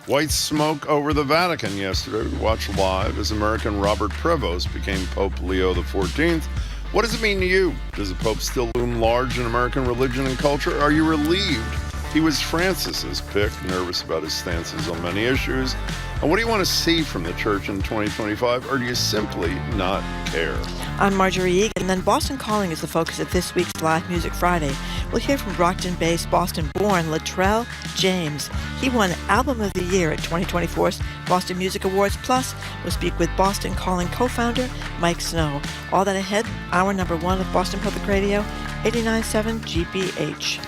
White smoke over the Vatican yesterday. We watched live as American Robert Prevost became Pope Leo XIV. What does it mean to you? Does the Pope still loom large in American religion and culture? Are you relieved he was Francis's pick, nervous about his stances on many issues? And what do you want to see from the church in 2025, or do you simply not care? I'm Marjorie Egan, and then Boston Calling is the focus of this week's Live Music Friday. We'll hear from Brockton-based, Boston-born Latrell James. He won Album of the Year at 2024's Boston Music Awards. Plus, we'll speak with Boston Calling co-founder Mike Snow. All that ahead, hour number 1 of Boston Public Radio, 89.7 GBH.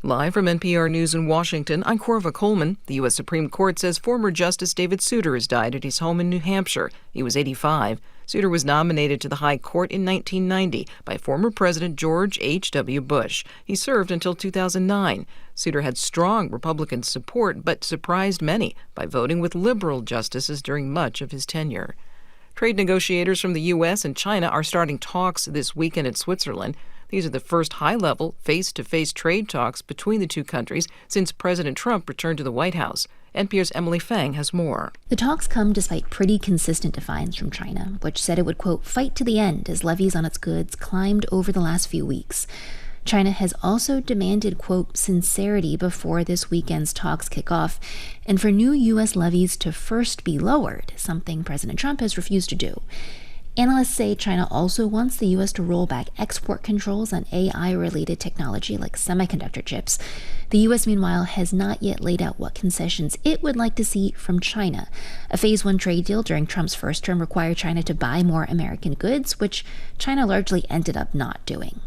Live from NPR News in Washington, I'm Corva Coleman. The U.S. Supreme Court says former Justice David Souter has died at his home in New Hampshire. He was 85. Souter was nominated to the High Court in 1990 by former President George H.W. Bush. He served until 2009. Souter had strong Republican support, but surprised many by voting with liberal justices during much of his tenure. Trade negotiators from the U.S. and China are starting talks this weekend in Switzerland. These are the first high-level, face-to-face trade talks between the two countries since President Trump returned to the White House. NPR's Emily Fang has more. The talks come despite pretty consistent defiance from China, which said it would, quote, fight to the end as levies on its goods climbed over the last few weeks. China has also demanded, quote, sincerity before this weekend's talks kick off, and for new U.S. levies to first be lowered, something President Trump has refused to do. Analysts say China also wants the U.S. to roll back export controls on AI-related technology like semiconductor chips. The U.S., meanwhile, has not yet laid out what concessions it would like to see from China. A Phase 1 trade deal during Trump's first term required China to buy more American goods, which China largely ended up not doing.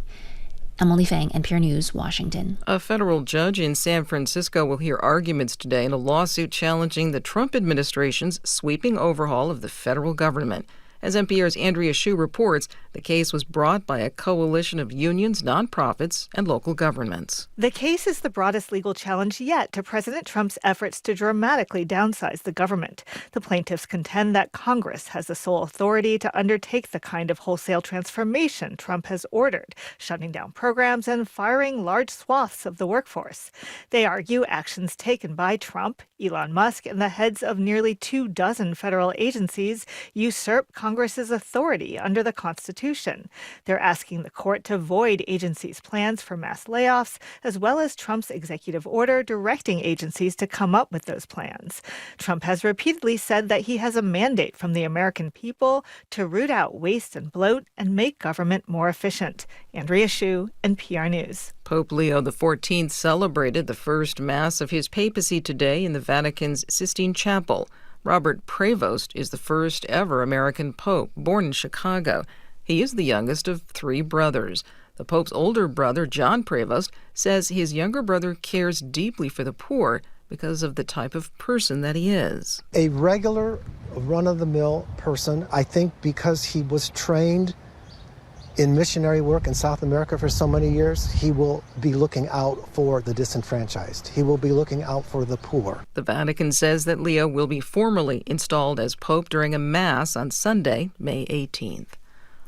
Emily Fang, NPR News, Washington. A federal judge in San Francisco will hear arguments today in a lawsuit challenging the Trump administration's sweeping overhaul of the federal government. As NPR's Andrea Hsu reports, the case was brought by a coalition of unions, nonprofits, and local governments. The case is the broadest legal challenge yet to President Trump's efforts to dramatically downsize the government. The plaintiffs contend that Congress has the sole authority to undertake the kind of wholesale transformation Trump has ordered, shutting down programs and firing large swaths of the workforce. They argue actions taken by Trump, Elon Musk, and the heads of nearly 24 federal agencies usurp Congress's authority under the Constitution. They're asking the court to void agencies' plans for mass layoffs, as well as Trump's executive order directing agencies to come up with those plans. Trump has repeatedly said that he has a mandate from the American people to root out waste and bloat and make government more efficient. Andrea Hsu, NPR News. Pope Leo XIV celebrated the first Mass of his papacy today in the Vatican's Sistine Chapel. Robert Prevost is the first ever American pope, born in Chicago. He is the youngest of 3 brothers. The pope's older brother, John Prevost, says his younger brother cares deeply for the poor because of the type of person that he is. A regular, run-of-the-mill person, I think because he was trained in missionary work in South America for so many years, he will be looking out for the disenfranchised. He will be looking out for the poor. The Vatican says that Leo will be formally installed as Pope during a Mass on Sunday, May 18th.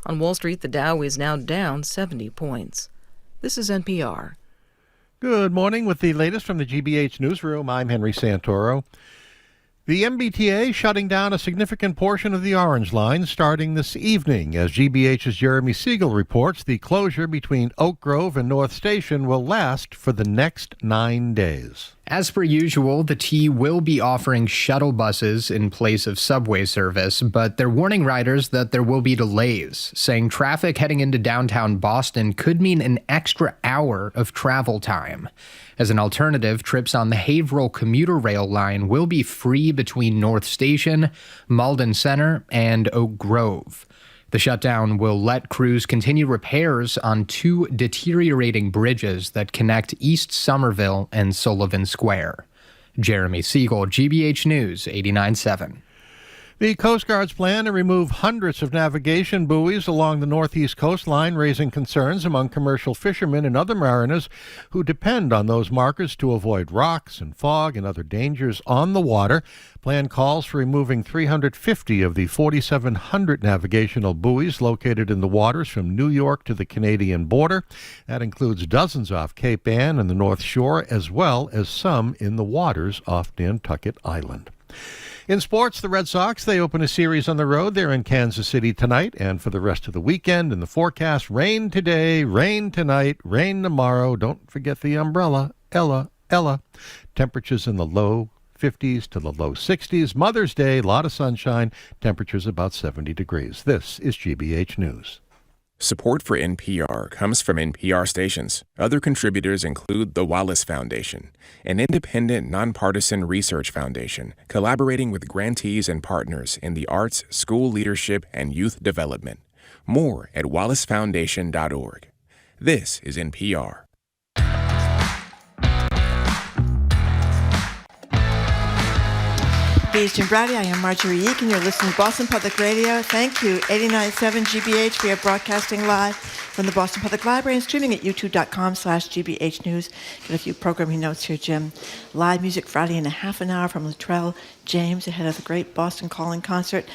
On Wall Street, the Dow is now down 70 points. This is NPR. Good morning. With the latest from the GBH Newsroom, I'm Henry Santoro. The MBTA shutting down a significant portion of the Orange Line starting this evening. As GBH's Jeremy Siegel reports, the closure between Oak Grove and North Station will last for the next 9 days. As per usual, the T will be offering shuttle buses in place of subway service, but they're warning riders that there will be delays, saying traffic heading into downtown Boston could mean an extra hour of travel time. As an alternative, trips on the Haverhill commuter rail line will be free between North Station, Malden Center, and Oak Grove. The shutdown will let crews continue repairs on 2 deteriorating bridges that connect East Somerville and Sullivan Square. Jeremy Siegel, GBH News, 89.7. The Coast Guard's plan to remove hundreds of navigation buoys along the northeast coastline, raising concerns among commercial fishermen and other mariners who depend on those markers to avoid rocks and fog and other dangers on the water. Plan calls for removing 350 of the 4,700 navigational buoys located in the waters from New York to the Canadian border. That includes dozens off Cape Ann and the North Shore, as well as some in the waters off Nantucket Island. In sports, the Red Sox, they open a series on the road. They're in Kansas City tonight and for the rest of the weekend. In the forecast, rain today, rain tonight, rain tomorrow. Don't forget the umbrella. Ella. Temperatures in the low 50s to the low 60s. Mother's Day, a lot of sunshine. Temperatures about 70 degrees. This is GBH News. Support for NPR comes from NPR stations. Other contributors include the Wallace Foundation, an independent, nonpartisan research foundation collaborating with grantees and partners in the arts, school leadership, and youth development. More at wallacefoundation.org. This is NPR. He's Jim Brady. I am Marjorie Eak, and you're listening to Boston Public Radio. Thank you. 89.7 GBH. We are broadcasting live from the Boston Public Library and streaming at youtube.com/GBH News. Got a few programming notes here, Jim. Live music Friday in a half an hour from Latrell James ahead of the great Boston Calling concert.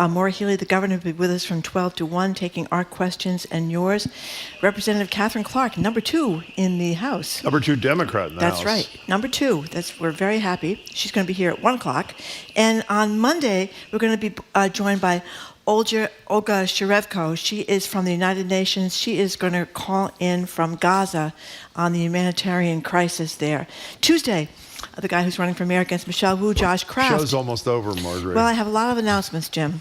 Maura Healey, the governor, will be with us from 12 to 1, taking our questions and yours. Representative Katherine Clark, number 2 in the House. Number 2 Democrat in the House. That's right. Number 2. We're very happy. She's going to be here at 1 o'clock. And on Monday, we're going to be joined by Olga Sharevko. She is from the United Nations. She is going to call in from Gaza on the humanitarian crisis there. Tuesday, the guy who's running for mayor against Michelle Wu, Josh Kraft. Show's almost over, Marjorie. Well, I have a lot of announcements, Jim.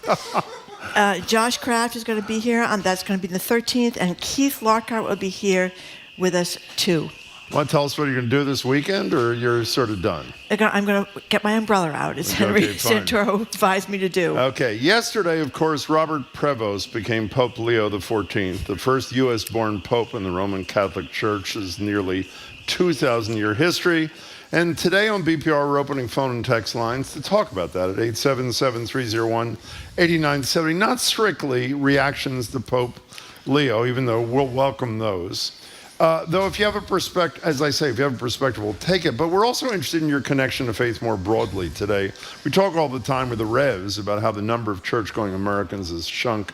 Josh Kraft is going to be here. That's going to be the 13th. And Keith Lockhart will be here with us, too. Want to tell us what you're going to do this weekend, or you're sort of done? I'm going to get my umbrella out, as Henry Santoro advised me to do. Okay. Yesterday, of course, Robert Prevost became Pope Leo XIV, the first U.S.-born pope in the Roman Catholic Church's nearly 2,000-year history. And today on BPR, we're opening phone and text lines to talk about that at 877-301-8970. Not strictly reactions to Pope Leo, even though we'll welcome those. Though if you have a perspective, as I say, if you have a perspective, we'll take it. But we're also interested in your connection to faith more broadly today. We talk all the time with the Revs about how the number of church-going Americans has shrunk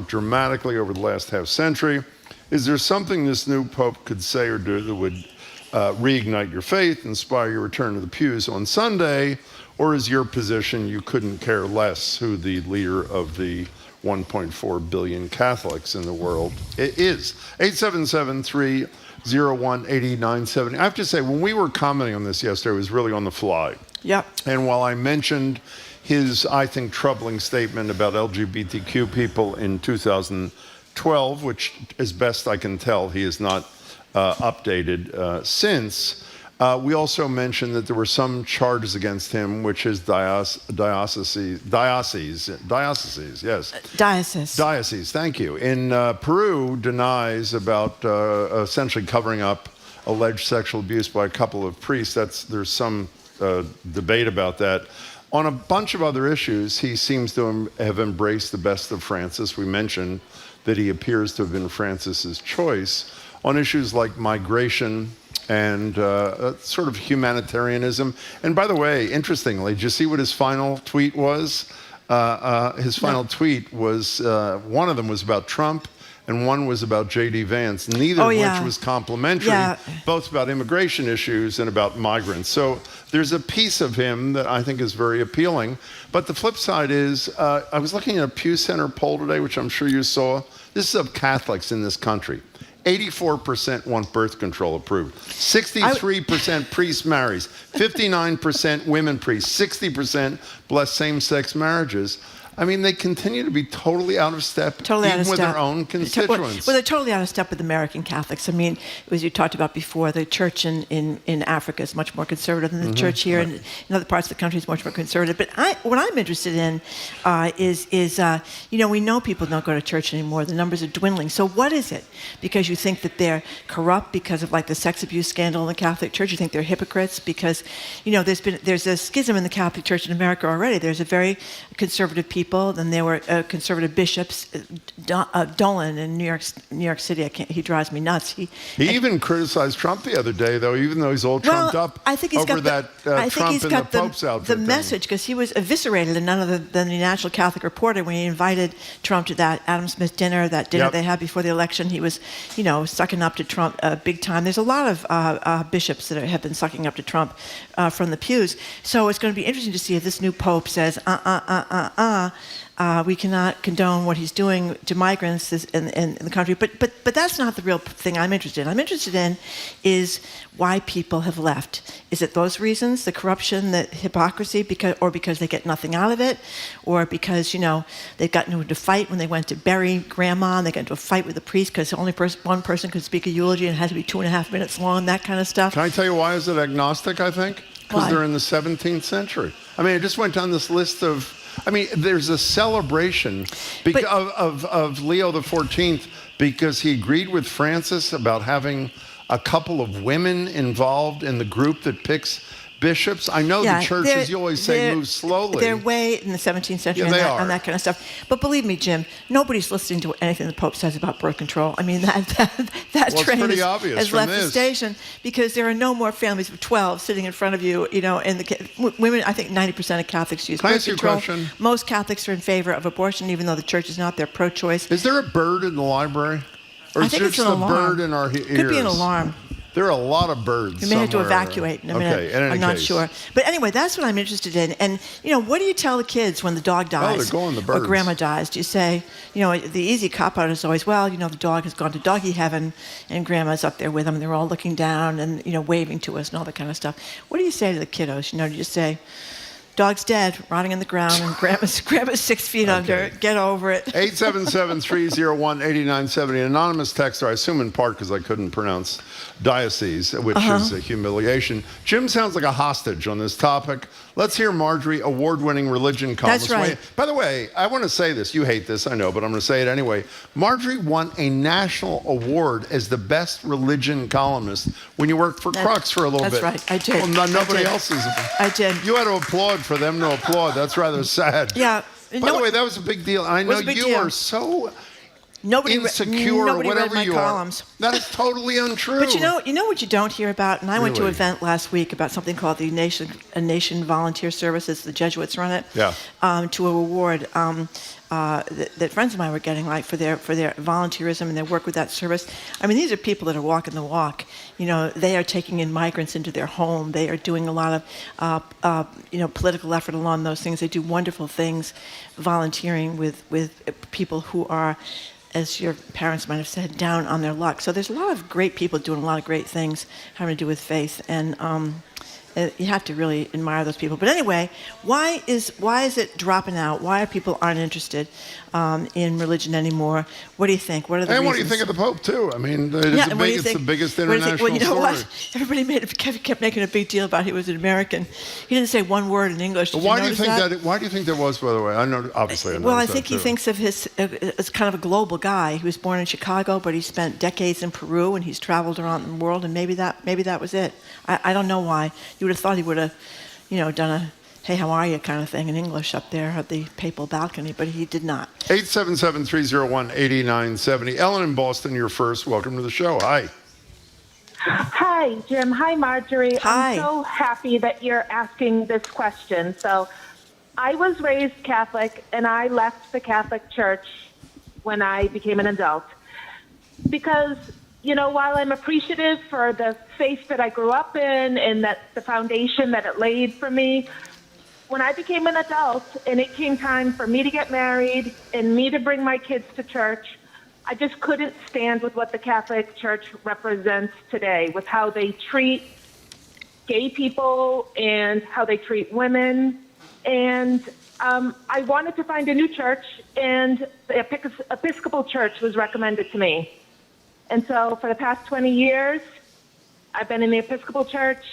dramatically over the last half century. Is there something this new pope could say or do that would reignite your faith, inspire your return to the pews on Sunday? Or is your position you couldn't care less who the leader of the 1.4 billion Catholics in the world is? 877-301-8970. I have to say, when we were commenting on this yesterday, it was really on the fly. Yep. And while I mentioned his, I think, troubling statement about LGBTQ people in 2012, which, as best I can tell, he has not updated since, we also mentioned that there were some charges against him, which his diocese, thank you, in Peru denies about essentially covering up alleged sexual abuse by a couple of priests. There's some debate about that. On a bunch of other issues, he seems to have embraced the best of Francis. We mentioned that he appears to have been Francis's choice on issues like migration and sort of humanitarianism. And by the way, interestingly, did you see what his final tweet was? His final tweet was, one of them was about Trump and one was about J.D. Vance, neither of which was complimentary, both about immigration issues and about migrants. So there's a piece of him that I think is very appealing. But the flip side is, I was looking at a Pew Center poll today, which I'm sure you saw. This is of Catholics in this country. 84% want birth control approved. 63% priest marries. 59% women priests. 60% bless same-sex marriages. I mean, they continue to be totally out of step, even with their own constituents. Well, they're totally out of step with American Catholics. I mean, as you talked about before, the church in Africa is much more conservative than the church here, and in other parts of the country is much more conservative. But what I'm interested in is we know people don't go to church anymore. The numbers are dwindling. So what is it? Because you think that they're corrupt because of like the sex abuse scandal in the Catholic Church? You think they're hypocrites because, there's a schism in the Catholic Church in America already. There's a very conservative people, then there were conservative bishops. Dolan in New York City, he drives me nuts. He even criticized Trump the other day, though, even though he's all trumped up over that Trump in the Pope's outfit. The message, because he was eviscerated in none other than the National Catholic Reporter when he invited Trump to that Adam Smith dinner, that dinner they had before the election. He was, sucking up to Trump big time. There's a lot of bishops that have been sucking up to Trump from the pews. So it's going to be interesting to see if this new Pope says, we cannot condone what he's doing to migrants in the country. But that's not the real thing I'm interested in. I'm interested in is why people have left. Is it those reasons, the corruption, the hypocrisy, because they get nothing out of it, or because, they got into a fight when they went to bury grandma and they got into a fight with the priest because only one person could speak a eulogy and it had to be 2.5 minutes long, that kind of stuff. Can I tell you why is it agnostic, I think? Because they're in the 17th century. I mean, I just went down this list of... there's a celebration of Leo XIV because he agreed with Francis about having a couple of women involved in the group that picks bishops. I know the church, as you always say, moves slowly. They're way in the 17th century on that kind of stuff. But believe me, Jim, nobody's listening to anything the Pope says about birth control. I mean, that train has left the station because there are no more families of 12 sitting in front of you, and the women, I think 90% of Catholics use birth control. Question? Most Catholics are in favor of abortion, even though the church is not. They're pro-choice. Is there a bird in the library? Or I think is it's it an just a alarm. bird in our ears? Could be an alarm. There are a lot of birds. You may have to evacuate in a minute. I'm not sure. But anyway, that's what I'm interested in. And, what do you tell the kids when the dog dies? Oh, they're going the birds. Or grandma dies? Do you say, the easy cop-out is always, the dog has gone to doggy heaven and grandma's up there with them. They're all looking down and, waving to us and all that kind of stuff. What do you say to the kiddos? Do you say... Dog's dead, rotting in the ground, and grandma's 6 feet under. Get over it. 877-301-8970. Anonymous texter, I assume in part because I couldn't pronounce diocese, which is a humiliation. Jim sounds like a hostage on this topic. Let's hear Marjorie, award-winning religion columnist. That's right. By the way, I want to say this. You hate this, I know, but I'm going to say it anyway. Marjorie won a national award as the best religion columnist when you worked for Crux for a little bit. That's right, I did. Well, nobody else is. I did. You had to applaud for them to applaud. That's rather sad. Yeah. By the way, that was a big deal. I know you are so insecure or whatever read my you columns. are. That is totally untrue. But you know what you don't hear about? And I went to an event last week about something called the Nation Volunteer Services. The Jesuits run it. Yeah. To an award that friends of mine were getting, like for their volunteerism and their work with that service. I mean, these are people that are walking the walk. They are taking in migrants into their home. They are doing a lot of political effort along those things. They do wonderful things, volunteering with people who are, as your parents might have said, down on their luck. So there's a lot of great people doing a lot of great things having to do with faith, and you have to really admire those people. But anyway, why is it dropping out? Why are people aren't interested in religion anymore? What do you think? What are the reasons? And what do you think of the Pope too? I mean, it's the biggest international Well, you know story. what? Everybody kept making a big deal about he was an American. He didn't say one word in English. Why do you think that? Why do you think there was? By the way, I know obviously. Well, I think he thinks of his as kind of a global guy. He was born in Chicago, but he spent decades in Peru, and he's traveled around the world. And maybe that was it. I don't know why. You would have thought he would have, done a "Hey, how are you?" kind of thing in English up there at the papal balcony, but he did not. 877-301-8970. Ellen in Boston, you're first. Welcome to the show. Hi. Hi, Jim. Hi, Marjorie. Hi. I'm so happy that you're asking this question. So I was raised Catholic, and I left the Catholic Church when I became an adult because, while I'm appreciative for the faith that I grew up in and that the foundation that it laid for me, when I became an adult and it came time for me to get married and me to bring my kids to church, I just couldn't stand with what the Catholic Church represents today, with how they treat gay people and how they treat women. And I wanted to find a new church, and the Episcopal Church was recommended to me. And so for the past 20 years, I've been in the Episcopal Church.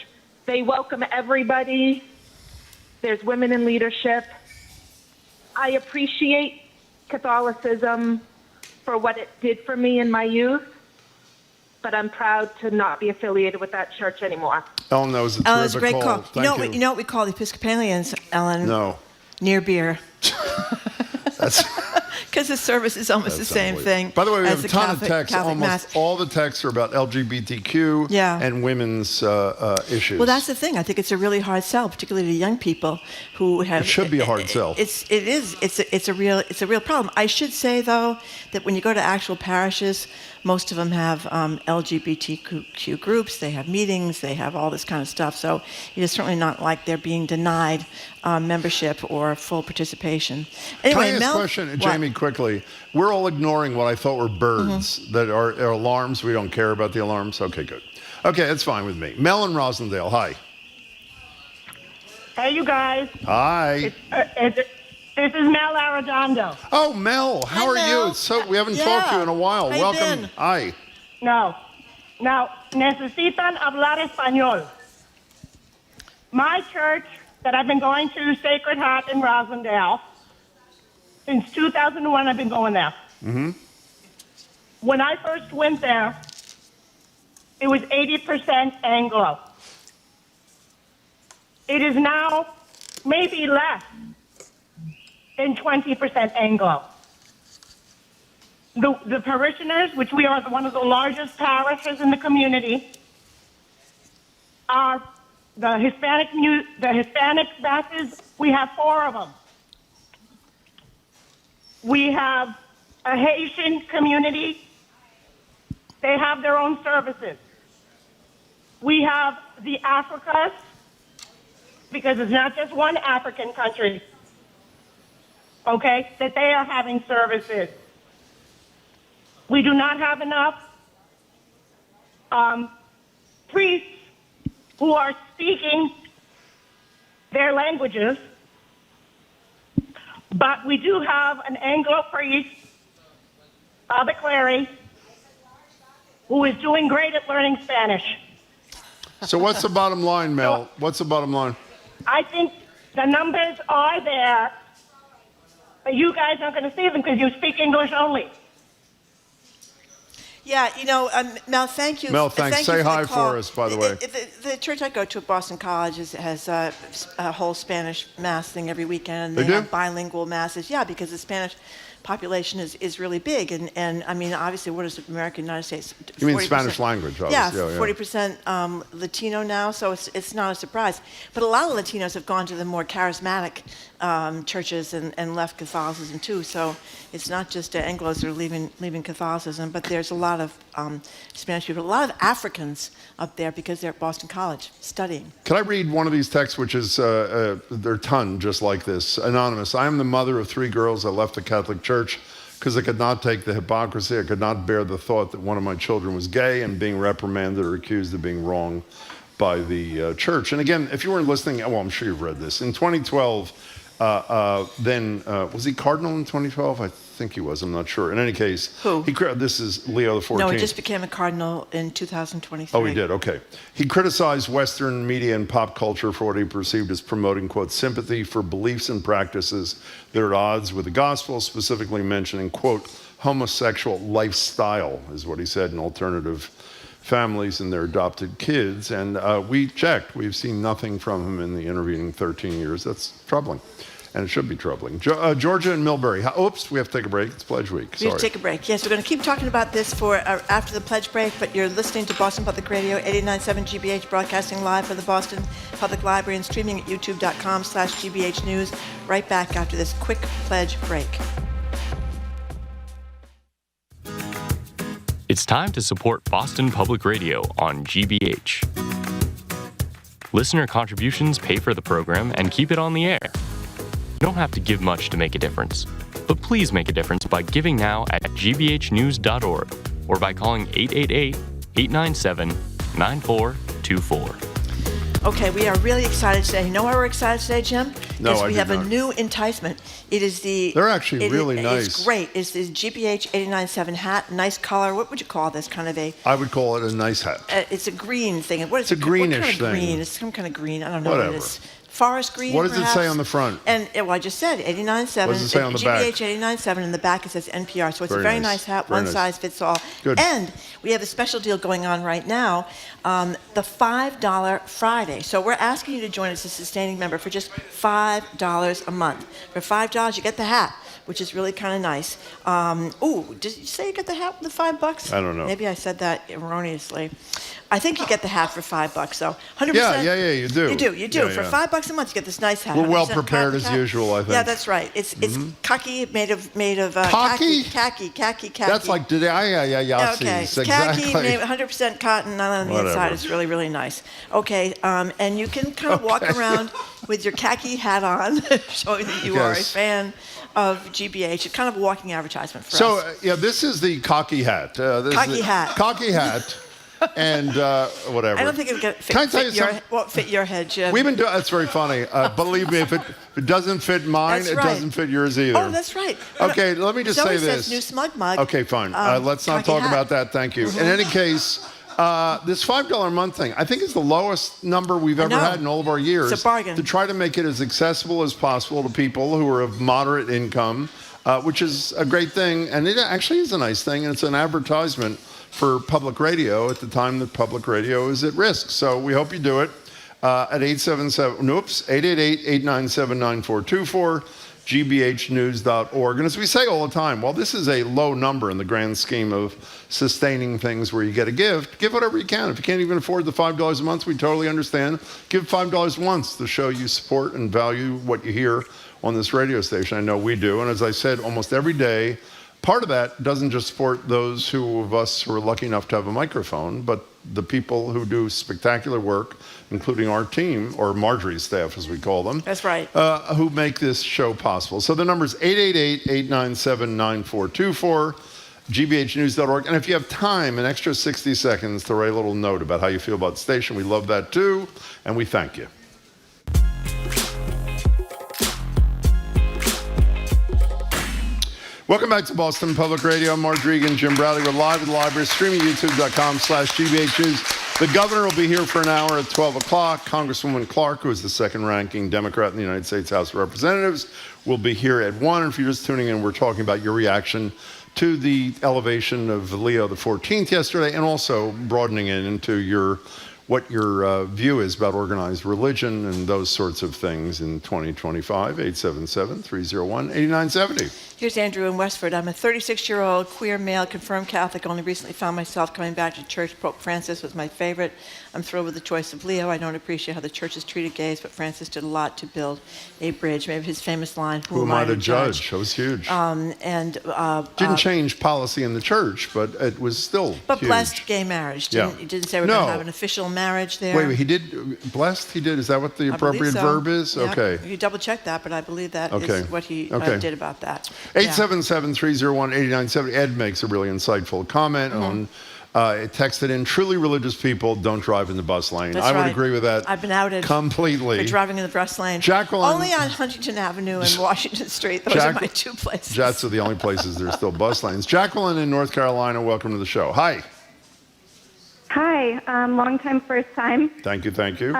They welcome everybody. There's women in leadership. I appreciate Catholicism for what it did for me in my youth, but I'm proud to not be affiliated with that church anymore. Ellen, that was a Ellen, it's a terrific great call. call. Thank You know what we call the Episcopalians, Ellen? No. Near beer. That's Because the service is almost the same thing. By the way, we as have a the ton Catholic, of texts. Catholic Almost Mass. all the texts are about LGBTQ and women's issues. Well, that's the thing. I think it's a really hard sell, particularly to young people who have. It should be a hard sell. It's a real problem. I should say though that when you go to actual parishes, most of them have LGBTQ groups. They have meetings. They have all this kind of stuff. So it is certainly not like they're being denied membership or full participation. Anyway, Can I ask a question, Jamie, quickly? We're all ignoring what I thought were birds that are alarms. We don't care about the alarms. Okay, good. Okay, that's fine with me. Mel in Rosendale, hi. Hey, you guys. Hi. This is Mel Arredondo. Oh, Mel, how are you? So we haven't talked to you in a while. How you Welcome. been? Hi. No. Now, necesitan hablar español. My church that I've been going to, Sacred Heart in Rosendale, since 2001 I've been going there. Mm-hmm. When I first went there, it was 80% Anglo. It is now maybe less than 20% Anglo. The parishioners, which we are one of the largest parishes in the community, are the Hispanic masses. We have 4 of them. We have a Haitian community. They have their own services. We have the Africas, because it's not just one African country, okay, that they are having services. We do not have enough priests who are speaking their languages, but we do have an Anglo priest, Father Clary, who is doing great at learning Spanish. So what's the bottom line, Mel? What's the bottom line? I think the numbers are there, but you guys aren't going to see them because you speak English only. Yeah, Mel, thank you. Mel, thanks. Thank Say you for hi the call. for us, by the way. The church I go to at Boston College has a whole Spanish mass thing every weekend. They do? Have bilingual masses. Yeah, because the Spanish population is really big. And I mean, obviously, what is America, United States? You mean Spanish language, obviously. Yeah, 40% Latino now, so it's not a surprise. But a lot of Latinos have gone to the more charismatic churches and left Catholicism too. So it's not just Anglos that are leaving Catholicism, but there's a lot of Spanish people, a lot of Africans up there because they're at Boston College studying. Can I read one of these texts, which is, there are a ton just like this. Anonymous, I am the mother of 3 girls. I left the Catholic Church because I could not take the hypocrisy. I could not bear the thought that one of my children was gay and being reprimanded or accused of being wrong by the church. And again, if you weren't listening, well, I'm sure you've read this. In 2012, was he cardinal in 2012? I think he was. I'm not sure. In any case, who? This is Leo XIV. No, he just became a cardinal in 2023. Oh, he did. Okay. He criticized Western media and pop culture for what he perceived as promoting, quote, sympathy for beliefs and practices that are at odds with the gospel, specifically mentioning, quote, homosexual lifestyle, is what he said, in alternative families and their adopted kids. And we checked. We've seen nothing from him in the intervening 13 years. That's troubling. And it should be troubling. Georgia and Millbury. Oops, we have to take a break. It's Pledge Week. Sorry. We have to take a break. Yes, we're going to keep talking about this for after the Pledge break, but you're listening to Boston Public Radio, 89.7 GBH, broadcasting live from the Boston Public Library and streaming at youtube.com/GBH News. Right back after this quick Pledge break. It's time to support Boston Public Radio on GBH. Listener contributions pay for the program and keep it on the air. You don't have to give much to make a difference, but please make a difference by giving now at gbhnews.org or by calling 888-897-9424. Okay, we are really excited today. You know why we're excited today, Jim? No, Because I we did have not. a new enticement. It is the... They're actually really nice. It's great. It's the GBH 89.7 hat, nice color. What would you call this? Kind of a... I would call it a nice hat. It's a green thing. What is It's a greenish what kind of thing. green? It's some kind of green. I don't know what Whatever. it is. Forest green, What does perhaps? it say on the front? And well, I just said 89.7. What does it say on the back? GBH 89.7. In the back it says NPR. So it's Very a very nice. nice hat. Very One nice. size fits all. Good. And we have a special deal going on right now, the $5 Friday. So we're asking you to join us as a sustaining member for just $5 a month. For $5, you get the hat, which is really kind of nice. Did you say you get the hat with the $5? I don't know. Maybe I said that erroneously. I think you get the hat for $5, so 100%. Yeah, you do. You do. Yeah, For yeah. $5 a month, you get this nice hat. We're well 100% prepared cotton as cap. usual, I think. Yeah, that's right. It's khaki made of Khaki? khaki. That's like today. Okay, it's exactly. khaki made 100% cotton on the Whatever. inside. It's really, really nice. Okay, and you can kind of walk around with your khaki hat on, showing that you are a Yes. fan of GBH. It's kind of a walking advertisement for So, us. this is the cocky hat. Cocky hat. Cocky hat. And whatever. I don't think it would Can I tell you something? won't fit your head, Jim. We've been doing. That's very funny. Believe me, if it doesn't fit mine, That's it right. doesn't fit yours either. Oh, that's right. Okay, let me just Zoe say says this. new smug mug. Okay, fine. Let's not cocky talk hat. about that. Thank you. In any case, this $5 a month thing, I think is the lowest number we've ever know. had in all of our years. It's a bargain. To try to make it as accessible as possible to people who are of moderate income, which is a great thing, and it actually is a nice thing, and it's an advertisement for public radio at the time that public radio is at risk. So we hope you do it at 888-897-9424, gbhnews.org. And as we say all the time, while this is a low number in the grand scheme of sustaining things where you get a gift, give whatever you can. If you can't even afford the $5 a month, we totally understand. Give $5 once to show you support and value what you hear on this radio station. I know we do. And as I said, almost every day, part of that doesn't just support those of us who are lucky enough to have a microphone, but the people who do spectacular work, including our team, or Marjorie's staff, as we call them. That's right. Who make this show possible. So the number is 888-897-9424, gbhnews.org. And if you have time, an extra 60 seconds to write a little note about how you feel about the station, we love that too, and we thank you. Welcome back to Boston Public Radio. I'm Mark Regan, Jim Bradley. We're live at the library, streaming youtube.com/GBH News. The governor will be here for an hour at 12 o'clock. Congresswoman Clark, who is the second-ranking Democrat in the United States House of Representatives, will be here at 1. And if you're just tuning in, we're talking about your reaction to the elevation of Leo XIV yesterday, and also broadening it into what your view is about organized religion and those sorts of things in 2025. 877-301-8970. Here's Andrew in Westford. I'm a 36-year-old queer male, confirmed Catholic. Only recently found myself coming back to church. Pope Francis was my favorite. I'm thrilled with the choice of Leo. I don't appreciate how the church has treated gays, but Francis did a lot to build a bridge. Maybe his famous line, "Who am I to judge?" That was huge. Didn't change policy in the church, but it was still But huge. blessed gay marriage. He didn't say we're going to have an official marriage there. Wait, he did, blessed, he did, is that what the appropriate verb is? Yeah. Okay. You double check that, but I believe that is what he did about that. 877-301-8970. Ed makes a really insightful comment on, it texted in, truly religious people don't drive in the bus lane. That's I would right. agree with that. I've been outed completely. for driving in the bus lane. Jacqueline. Only on Huntington Avenue and Washington Street. Those are my two places. That's are the only places there's still bus lanes. Jacqueline in North Carolina, welcome to the show. Hi. Hi, long time, first time. Thank you. So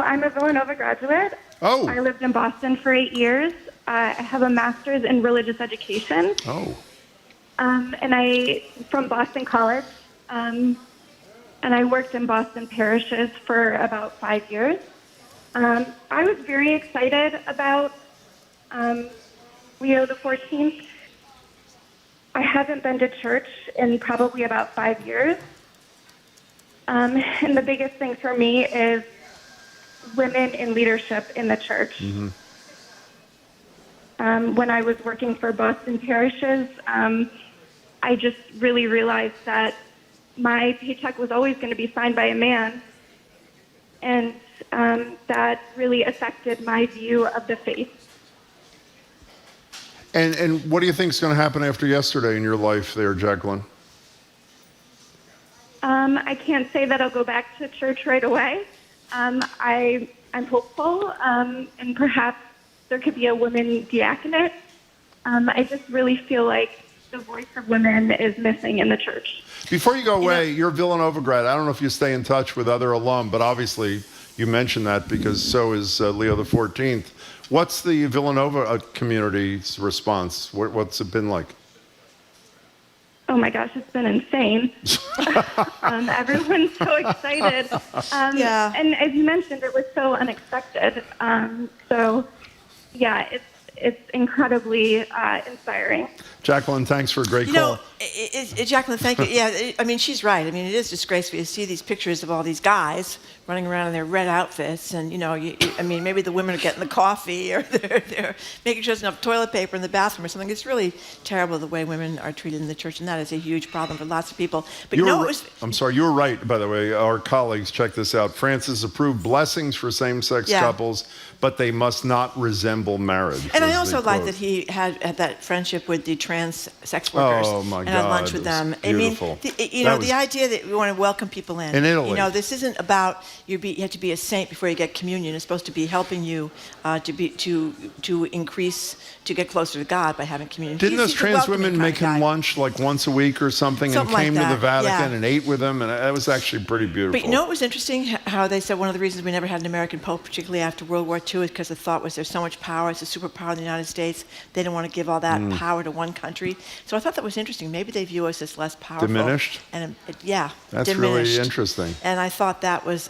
I'm a Villanova graduate. Oh. I lived in Boston for 8 years. I have a master's in religious education. Oh. And I from Boston College. And I worked in Boston parishes for about 5 years. I was very excited about Leo XIV. I haven't been to church in probably about 5 years. And the biggest thing for me is women in leadership in the church. Mm-hmm. When I was working for Boston parishes, I just really realized that my paycheck was always going to be signed by a man. And that really affected my view of the faith. And what do you think is going to happen after yesterday in your life there, Jacqueline? I can't say that I'll go back to church right away. I I'm hopeful, and perhaps there could be a women diaconate. I just really feel like the voice of women is missing in the church. Before you go away, you're a Villanova grad. I don't know if you stay in touch with other alum, but obviously you mentioned that because so is Leo the 14th. What's the Villanova community's response? What's it been like? Oh my gosh, it's been insane. Everyone's so excited. Yeah. And as you mentioned, it was so unexpected. It's incredibly inspiring. Jacqueline, thanks for a great call. Jacqueline, thank you. Yeah, I mean, she's right. I mean, it is disgraceful. You see these pictures of all these guys running around in their red outfits, and, maybe the women are getting the coffee, or they're making sure there's enough toilet paper in the bathroom or something. It's really terrible the way women are treated in the church, and that is a huge problem for lots of people. But I'm sorry, you were right, by the way. Our colleagues, check this out. Francis approved blessings for same-sex couples, but they must not resemble marriage. And I also like that he had that friendship with the trans sex workers. Oh, my and God, had lunch with them. beautiful. I mean, the idea that we want to welcome people in. In Italy. This isn't about you have to be a saint before you get communion. It's supposed to be helping you to increase, to get closer to God by having communion. Didn't those trans women make him lunch like once a week or something and came to the Vatican and ate with him? And that was actually pretty beautiful. But it was interesting how they said one of the reasons we never had an American pope, particularly after World War II, is because the thought was there's so much power. It's a superpower in the United States. They didn't want to give all that power to one country. So I thought that was interesting. Maybe they view us as less powerful. Diminished? And That's diminished. really interesting. And I thought that was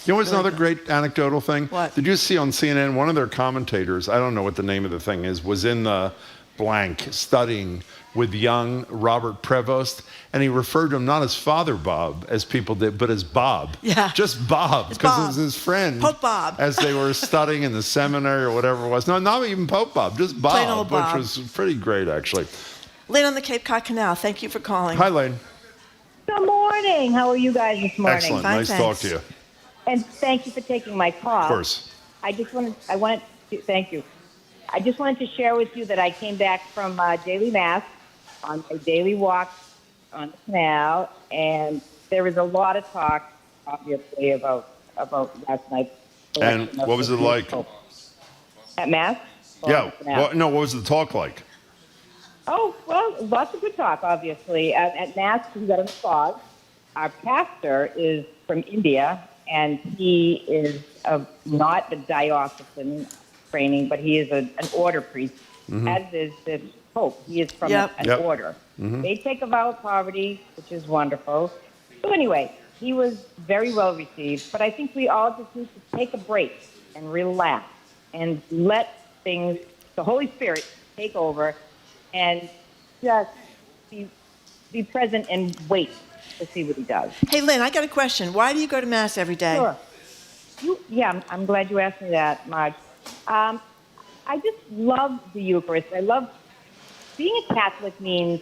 what's another great anecdotal thing? What? Did you see on CNN, one of their commentators, I don't know what the name of the thing is, was in the blank studying with young Robert Prevost, and he referred to him not as Father Bob, as people did, but as Bob. Yeah. Just Bob, because it was his friend. Pope Bob. As they were studying in the seminary or whatever it was. No, not even Pope Bob, just Bob, Plain old Bob. which was pretty great, actually. Lynn on the Cape Cod Canal, thank you for calling. Hi, Lane. Good morning. How are you guys this morning? Excellent. Fine, nice to thanks. talk to you. And thank you for taking my call. Of course. Thank you. I just wanted to share with you that I came back from daily mass on my daily walk on the canal, and there was a lot of talk, obviously, about last night's And election of what was the it like? Pope. At mass? Yeah. What was the talk like? Oh, well, lots of good talk, obviously. At mass, we got a massage. Our pastor is from India, and he is not the diocesan training, but he is an order priest, as is the Pope. He is from an order. They take a vow of poverty, which is wonderful. So anyway, he was very well received, but I think we all just need to take a break and relax and let things, the Holy Spirit, take over and just be present and wait to see what he does. Hey, Lynn, I got a question. Why do you go to Mass every day? Sure. I'm glad you asked me that, Marge. I just love the Eucharist. I love being a Catholic means,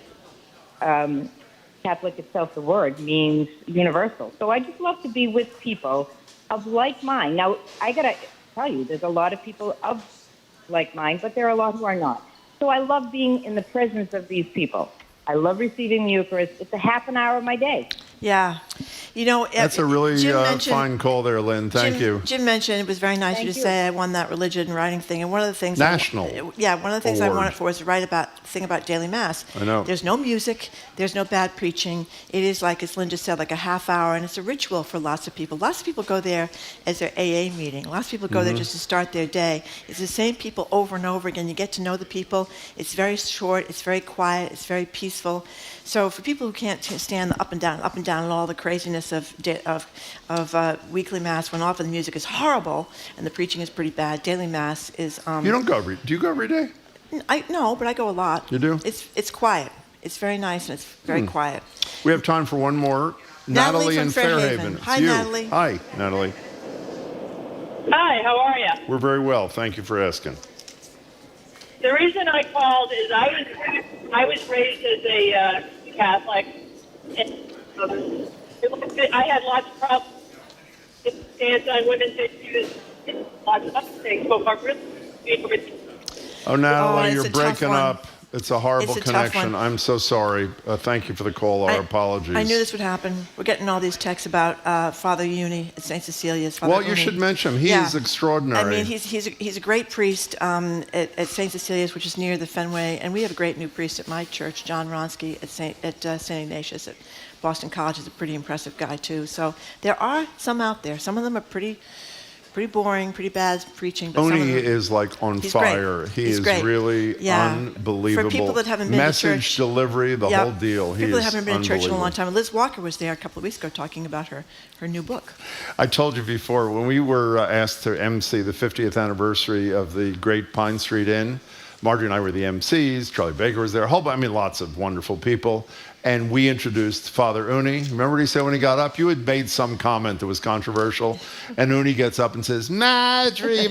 Catholic itself, the word, means universal. So I just love to be with people of like mind. Now, I got to tell you, there's a lot of people of like mind, but there are a lot who are not. So I love being in the presence of these people. I love receiving the Eucharist. It's a half an hour of my day. Yeah. That's a really fine call there, Lynn. Thank you. Jim mentioned it was very nice of you to say I won that religion and writing thing. And one of the things National one of the things award. I won it for is to write thing about daily mass. I know. There's no music. There's no bad preaching. It is like, as Lynn just said, like a half hour, and it's a ritual for lots of people. Lots of people go there as their AA meeting. Lots of people go there just to start their day. It's the same people over and over again. You get to know the people. It's very short. It's very quiet. It's very peaceful. So for people who can't stand the up and down, and all the craziness of weekly mass, when often the music is horrible and the preaching is pretty bad, daily mass is. You don't go do you go every day? No, but I go a lot. You do? It's quiet. It's very nice and it's very quiet. We have time for one more. Natalie in from Fairhaven. It's Hi, you. Natalie. Hi, Natalie. Hi, how are you? We're very well. Thank you for asking. The reason I called is I was raised as a Catholic, and I had lots of problems with stance on women's issues, lots of other things, but what really Oh, Natalie, it's you're a tough breaking one. up. It's a horrible It's a tough connection. one. I'm so sorry. Thank you for the call. Our apologies. I knew this would happen. We're getting all these texts about Father Uni at St. Cecilia's. Well, you should mention him. He is extraordinary. I mean, he's a great priest at St. Cecilia's, which is near the Fenway, and we have a great new priest at my church, John Ronsky at St. Ignatius at Boston College. Is a pretty impressive guy too. So there are some out there. Some of them are pretty boring, pretty bad preaching. But Oni is like on fire. He's really unbelievable. For people that haven't been Message to church, delivery, the whole deal. People that haven't been to church in a long time. Liz Walker was there a couple of weeks ago talking about her new book. I told you before, when we were asked to MC the 50th anniversary of the great Pine Street Inn, Marjorie and I were the MCs. Charlie Baker was there. Lots of wonderful people. And we introduced Father Uni. Remember what he said when he got up? You had made some comment that was controversial. And Uni gets up and says, Marjorie.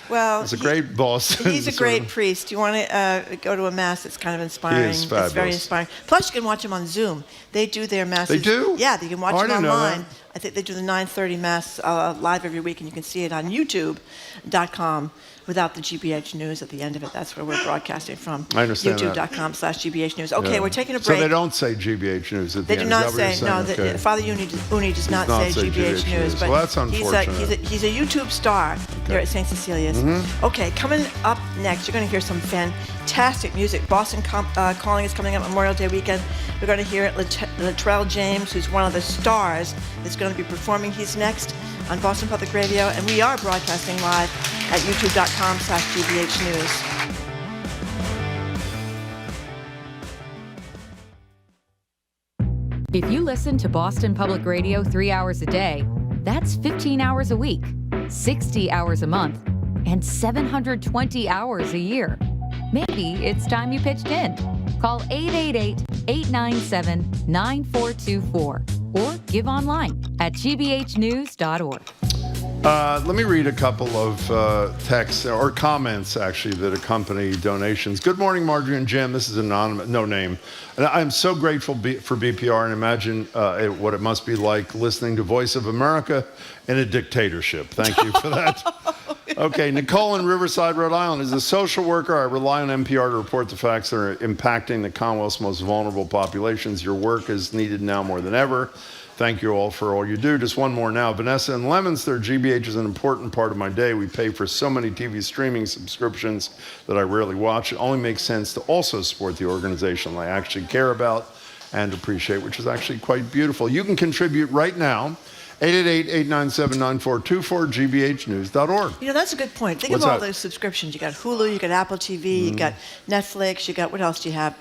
Well, it's a great boss. He's a great priest. You want to go to a mass? It's kind of inspiring. He is fabulous. It's very inspiring. Plus, you can watch him on Zoom. They do their masses. They do? Yeah, you can watch it didn't online. know that. I think they do the 9:30 mass live every week, and you can see it on YouTube.com without the GBH News at the end of it. That's where we're broadcasting from. I understand YouTube.com/GBH News. Okay, we're taking a break. So they don't say GBH News at the They end. do not say, Father Uni does not say GBH News. But well, that's unfortunate. He's a YouTube star there at St. Cecilia's. Mm-hmm. Okay, coming up next, you're going to hear some fantastic music. Boston Calling is coming up Memorial Day weekend. We're going to hear Latrell James, who's one of the stars that's going to be performing. He's next on Boston Public Radio, and we are broadcasting live at youtube.com/GBH News. If you listen to Boston Public Radio 3 hours a day, that's 15 hours a week, 60 hours a month, and 720 hours a year. Maybe it's time you pitched in. Call 888-897-9424 or give online at gbhnews.org. Let me read a couple of texts or comments, actually, that accompany donations. Good morning, Marjorie and Jim. This is anonymous, no name. And I'm so grateful for BPR and imagine what it must be like listening to Voice of America in a dictatorship. Thank you for that. Okay, Nicole in Riverside, Rhode Island. As a social worker, I rely on NPR to report the facts that are impacting the Commonwealth's most vulnerable populations. Your work is needed now more than ever. Thank you all for all you do. Just one more now. Vanessa in Leominster, GBH is an important part of my day. We pay for so many TV streaming subscriptions that I rarely watch. It only makes sense to also support the organization I actually care about and appreciate, which is actually quite beautiful. You can contribute right now. 888-897-9424, gbhnews.org. You know, that's a good point. Think of all those subscriptions. You got Hulu, you got Apple TV, you got Netflix, you got, what else do you have?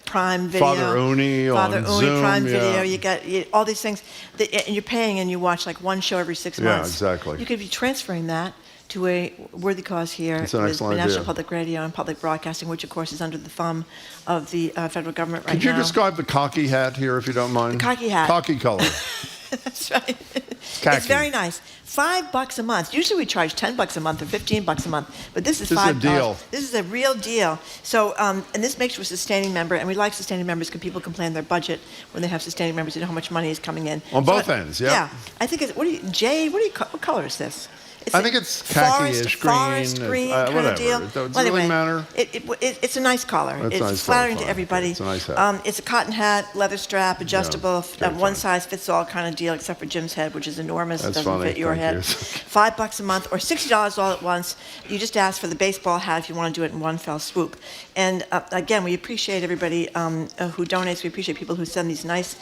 Prime Video. Father Uni on Zoom, Prime Video. You got all these things. And you're paying and you watch like one show every 6 months. Yeah, exactly. You could be transferring that to a worthy cause here with National Public Radio and Public Broadcasting, which of course is under the thumb of the federal government right now. Could you describe the cocky hat here, if you don't mind? The cocky hat. Cocky color. That's right. Khaki. It's very nice. $5 a month. Usually we charge $10 a month or $15 a month, but this is $5. This is a deal. This is a real deal. So, and this makes you a sustaining member, and we like sustaining members because people can plan their budget when they have sustaining members. They know how much money is coming in. On both ends, yeah. Yeah. I think it's, what color is this? I think it's khaki-ish green. Forest green kind of deal. It doesn't really matter. It's a nice collar. It's nice flattering to everybody. It's a nice hat. It's a cotton hat, leather strap, adjustable, one size fits all kind of deal, except for Jim's head, which is enormous. That's it doesn't funny. fit your head. $5 a month or $60 all at once. You just ask for the baseball hat if you want to do it in one fell swoop. And again, we appreciate everybody who donates. We appreciate people who send these nice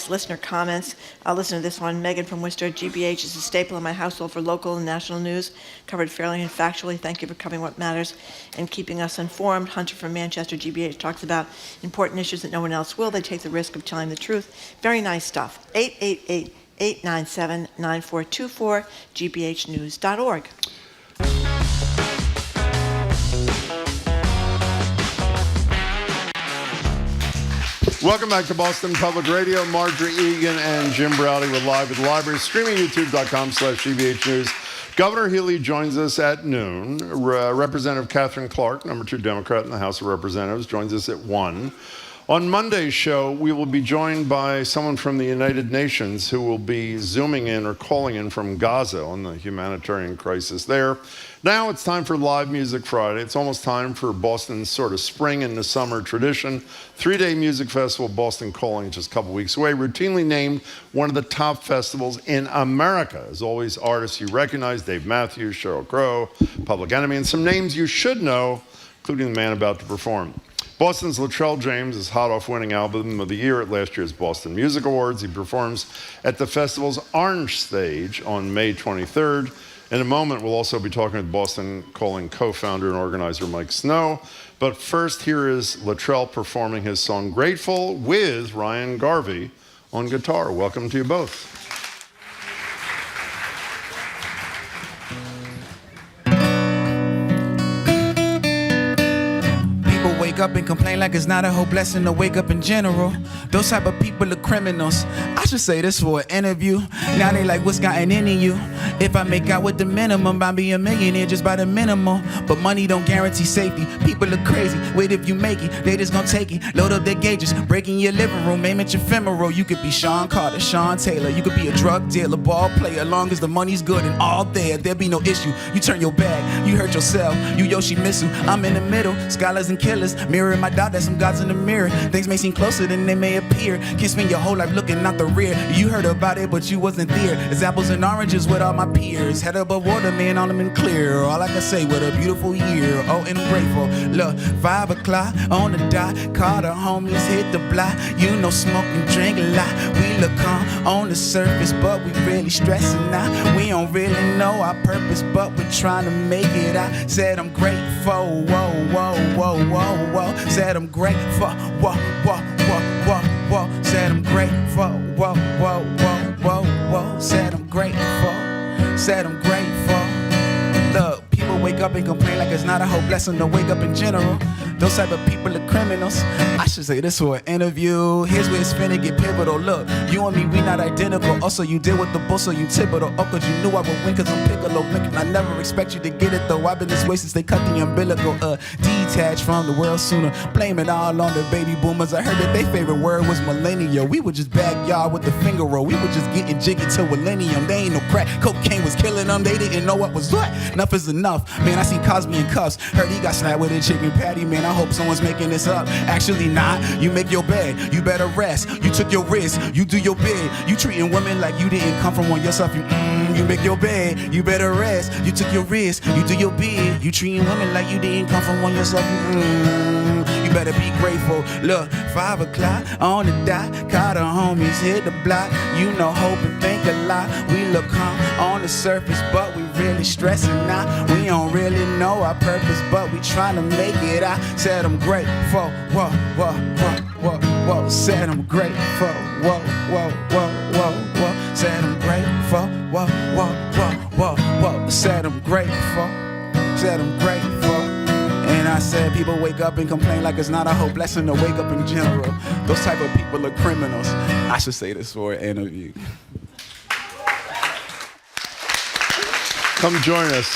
listener comments. Listen to this one. Megan from Worcester. GBH is a staple in my household for local and national news, covered fairly and factually. Thank you for covering what matters and keeping us informed. Hunter from Manchester. GBH talks about important issues that no one else will. They take the risk of telling the truth. Very nice stuff. 888-897-9424, gbhnews.org. Welcome back to Boston Public Radio. Marjorie Egan and Jim Browdy. We're live at the library, streaming youtube.com/GBH News. Governor Healey joins us at noon. Representative Katherine Clark, number 2 Democrat in the House of Representatives, joins us at 1. On Monday's show, we will be joined by someone from the United Nations who will be zooming in or calling in from Gaza on the humanitarian crisis there. Now it's time for Live Music Friday. It's almost time for Boston's sort of spring into summer tradition. 3-day music festival, Boston Calling, just a couple weeks away, routinely named one of the top festivals in America. As always, artists you recognize: Dave Matthews, Sheryl Crow, Public Enemy, and some names you should know, including the man about to perform. Boston's Latrell James is hot off winning Album of the Year at last year's Boston Music Awards. He performs at the festival's Orange Stage on May 23rd. In a moment, we'll also be talking with Boston Calling co-founder and organizer Mike Snow. But first, here is Latrell performing his song Grateful with Ryan Garvey on guitar. Welcome to you both. Wake up and complain like it's not a whole blessing to wake up in general. Those type of people are criminals. I should say this for an interview. Now they like, what's gotten into you? If I make out with the minimum, I'll be a millionaire just by the minimum. But money don't guarantee safety. People are crazy. Wait, if you make it, they just gonna take it. Load up their gauges, break in your living room, aim at your femoral. You could be Sean Carter, Sean Taylor. You could be a drug dealer, ball player. Long as the money's good and all there'll be no issue. You turn your back, you hurt yourself. You Yoshimitsu, I'm in the middle. Scholars and killers, mirroring my doubt that some gods in the mirror. Things may seem closer than they may appear. Can't spend your whole life looking out the rear. You heard about it, but you wasn't there. It's apples and oranges with all my peers. Head above water, man, all them in clear. All I can say, what a beautiful year. Oh, and I'm grateful. Look, 5 o'clock on the dot. Call the homies, hit the block. You know, smoke and drink a lot. We look calm on the surface, but we really stressing out. We don't really know our purpose, but we're trying to make it out. Said I'm grateful, whoa, whoa, whoa, whoa, whoa. Said I'm grateful, whoa, whoa, whoa, whoa, whoa. Said I'm grateful, whoa, whoa, whoa, whoa, whoa. Said I'm grateful, said I'm grateful. Look, people wake up and complain like it's not a whole blessing to wake up in general. Those type of people are criminals. I should say this for an interview. Here's where it's finna get pivotal. Look, you and me, we not identical. Also, you deal with the bull, so you typical. Oh, cause you knew I would win, cause I'm Piccolo. I never expect you to get it though. I've been this way since they cut the umbilical. Detached from the world sooner. Blame it all on the baby boomers. I heard that their favorite word was millennial. We would just backyard with the finger roll. We were just getting jiggy till millennium. They ain't no crack. Cocaine was killing them. They didn't know what was what. Enough is enough. Man, I see Cosby in cuffs. Heard he got slapped with a chicken patty. Man, I hope someone's making this up. Actually not. You make your bed, you better rest. You took your risk, you do your bid. You treating women like you didn't come from one yourself. You make your bed, you better rest. You took your risk, you do your bid. You treating women like you didn't come from one yourself. You better be grateful. Look, 5 o'clock on the dot. Call the homies, hit the block. You know, hope and think a lot. We look calm on the surface, but we really stressing out. We don't really know our purpose, but we trying to make it out. Said I'm grateful, whoa, whoa, whoa, whoa, whoa. Said I'm grateful, whoa, whoa, whoa, whoa, whoa. Said I'm grateful, whoa, whoa, whoa, whoa, whoa. Said I'm grateful, said I'm grateful. And I said people wake up and complain like it's not a whole blessing to wake up in general. Those type of people are criminals. I should say this for an interview. Come join us.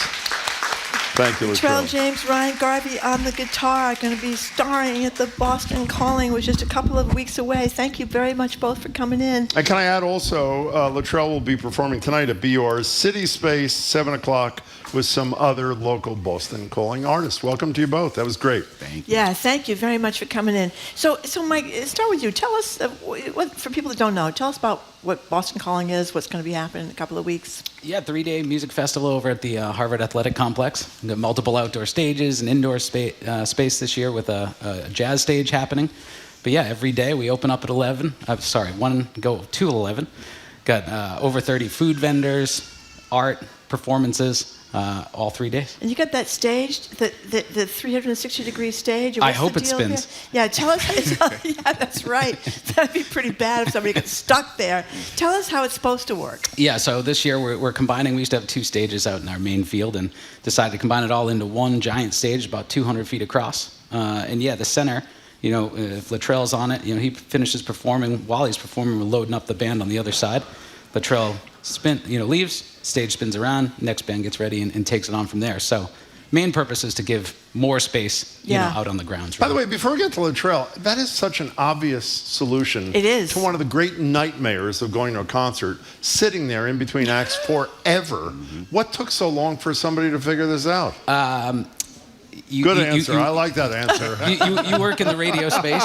Thank you, Latrell Latrell. James, Ryan Garvey on the guitar, going to be starring at the Boston Calling, which is just a couple of weeks away. Thank you very much both for coming in. And can I add also, Latrell will be performing tonight at BR's City Space, 7 o'clock, with some other local Boston Calling artists. Welcome to you both. That was great. Thank you. Yeah, thank you very much for coming in. So Mike, start with you. Tell us, for people that don't know, tell us about what Boston Calling is, what's going to be happening in a couple of weeks. Yeah, 3-day music festival over at the Harvard Athletic Complex. We've got multiple outdoor stages and indoor space this year with a jazz stage happening. But yeah, every day we open up at 11. 1 go to 11. Got over 30 food vendors, art, performances, all 3 days. And you got that stage, the 360-degree stage? I hope it spins. Here? Yeah, tell us. Yeah, that's right. That'd be pretty bad if somebody got stuck there. Tell us how it's supposed to work. Yeah, so this year we're combining. We used to have 2 stages out in our main field and decided to combine it all into one giant stage about 200 feet across. And yeah, the center, if Latrell's on it, he finishes performing. While he's performing, we're loading up the band on the other side. Latrell leaves, stage spins around, next band gets ready and takes it on from there. So main purpose is to give more space, out on the grounds. By the way, before we get to Latrell, that is such an obvious solution. It is. To one of the great nightmares of going to a concert, sitting there in between acts forever. What took so long for somebody to figure this out? Good answer. I like that answer. You work in the radio space.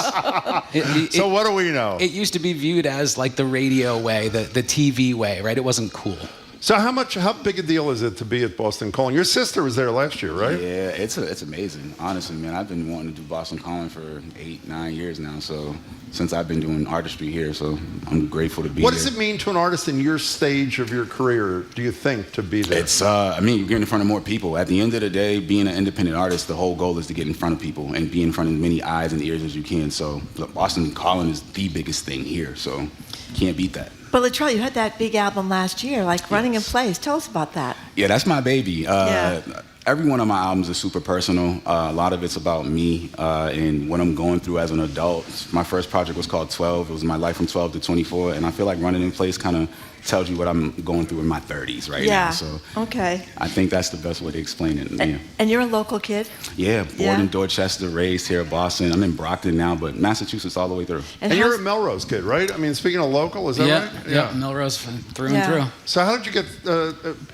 So what do we know? It used to be viewed as like the radio way, the TV way, right? It wasn't cool. So how big a deal is it to be at Boston Calling? Your sister was there last year, right? Yeah, it's amazing. Honestly, man, I've been wanting to do Boston Calling for 8-9 years now. So since I've been doing Artistry here, so I'm grateful to be What here. does it mean to an artist in your stage of your career, do you think, to be there? It's, you're getting in front of more people. At the end of the day, being an independent artist, the whole goal is to get in front of people and be in front of as many eyes and ears as you can. So Boston Calling is the biggest thing here, so can't beat that. But Latrell, you had that big album last year, like Running in Place. Tell us about that. Yeah, that's my baby. Every one of my albums is super personal. A lot of it's about me and what I'm going through as an adult. My first project was called 12. It was my life from 12 to 24. And I feel like Running in Place kind of tells you what I'm going through in my 30s right now. So okay. I think that's the best way to explain it. And you're a local kid? Yeah, born in Dorchester, raised here in Boston. I'm in Brockton now, but Massachusetts all the way through. And you're a Melrose kid, right? I mean, speaking of local, is that right? Yeah, Melrose through and through. So how did you get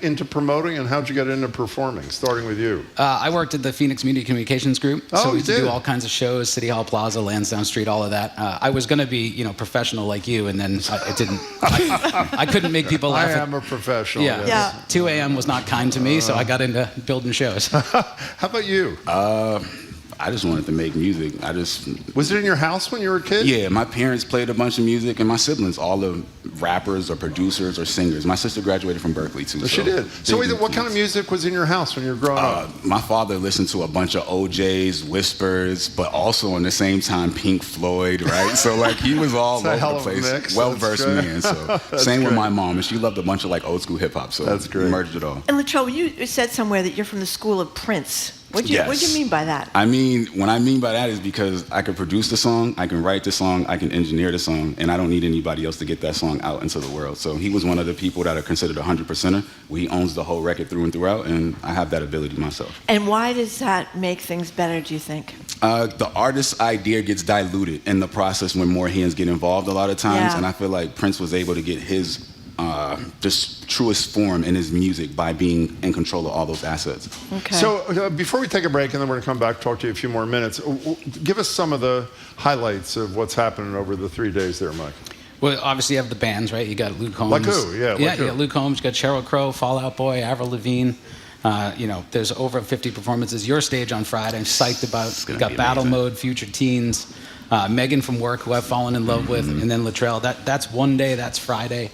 into promoting and how did you get into performing, starting with you? I worked at the Phoenix Media Communications Group. Oh, so we you used to did? do all kinds of shows, City Hall Plaza, Lansdowne Street, all of that. I was going to be, professional like you, and then it didn't. I couldn't make people laugh. I am a professional. Yeah. Yes. 2 a.m. was not kind to me, so I got into building shows. How about you? I just wanted to make music. Was it in your house when you were a kid? Yeah, my parents played a bunch of music, and my siblings, all the rappers or producers or singers. My sister graduated from Berkeley too. She did. So what kind of music was in your house when you were growing up? My father listened to a bunch of OJs, Whispers, but also in the same time Pink Floyd, right? So like he was all over the place. Well-versed man. So same with my mom, and she loved a bunch of like old school hip hop. So that's great. Merged it all. And Latrell, you said somewhere that you're from the school of Prince. What do you mean by that? I mean, what I mean by that is because I can produce the song, I can write the song, I can engineer the song, and I don't need anybody else to get that song out into the world. So he was one of the people that are considered 100%er, where he owns the whole record through and throughout, and I have that ability myself. And why does that make things better, do you think? The artist's idea gets diluted in the process when more hands get involved a lot of times, and I feel like Prince was able to get his just truest form in his music by being in control of all those assets. Okay. So before we take a break, and then we're going to come back talk to you a few more minutes, give us some of the highlights of what's happening over the 3 days there, Mike. Well, obviously you have the bands, right? You got Luke Combs. Like who? Yeah, you got Luke Combs, you got Sheryl Crow, Fall Out Boy, Avril Lavigne. There's over 50 performances. Your stage on Friday. I'm psyched about. You got Battle Mode, Future Teens, Megan from Work, who I've fallen in love with, and then Latrell. That's one day. That's Friday.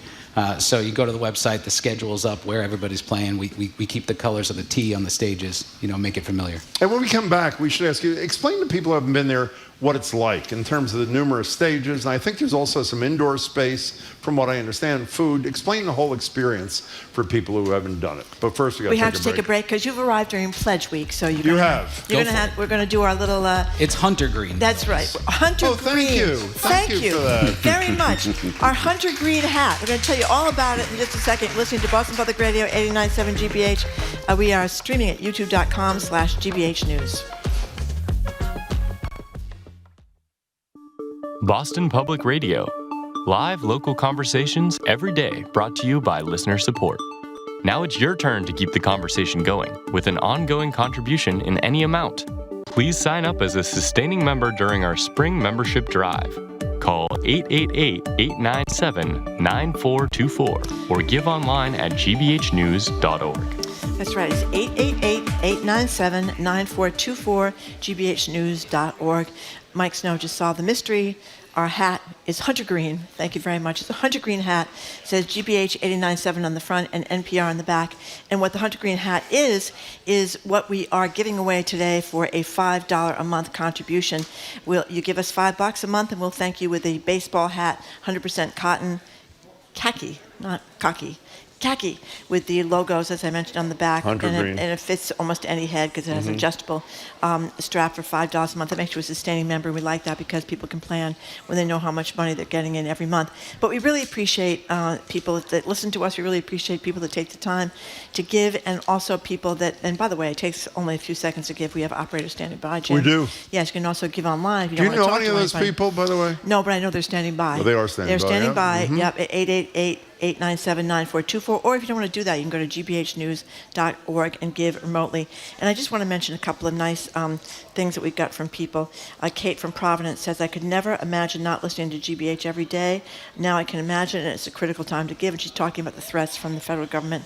So you go to the website, the schedule's up where everybody's playing. We keep the colors of the T on the stages, make it familiar. And when we come back, we should ask you, explain to people who haven't been there what it's like in terms of the numerous stages. And I think there's also some indoor space, from what I understand, food. Explain the whole experience for people who haven't done it. But first, we have to take a break because you've arrived during Pledge Week, so we're going to do our little. It's Hunter Green. That's right, Hunter Green. Thank you. Thank you for that. very much. Our Hunter Green hat. We're going to tell you all about it in just a second. You're listening to Boston Public Radio 89.7 GBH. We are streaming at youtube.com/GBH News. Boston Public Radio. Live local conversations every day brought to you by listener support. Now it's your turn to keep the conversation going with an ongoing contribution in any amount. Please sign up as a sustaining member during our spring membership drive. Call 888-897-9424 or give online at gbhnews.org. That's right. It's 888-897-9424, gbhnews.org. Mike Snow just solved the mystery. Our hat is Hunter Green. Thank you very much. It's a Hunter Green hat. It says GBH 89.7 on the front and NPR on the back. And what the Hunter Green hat is what we are giving away today for a $5 a month contribution. You give us $5 a month, and we'll thank you with a baseball hat, 100% cotton, khaki, not cocky. khaki with the logos, as I mentioned, on the back. Hunter green. And it fits almost any head because it has an adjustable strap for $5 a month. It makes you a sustaining member. We like that because people can plan when they know how much money they're getting in every month. But we really appreciate people that listen to us. We really appreciate people that take the time to give, and also people that, and by the way, it takes only a few seconds to give. We have operators standing by, Jim. We do. Yes, you can also give online if you Do don't you want to know talk any to of those anybody. people, by the way? No, but I know they're standing by. Well, they are standing They're by, standing yeah. by, Mhm. yep, at 888-897-9424. Or if you don't want to do that, you can go to gbhnews.org and give remotely. And I just want to mention a couple of nice things that we got from people. Kate from Providence says, I could never imagine not listening to GBH every day. Now I can imagine, and it's a critical time to give. And she's talking about the threats from the federal government.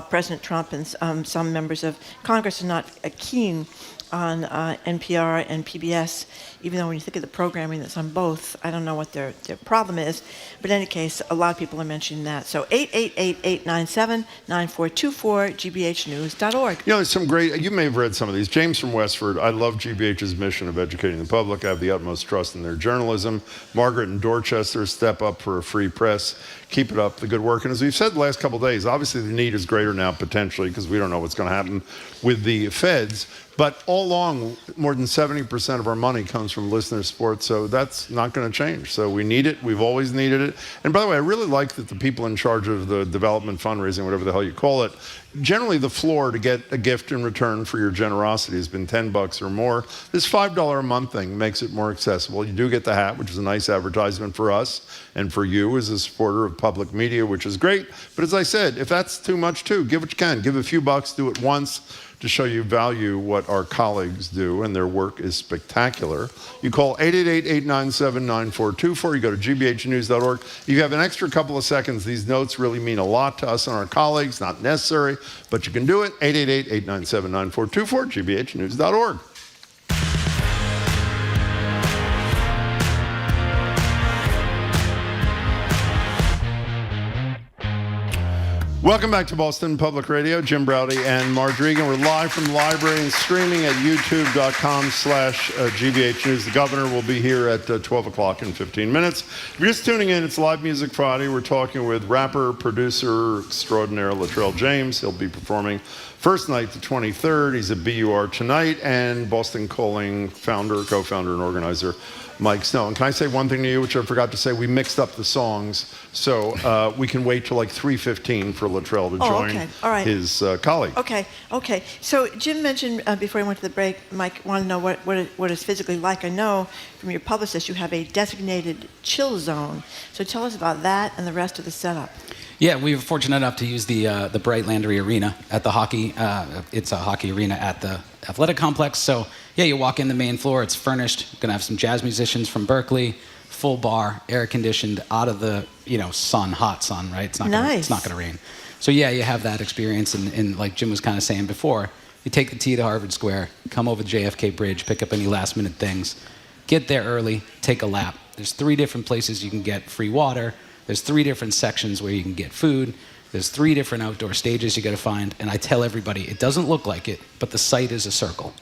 President Trump and some members of Congress are not keen on NPR and PBS, even though when you think of the programming that's on both, I don't know what their problem is. But in any case, a lot of people are mentioning that. So 888-897-9424, gbhnews.org. You know, there's some great, you may have read some of these. James from Westford, I love GBH's mission of educating the public. I have the utmost trust in their journalism. Margaret in Dorchester, step up for a free press. Keep it up, the good work. And as we've said the last couple of days, obviously the need is greater now potentially because we don't know what's going to happen with the feds. But all along, more than 70% of our money comes from listener support, so that's not going to change. So we need it. We've always needed it. And by the way, I really like that the people in charge of the development fundraising, whatever the hell you call it, generally the floor to get a gift in return for your generosity has been $10 or more. This $5 a month thing makes it more accessible. You do get the hat, which is a nice advertisement for us and for you as a supporter of public media, which is great. But as I said, if that's too much too, give what you can. Give a few bucks, do it once, to show you value what our colleagues do, and their work is spectacular. You call 888-897-9424. You go to gbhnews.org. If you have an extra couple of seconds, these notes really mean a lot to us and our colleagues. Not necessary, but you can do it. 888-897-9424, gbhnews.org. Welcome back to Boston Public Radio. Jim Browdy and Marge Regan. We're live from the library and streaming at youtube.com/GBH News. The governor will be here at 12 o'clock in 15 minutes. If you're just tuning in, it's Live Music Friday. We're talking with rapper, producer extraordinaire Latrell James. He'll be performing first night, the 23rd. He's at BUR tonight. And Boston Calling co-founder and organizer Mike Snow. And can I say one thing to you, which I forgot to say? We mixed up the songs, so we can wait till like 3:15 for Latrell to join his colleague. Okay. So Jim mentioned before he went to the break, Mike wanted to know what it's physically like. I know from your publicist you have a designated chill zone. So tell us about that and the rest of the setup. Yeah, we were fortunate enough to use the Bright Landry Arena at the hockey. It's a hockey arena at the athletic complex. So yeah, you walk in the main floor. It's furnished. Gonna have some jazz musicians from Berkeley, full bar, air conditioned, out of the hot sun, right? It's not gonna rain. So yeah, you have that experience. And like Jim was kind of saying before, you take the T to Harvard Square, come over the JFK Bridge, pick up any last minute things, get there early, take a lap. There's 3 different places you can get free water. There's 3 different sections where you can get food. There's 3 different outdoor stages you got to find. And I tell everybody, it doesn't look like it, but the site is a circle.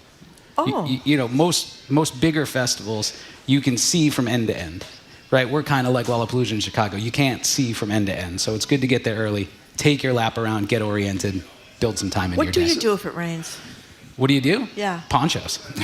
Oh. Most bigger festivals, you can see from end to end, right? We're kind of like Lollapalooza in Chicago. You can't see from end to end. So it's good to get there early, take your lap around, get oriented, build some time in your day. What do you do if it rains? What do you do? Yeah. Ponchos. Okay,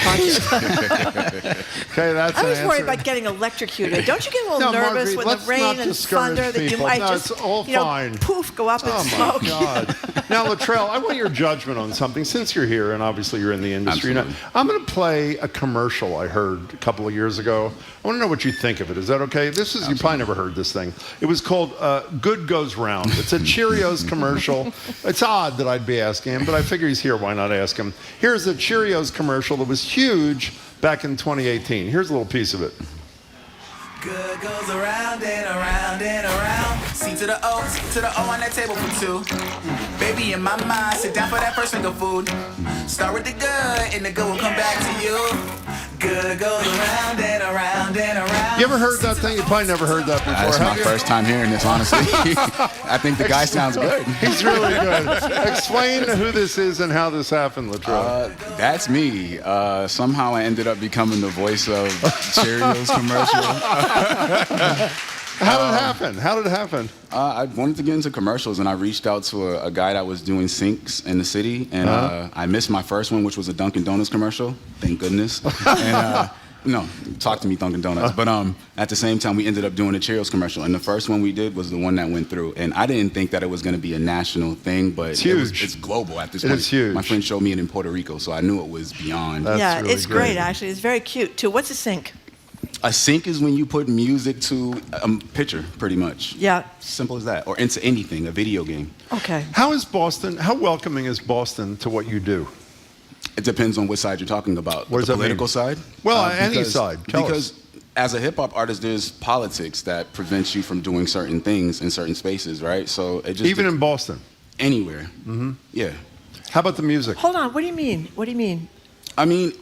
that's I was an worried answer. about getting electrocuted. Don't you get a little No, nervous Marguerite, when let's the rain not and discourage thunder that you people. might No, just, it's all fine. poof, go up in smoke? Oh, my God. Now, Latrell, I want your judgment on something. Since you're here, and obviously you're in the industry, I'm going to play a commercial I heard a couple of years ago. I want to know what you think of it. Is that okay? You probably never heard this thing. It was called Good Goes Round. It's a Cheerios commercial. It's odd that I'd be asking him, but I figure he's here. Why not ask him? Here's a Cheerios commercial that was huge back in 2018. Here's a little piece of it. Good goes around and around and around. C to the O on that table for 2. Baby, in my mind, sit down for that first finger food. Start with the good, and the good will come back to you. Good goes around and around and around. You ever heard that thing? You probably never heard that before. That's my first time hearing this, honestly. I think the guy sounds good. He's really good. Explain who this is and how this happened, Latrell. That's me. Somehow I ended up becoming the voice of Cheerios commercial. How did it happen? I wanted to get into commercials, and I reached out to a guy that was doing sinks in the city, and I missed my first one, which was a Dunkin' Donuts commercial. Thank goodness. And no, talk to me, Dunkin' Donuts. But at the same time, we ended up doing a Cheerios commercial, and the first one we did was the one that went through. And I didn't think that it was going to be a national thing, but it's huge. It's global at this point. It's huge. My friend showed me it in Puerto Rico, so I knew it was beyond. Yeah, really it's great, actually. It's very cute, too. What's a sink? A sink is when you put music to a picture, pretty much. Yeah. Simple as that. Or into anything, a video game. Okay. How welcoming is Boston to what you do? It depends on which side you're talking about. What does the that political mean? Side? Well, any side. Because as a hip-hop artist, there's politics that prevents you from doing certain things in certain spaces, right? So it just even in Boston? Anywhere. Mm-hmm. Yeah. How about the music? Hold on. What do you mean? What do you mean? I mean,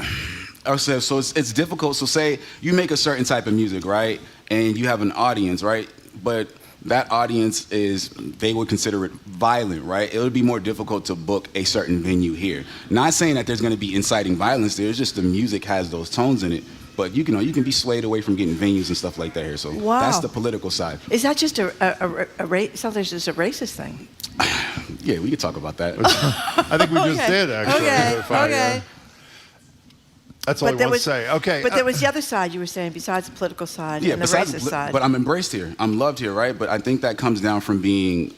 so it's difficult. So say you make a certain type of music, right? And you have an audience, right? But that audience they would consider it violent, right? It would be more difficult to book a certain venue here. Not saying that there's going to be inciting violence there. It's just the music has those tones in it. But you can be swayed away from getting venues and stuff like that here. So that's the political side. Is that just a sounds like just a racist thing? Yeah, we could talk about that. I think we just did, actually. Okay. That's all I want to say. Okay. But there was the other side you were saying, besides the political side and the racist side. But I'm embraced here. I'm loved here, right? But I think that comes down from being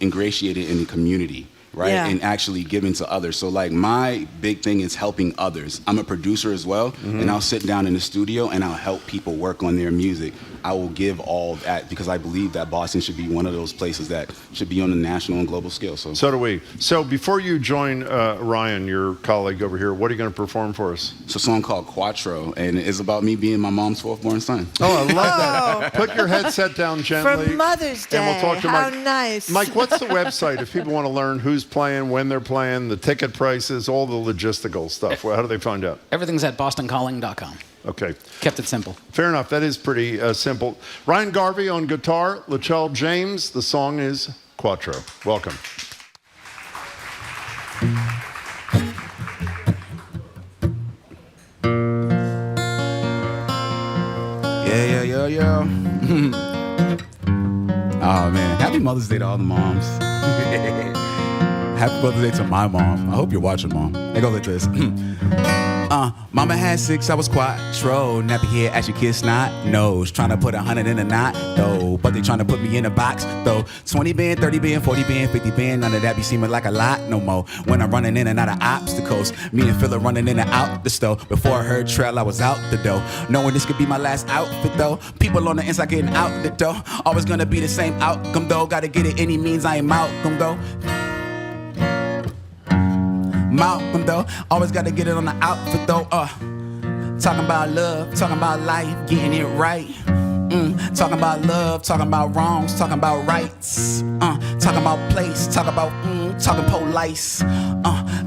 ingratiated in the community, right? Yeah. And actually giving to others. So like my big thing is helping others. I'm a producer as well, and I'll sit down in the studio and I'll help people work on their music. I will give all that because I believe that Boston should be one of those places that should be on the national and global scale. So do we. So before you join Ryan, your colleague over here, what are you going to perform for us? It's a song called Quattro, and it's about me being my mom's fourth born son. Oh, I love that. Put your headset down gently. For Mother's Day. And we'll talk to How Mike. Nice. Mike, what's the website if people want to learn who's playing, when they're playing, the ticket prices, all the logistical stuff? How do they find out? Everything's at bostoncalling.com. Okay. Kept it simple. Fair enough. That is pretty simple. Ryan Garvey on guitar, Latrell James. The song is Quattro. Welcome. Yeah. Oh, man. Happy Mother's Day to all the moms. Happy Mother's Day to my mom. I hope you're watching, Mom. It goes like this. Mama had 6, I was quattro. Nappy head, as your kid snot nose. Trying to put 100 in a knot, though. But they trying to put me in a box, though. 20 band, 30 band, 40 band, 50 band. None of that be seeming like a lot no more. When I'm running in and out of obstacles. Me and Phil are running in and out the stove. Before I heard trail, I was out the door. Knowing this could be my last outfit, though. People on the inside getting out the door. Always gonna be the same outcome, though. Gotta get it any means, I ain't Malcolm, though. Malcolm, though. Always gotta get it on the outfit, though. Talking about love, talking about life, getting it right. Talking about love, talking about wrongs, talking about rights. Talking about place, talking about talking police.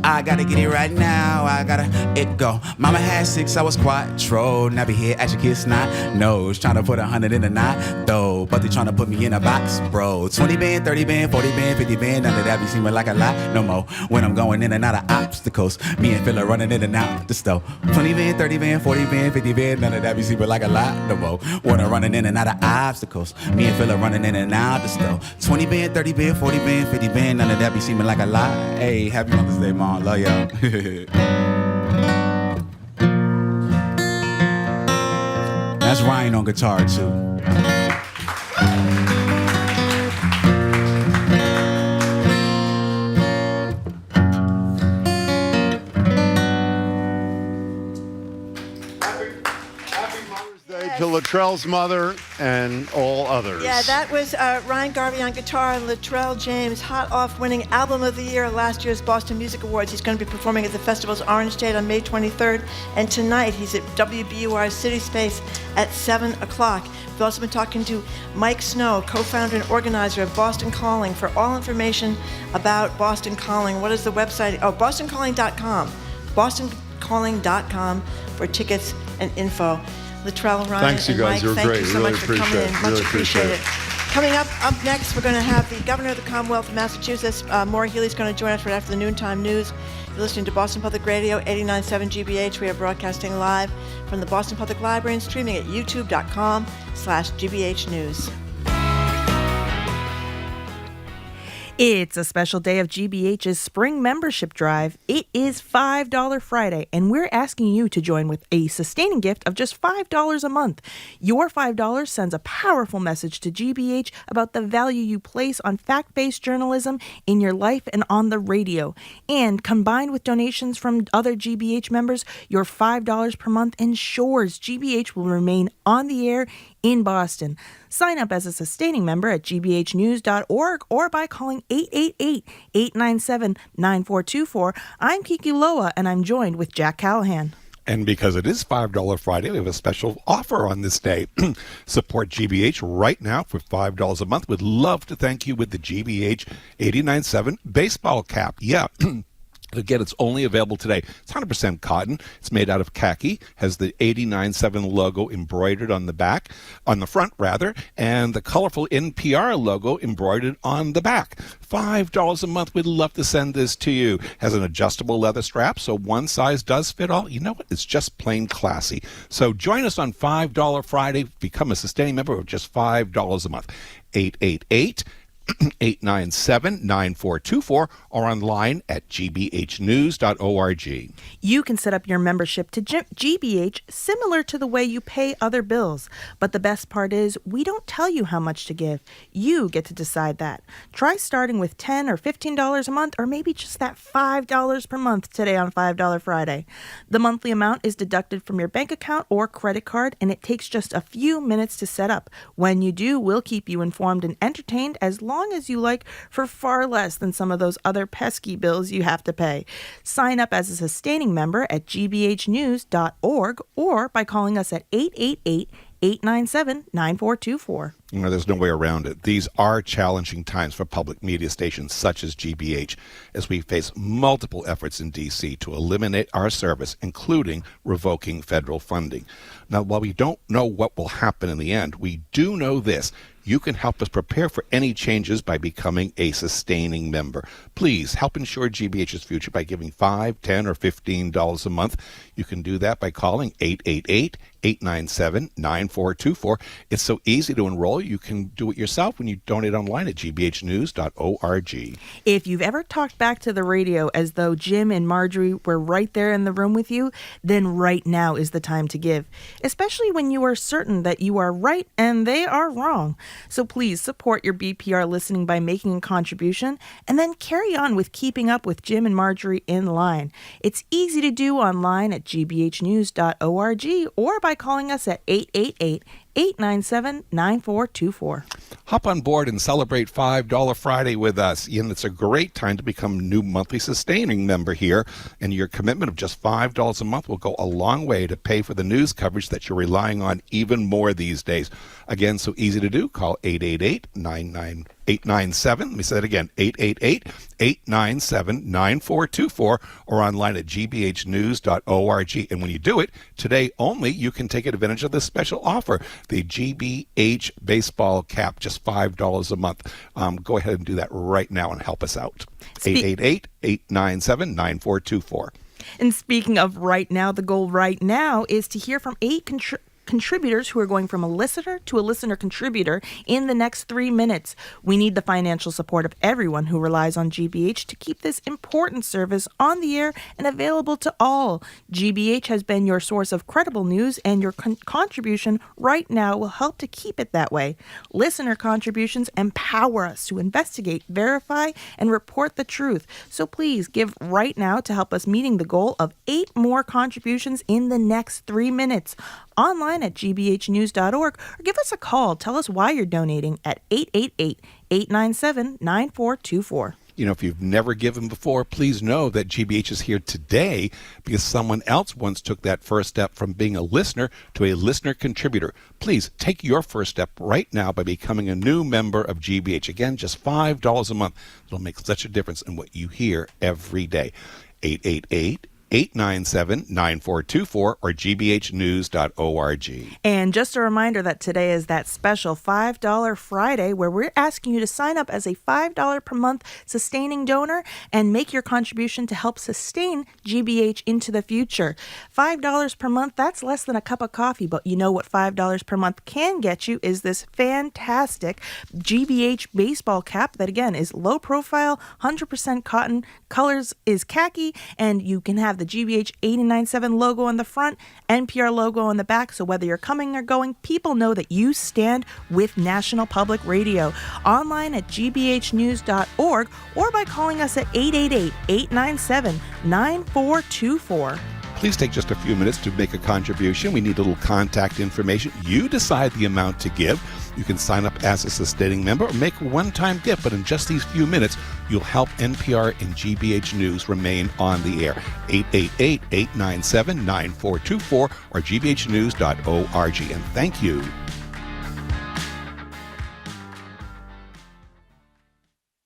I gotta get it right now, I gotta it go. Mama had 6, I was quattro. Nappy head, as your kid snot nose. Trying to put 100 in a knot, though. But they trying to put me in a box, bro. 20 band, 30 band, 40 band, 50 band. None of that be seeming like a lot no more. When I'm going in and out of obstacles. Me and Phil are running in and out the stove. 20 band, 30 band, 40 band, 50 band. None of that be seeming like a lot no more. When I'm running in and out of obstacles. Me and Phil are running in and out the stove. 20 band, 30 band, 40 band, 50 band. None of that be seeming like a lot. Hey, happy Mother's Day, Mom. Love y'all. That's Ryan on guitar, too. To Latrell's mother and all others. Yeah, that was Ryan Garvey on guitar and Latrell James, hot off winning Album of the Year at last year's Boston Music Awards. He's going to be performing at the festival's Orange State on May 23rd, and tonight he's at WBUR City Space at 7 o'clock. We've also been talking to Mike Snow, co-founder and organizer of Boston Calling. For all information about Boston Calling, what is the website? Oh, bostoncalling.com. bostoncalling.com for tickets and info. Latrell, Ryan, thanks, you and guys. Mike, You're thank great. you so Really much for coming in. Much appreciated. Coming up next, we're going to have the Governor of the Commonwealth of Massachusetts, Maura Healey's going to join us right after the noontime news. You're listening to Boston Public Radio, 89.7 GBH. We are broadcasting live from the Boston Public Library and streaming at youtube.com/GBH News. It's a special day of GBH's spring membership drive. It is $5 Friday, and we're asking you to join with a sustaining gift of just $5 a month. Your $5 sends a powerful message to GBH about the value you place on fact-based journalism in your life and on the radio. And combined with donations from other GBH members, your $5 per month ensures GBH will remain on the air in Boston. Sign up as a sustaining member at gbhnews.org or by calling 888-897-9424. I'm Kiki Loa, and I'm joined with Jack Callahan. And because it is $5 Friday, we have a special offer on this day. Support GBH right now for $5 a month. We'd love to thank you with the GBH 89.7 baseball cap. Yeah. Again, it's only available today. It's 100% cotton. It's made out of khaki, has the 89.7 logo embroidered on the back, on the front rather, and the colorful NPR logo embroidered on the back. $5 a month. We'd love to send this to you. Has an adjustable leather strap, so one size does fit all. You know what? It's just plain classy. So join us on $5 Friday. Become a sustaining member of just $5 a month. 888-897-9424 or online at gbhnews.org. You can set up your membership to GBH similar to the way you pay other bills. But the best part is we don't tell you how much to give. You get to decide that. Try starting with $10 or $15 a month, or maybe just that $5 per month today on $5 Friday. The monthly amount is deducted from your bank account or credit card, and it takes just a few minutes to set up. When you do, we'll keep you informed and entertained as long as you like, for far less than some of those other pesky bills you have to pay. Sign up as a sustaining member at gbhnews.org or by calling us at 888-897-9424. You know, there's no way around it. These are challenging times for public media stations such as GBH, as we face multiple efforts in D.C. to eliminate our service, including revoking federal funding. Now, while we don't know what will happen in the end, we do know this. You can help us prepare for any changes by becoming a sustaining member. Please help ensure GBH's future by giving $5, $10, or $15 a month. You can do that by calling 888-897-9424. It's so easy to enroll. You can do it yourself when you donate online at gbhnews.org. If you've ever talked back to the radio as though Jim and Marjorie were right there in the room with you, then right now is the time to give, especially when you are certain that you are right and they are wrong. So please support your BPR listening by making a contribution, and then carry on with keeping up with Jim and Marjorie in line. It's easy to do online at gbhnews.org or by calling us at 888-897-9424. Hop on board and celebrate $5 Friday with us. And it's a great time to become a new monthly sustaining member here. And your commitment of just $5 a month will go a long way to pay for the news coverage that you're relying on even more these days. Again, so easy to do. Call 888-897. Let me say that again, 888-897-9424 or online at gbhnews.org. And when you do it, today only, you can take advantage of this special offer, the GBH baseball cap, just $5 a month. Go ahead and do that right now and help us out. 888-897-9424. And speaking of right now, the goal right now is to hear from 8 contributors who are going from a listener to a listener contributor in the next 3 minutes. We need the financial support of everyone who relies on GBH to keep this important service on the air and available to all. GBH has been your source of credible news, and your contribution right now will help to keep it that way. Listener contributions empower us to investigate, verify, and report the truth. So please give right now to help us meeting the goal of 8 more contributions in the next 3 minutes. Online at gbhnews.org or give us a call. Tell us why you're donating at 888-897-9424. You know, if you've never given before, please know that GBH is here today because someone else once took that first step from being a listener to a listener contributor. Please take your first step right now by becoming a new member of GBH. Again, just $5 a month. It'll make such a difference in what you hear every day. 888 897-9424 or gbhnews.org. And just a reminder that today is that special $5 Friday where we're asking you to sign up as a $5 per month sustaining donor and make your contribution to help sustain GBH into the future. $5 per month, that's less than a cup of coffee, but you know what $5 per month can get you is this fantastic GBH baseball cap that, again, is low profile, 100% cotton, colors is khaki, and you can have the GBH 89.7 logo on the front, NPR logo on the back, so whether you're coming or going, people know that you stand with National Public Radio. Online at gbhnews.org or by calling us at 888-897-9424. Please take just a few minutes to make a contribution. We need a little contact information. You decide the amount to give. You can sign up as a sustaining member or make a one-time gift, but in just these few minutes, you'll help NPR and GBH News remain on the air. 888-897-9424 or gbhnews.org. And thank you.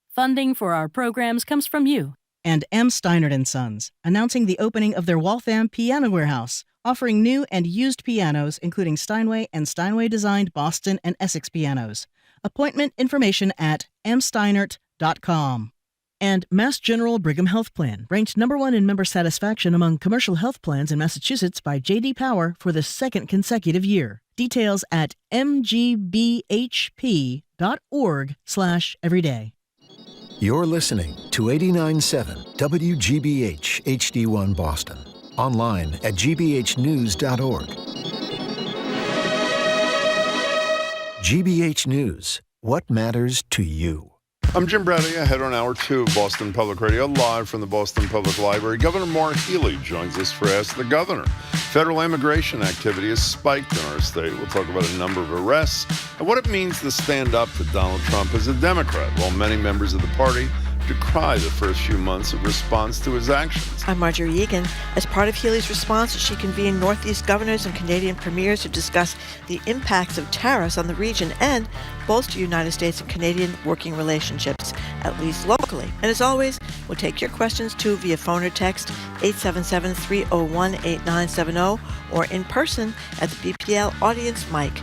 Funding for our programs comes from you. And M. Steinert & Sons, announcing the opening of their Waltham Piano Warehouse, offering new and used pianos, including Steinway and Steinway-designed Boston and Essex pianos. Appointment information at msteinert.com. And Mass General Brigham Health Plan, ranked #1 in member satisfaction among commercial health plans in Massachusetts by J.D. Power for the second consecutive year. Details at mgbhp.org/everyday. You're listening to 89.7 WGBH HD1 Boston. Online at gbhnews.org. GBH News. What matters to you? I'm Jim Brady, ahead on Hour 2 of Boston Public Radio, live from the Boston Public Library. Governor Healey joins us for Ask the Governor. Federal immigration activity has spiked in our state. We'll talk about a number of arrests and what it means to stand up to Donald Trump as a Democrat, while many members of the party decry the first few months of response to his actions. I'm Marjorie Egan. As part of Healey's response, she convened Northeast governors and Canadian premiers to discuss the impacts of tariffs on the region and bolster United States and Canadian working relationships, at least locally. And as always, we'll take your questions too via phone or text 877-301-8970 or in person at the BPL audience mic.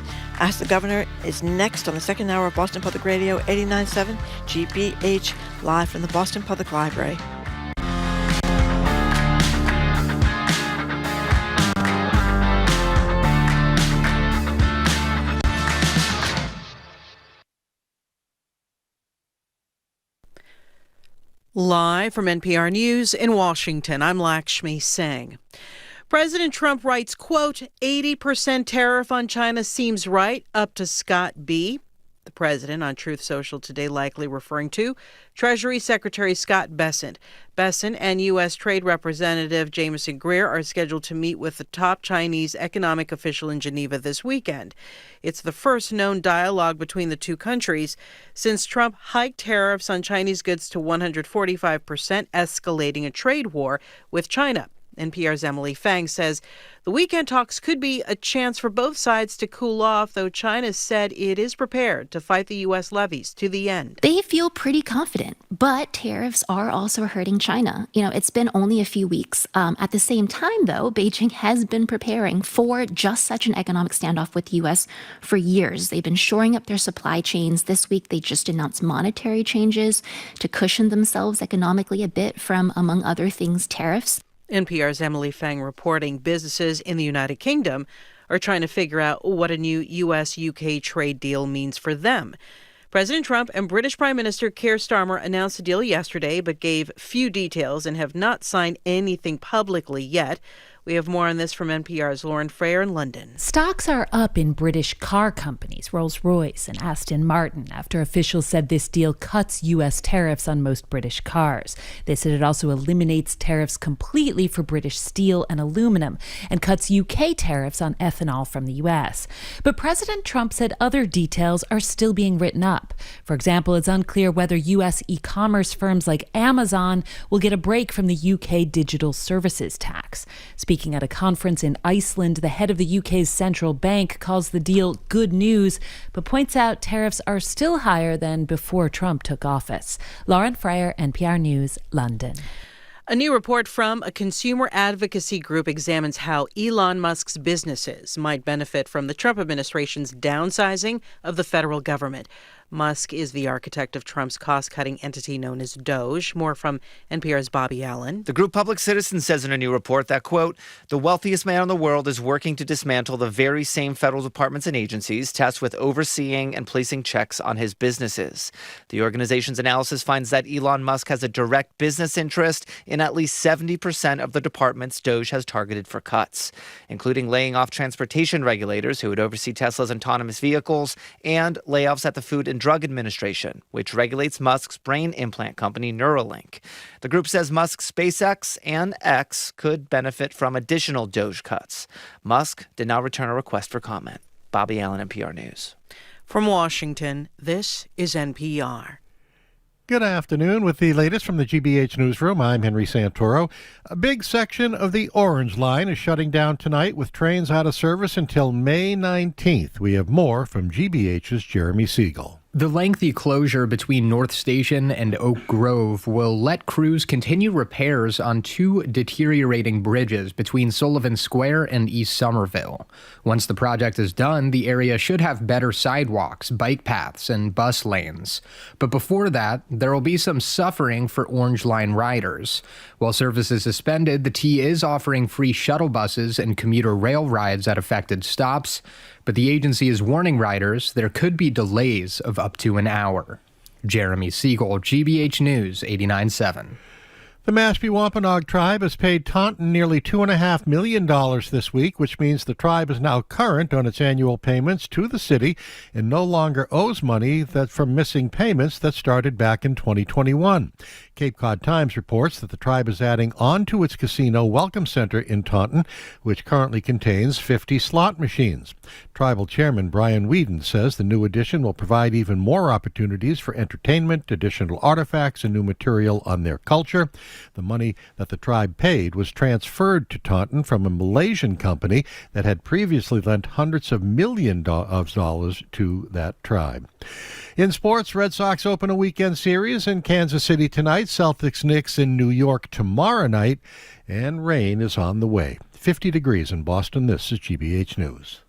Ask the Governor is next on the second hour of Boston Public Radio 89.7 GBH, live from the Boston Public Library. Live from NPR News in Washington, I'm Lakshmi Singh. President Trump writes, quote, 80% tariff on China seems right, up to Scott B. The president on Truth Social today likely referring to Treasury Secretary Scott Bessent. Bessent and U.S. Trade Representative Jameson Greer are scheduled to meet with the top Chinese economic official in Geneva this weekend. It's the first known dialogue between the two countries since Trump hiked tariffs on Chinese goods to 145%, escalating a trade war with China. NPR's Emily Fang says the weekend talks could be a chance for both sides to cool off, though China said it is prepared to fight the U.S. levies to the end. They feel pretty confident, but tariffs are also hurting China. It's been only a few weeks. At the same time, though, Beijing has been preparing for just such an economic standoff with the U.S. for years. They've been shoring up their supply chains. This week, they just announced monetary changes to cushion themselves economically a bit from, among other things, tariffs. NPR's Emily Fang reporting businesses in the United Kingdom are trying to figure out what a new U.S.-UK trade deal means for them. President Trump and British Prime Minister Keir Starmer announced the deal yesterday, but gave few details and have not signed anything publicly yet. We have more on this from NPR's Lauren Frayer in London. Stocks are up in British car companies, Rolls-Royce and Aston Martin, after officials said this deal cuts U.S. tariffs on most British cars. They said it also eliminates tariffs completely for British steel and aluminum and cuts UK tariffs on ethanol from the U.S. But President Trump said other details are still being written up. For example, it's unclear whether U.S. e-commerce firms like Amazon will get a break from the UK digital services tax. Speaking at a conference in Iceland, the head of the UK's central bank calls the deal good news, but points out tariffs are still higher than before Trump took office. Lauren Frayer, NPR News, London. A new report from a consumer advocacy group examines how Elon Musk's businesses might benefit from the Trump administration's downsizing of the federal government. Musk is the architect of Trump's cost-cutting entity known as Doge. More from NPR's Bobby Allen. The group Public Citizen says in a new report that, quote, the wealthiest man in the world is working to dismantle the very same federal departments and agencies tasked with overseeing and placing checks on his businesses. The organization's analysis finds that Elon Musk has a direct business interest in at least 70% of the departments Doge has targeted for cuts, including laying off transportation regulators who would oversee Tesla's autonomous vehicles and layoffs at the Food and Drug Administration, which regulates Musk's brain implant company Neuralink. The group says Musk's SpaceX and X could benefit from additional Doge cuts. Musk did not return a request for comment. Bobby Allen, NPR News. From Washington, this is NPR. Good afternoon. With the latest from the GBH Newsroom, I'm Henry Santoro. A big section of the Orange Line is shutting down tonight with trains out of service until May 19th. We have more from GBH's Jeremy Siegel. The lengthy closure between North Station and Oak Grove will let crews continue repairs on two deteriorating bridges between Sullivan Square and East Somerville. Once the project is done, the area should have better sidewalks, bike paths, and bus lanes. But before that, there will be some suffering for Orange Line riders. While service is suspended, the T is offering free shuttle buses and commuter rail rides at affected stops. But the agency is warning riders there could be delays of up to an hour. Jeremy Siegel, GBH News, 89.7. The Mashpee Wampanoag tribe has paid Taunton nearly $2.5 million this week, which means the tribe is now current on its annual payments to the city and no longer owes money from missing payments that started back in 2021. Cape Cod Times reports that the tribe is adding on to its casino Welcome Center in Taunton, which currently contains 50 slot machines. Tribal Chairman Brian Whedon says the new addition will provide even more opportunities for entertainment, additional artifacts, and new material on their culture. The money that the tribe paid was transferred to Taunton from a Malaysian company that had previously lent hundreds of millions of dollars to that tribe. In sports, Red Sox open a weekend series in Kansas City tonight, Celtics Knicks in New York tomorrow night, and rain is on the way. 50 degrees in Boston. This is GBH News.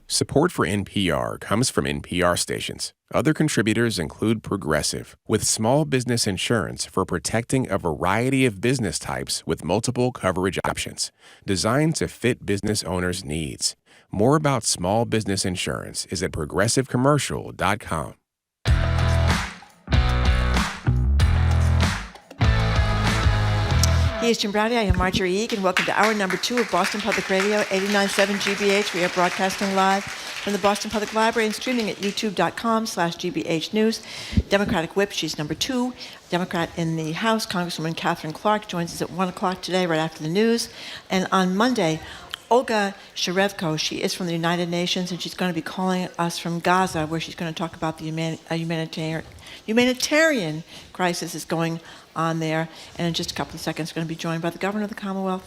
Support for NPR comes from NPR stations. Other contributors include Progressive, with small business insurance for protecting a variety of business types with multiple coverage options, designed to fit business owners' needs. More about small business insurance is at progressivecommercial.com. He is Jim Browdy. I am Marjorie Egan. Welcome to hour number 2 of Boston Public Radio, 89.7 GBH. We are broadcasting live from the Boston Public Library and streaming at youtube.com/GBH News. Democratic Whip, she's number 2. Democrat in the House, Congresswoman Katherine Clark, joins us at 1 o'clock today, right after the news. And on Monday, Olga Sharevko, she is from the United Nations, and she's going to be calling us from Gaza, where she's going to talk about the humanitarian crisis is going on there. And in just a couple of seconds, we're going to be joined by the Governor of the Commonwealth,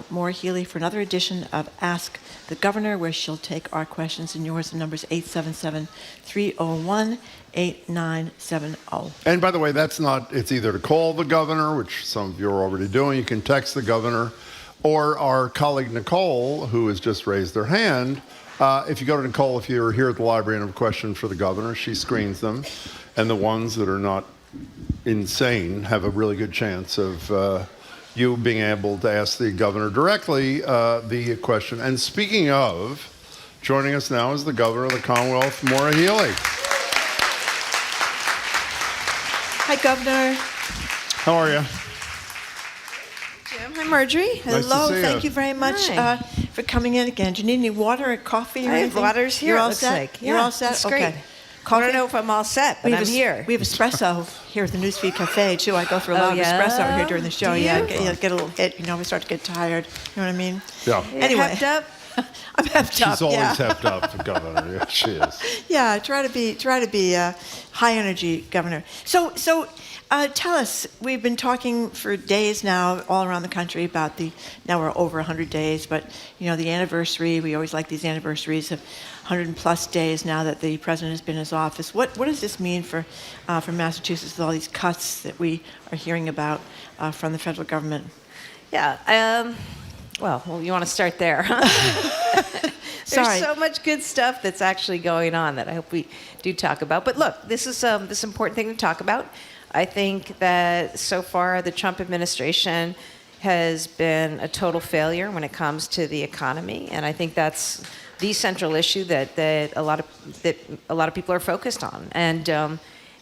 Maura Healey, for another edition of Ask the Governor, where she'll take our questions and yours. The number is 877-301-8970. And by the way, it's either to call the governor, which some of you are already doing. You can text the governor, or our colleague Nicole, who has just raised her hand. If you go to Nicole, if you're here at the library and have a question for the governor, she screens them. And the ones that are not insane have a really good chance of you being able to ask the governor directly the question. And speaking of, joining us now is the Governor of the Commonwealth, Maura Healey. Hi, Governor. How are you? Jim, hi, Marjorie. Hello. Nice to see Thank you very much for coming in again. Do you need any water or coffee or anything? Water's here, You're all it looks set? like. You're Yeah, all set? it's Okay. great. I don't know if I'm all set, but I'm here. We have espresso here at the Newsfeed Cafe, too. I go through a lot of espresso over here during the show. Do you? Get a little hit. We start to get tired. You know what I mean? Yeah. Anyway. Hepped up? I'm hepped up. She's always hepped up, the governor. Yeah, she is. Yeah, try to be high energy, Governor. So Tell us, we've been talking for days now all around the country about now we're over 100 days, but the anniversary, we always like these anniversaries of 100 plus days now that the president has been in his office. What does this mean for Massachusetts with all these cuts that we are hearing about from the federal government? Yeah, well, you want to start there, huh? There's so much good stuff that's actually going on that I hope we do talk about. But look, this is this important thing to talk about. I think that so far the Trump administration has been a total failure when it comes to the economy, and I think that's the central issue that a lot of people are focused on, and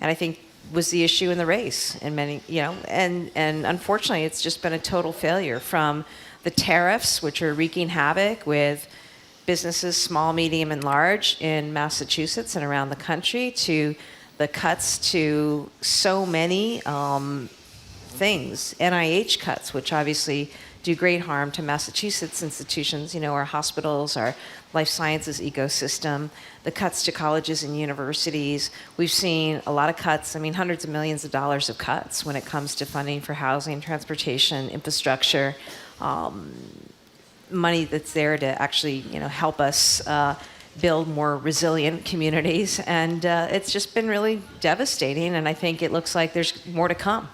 I think was the issue in the race in many, and unfortunately it's just been a total failure, from the tariffs, which are wreaking havoc with businesses, small, medium, and large in Massachusetts and around the country, to the cuts to so many things, NIH cuts, which obviously do great harm to Massachusetts institutions, our hospitals, our life sciences ecosystem, the cuts to colleges and universities. We've seen a lot of cuts, hundreds of millions of dollars of cuts when it comes to funding for housing, transportation, infrastructure, money that's there to actually, help us build more resilient communities, and it's just been really devastating. And I think it looks like there's more to come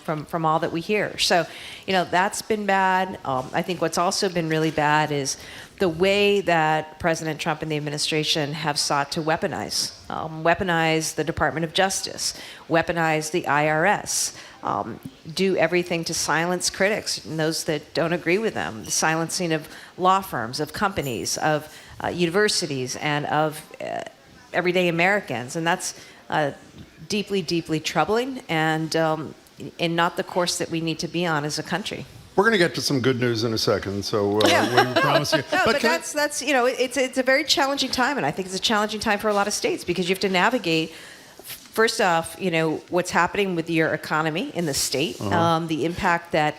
from all that we hear. So, that's been bad. I think what's also been really bad is the way that President Trump and the administration have sought to weaponize the Department of Justice, weaponize the IRS. Do everything to silence critics and those that don't agree with them, the silencing of law firms, of companies, of universities, and of everyday Americans. And that's deeply, deeply troubling, and not the course that we need to be on as a country. We're going to get to some good news in a second, so we promise you. No, but that's it's a very challenging time, and I think it's a challenging time for a lot of states, because you have to navigate, first off, what's happening with your economy in the state, the impact that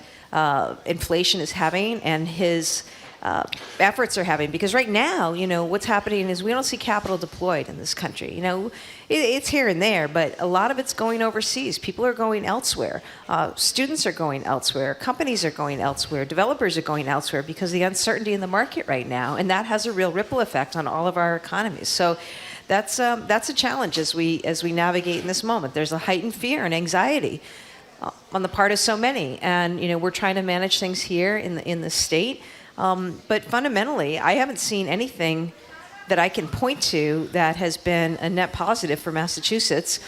inflation is having, and his efforts are having. Because right now, what's happening is we don't see capital deployed in this country. It's here and there, but a lot of it's going overseas. People are going elsewhere. Students are going elsewhere. Companies are going elsewhere. Developers are going elsewhere because of the uncertainty in the market right now, and that has a real ripple effect on all of our economies. So that's a challenge as we navigate in this moment. There's a heightened fear and anxiety on the part of so many, and we're trying to manage things here in the state. But fundamentally, I haven't seen anything that I can point to that has been a net positive for Massachusetts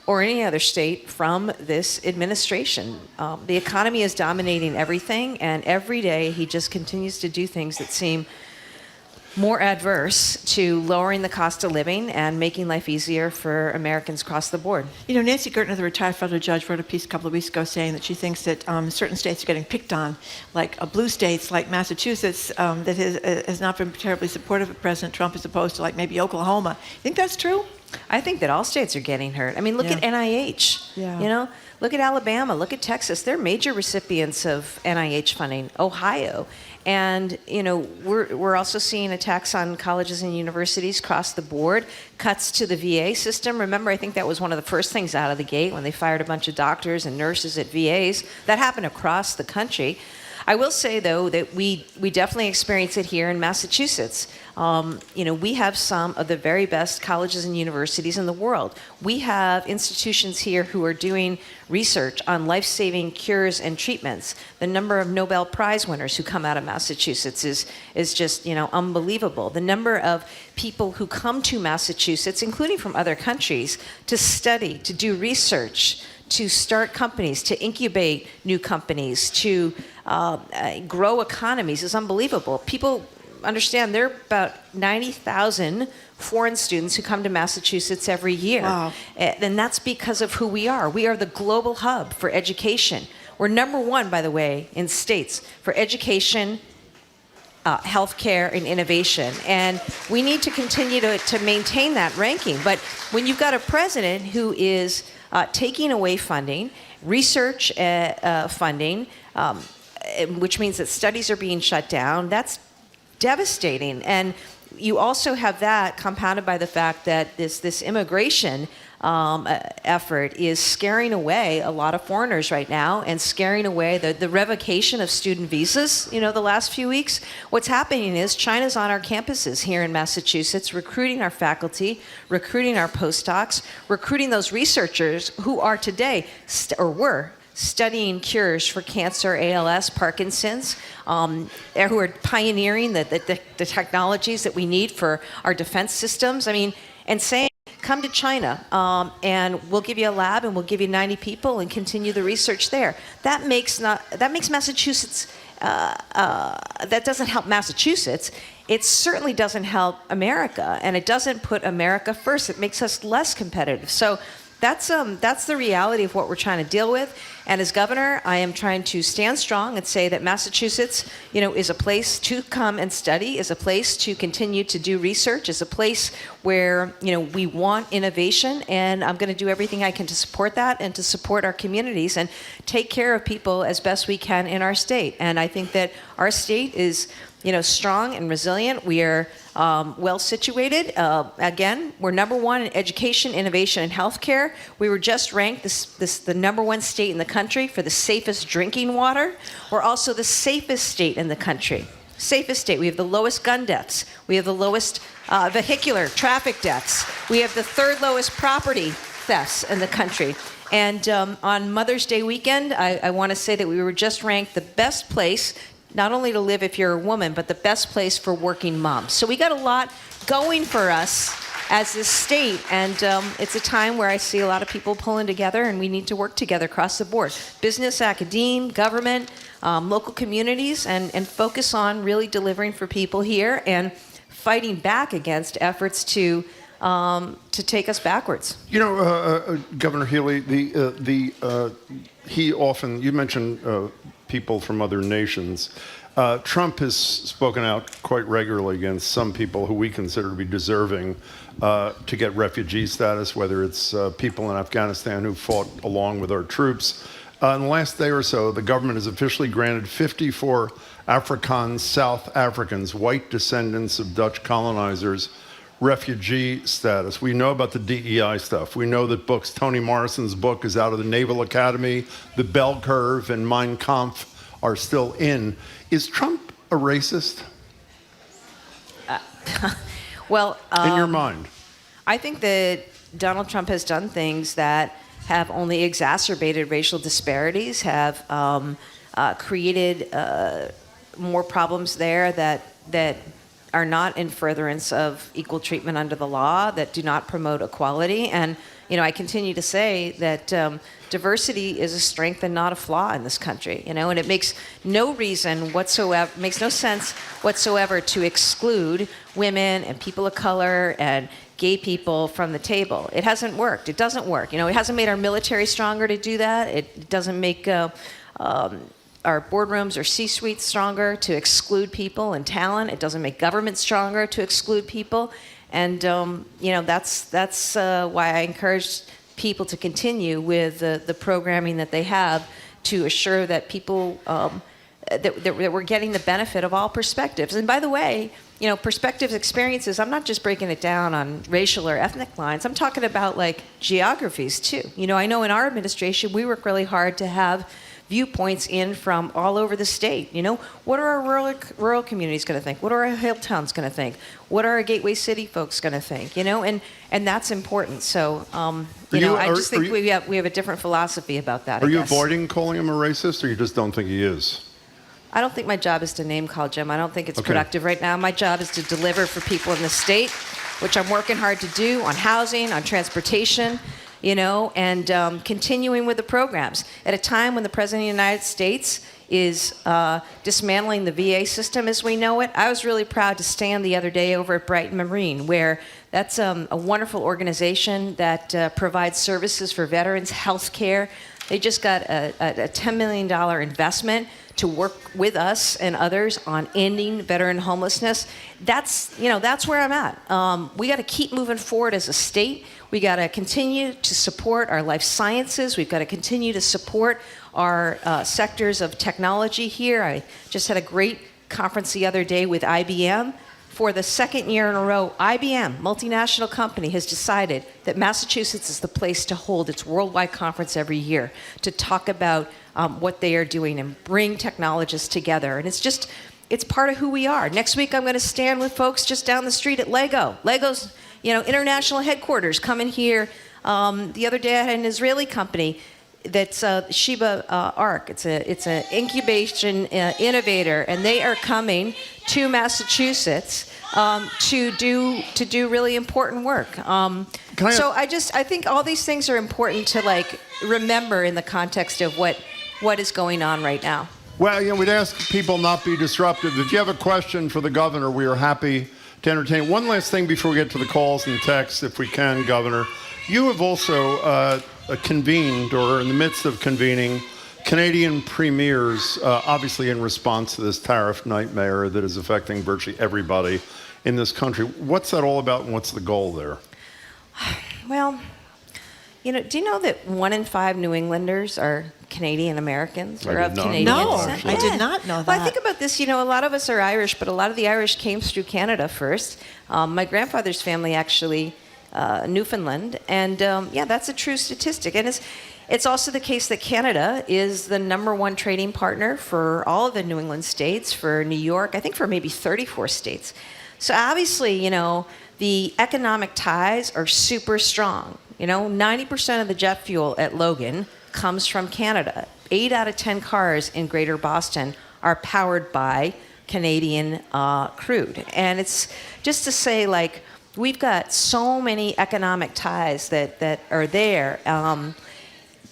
or any other state from this administration. The economy is dominating everything, and every day he just continues to do things that seem more adverse to lowering the cost of living and making life easier for Americans across the board. Nancy Gertner, the retired federal judge, wrote a piece a couple of weeks ago saying that she thinks that certain states are getting picked on, like blue states like Massachusetts, that has not been terribly supportive of President Trump, as opposed to like maybe Oklahoma. You think that's true? I think that all states are getting hurt. Look at NIH. Yeah. Look at Alabama. Look at Texas. They're major recipients of NIH funding. Ohio. And, we're also seeing attacks on colleges and universities across the board, cuts to the VA system. Remember, I think that was one of the first things out of the gate when they fired a bunch of doctors and nurses at VAs. That happened across the country. I will say, though, that we definitely experience it here in Massachusetts. We have some of the very best colleges and universities in the world. We have institutions here who are doing research on life-saving cures and treatments. The number of Nobel Prize winners who come out of Massachusetts is just, unbelievable. The number of people who come to Massachusetts, including from other countries, to study, to do research, to start companies, to incubate new companies, to grow economies is unbelievable. People understand there are about 90,000 foreign students who come to Massachusetts every year. Wow. And that's because of who we are. We are the global hub for education. We're number one, by the way, in states for education, healthcare, and innovation. And we need to continue to maintain that ranking. But when you've got a president who is taking away funding, research funding, which means that studies are being shut down, that's devastating. And you also have that compounded by the fact that this immigration effort is scaring away a lot of foreigners right now, and scaring away the revocation of student visas, the last few weeks. What's happening is China's on our campuses here in Massachusetts, recruiting our faculty, recruiting our postdocs, recruiting those researchers who are today, were studying cures for cancer, ALS, Parkinson's, who are pioneering the technologies that we need for our defense systems. And saying, come to China, and we'll give you a lab, and we'll give you 90 people, and continue the research there. That makes Massachusetts. That doesn't help Massachusetts. It certainly doesn't help America, and it doesn't put America first. It makes us less competitive. So that's the reality of what we're trying to deal with. And as governor, I am trying to stand strong and say that Massachusetts, is a place to come and study, is a place to continue to do research, is a place where, we want innovation. And I'm going to do everything I can to support that and to support our communities and take care of people as best we can in our state. And I think that our state is, strong and resilient. We are well situated. Again, we're number one in education, innovation, and healthcare. We were just ranked the number one state in the country for the safest drinking water. We're also the safest state in the country. Safest state. We have the lowest gun deaths. We have the lowest vehicular traffic deaths. We have the third lowest property thefts in the country. And on Mother's Day weekend, I want to say that we were just ranked the best place not only to live if you're a woman, but the best place for working moms. So we got a lot going for us as this state, and it's a time where I see a lot of people pulling together, and we need to work together across the board. Business, academe, government, local communities, and focus on really delivering for people here and fighting back against efforts to take us backwards. Governor Healey, you mentioned people from other nations. Trump has spoken out quite regularly against some people who we consider to be deserving to get refugee status, whether it's people in Afghanistan who fought along with our troops. In the last day or so, the government has officially granted 54 Afrikaans South Africans, white descendants of Dutch colonizers, refugee status. We know about the DEI stuff. We know that Toni Morrison's book is out of the Naval Academy. The Bell Curve and Mein Kampf are still in. Is Trump a racist? Well, in your mind? I think that Donald Trump has done things that have only exacerbated racial disparities, have created more problems there that are not in furtherance of equal treatment under the law, that do not promote equality. And, I continue to say that diversity is a strength and not a flaw in this country, and it makes no sense whatsoever to exclude women and people of color and gay people from the table. It hasn't worked. It doesn't work. It hasn't made our military stronger to do that. It doesn't make our boardrooms or C-suites stronger to exclude people and talent. It doesn't make government stronger to exclude people. And that's why I encourage people to continue with the programming that they have to assure that people that we're getting the benefit of all perspectives. And by the way, perspectives, experiences, I'm not just breaking it down on racial or ethnic lines. I'm talking about like geographies too. I know in our administration, we work really hard to have viewpoints in from all over the state. What are our rural communities going to think? What are our hill towns going to think? What are our gateway city folks going to think? And that's important. So, I just think we have a different philosophy about that. Are you avoiding calling him a racist, or you just don't think he is? I don't think my job is to name call Jim. I don't think it's productive right now. My job is to deliver for people in the state, which I'm working hard to do on housing, on transportation, and continuing with the programs. At a time when the President of the United States is dismantling the VA system as we know it, I was really proud to stand the other day over at Brighton Marine, where that's a wonderful organization that provides services for veterans, health care. They just got a $10 million investment to work with us and others on ending veteran homelessness. That's where I'm at. We got to keep moving forward as a state. We got to continue to support our life sciences. We've got to continue to support our sectors of technology here. I just had a great conference the other day with IBM. for the second year in a row, IBM, multinational company, has decided that Massachusetts is the place to hold its worldwide conference every year to talk about what they are doing and bring technologists together. And it's part of who we are. Next week, I'm going to stand with folks just down the street at Lego. Lego's, international headquarters coming here. The other day, I had an Israeli company that's Sheba Arc. It's an incubation innovator, and they are coming to Massachusetts to do really important work. I think all these things are important to remember in the context of what is going on right now. Well, we'd ask people not be disruptive. If you have a question for the governor, we are happy to entertain. One last thing before we get to the calls and texts, if we can, Governor. You have also convened, or in the midst of convening, Canadian premiers, obviously in response to this tariff nightmare that is affecting virtually everybody in this country. What's that all about, and what's the goal there? Well, do you know that 1 in 5 New Englanders are Canadian Americans or of Canadian descent? I did not know that. Well, I think about this, a lot of us are Irish, but a lot of the Irish came through Canada first. My grandfather's family actually, Newfoundland, and that's a true statistic. And it's also the case that Canada is the #1 trading partner for all of the New England states, for New York, I think for maybe 34 states. So obviously, the economic ties are super strong. 90% of the jet fuel at Logan comes from Canada. 8 out of 10 cars in Greater Boston are powered by Canadian crude. And it's just to say, we've got so many economic ties that are there.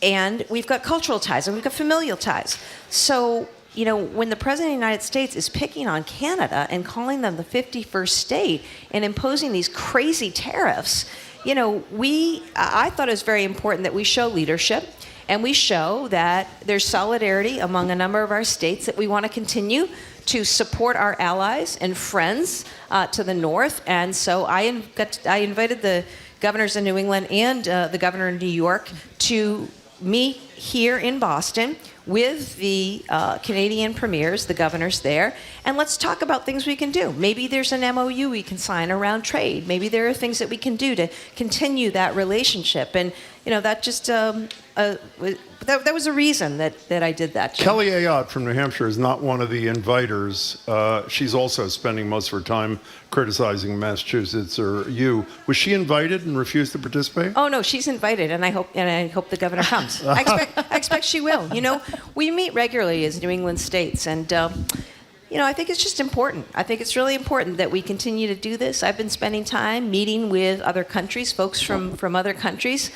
And we've got cultural ties, and we've got familial ties. So, when the President of the United States is picking on Canada and calling them the 51st state and imposing these crazy tariffs, I thought it was very important that we show leadership, and we show that there's solidarity among a number of our states, that we want to continue to support our allies and friends to the north. And so I invited the governors of New England and the governor of New York to meet here in Boston with the Canadian premiers, the governors there, and let's talk about things we can do. Maybe there's an MOU we can sign around trade. Maybe there are things that we can do to continue that relationship. And that just that was a reason that I did that. Jim. Kelly Ayotte from New Hampshire is not one of the inviters. She's also spending most of her time criticizing Massachusetts or you. Was she invited and refused to participate? Oh no, she's invited, and I hope the governor comes. I expect she will. We meet regularly as New England states, and I think it's just important. I think it's really important that we continue to do this. I've been spending time meeting with other countries, folks from other countries,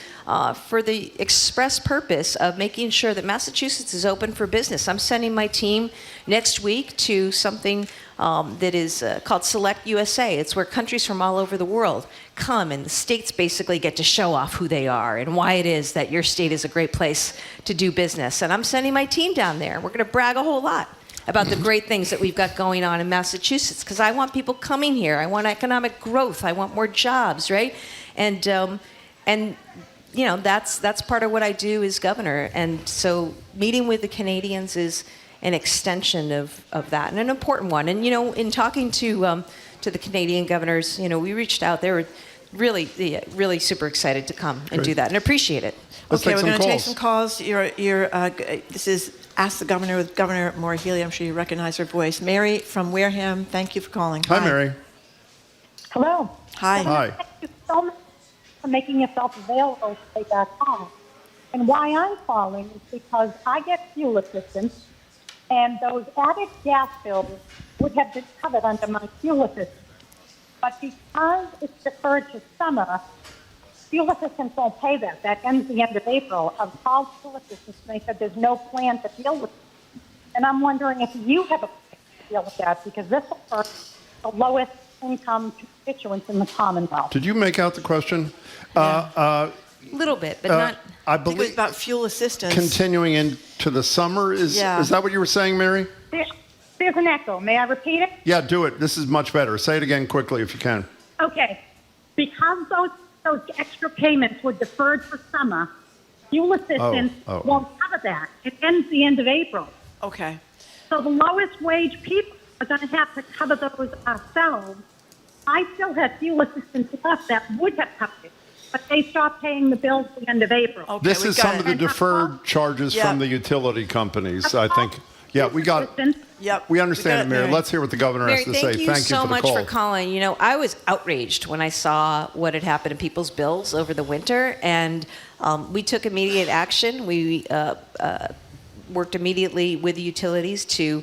for the express purpose of making sure that Massachusetts is open for business. I'm sending my team next week to something that is called Select USA. It's where countries from all over the world come, and the states basically get to show off who they are and why it is that your state is a great place to do business. And I'm sending my team down there. We're going to brag a whole lot about the great things that we've got going on in Massachusetts, because I want people coming here. I want economic growth. I want more jobs, right? And that's part of what I do as governor. And so meeting with the Canadians is an extension of that, and an important one. And in talking to the Canadian governors, we reached out. They were really super excited to come and do that, and appreciate it. Okay, we're going to take some calls. This is Ask the Governor with Governor Maura Healey. I'm sure you recognize her voice. Mary from Wareham, thank you for calling. Hi, Mary. Hello. Hi. Thank you so much for making yourself available to take our call. And why I'm calling is because I get fuel assistance, and those added gas bills would have been covered under my fuel assistance. But because it's deferred to summer, fuel assistance won't pay that. That ends the end of April. I've called fuel assistance, and they said there's no plan to deal with it. And I'm wondering if you have a plan to deal with that, because this will hurt the lowest income constituents in the Commonwealth. Did you make out the question? A little bit, but not. I believe it was about fuel assistance. Continuing into the summer. Is that what you were saying, Mary? There's an echo. May I repeat it? Yeah, do it. This is much better. Say it again quickly if you can. Okay. Because those extra payments were deferred for summer, fuel assistance won't cover that. It ends the end of April. Okay. So the lowest wage people are going to have to cover those ourselves I still had fuel assistance left that would have covered it, but they stopped paying the bills at the end of April. This is some of the deferred charges from the utility companies, I think. Yeah, we got it. Yep. We understand it, Mary. Let's hear what the governor Mary, has to say. thank you Thank you so for the much call. for calling. You know, I was outraged when I saw what had happened to people's bills over the winter, and we took immediate action. We worked immediately with the utilities to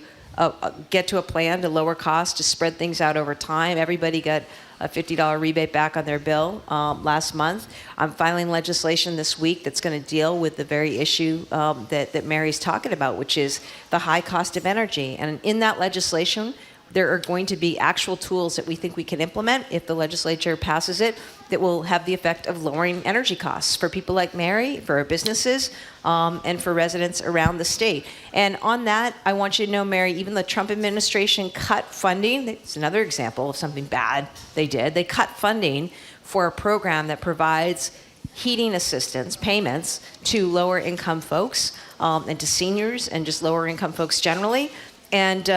get to a plan to lower costs, to spread things out over time. Everybody got a $50 rebate back on their bill last month. I'm filing legislation this week that's going to deal with the very issue that Mary's talking about, which is the high cost of energy. And in that legislation, there are going to be actual tools that we think we can implement if the legislature passes it that will have the effect of lowering energy costs for people like Mary, for our businesses, and for residents around the state. And on that, I want you to know, Mary, even the Trump administration cut funding. It's another example of something bad they did. They cut funding for a program that provides heating assistance payments to lower income folks and to seniors and just lower income folks generally. And,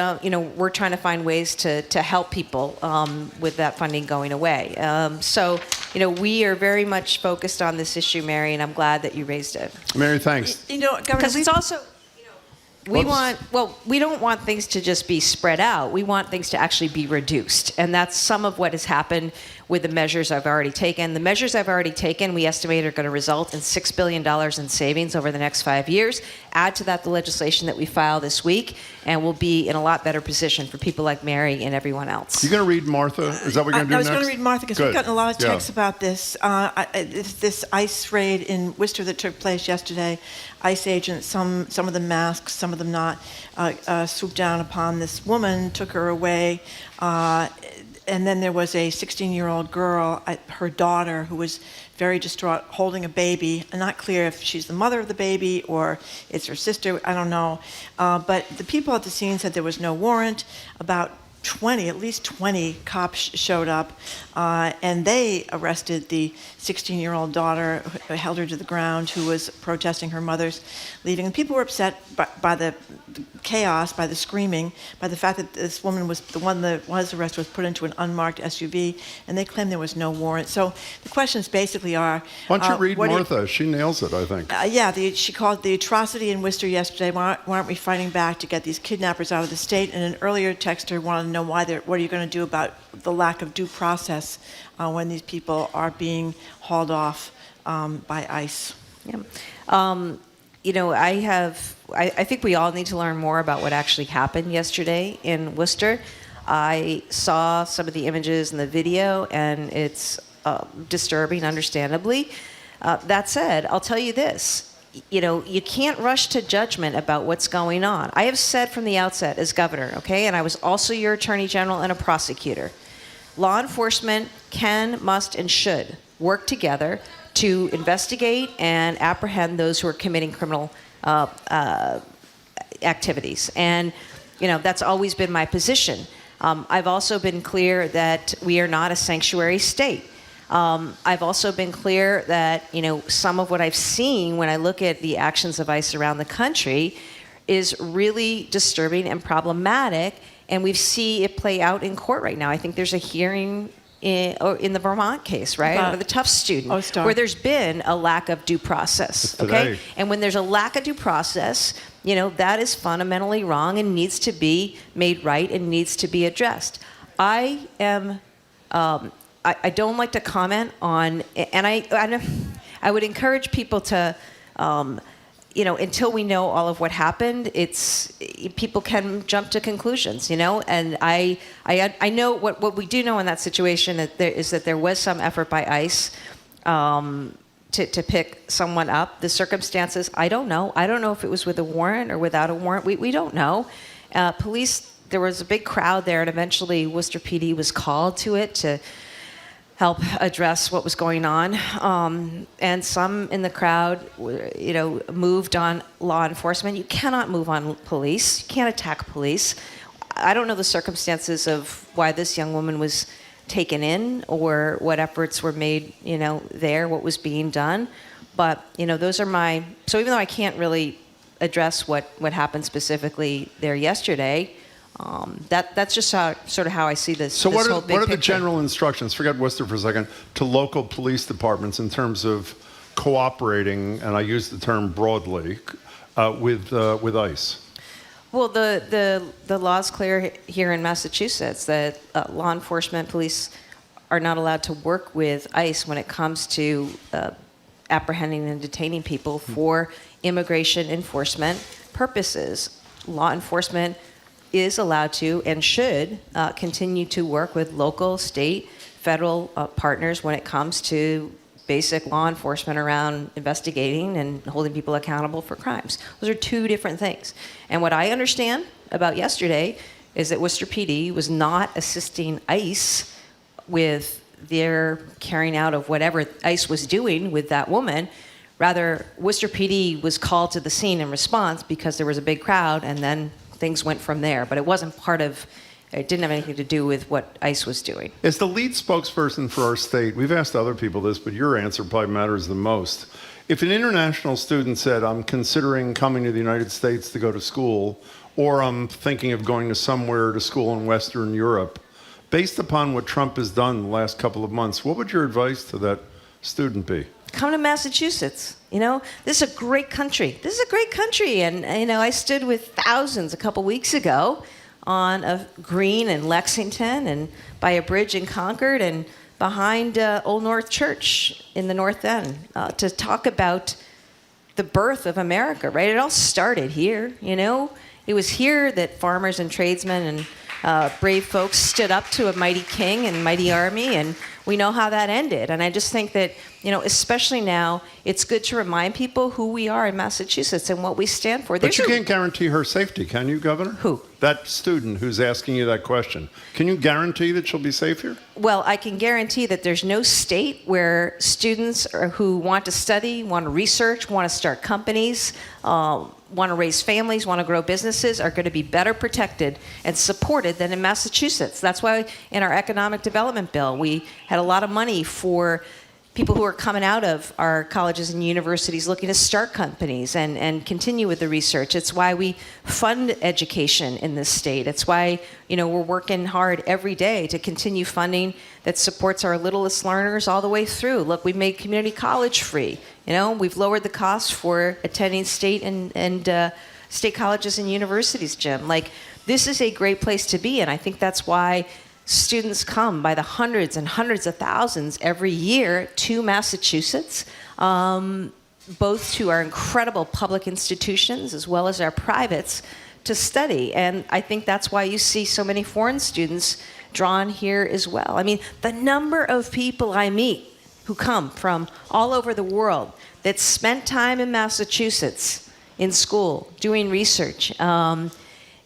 we're trying to find ways to help people with that funding going away. We are very much focused on this issue, Mary, and I'm glad that you raised it. Mary, thanks. Governor, because it's also, we don't want things to just be spread out. We want things to actually be reduced. And that's some of what has happened with the measures I've already taken. The measures I've already taken, we estimate, are going to result in $6 billion in savings over the next 5 years. Add to that the legislation that we file this week, and we'll be in a lot better position for people like Mary and everyone else. You going to read Martha? Is that what you're going to do next? I was going to read Martha because we've gotten a lot of texts about this. This ICE raid in Worcester that took place yesterday. ICE agents, some of them masked, some of them not, swooped down upon this woman, took her away. And then there was a 16-year-old girl, her daughter, who was very distraught, holding a baby. I'm not clear if she's the mother of the baby or it's her sister. I don't know. But the people at the scene said there was no warrant. At least 20 cops showed up, and they arrested the 16-year-old daughter, who held her to the ground, who was protesting her mother's leaving. And people were upset by the chaos, by the screaming, by the fact that this woman was the one that was arrested, was put into an unmarked SUV, and they claimed there was no warrant. So the questions basically are... Why don't you read Martha? She nails it, I think. She called the atrocity in Worcester yesterday. Why aren't we fighting back to get these kidnappers out of the state? And an earlier texter wanted to know what are you going to do about the lack of due process when these people are being hauled off by ICE? Yeah. I think we all need to learn more about what actually happened yesterday in Worcester. I saw some of the images and the video, and it's disturbing, understandably. That said, I'll tell you this. You can't rush to judgment about what's going on. I have said from the outset as governor, okay, and I was also your attorney general and a prosecutor, law enforcement can, must, and should work together to investigate and apprehend those who are committing criminal activities. And, that's always been my position. I've also been clear that we are not a sanctuary state. I've also been clear that, some of what I've seen when I look at the actions of ICE around the country is really disturbing and problematic, and we see it play out in court right now. I think there's a hearing in the Vermont case, right? Or the Tufts student, where there's been a lack of due process, okay? And when there's a lack of due process, that is fundamentally wrong and needs to be made right and needs to be addressed. I don't like to comment on, and I would encourage people to, until we know all of what happened, people can jump to conclusions, And I know what we do know in that situation is that there was some effort by ICE to pick someone up. The circumstances, I don't know. I don't know if it was with a warrant or without a warrant. We don't know. Police, there was a big crowd there, and eventually Worcester PD was called to it to help address what was going on. And some in the crowd, moved on law enforcement. You cannot move on police. You can't attack police. I don't know the circumstances of why this young woman was taken in or what efforts were made, there, what was being done. But, those are so even though I can't really address what happened specifically there yesterday, That's just sort of how I see this. So this what whole are, big what are the picture. general instructions, forget Worcester for a second, to local police departments in terms of cooperating, and I use the term broadly, with ICE? Well, the law's clear here in Massachusetts that law enforcement, police are not allowed to work with ICE when it comes to apprehending and detaining people for immigration enforcement purposes. Law enforcement is allowed to and should continue to work with local, state, federal partners when it comes to basic law enforcement around investigating and holding people accountable for crimes. Those are two different things. And what I understand about yesterday is that Worcester PD was not assisting ICE with their carrying out of whatever ICE was doing with that woman. Rather, Worcester PD was called to the scene in response because there was a big crowd, and then things went from there. But it wasn't it didn't have anything to do with what ICE was doing. As the lead spokesperson for our state, we've asked other people this, but your answer probably matters the most. If an international student said, I'm considering coming to the United States to go to school, or I'm thinking of going to somewhere to school in Western Europe, based upon what Trump has done the last couple of months, what would your advice to that student be? Come to Massachusetts. This is a great country. This is a great country. And, I stood with thousands a couple weeks ago on a green in Lexington and by a bridge in Concord and behind Old North Church in the North End to talk about the birth of America, right? It all started here, It was here that farmers and tradesmen and brave folks stood up to a mighty king and mighty army, and we know how that ended. And I just think that, especially now, it's good to remind people who we are in Massachusetts and what we stand for. But you can't guarantee her safety, can you, Governor? Who? That student who's asking you that question. Can you guarantee that she'll be safe here? Well, I can guarantee that there's no state where students who want to study, want to research, want to start companies, want to raise families, want to grow businesses are going to be better protected and supported than in Massachusetts. That's why in our economic development bill, we had a lot of money for people who are coming out of our colleges and universities looking to start companies and continue with the research. It's why we fund education in this state. It's why, we're working hard every day to continue funding that supports our littlest learners all the way through. Look, we made community college free. We've lowered the cost for attending state and state colleges and universities, Jim. This is a great place to be, and I think that's why students come by the hundreds and hundreds of thousands every year to Massachusetts, both to our incredible public institutions as well as our privates to study. And I think that's why you see so many foreign students drawn here as well. I mean, the number of people I meet who come from all over the world that spent time in Massachusetts in school doing research,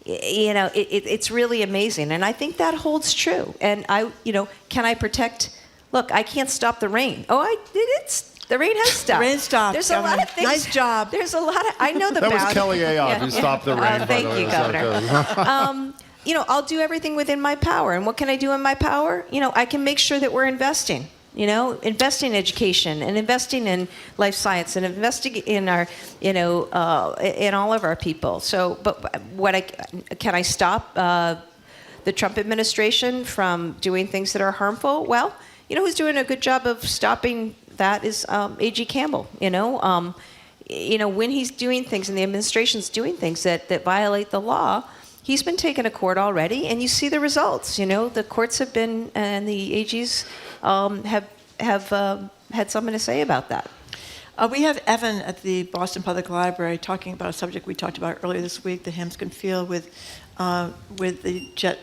it's really amazing. And I think that holds true. And can I protect? Look, I can't stop the rain. The rain has stopped. The rain stopped. There's a lot of things. Nice job. There's a lot of, I know the That was boundaries. Kelly Ayotte who stopped the rain, by Thank the way. you, Governor. I'll do everything within my power. And what can I do in my power? I can make sure that we're investing. Investing in education and investing in life science and investing in our, in all of our people. So, but can I stop the Trump administration from doing things that are harmful? Well, who's doing a good job of stopping that is A.G. Campbell. When he's doing things and the administration's doing things that violate the law, he's been taken to court already, and you see the results. The courts have been, and the AGs have had something to say about that. We have Evan at the Boston Public Library talking about a subject we talked about earlier this week, the Hampton Field with the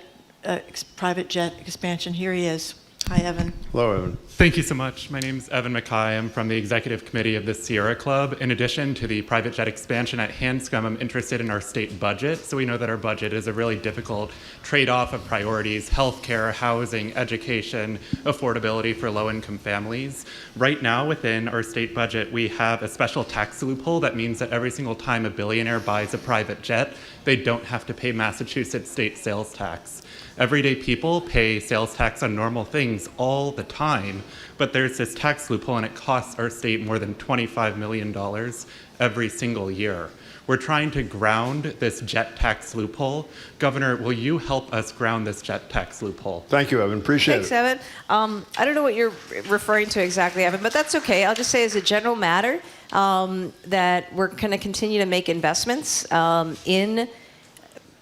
private jet expansion. Here he is. Hi, Evan. Hello, Evan. Thank you so much. My name is Evan McKay. I'm from the executive committee of the Sierra Club. In addition to the private jet expansion at Hanscom, I'm interested in our state budget. So we know that our budget is a really difficult trade-off of priorities: healthcare, housing, education, affordability for low-income families. Right now, within our state budget, we have a special tax loophole that means that every single time a billionaire buys a private jet, they don't have to pay Massachusetts state sales tax. Everyday people pay sales tax on normal things all the time, but there's this tax loophole and it costs our state more than $25 million every single year. We're trying to ground this jet tax loophole. Governor, will you help us ground this jet tax loophole? Thank you, Evan. Appreciate Thanks, Evan. I don't know what you're referring to exactly, Evan, but that's okay. I'll just say as a general matter that we're going to continue to make investments in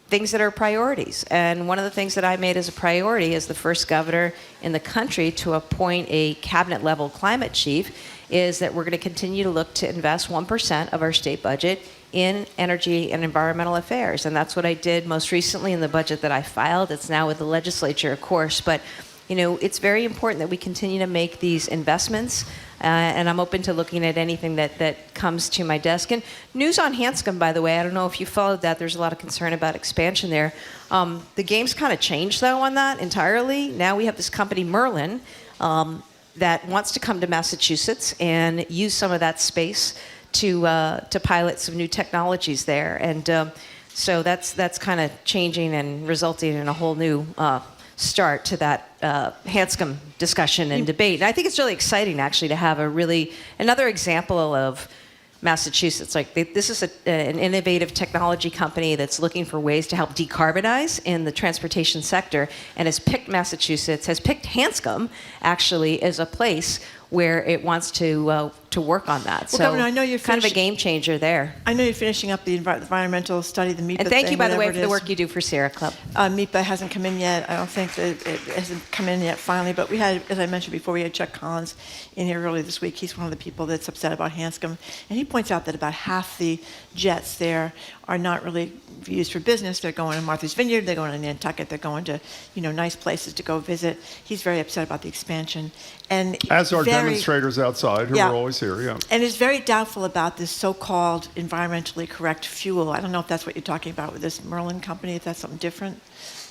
things that are priorities. And one of the things that I made as a priority as the first governor in the country to appoint a cabinet-level climate chief is that we're going to continue to look to invest 1% of our state budget in energy and environmental affairs. And that's what I did most recently in the budget that I filed. It's now with the legislature, of course. But, you know, it's very important that we continue to make these investments. And I'm open to looking at anything that comes to my desk. And news on Hanscom, by the way, I don't know if you followed that. There's a lot of concern about expansion there. The game's kind of changed, though, on that entirely. Now we have this company, Merlin, that wants to come to Massachusetts and use some of that space to pilot some new technologies there. And so that's kind of changing and resulting in a whole new start to that Hanscom discussion and debate. And I think it's really exciting, actually, to have another example of Massachusetts. Like this is an innovative technology company that's looking for ways to help decarbonize in the transportation sector, and has picked Massachusetts, has picked Hanscom, actually, as a place where it wants to work on that. Well, so Governor, I know you're kind of a game changer there. I know you're finishing up the environmental study, the MEPA. And thank you, by the way, whatever for it the is. work you do for Sierra Club. MEPA hasn't come in yet. I don't think that it hasn't come in yet finally. But we had, as I mentioned before, we had Chuck Collins in here earlier this week. He's one of the people that's upset about Hanscom. And he points out that about half the jets there are not really used for business. They're going to Martha's Vineyard, they're going to Nantucket, they're going to, nice places to go visit. He's very upset about the expansion. And as are demonstrators outside who are always here, yeah. And is very doubtful about this so-called environmentally correct fuel. I don't know if that's what you're talking about with this Merlin company, if that's something different.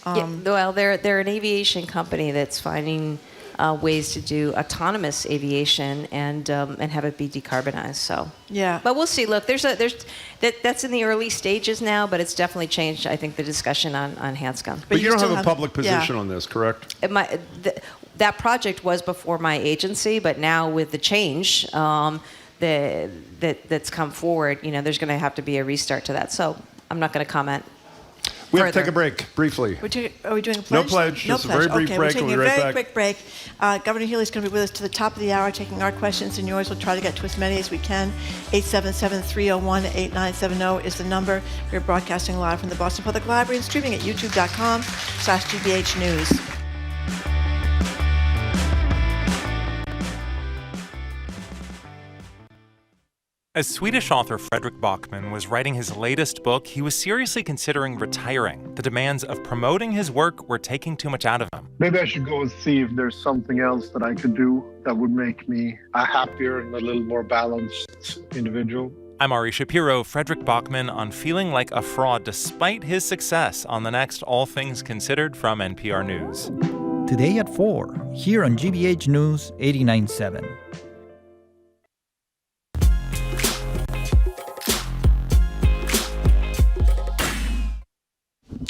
Well, they're an aviation company that's finding ways to do autonomous aviation and have it be decarbonized. So yeah, but we'll see. Look, that's in the early stages now, but it's definitely changed, I think, the discussion on Hanscom. But you don't have a public position on this, correct? That project was before my agency, but now with the change that's come forward, there's going to have to be a restart to that. So I'm not going to comment. We have to take a break, briefly. Are we doing a pledge? No pledge, just a very brief break. We're taking we'll a be right very back. quick break. Governor Healey's going to be with us to the top of the hour, taking our questions and yours. We'll try to get to as many as we can. 877-301-8970 is the number. We're broadcasting live from the Boston Public Library and streaming at youtube.com/GBH News. As Swedish author Fredrik Backman was writing his latest book, he was seriously considering retiring. The demands of promoting his work were taking too much out of him. Maybe I should go and see if there's something else that I could do that would make me a happier and a little more balanced individual. I'm Ari Shapiro, Fredrik Backman on feeling like a fraud despite his success on the next All Things Considered from NPR News. Today at 4, here on GBH News 89.7.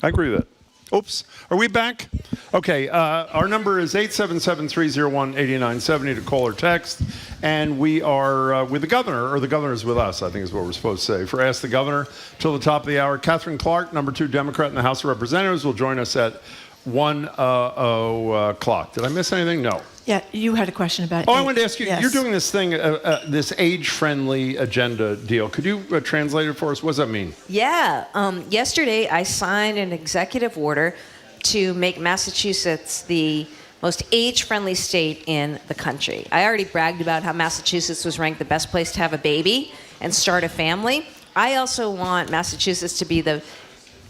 I agree with that. Oops. Are we back? Okay. Our number is 877-301-8970 to call or text. And we are with the governor, or the governor's with us, I think is what we're supposed to say, for Ask the Governor till the top of the hour. Katherine Clark, number 2 Democrat in the House of Representatives, will join us at 1 o'clock. Did I miss anything? No. Yeah, you had a question about I wanted to ask you, yes. You're doing this thing, this age-friendly agenda deal. Could you translate it for us? What does that mean? Yeah. Yesterday, I signed an executive order to make Massachusetts the most age-friendly state in the country. I already bragged about how Massachusetts was ranked the best place to have a baby and start a family. I also want Massachusetts to be the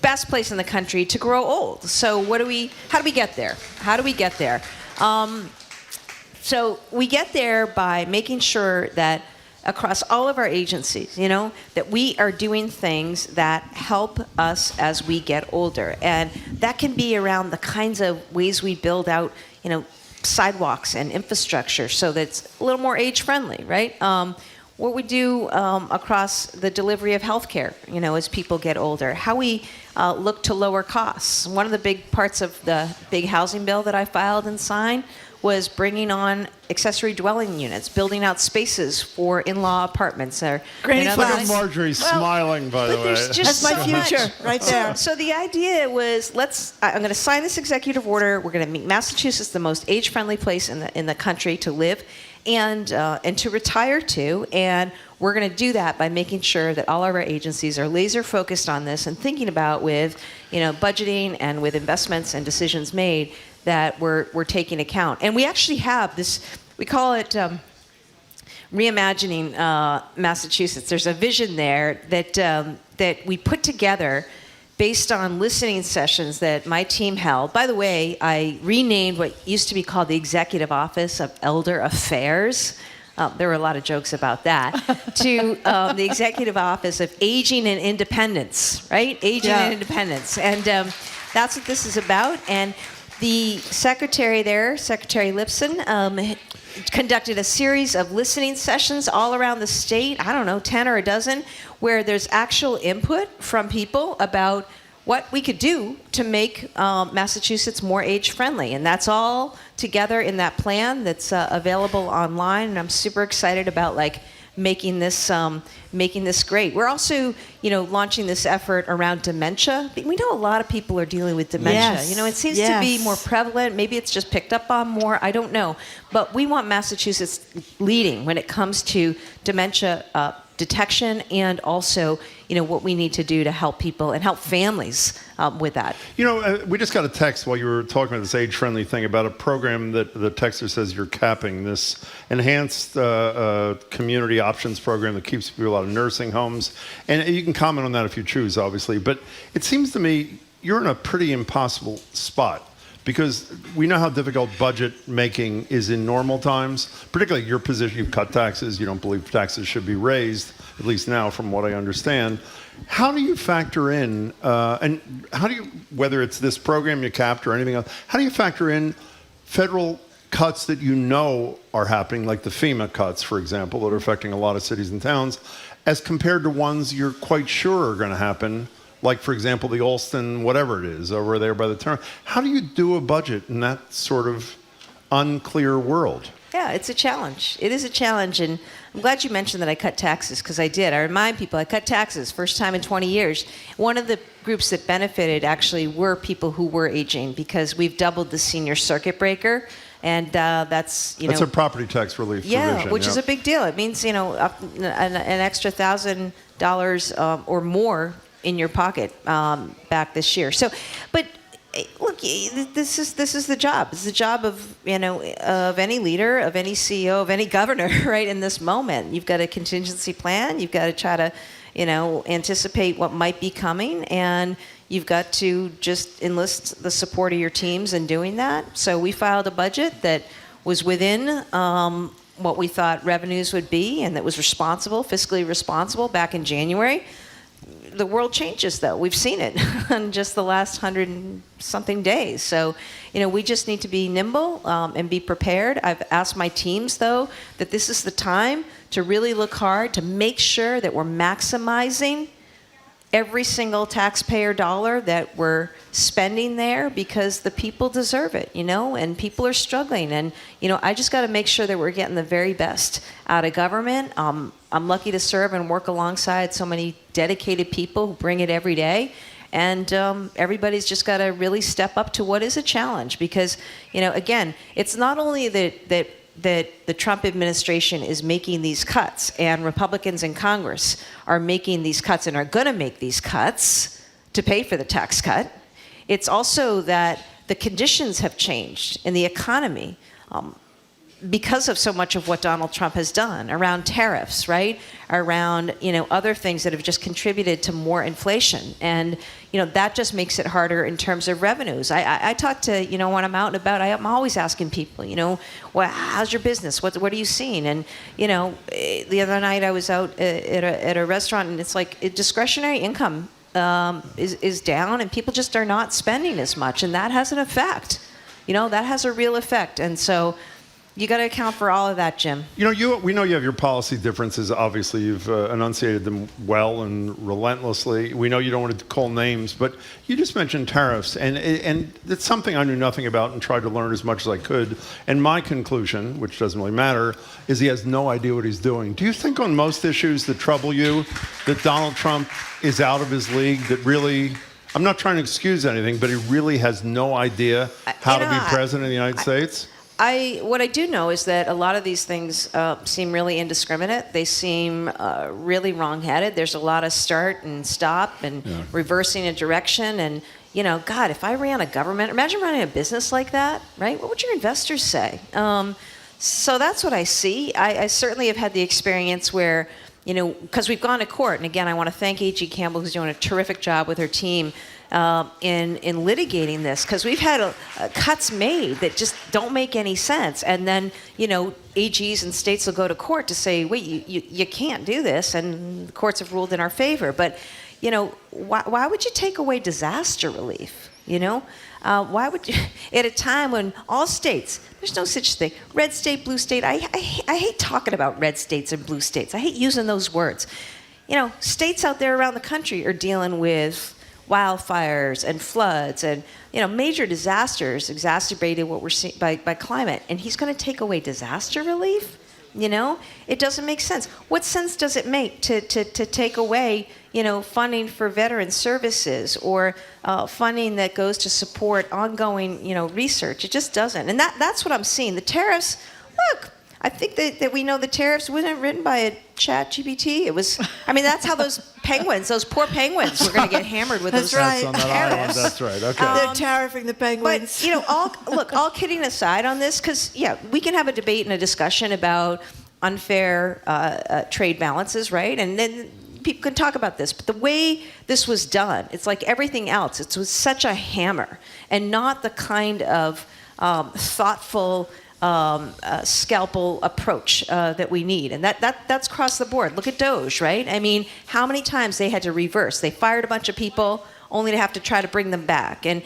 best place in the country to grow old. So how do we get there? So we get there by making sure that across all of our agencies, that we are doing things that help us as we get older. And that can be around the kinds of ways we build out, sidewalks and infrastructure so that it's a little more age-friendly, right? what we do across the delivery of healthcare, as people get older, how we look to lower costs. One of the big parts of the big housing bill that I filed and signed was bringing on accessory dwelling units, building out spaces for in-law apartments. Look at Marjorie smiling, by the way. That's my future right there. So the idea was, I'm going to sign this executive order. We're going to make Massachusetts the most age-friendly place in the country to live and to retire to. And we're going to do that by making sure that all of our agencies are laser focused on this and thinking about with, budgeting and with investments and decisions made that we're taking account. And we actually have this, we call it reimagining Massachusetts. There's a vision there that we put together based on listening sessions that my team held. By the way, I renamed what used to be called the Executive Office of Elder Affairs. There were a lot of jokes about that, to the Executive Office of Aging and Independence, right? Aging and Independence. And that's what this is about. And the secretary there, Secretary Lipson, conducted a series of listening sessions all around the state, 10 or a dozen, where there's actual input from people about what we could do to make Massachusetts more age-friendly. And that's all together in that plan that's available online. And I'm super excited about making this great. We're also, launching this effort around dementia. We know a lot of people are dealing with dementia. Yes. It seems to be more prevalent. Maybe it's just picked up on more. I don't know. But we want Massachusetts leading when it comes to dementia detection and also, what we need to do to help people and help families with that. We just got a text while you were talking about this age-friendly thing about a program that the texter says you're capping, this enhanced community options program that keeps people out of nursing homes. And you can comment on that if you choose, obviously. But it seems to me you're in a pretty impossible spot, because we know how difficult budget making is in normal times, particularly your position. You've cut taxes. You don't believe taxes should be raised, at least now from what I understand. How do you factor in, and how do you, whether it's this program you capped or anything else, how do you factor in federal cuts that are happening, like the FEMA cuts, for example, that are affecting a lot of cities and towns, as compared to ones you're quite sure are going to happen, like, for example, the Alston, whatever it is, over there by the turn. How do you do a budget in that sort of unclear world? Yeah, it's a challenge. It is a challenge, and I'm glad you mentioned that I cut taxes, because I did. I remind people I cut taxes, first time in 20 years. One of the groups that benefited actually were people who were aging, because we've doubled the senior circuit breaker, and that's, That's a property tax relief provision. Which is a big deal. It means, up an extra $1,000 or more in your pocket back this year. So, but look, this is the job. It's the job of of any leader, of any CEO, of any governor, right? In this moment, you've got a contingency plan. You've got to try to, anticipate what might be coming, and you've got to just enlist the support of your teams in doing that. So we filed a budget that was within what we thought revenues would be, and that was fiscally responsible back in January. The world changes, though. We've seen it in just the last 100-something days. So, we just need to be nimble and be prepared. I've asked my teams, though, that this is the time to really look hard to make sure that we're maximizing every single taxpayer dollar that we're spending there, because the people deserve it, and people are struggling. And, I just got to make sure that we're getting the very best out of government. I'm lucky to serve and work alongside so many dedicated people who bring it every day. And everybody's just got to really step up to what is a challenge, because, again, it's not only that the Trump administration is making these cuts, and Republicans in Congress are making these cuts and are going to make these cuts to pay for the tax cut. It's also that the conditions have changed in the economy because of so much of what Donald Trump has done around tariffs, right? Around, other things that have just contributed to more inflation. And, that just makes it harder in terms of revenues. I talk to, when I'm out and about, I'm always asking people, how's your business? What are you seeing? And, the other night I was out at a restaurant, and it's like discretionary income is down, and people just are not spending as much. And that has an effect. That has a real effect. And so, You got to account for all of that, Jim. We know you have your policy differences. Obviously, you've enunciated them well and relentlessly. We know you don't want to call names, but you just mentioned tariffs, and it's something I knew nothing about and tried to learn as much as I could. And my conclusion, which doesn't really matter, is he has no idea what he's doing. Do you think on most issues that trouble you that Donald Trump is out of his league, that really... I'm not trying to excuse anything, but he really has no idea how to be president of the United States? What I do know is that a lot of these things seem really indiscriminate. They seem really wrong-headed. There's a lot of start and stop and reversing a direction. And, God, if I ran a government, imagine running a business like that, right? What would your investors say? So that's what I see. I certainly have had the experience where, because we've gone to court. And again, I want to thank A.G. Campbell, who's doing a terrific job with her team in litigating this, because we've had cuts made that just don't make any sense. And then, AGs and states will go to court to say, wait, you can't do this, and the courts have ruled in our favor. But, why would you take away disaster relief? Why would you, at a time when all states, there's no such thing, red state, blue state. I hate talking about red states and blue states. I hate using those words. States out there around the country are dealing with wildfires and floods and major disasters exacerbated what we're seeing by climate, and he's going to take away disaster relief. It doesn't make sense. What sense does it make to take away funding for veteran services or funding that goes to support ongoing research? It just doesn't. And that's what I'm seeing. The tariffs, look, I think that we know the tariffs wasn't written by a chat GPT. It was, that's how those poor penguins were going to get hammered with those tariffs. On that island, that's right. Okay. They're tariffing the penguins. But, all kidding aside on this, because, we can have a debate and a discussion about unfair trade balances, right? And then people can talk about this. But the way this was done, it's like everything else. It was such a hammer and not the kind of thoughtful scalpel approach that we need. And that's across the board. Look at Doge, right? How many times they had to reverse? They fired a bunch of people only to have to try to bring them back. And,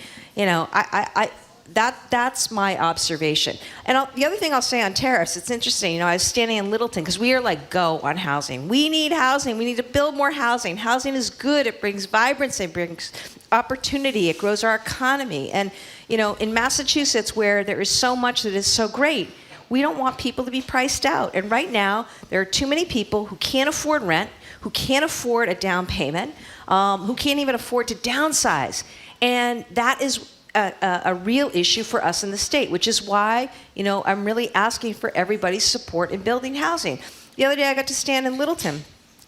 that's my observation. And the other thing I'll say on tariffs, it's interesting. I was standing in Littleton because we are like go on housing. We need housing. We need to build more housing. Housing is good. It brings vibrancy. It brings opportunity. It grows our economy. And, in Massachusetts, where there is so much that is so great, we don't want people to be priced out. And right now, there are too many people who can't afford rent, who can't afford a down payment, who can't even afford to downsize. And that is a real issue for us in the state, which is why, I'm really asking for everybody's support in building housing. The other day, I got to stand in Littleton,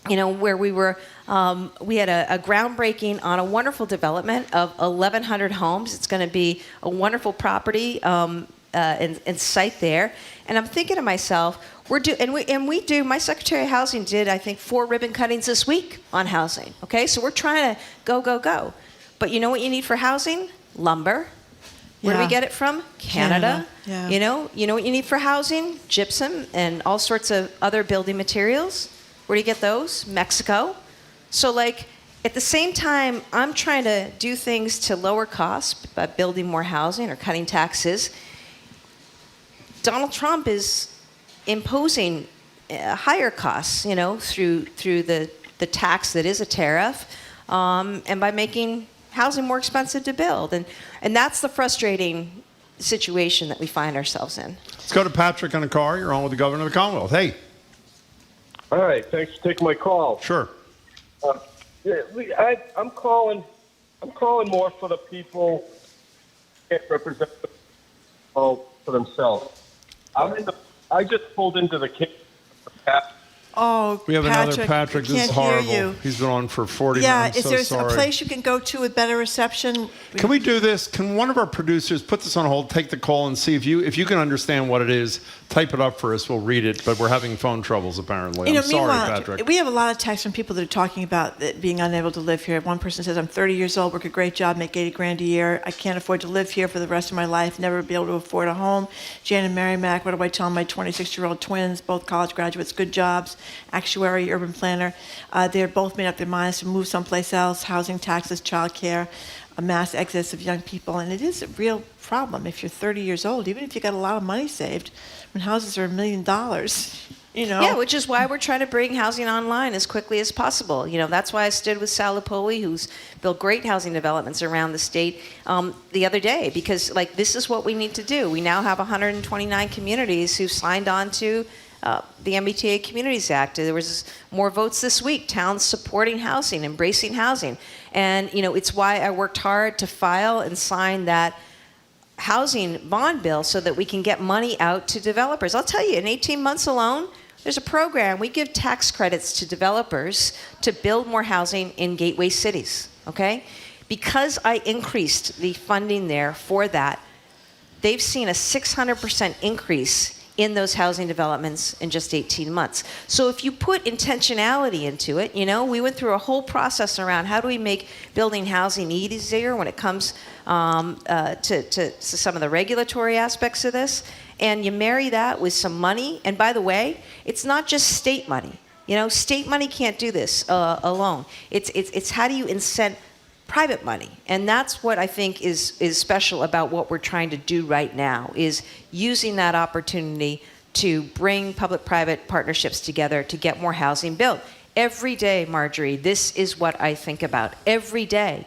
where we had a groundbreaking on a wonderful development of 1,100 homes. It's going to be a wonderful property and site there. And I'm thinking to myself, my Secretary of Housing did, I think, 4 ribbon cuttings this week on housing. Okay, so we're trying to go. But you know what you need for housing? Lumber. Where do we get it from? Canada. Yeah. You know what you need for housing? Gypsum and all sorts of other building materials. Where do you get those? Mexico. So at the same time, I'm trying to do things to lower costs by building more housing or cutting taxes. Donald Trump is imposing higher costs, through the tax that is a tariff, and by making housing more expensive to build. And that's the frustrating situation that we find ourselves in. Let's go to Patrick on a car. You're on with the Governor of the Commonwealth. Hey. All right. Thanks for taking my call. Sure. I'm calling more for the people who can't represent for themselves. I just pulled into the kitchen. Oh, we have Patrick, another Patrick. This is horrible. He's been on for 40 minutes. Yeah, is there a place you can go to with better reception? Can we do this? Can one of our producers put this on hold, take the call, and see if you can understand what it is? Type it up for us. We'll read it. But we're having phone troubles apparently. I'm sorry, Patrick. We have a lot of texts from people that are talking about being unable to live here. One person says, "I'm 30 years old, work a great job, make $80,000 a year. I can't afford to live here for the rest of my life. Never be able to afford a home." Jan and Mary Mac, what do I tell my 26-year-old twins, both college graduates, good jobs, actuary, urban planner. They're both made up their minds to move someplace else, housing, taxes, child care. a mass exodus of young people, and it is a real problem if you're 30 years old, even if you got a lot of money saved, when houses are $1 million. Yeah, which is why we're trying to bring housing online as quickly as possible. That's why I stood with Sal Lipoli, who's built great housing developments around the state the other day, because this is what we need to do. We now have 129 communities who've signed on to the MBTA Communities Act. There was more votes this week, towns supporting housing, embracing housing. And, it's why I worked hard to file and sign that housing bond bill so that we can get money out to developers. I'll tell you, in 18 months alone, there's a program. We give tax credits to developers to build more housing in gateway cities, okay? Because I increased the funding there for that, they've seen a 600% increase in those housing developments in just 18 months. So if you put intentionality into it, we went through a whole process around how do we make building housing easier when it comes to some of the regulatory aspects of this. And you marry that with some money. And by the way, it's not just state money. State money can't do this alone. It's how do you incent private money? And that's what I think is special about what we're trying to do right now, is using that opportunity to bring public-private partnerships together to get more housing built. Every day, Marjorie, this is what I think about. Every day.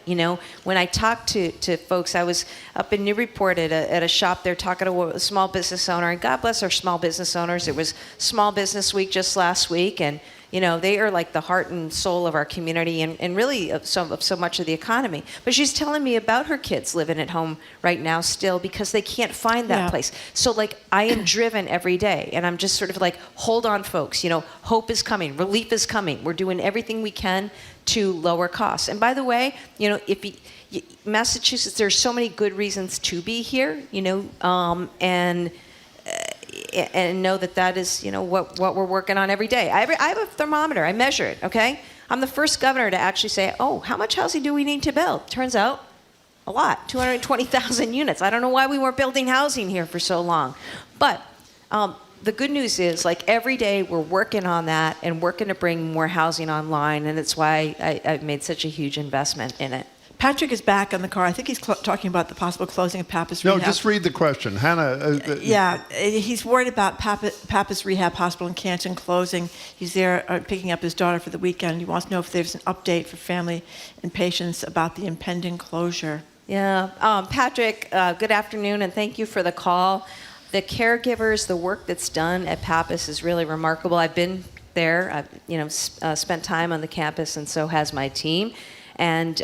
When I talk to folks, I was up in Newburyport at a shop there talking to a small business owner, and God bless our small business owners. It was Small Business Week just last week, and they are like the heart and soul of our community and really of so much of the economy. But she's telling me about her kids living at home right now still because they can't find that place. So I am driven every day, and I'm just sort of hold on, folks. Hope is coming. Relief is coming. We're doing everything we can to lower costs. And by the way, if Massachusetts, there's so many good reasons to be here, and know that is, what we're working on every day. I have a thermometer. I measure it, okay? I'm the first governor to actually say, how much housing do we need to build? Turns out, a lot, 220,000 units. I don't know why we weren't building housing here for so long. But the good news is, every day we're working on that and working to bring more housing online, and it's why I've made such a huge investment in it. Patrick is back on the car. I think he's talking about the possible closing of Pappas Rehab. No, just read the question. Hannah. He's worried about Pappas Rehab Hospital in Canton closing. He's there picking up his daughter for the weekend. He wants to know if there's an update for family and patients about the impending closure. Yeah. Patrick, good afternoon, and thank you for the call. The caregivers, the work that's done at Pappas is really remarkable. I've been there. I've spent time on the campus, and so has my team. And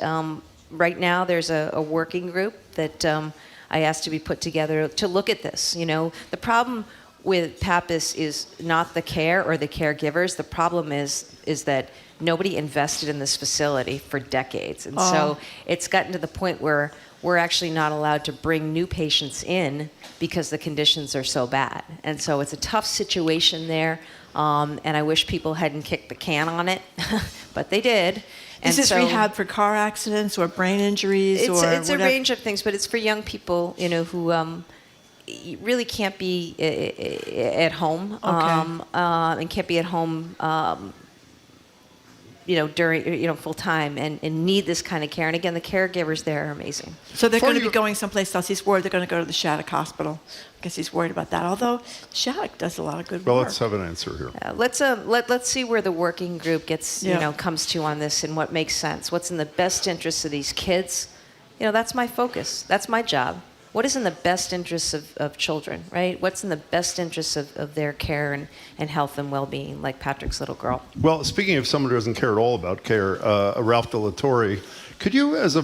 right now, there's a working group that I asked to be put together to look at this. The problem with Pappas is not the care or the caregivers. The problem is that nobody invested in this facility for decades. And so it's gotten to the point where we're actually not allowed to bring new patients in because the conditions are so bad. And so it's a tough situation there. And I wish people hadn't kicked the can on it, but they did. Is this rehab for car accidents or brain injuries? It's a range of things, but it's for young people, who really can't be at home, and can't be at home, during, full time, and need this kind of care. And again, the caregivers there are amazing. So they're going to be going someplace else. He's worried they're going to go to the Shattuck Hospital. I guess he's worried about that. Although Shattuck does a lot of good work. Well, let's have an answer here. Let's see where the working group gets, comes to on this and what makes sense. What's in the best interest of these kids? That's my focus. That's my job. What is in the best interests of children, right? What's in the best interests of their care and health and well-being, like Patrick's little girl? Well, speaking of someone who doesn't care at all about care, Ralph De La Torre, could you, as a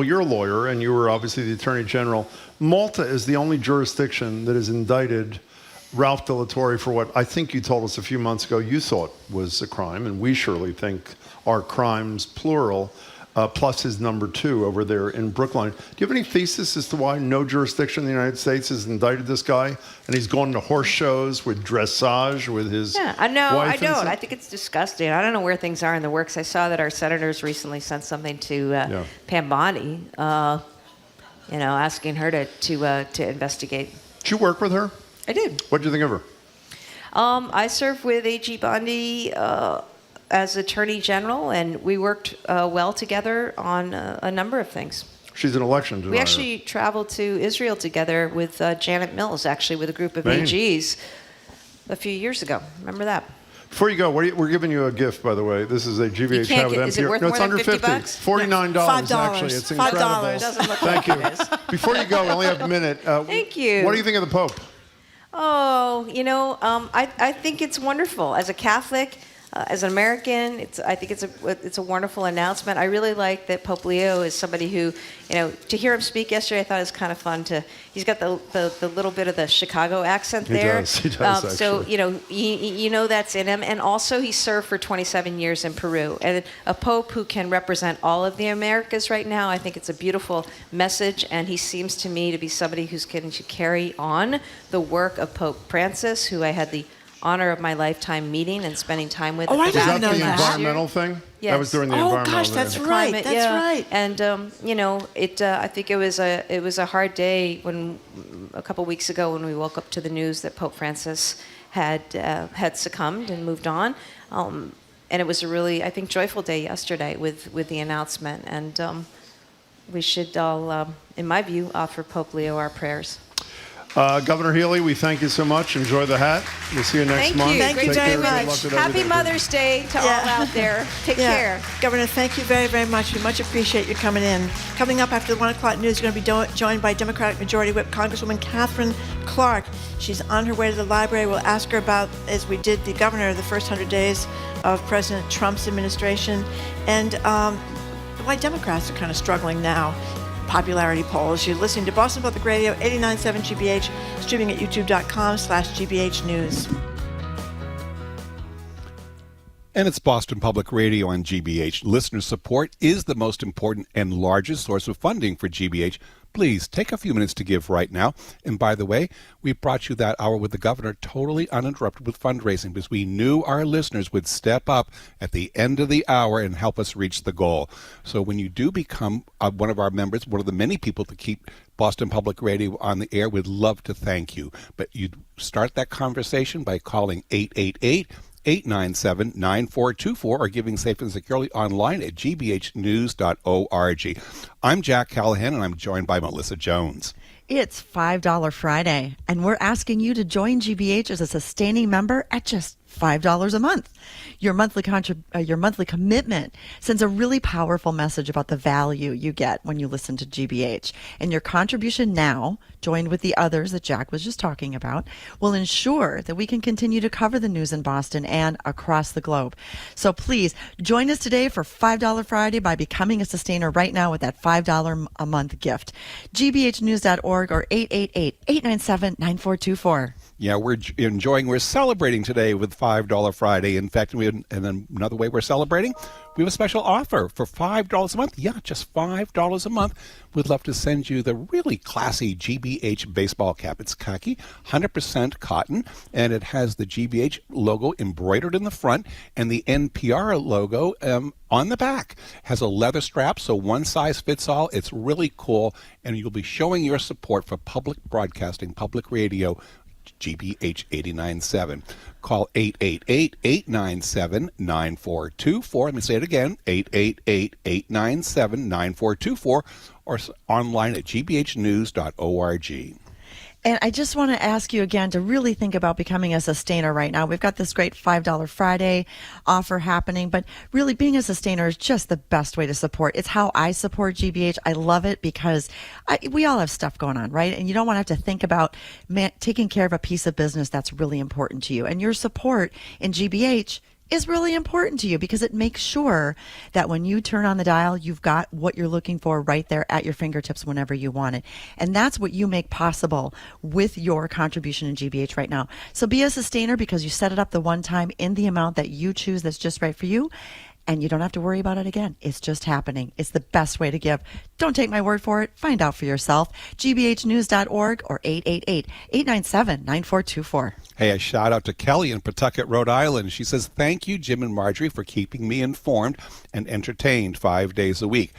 you're a lawyer and you were obviously the Attorney General, Malta is the only jurisdiction that has indicted Ralph De La Torre for what I think you told us a few months ago you thought was a crime, and we surely think are crimes, plural, plus his number 2 over there in Brookline. Do you have any thesis as to why no jurisdiction in the United States has indicted this guy, and he's gone to horse shows with dressage with his wife? I don't. I think it's disgusting. I don't know where things are in the works. I saw that our senators recently sent something to Pam Bondi, asking her to investigate. Did you work with her? I did. What did you think of her? I served with A.G. Bondi as Attorney General, and we worked well together on a number of things. She's an election denier. We actually traveled to Israel together with Janet Mills, actually, with a group of Man. AGs a few years ago. Remember that? Before you go, we're giving you a gift, by the way. This is a GBH can't hat with get- is it NPR. worth No, more it's than under 50 $50. bucks? $49, $5. actually. It's incredible. $5. Doesn't look Thank like you. it is. Before you go, we only have a minute. Thank you. What do you think of the Pope? Oh, I think it's wonderful. As a Catholic, as an American, I think it's a wonderful announcement. I really like that Pope Leo is somebody who, to hear him speak yesterday, I thought it was kind of fun. He's got the little bit of the Chicago accent there. He does. So actually. that's in him, and also he served for 27 years in Peru. And a Pope who can represent all of the Americas right now, I think it's a beautiful message. And he seems to me to be somebody who's going to carry on the work of Pope Francis, who I had the honor of my lifetime meeting and spending time with. Oh, I Was that didn't know the that. environmental thing? Yes. That was during the Oh, environmental gosh, thing. that's right. Climate, That's yeah. right. And I think it was a hard day when a couple weeks ago when we woke up to the news that Pope Francis had succumbed and moved on. And it was a really, I think, joyful day yesterday with the announcement. And we should all, in my view, offer Pope Leo our prayers. Governor Healey, we thank you so much. Enjoy the hat. We'll see you next month. Thank you Take very care. Good much. luck with Happy everything. Mother's Day to all out there. Take care. Governor, thank you very, very much. We much appreciate you coming in. Coming up after the 1 o'clock news, you're going to be joined by Democratic Majority Whip Congresswoman Katherine Clark. She's on her way to the library. We'll ask her about, as we did the governor, the first 100 days of President Trump's administration, and why Democrats are kind of struggling now. Popularity polls. You're listening to Boston Public Radio, 89.7 GBH, streaming at youtube.com/GBH News. And it's Boston Public Radio on GBH. Listener support is the most important and largest source of funding for GBH. Please take a few minutes to give right now. And by the way, we brought you that hour with the governor totally uninterrupted with fundraising because we knew our listeners would step up at the end of the hour and help us reach the goal. So when you do become one of our members, one of the many people to keep Boston Public Radio on the air, we'd love to thank you. But you start that conversation by calling 888-897-9424 or giving safe and securely online at gbhnews.org. I'm Jack Callahan, and I'm joined by Melissa Jones. It's $5 Friday, and we're asking you to join GBH as a sustaining member at just $5 a month. Your monthly commitment sends a really powerful message about the value you get when you listen to GBH. And your contribution now, joined with the others that Jack was just talking about, will ensure that we can continue to cover the news in Boston and across the globe. So please join us today for $5 Friday by becoming a sustainer right now with that $5 a month gift. gbhnews.org or 888-897-9424. Yeah, we're celebrating today with $5 Friday. In fact, and then another way we're celebrating, we have a special offer for $5 a month. Yeah, just $5 a month. We'd love to send you the really classy GBH baseball cap. It's khaki, 100% cotton, and it has the GBH logo embroidered in the front and the NPR logo on the back. Has a leather strap, so one size fits all. It's really cool, and you'll be showing your support for public broadcasting, public radio, GBH 89.7. Call 888-897-9424. Let me say it again, 888-897-9424, or online at gbhnews.org. And I just want to ask you again to really think about becoming a sustainer right now. We've got this great $5 Friday offer happening, but really being a sustainer is just the best way to support. It's how I support GBH. I love it because we all have stuff going on, right? And you don't want to have to think about taking care of a piece of business that's really important to you. And your support in GBH is really important to you because it makes sure that when you turn on the dial, you've got what you're looking for right there at your fingertips whenever you want it. And that's what you make possible with your contribution in GBH right now. So be a sustainer because you set it up the one time in the amount that you choose that's just right for you. And you don't have to worry about it again. It's just happening. It's the best way to give. Don't take my word for it. Find out for yourself. gbhnews.org or 888-897-9424. Hey, a shout out to Kelly in Pawtucket, Rhode Island. She says, thank you, Jim and Marjorie, for keeping me informed and entertained 5 days a week.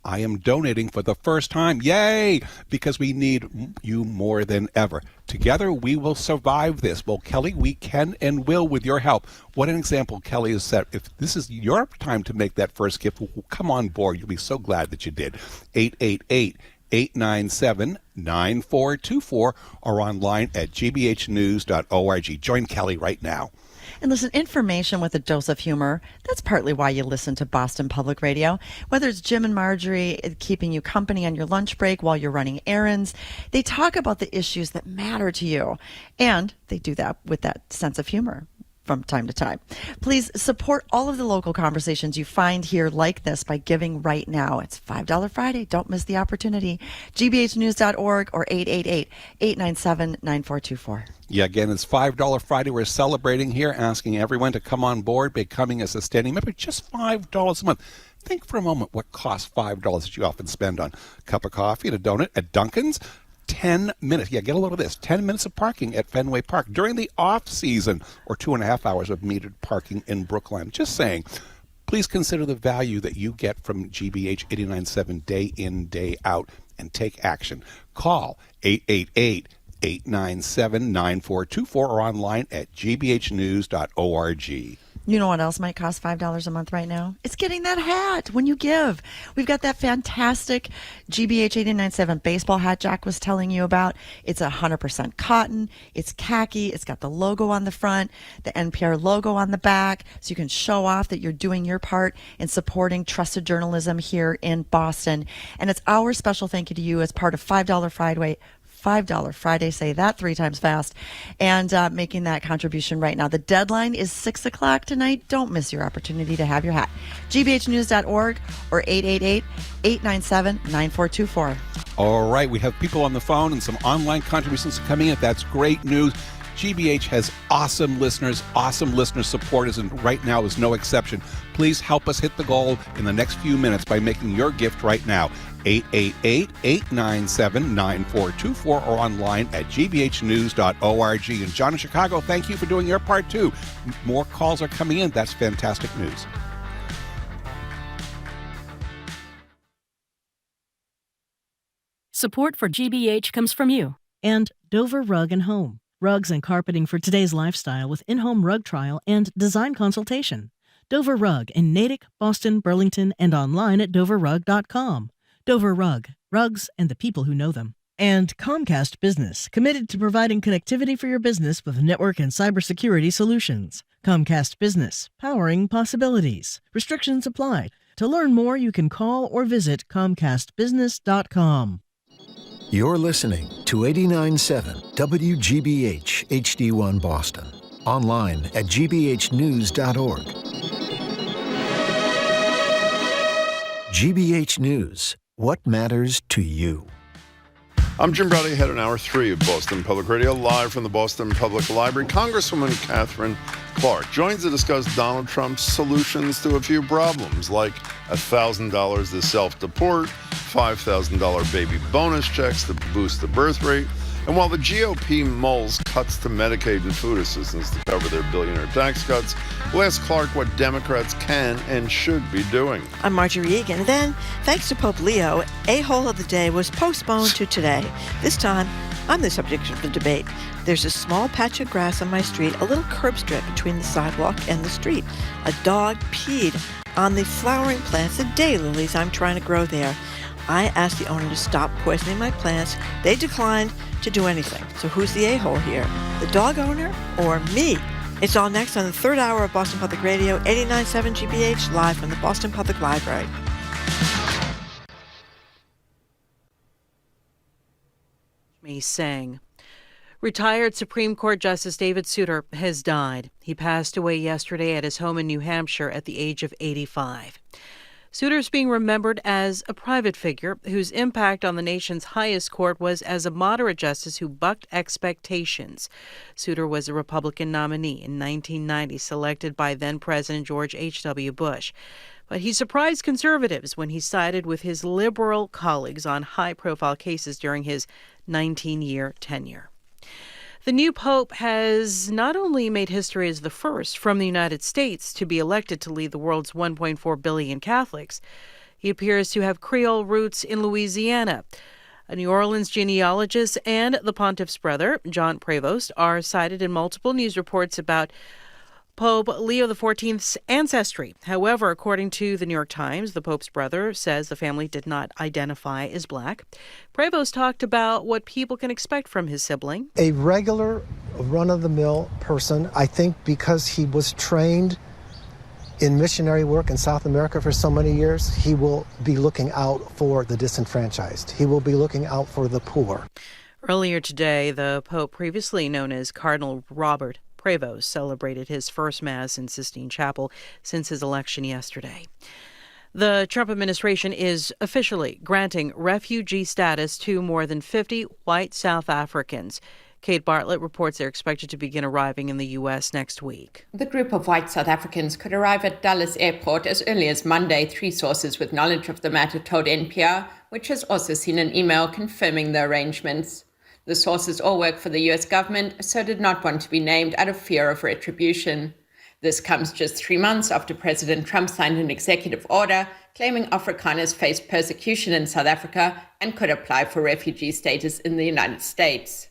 I am donating for the first time. Yay! Because we need you more than ever. Together, we will survive this. Well, Kelly, we can and will with your help. What an example Kelly has set. If this is your time to make that first gift, come on board. You'll be so glad that you did. 888-897-9424 or online at gbhnews.org. Join Kelly right now. And listen, information with a dose of humor, that's partly why you listen to Boston Public Radio. Whether it's Jim and Marjorie keeping you company on your lunch break while you're running errands, they talk about the issues that matter to you. And they do that with that sense of humor from time to time. Please support all of the local conversations you find here like this by giving right now. It's $5 Friday. Don't miss the opportunity. gbhnews.org or 888-897-9424. Yeah, again, it's $5 Friday. We're celebrating here, asking everyone to come on board, becoming a sustaining member. Just $5 a month. Think for a moment what costs $5 that you often spend on a cup of coffee and a donut at Dunkin's. 10 minutes. Yeah, get a load of this. 10 minutes of parking at Fenway Park during the off season, or 2.5 hours of metered parking in Brookline. Just saying, please consider the value that you get from GBH 89.7 day in, day out, and take action. Call 888-897-9424 or online at gbhnews.org. You know what else might cost $5 a month right now? It's getting that hat when you give. We've got that fantastic GBH 89.7 baseball hat Jack was telling you about. It's 100% cotton. It's khaki. It's got the logo on the front, the NPR logo on the back, so you can show off that you're doing your part in supporting trusted journalism here in Boston. And it's our special thank you to you as part of $5 Friday, say that 3 times fast, and making that contribution right now. The deadline is 6 o'clock tonight. Don't miss your opportunity to have your hat. gbhnews.org or 888-897-9424. All right, we have people on the phone and some online contributions coming in. That's great news. GBH has awesome listener supporters, and right now is no exception. Please help us hit the goal in the next few minutes by making your gift right now. 888-897-9424 or online at gbhnews.org. And John in Chicago, thank you for doing your part too. More calls are coming in. That's fantastic news. Support for GBH comes from you. And Dover Rug and Home. Rugs and carpeting for today's lifestyle with in-home rug trial and design consultation. Dover Rug in Natick, Boston, Burlington, and online at doverrug.com. Dover Rug, rugs and the people who know them. And Comcast Business, committed to providing connectivity for your business with network and cybersecurity solutions. Comcast Business, powering possibilities. Restrictions apply. To learn more, you can call or visit comcastbusiness.com. You're listening to 89.7 WGBH HD1 Boston. Online at gbhnews.org. GBH News. What matters to you? I'm Jim Browdy, head in Hour 3 of Boston Public Radio, live from the Boston Public Library. Congresswoman Katherine Clark joins to discuss Donald Trump's solutions to a few problems, like $1,000 to self-deport, $5,000 baby bonus checks to boost the birth rate. And while the GOP mulls cuts to Medicaid and food assistance to cover their billionaire tax cuts, we'll ask Clark what Democrats can and should be doing. I'm Marjorie Egan. Then, thanks to Pope Leo, A-Hole of the Day was postponed to today. This time, I'm the subject of the debate. There's a small patch of grass on my street, a little curb strip between the sidewalk and the street. A dog peed on the flowering plants, the daylilies I'm trying to grow there. I asked the owner to stop poisoning my plants. They declined to do anything. So who's the a-hole here? The dog owner or me? It's all next on the third hour of Boston Public Radio, 89.7 GBH, live from the Boston Public Library. Me sang. Retired Supreme Court Justice David Souter has died. He passed away yesterday at his home in New Hampshire at the age of 85. Souter is being remembered as a private figure whose impact on the nation's highest court was as a moderate justice who bucked expectations. Souter was a Republican nominee in 1990, selected by then-President George H.W. Bush. But he surprised conservatives when he sided with his liberal colleagues on high-profile cases during his 19-year tenure. The new pope has not only made history as the first from the United States to be elected to lead the world's 1.4 billion Catholics, He appears to have Creole roots in Louisiana. A New Orleans genealogist and the pontiff's brother, John Prevost, are cited in multiple news reports about Pope Leo XIV's ancestry. However, according to the New York Times, the Pope's brother says the family did not identify as black. Prevost talked about what people can expect from his sibling. A regular, run-of-the-mill person, I think because he was trained in missionary work in South America for so many years, he will be looking out for the disenfranchised. He will be looking out for the poor. Earlier today, the Pope, previously known as Cardinal Robert Prevost, celebrated his first Mass in Sistine Chapel since his election yesterday. The Trump administration is officially granting refugee status to more than 50 white South Africans. Kate Bartlett reports they're expected to begin arriving in the U.S. next week. The group of white South Africans could arrive at Dulles Airport as early as Monday, 3 sources with knowledge of the matter told NPR, which has also seen an email confirming the arrangements. The sources all work for the U.S. government, so did not want to be named out of fear of retribution. This comes just 3 months after President Trump signed an executive order claiming Afrikaners face persecution in South Africa and could apply for refugee status in the United States.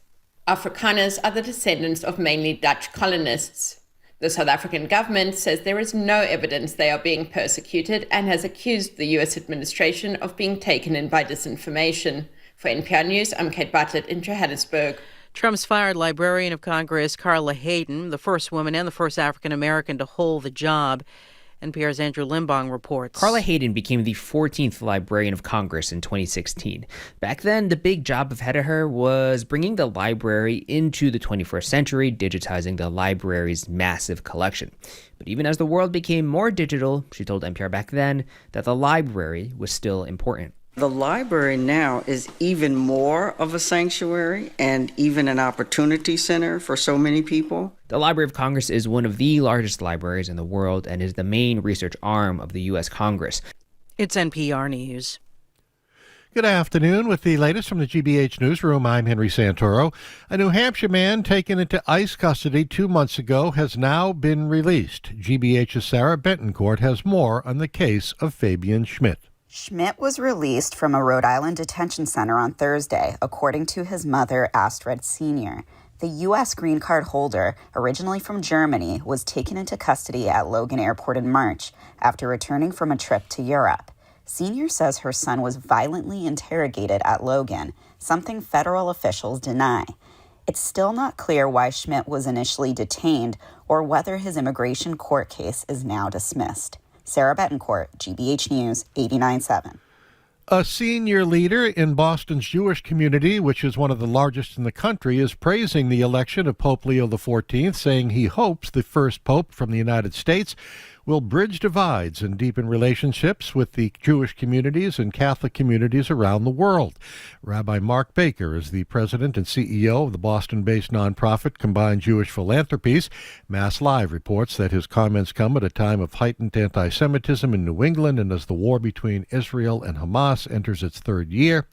Afrikaners are the descendants of mainly Dutch colonists. The South African government says there is no evidence they are being persecuted and has accused the U.S. administration of being taken in by disinformation. For NPR News, I'm Kate Bartlett in Johannesburg. Trump's fired Librarian of Congress Carla Hayden, the first woman and the first African-American to hold the job. NPR's Andrew Limbong reports. Carla Hayden became the 14th Librarian of Congress in 2016. Back then, the big job ahead of her was bringing the library into the 21st century, digitizing the library's massive collection. But even as the world became more digital, she told NPR back then that the library was still important. The library now is even more of a sanctuary and even an opportunity center for so many people. The Library of Congress is one of the largest libraries in the world and is the main research arm of the U.S. Congress. It's NPR News. Good afternoon. With the latest from the GBH Newsroom, I'm Henry Santoro. A New Hampshire man taken into ICE custody 2 months ago has now been released. GBH's Sarah Bentoncourt has more on the case of Fabian Schmidt. Schmidt was released from a Rhode Island detention center on Thursday, according to his mother, Astrid Sr. The U.S. green card holder, originally from Germany, was taken into custody at Logan Airport in March after returning from a trip to Europe. Sr. says her son was violently interrogated at Logan, something federal officials deny. It's still not clear why Schmidt was initially detained or whether his immigration court case is now dismissed. Sarah Bettencourt, GBH News, 89.7. A senior leader in Boston's Jewish community, which is one of the largest in the country, is praising the election of Pope Leo XIV, saying he hopes the first pope from the United States will bridge divides and deepen relationships with the Jewish communities and Catholic communities around the world. Rabbi Mark Baker is the president and CEO of the Boston-based nonprofit Combined Jewish Philanthropies. Mass Live reports that his comments come at a time of heightened anti-Semitism in New England and as the war between Israel and Hamas enters its third year.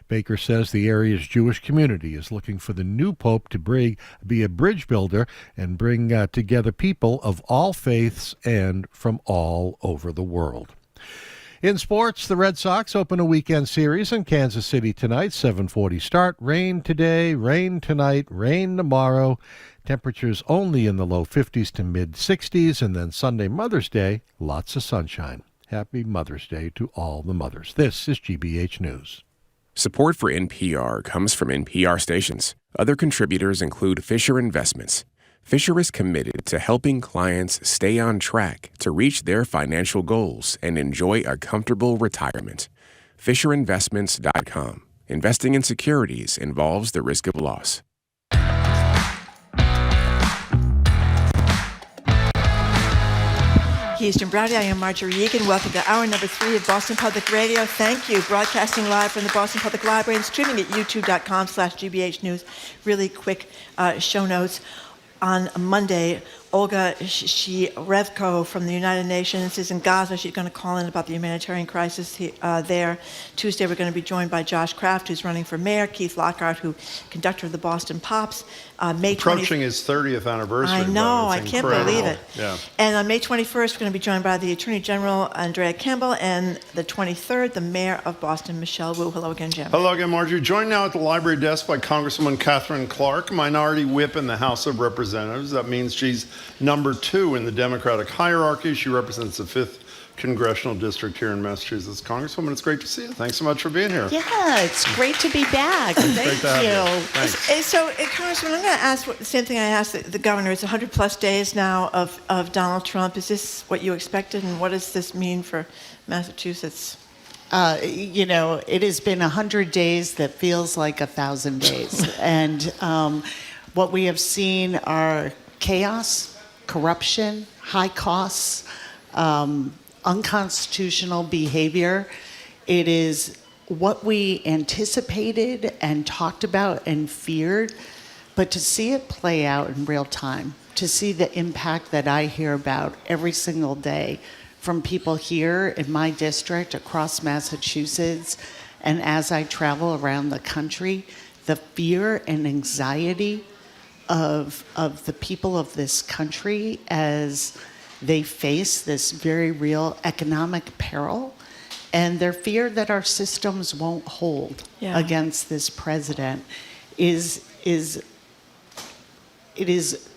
Baker says the area's Jewish community is looking for the new pope to be a bridge builder and bring together people of all faiths and from all over the world. In sports, the Red Sox open a weekend series in Kansas City tonight, 7:40 start. Rain today, rain tonight, rain tomorrow. Temperatures only in the low 50s to mid 60s, and then Sunday, Mother's Day, lots of sunshine. Happy Mother's Day to all the mothers. This is GBH News. Support for NPR comes from NPR stations. Other contributors include Fisher Investments. Fisher is committed to helping clients stay on track to reach their financial goals and enjoy a comfortable retirement. FisherInvestments.com. Investing in securities involves the risk of loss. Houston Browdy, I am Marjorie Egan. Welcome to hour number 3 of Boston Public Radio. Thank you. Broadcasting live from the Boston Public Library and streaming at youtube.com/GBH News. Really quick show notes. On Monday, Olga Revko from the United Nations is in Gaza. She's going to call in about the humanitarian crisis there. Tuesday, we're going to be joined by Josh Kraft, who's running for mayor, Keith Lockhart, who conductor of the Boston Pops. Approaching his 30th anniversary. I know, I It's can't incredible. believe it. Yeah. And on May 21st, we're going to be joined by the Attorney General, Andrea Campbell, and the 23rd, the Mayor of Boston, Michelle Wu. Hello again, Jim. Hello again, Marjorie. Joined now at the library desk by Congresswoman Katherine Clark, Minority Whip in the House of Representatives. That means she's number 2 in the Democratic hierarchy. She represents the 5th Congressional District here in Massachusetts. Congresswoman, it's great to see you. Thanks so much for being here. Yeah, it's great to be back. Thank you. Thanks. So, Congressman, I'm going to ask the same thing I asked the governor. It's 100-plus days now of Donald Trump. Is this what you expected, and what does this mean for Massachusetts? It has been 100 days that feels like 1,000 days. And what we have seen are chaos, corruption, high costs, unconstitutional behavior. It is what we anticipated and talked about and feared, but to see it play out in real time, to see the impact that I hear about every single day from people here in my district, across Massachusetts, and as I travel around the country, the fear and anxiety of the people of this country as they face this very real economic peril, and their fear that our systems won't hold against this president is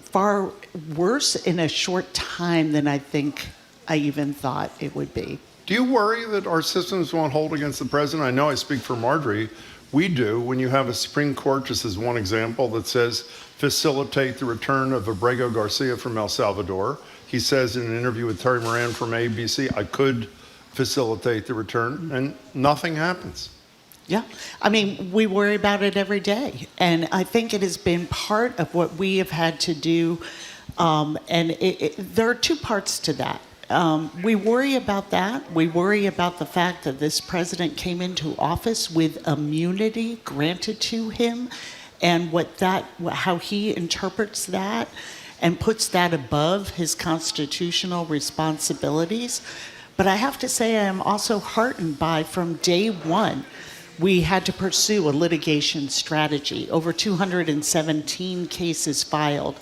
far worse in a short time than I think I even thought it would be. Do you worry that our systems won't hold against the president? I know I speak for Marjorie. We do. When you have a Supreme Court, just as one example, that says facilitate the return of Abrego Garcia from El Salvador. He says in an interview with Terry Moran from ABC, I could facilitate the return, and nothing happens. Yeah. I mean, we worry about it every day. And I think it has been part of what we have had to do. There are 2 parts to that. We worry about that. We worry about the fact that this president came into office with immunity granted to him, and how he interprets that and puts that above his constitutional responsibilities. But I have to say I am also heartened by, from day one, we had to pursue a litigation strategy, over 217 cases filed.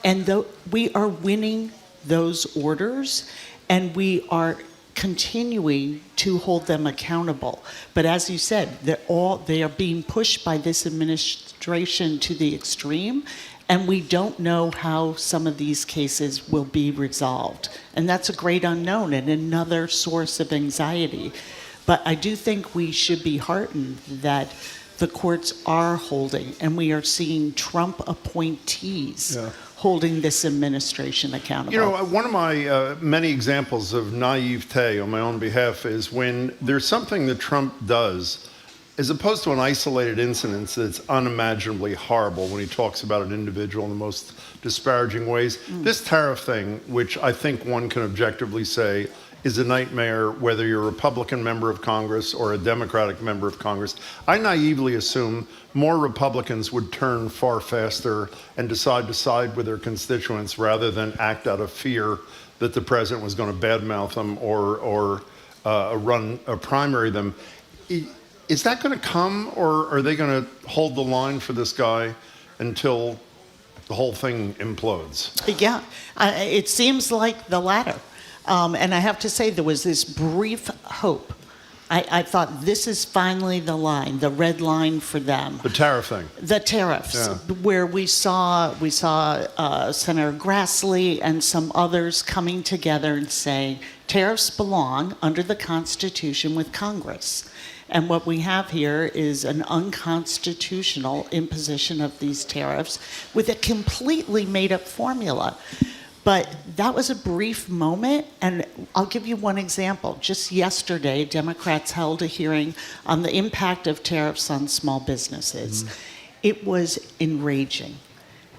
And we are winning those orders, and we are continuing to hold them accountable. But as you said, they are being pushed by this administration to the extreme, and we don't know how some of these cases will be resolved. And that's a great unknown and another source of anxiety. But I do think we should be heartened that the courts are holding, and we are seeing Trump appointees holding this administration accountable. You know, one of my many examples of naivete on my own behalf is when there's something that Trump does, as opposed to an isolated incident that's unimaginably horrible when he talks about an individual in the most disparaging ways. This tariff thing, which I think one can objectively say is a nightmare, whether you're a Republican member of Congress or a Democratic member of Congress. I naively assume more Republicans would turn far faster and decide to side with their constituents rather than act out of fear that the president was going to badmouth them or run a primary them. Is that going to come, or are they going to hold the line for this guy until the whole thing implodes? Yeah, it seems like the latter. And I have to say, there was this brief hope. I thought, this is finally the line, the red line for them. The tariff thing. The tariffs, where we saw Senator Grassley and some others coming together and saying, tariffs belong under the Constitution with Congress. And what we have here is an unconstitutional imposition of these tariffs with a completely made-up formula. But that was a brief moment, and I'll give you one example. Just yesterday, Democrats held a hearing on the impact of tariffs on small businesses. It was enraging.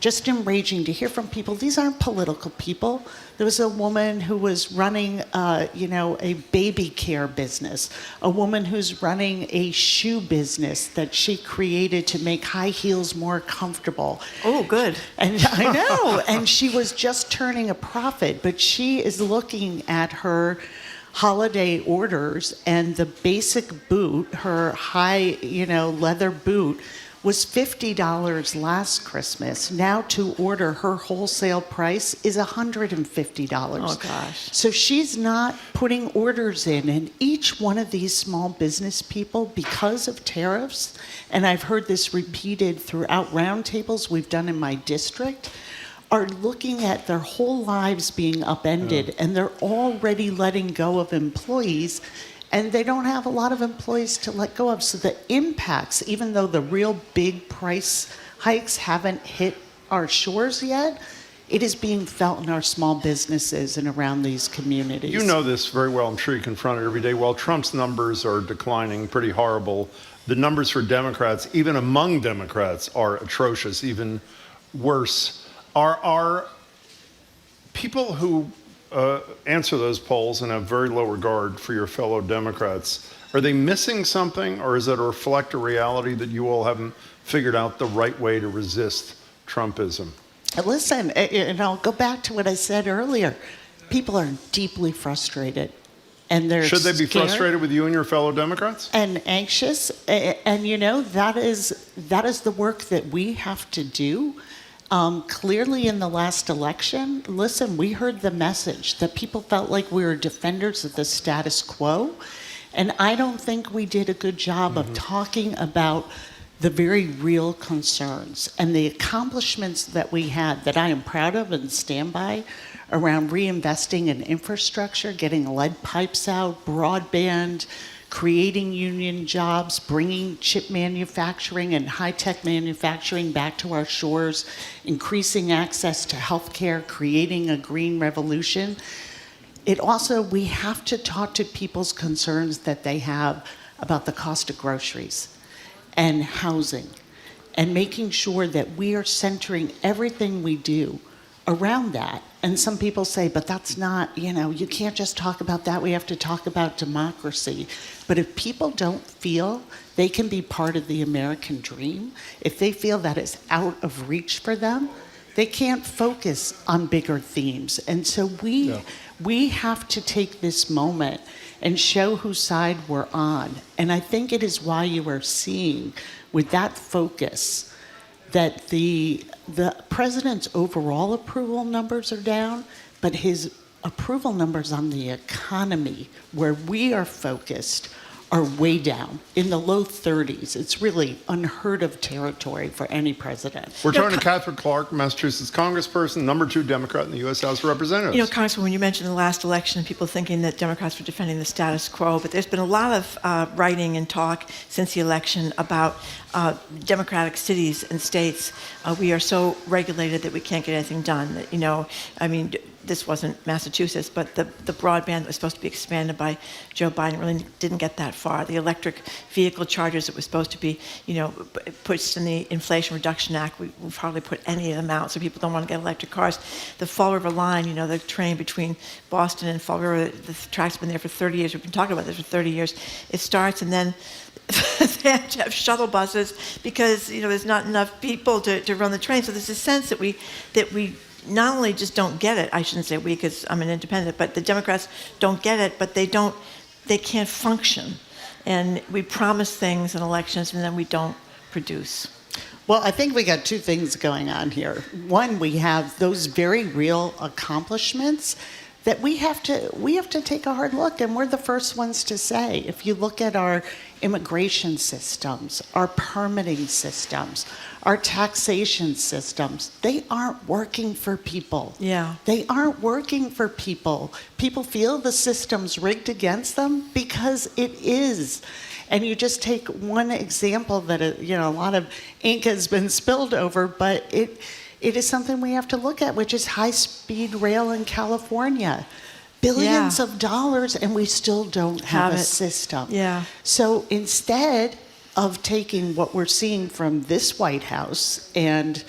just enraging to hear from people. These aren't political people. There was a woman who was running, a baby care business, a woman who's running a shoe business that she created to make high heels more comfortable. Oh, good. And I know. And she was just turning a profit, but she is looking at her holiday orders, and the basic boot, her high, leather boot, was $50 last Christmas. Now to order, her wholesale price is $150. Oh, gosh. So she's not putting orders in. And each one of these small business people, because of tariffs, and I've heard this repeated throughout roundtables we've done in my district, are looking at their whole lives being upended, and they're already letting go of employees, and they don't have a lot of employees to let go of. So the impacts, even though the real big price hikes haven't hit our shores yet, it is being felt in our small businesses and around these communities. You know this very well. I'm sure you confront it every day. While Trump's numbers are declining, pretty horrible, the numbers for Democrats, even among Democrats, are atrocious, even worse. Are people who answer those polls and have very low regard for your fellow Democrats, are they missing something, or is it a reflect a reality that you all haven't figured out the right way to resist Trumpism? Listen, and I'll go back to what I said earlier. People are deeply frustrated. And they're Should they be scared frustrated with you and your fellow Democrats? and anxious, and that is the work that we have to do. Clearly in the last election, listen, we heard the message that people felt like we were defenders of the status quo. And I don't think we did a good job of talking about the very real concerns and the accomplishments that we had that I am proud of and stand by around reinvesting in infrastructure, getting lead pipes out, broadband, creating union jobs, bringing chip manufacturing and high-tech manufacturing back to our shores, increasing access to healthcare, creating a green revolution. We have to talk to people's concerns that they have about the cost of groceries and housing, and making sure that we are centering everything we do around that. And some people say, but that's not, you can't just talk about that. We have to talk about democracy. But if people don't feel they can be part of the American dream, if they feel that it's out of reach for them, they can't focus on bigger themes. And so we have to take this moment and show whose side we're on. And I think it is why you are seeing with that focus that the president's overall approval numbers are down, but his approval numbers on the economy, where we are focused, are way down in the low 30s. It's really unheard of territory for any president. We're talking to Katherine Clark, Massachusetts congressperson, number 2 Democrat in the U.S. House of Representatives. Congressman, when you mentioned the last election, people thinking that Democrats were defending the status quo, but there's been a lot of writing and talk since the election about democratic cities and states. We are so regulated that we can't get anything done. This wasn't Massachusetts, but the broadband that was supposed to be expanded by Joe Biden really didn't get that far. The electric vehicle chargers that was supposed to be, pushed in the Inflation Reduction Act, we've hardly put any of them out, so people don't want to get electric cars. The Fall River Line, the train between Boston and Fall River, the track's been there for 30 years. We've been talking about this for 30 years. It starts, and then they have to have shuttle buses because, there's not enough people to run the train. So there's a sense that we not only just don't get it, I shouldn't say we because I'm an independent, but the Democrats don't get it, but they can't function. And we promise things in elections and then we don't produce. Well, I think we got two things going on here. One, we have those very real accomplishments that we have to take a hard look, and we're the first ones to say, if you look at our immigration systems, our permitting systems, our taxation systems, they aren't working for people. Yeah. They aren't working for people. People feel the system's rigged against them because it is. And you just take one example that a lot of ink has been spilled over, but it is something we have to look at, which is high-speed rail in California. Billions of dollars, and we still don't have a system. Yeah. So instead of taking what we're seeing from this White House and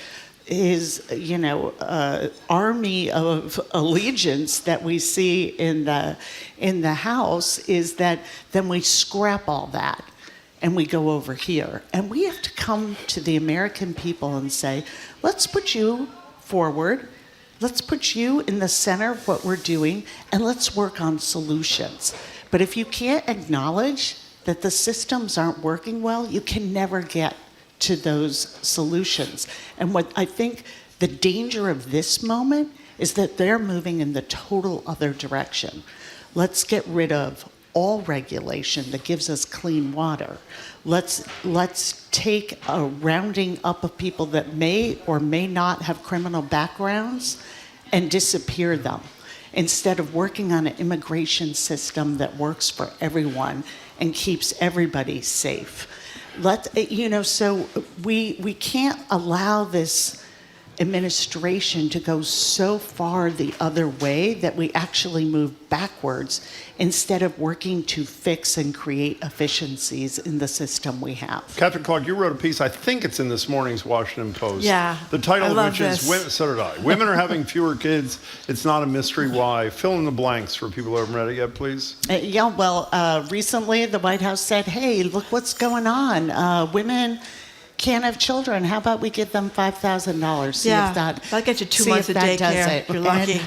army of allegiance that we see in the House is that then we scrap all that and we go over here. And we have to come to the American people and say, let's put you forward. Let's put you in the center of what we're doing, and let's work on solutions. But if you can't acknowledge that the systems aren't working well, you can never get to those solutions. And what I think the danger of this moment is that they're moving in the total other direction. Let's get rid of all regulation that gives us clean water. Let's take a rounding up of people that may or may not have criminal backgrounds and disappear them, instead of working on an immigration system that works for everyone and keeps everybody safe. So we can't allow this administration to go so far the other way that we actually move backwards instead of working to fix and create efficiencies in the system we have. Katherine Clark, you wrote a piece, I think it's in this morning's Washington Post. Yeah, the title I of love which this. is, so did I, Women Are Having Fewer Kids. It's Not a Mystery Why. Fill in the blanks for people who haven't read it yet, please. Recently the White House said, hey, look what's going on. Women can't have children. How about we give them $5,000? That'll get you 2 months of daycare. You're lucky.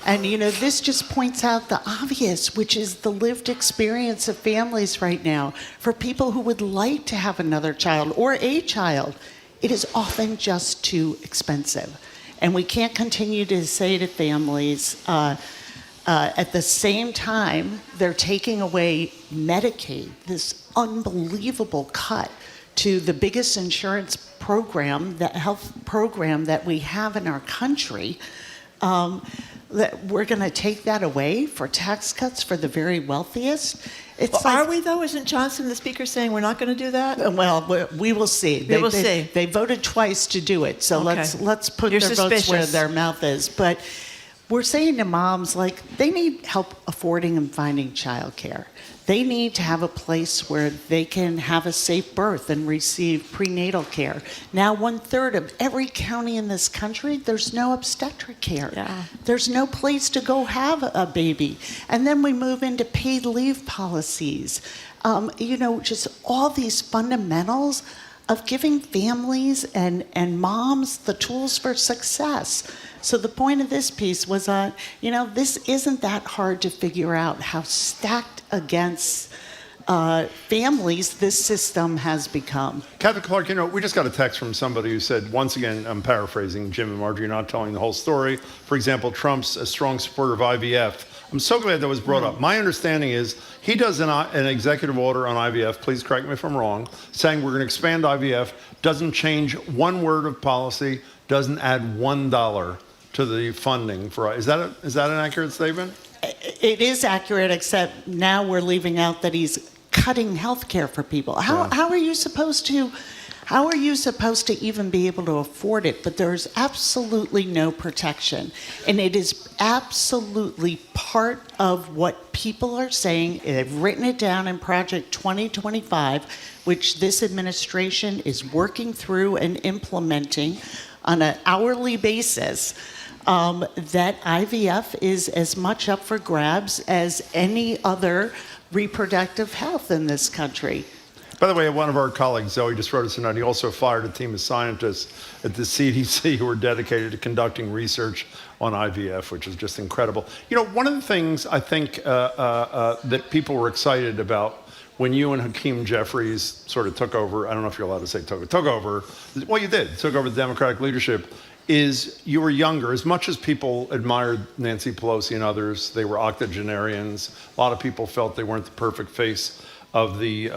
And this just points out the obvious, which is the lived experience of families right now. For people who would like to have another child or a child, it is often just too expensive. And we can't continue to say to families, at the same time, they're taking away Medicaid, this unbelievable cut to the biggest insurance program, the health program that we have in our country, that we're going to take that away for tax cuts for the very wealthiest. Are we, though? Isn't Johnson, the speaker, saying we're not going to do that? Well, we will see. We will see. They voted twice to do it, so Okay. let's put You're their votes where suspicious. their mouth is. But we're saying to moms, they need help affording and finding childcare. They need to have a place where they can have a safe birth and receive prenatal care. Now, 1/3 of every county in this country, there's no obstetric care. Yeah. There's no place to go have a baby. And then we move into paid leave policies. Just all these fundamentals of giving families and moms the tools for success. So the point of this piece was this isn't that hard to figure out how stacked against families this system has become. Katherine Clark, we just got a text from somebody who said, once again, I'm paraphrasing Jim and Marjorie, not telling the whole story. For example, Trump's a strong supporter of IVF. I'm so glad that was brought up. My understanding is he does an executive order on IVF, please correct me if I'm wrong, saying we're going to expand IVF, doesn't change one word of policy, doesn't add $1 to the funding for. Is that an accurate statement? It is accurate, except now we're leaving out that he's cutting health care for people. How are you supposed to even be able to afford it? But there's absolutely no protection. And it is absolutely part of what people are saying. They've written it down in Project 2025, which this administration is working through and implementing on an hourly basis. That IVF is as much up for grabs as any other reproductive health in this country. By the way, one of our colleagues, Zoe, just wrote us tonight. He also fired a team of scientists at the CDC who are dedicated to conducting research on IVF, which is just incredible. One of the things I think that people were excited about when you and Hakeem Jeffries sort of took over, I don't know if you're allowed to say took over, well, you did, took over the Democratic leadership, is you were younger. As much as people admired Nancy Pelosi and others, they were octogenarians. A lot of people felt they weren't the perfect face of the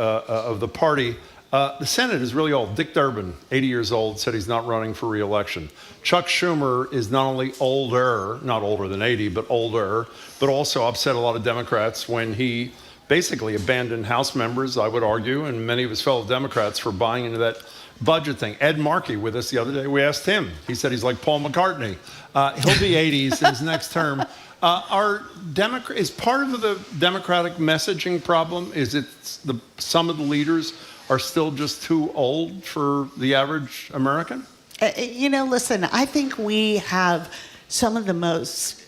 party. The Senate is really old. Dick Durbin, 80 years old, said he's not running for re-election. Chuck Schumer is not only older, not older than 80, but older, but also upset a lot of Democrats when he basically abandoned House members, I would argue, and many of his fellow Democrats for buying into that budget thing. Ed Markey with us the other day, we asked him. He said he's like Paul McCartney. He'll be 80s in his next term. Is part of the Democratic messaging problem, is it some of the leaders are still just too old for the average American? Listen, I think we have some of the most,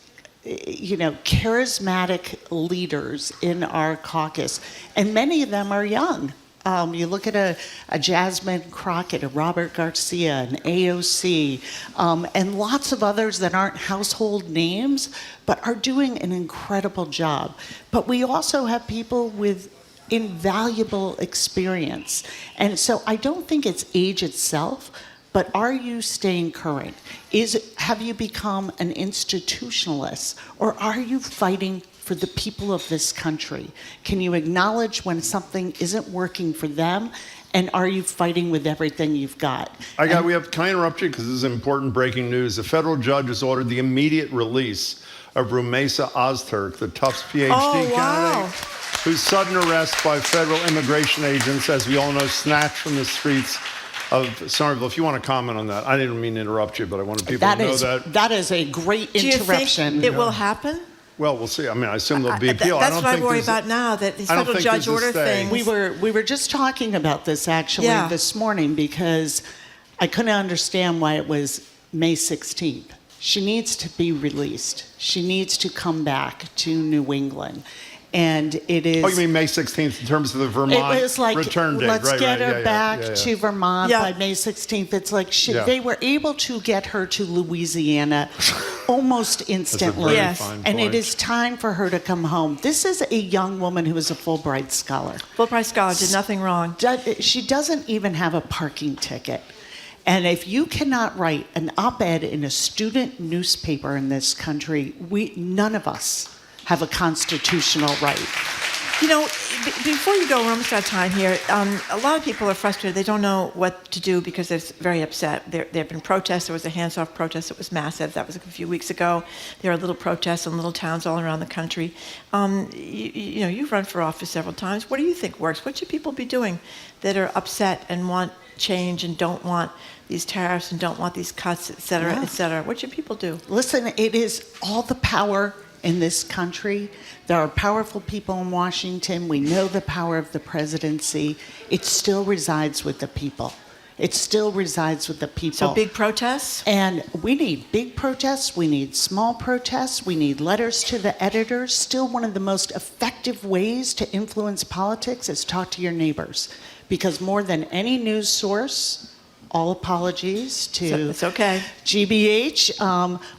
charismatic leaders in our caucus, and many of them are young. You look at a Jasmine Crockett, a Robert Garcia, an AOC, and lots of others that aren't household names, but are doing an incredible job. But we also have people with invaluable experience. And so I don't think it's age itself, but are you staying current? Have you become an institutionalist, or are you fighting for the people of this country? Can you acknowledge when something isn't working for them, and are you fighting with everything you've got? Can I interrupt you because this is important breaking news? A federal judge has ordered the immediate release of Rumeysa Ozturk, the Tufts PhD candidate, whose sudden arrest by federal immigration agents, as we all know, snatched from the streets of Somerville. If you want to comment on that, I didn't mean to interrupt you, but I wanted people to know that. That is a great interruption. Do you think it will happen? Well, we'll see. I mean, I assume there'll be appeal. That's what I worry about now, that these federal judge order things. We were just talking about this actually this morning, because I couldn't understand why it was May 16th. She needs to be released. She needs to come back to New England. And it is... Oh, you mean May 16th in terms of the Vermont it was like, return date? Let's get her back to Vermont by May 16th. It's like they were able to get her to Louisiana almost instantly. And it is time for her to come home. This is a young woman who is a Fulbright scholar. Fulbright scholar, did nothing wrong. She doesn't even have a parking ticket. And if you cannot write an op-ed in a student newspaper in this country, none of us have a constitutional right. Before you go, we're almost out of time here. A lot of people are frustrated. They don't know what to do because they're very upset. There have been protests. There was a hands-off protest that was massive. That was a few weeks ago. There are little protests in little towns all around the country. You've run for office several times. What do you think works? What should people be doing that are upset and want change and don't want these tariffs and don't want these cuts, et cetera, et cetera? What should people do? Listen, it is all the power in this country. There are powerful people in Washington. We know the power of the presidency. It still resides with the people. It still resides with the people. So big protests? And we need big protests. We need small protests. We need letters to the editors. Still, one of the most effective ways to influence politics is talk to your neighbors. Because more than any news source, all apologies to it's okay. GBH.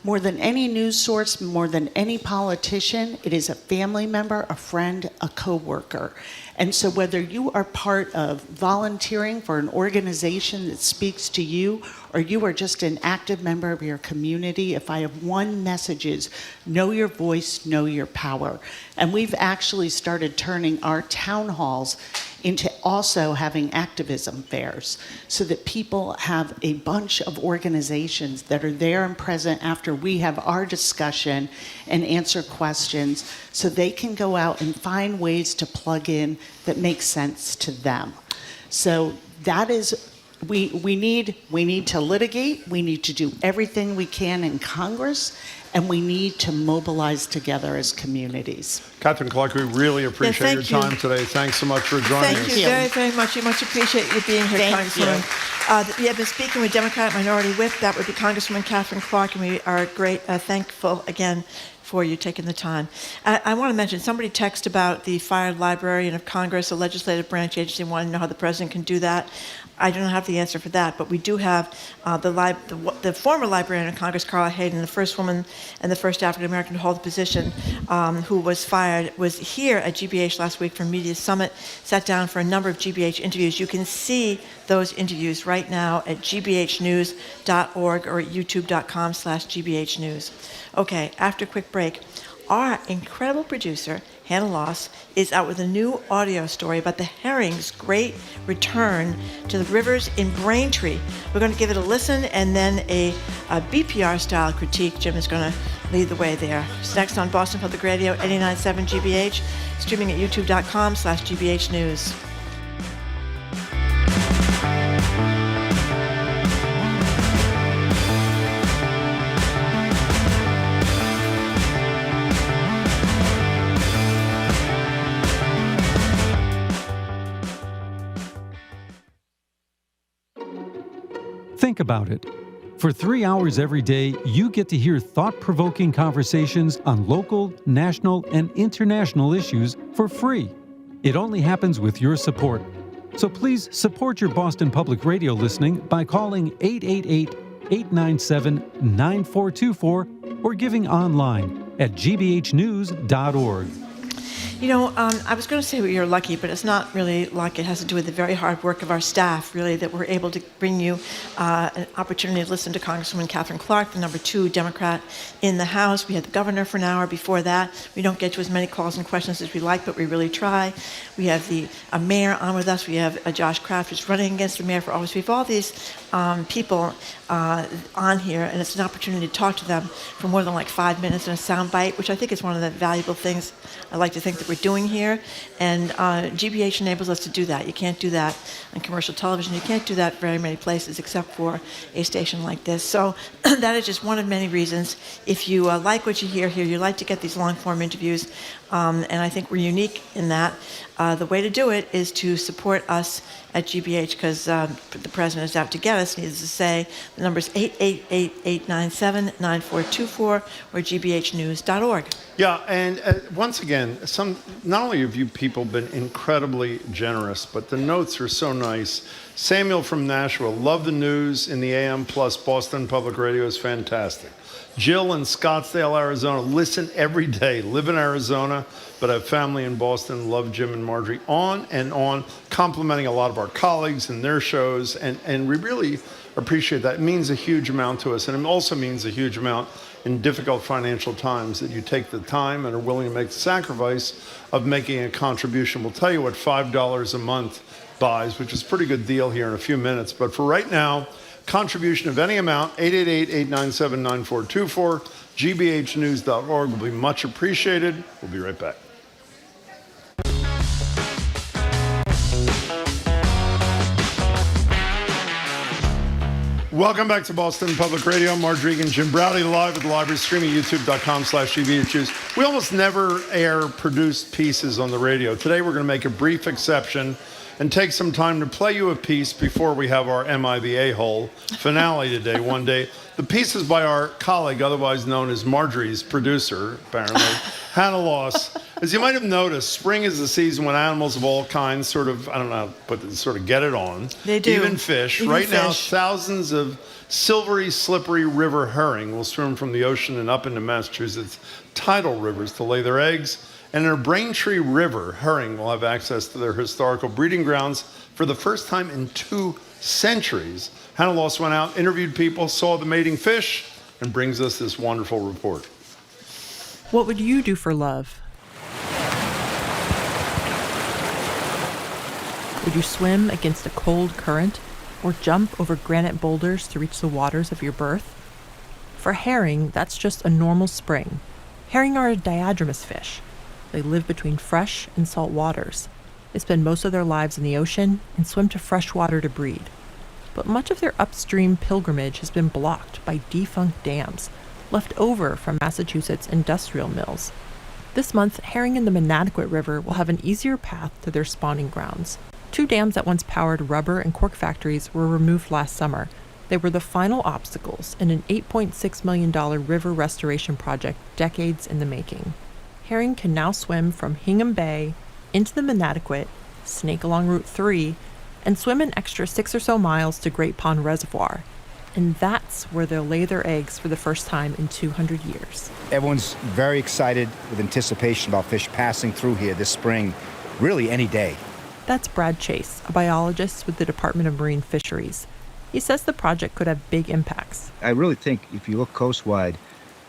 More than any news source, more than any politician, it is a family member, a friend, a coworker. And so whether you are part of volunteering for an organization that speaks to you, or you are just an active member of your community, if I have one message is, know your voice, know your power. And we've actually started turning our town halls into also having activism fairs so that people have a bunch of organizations that are there and present after we have our discussion and answer questions so they can go out and find ways to plug in that make sense to them. So that is, we need to litigate, we need to do everything we can in Congress, and we need to mobilize together as communities. Katherine Clark, we really appreciate your time today. Thanks so much for joining us. Thank you very, very much. We much appreciate you being here, Congresswoman. We have been speaking with Democratic Minority Whip. That would be Congresswoman Katherine Clark, and we are thankful again for you taking the time. I want to mention, somebody texted about the fired librarian of Congress, a legislative branch agency, wanting to know how the president can do that. I don't have the answer for that, but we do have the former librarian of Congress, Carla Hayden, the first woman and the first African-American to hold the position, who was fired, was here at GBH last week for Media Summit, sat down for a number of GBH interviews. You can see those interviews right now at gbhnews.org or at youtube.com/gbhnews. Okay, after a quick break, our incredible producer, Hannah Loss, is out with a new audio story about the herring's great return to the rivers in Braintree. We're going to give it a listen and then a BPR-style critique. Jim is going to lead the way there. It's next on Boston Public Radio, 89.7 GBH, streaming at youtube.com/gbhnews. Think about it. For 3 hours every day, you get to hear thought-provoking conversations on local, national, and international issues for free. It only happens with your support. So please support your Boston Public Radio listening by calling 888-897-9424 or giving online at gbhnews.org. You know, I was going to say you're lucky, but it's not really luck. It has to do with the very hard work of our staff, really, that we're able to bring you an opportunity to listen to Congresswoman Katherine Clark, the number 2 Democrat in the House. We had the governor for an hour before that. We don't get to as many calls and questions as we like, but we really try. We have the mayor on with us. We have Josh Kraft, who's running against the mayor for office. We have all these people on here, and it's an opportunity to talk to them for more than like 5 minutes in a sound bite, which I think is one of the valuable things I like to think that we're doing here. And GBH enables us to do that. You can't do that on commercial television. You can't do that very many places except for a station like this. So that is just one of many reasons. If you like what you hear here, you like to get these long-form interviews, and I think we're unique in that. The way to do it is to support us at GBH, because the president is out to get us. Needless to say, the number is 888-897-9424 or gbhnews.org. Yeah, and once again, not only have you people been incredibly generous, but the notes are so nice. Samuel from Nashville, love the news in the AM plus Boston Public Radio is fantastic. Jill in Scottsdale, Arizona, listen every day, live in Arizona, but have family in Boston, love Jim and Marjorie, on and on, complimenting a lot of our colleagues and their shows, and we really appreciate that. It means a huge amount to us, and it also means a huge amount in difficult financial times that you take the time and are willing to make the sacrifice of making a contribution. We'll tell you what $5 a month buys, which is a pretty good deal here in a few minutes, but for right now, contribution of any amount, 888-897-9424, gbhnews.org will be much appreciated. We'll be right back. Welcome back to Boston Public Radio. Marge Regan, Jim Browdy, live at the library, streaming youtube.com/gbhnews. We almost never air produced pieces on the radio. Today we're going to make a brief exception and take some time to play you a piece before we have our MIBA hole finale today, one day. The piece is by our colleague, otherwise known as Marjorie's producer, apparently, Hannah Loss. As you might have noticed, spring is the season when animals of all kinds sort of get it on. They do. Even fish. Now, thousands of silvery, slippery river herring will swim from the ocean and up into Massachusetts tidal rivers to lay their eggs. And in a Braintree River, herring will have access to their historical breeding grounds for the first time in 2 centuries. Hannah Loss went out, interviewed people, saw the mating fish, and brings us this wonderful report. What would you do for love? Would you swim against a cold current or jump over granite boulders to reach the waters of your birth? For herring, that's just a normal spring. Herring are a diadromous fish. They live between fresh and salt waters. They spend most of their lives in the ocean and swim to fresh water to breed. But much of their upstream pilgrimage has been blocked by defunct dams left over from Massachusetts industrial mills. This month, herring in the Manatequit River will have an easier path to their spawning grounds. 2 dams that once powered rubber and cork factories were removed last summer. They were the final obstacles in an $8.6 million river restoration project decades in the making. Herring can now swim from Hingham Bay into the Manatequit, snake along Route 3, and swim an extra 6 or so miles to Great Pond Reservoir. And that's where they'll lay their eggs for the first time in 200 years. Everyone's very excited with anticipation about fish passing through here this spring, really any day. That's Brad Chase, a biologist with the Department of Marine Fisheries. He says the project could have big impacts. I really think if you look coastwide,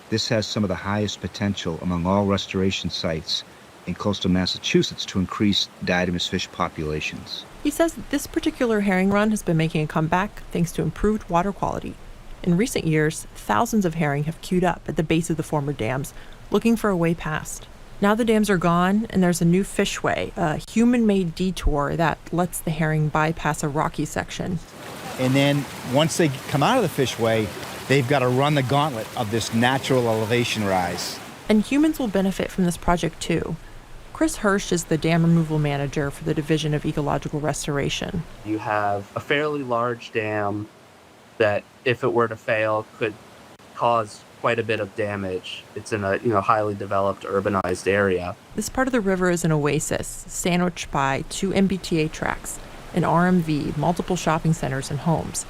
this has some of the highest potential among all restoration sites in coastal Massachusetts to increase diadromous fish populations. He says this particular herring run has been making a comeback thanks to improved water quality. In recent years, thousands of herring have queued up at the base of the former dams, looking for a way past. Now the dams are gone, and there's a new fishway, a human-made detour that lets the herring bypass a rocky section. And then once they come out of the fishway, they've got to run the gauntlet of this natural elevation rise. And humans will benefit from this project too. Chris Hirsch is the dam removal manager for the Division of Ecological Restoration. You have a fairly large dam that if it were to fail could cause quite a bit of damage. It's in a highly developed urbanized area. This part of the river is an oasis, sandwiched by 2 MBTA tracks, an RMV, multiple shopping centers, and homes.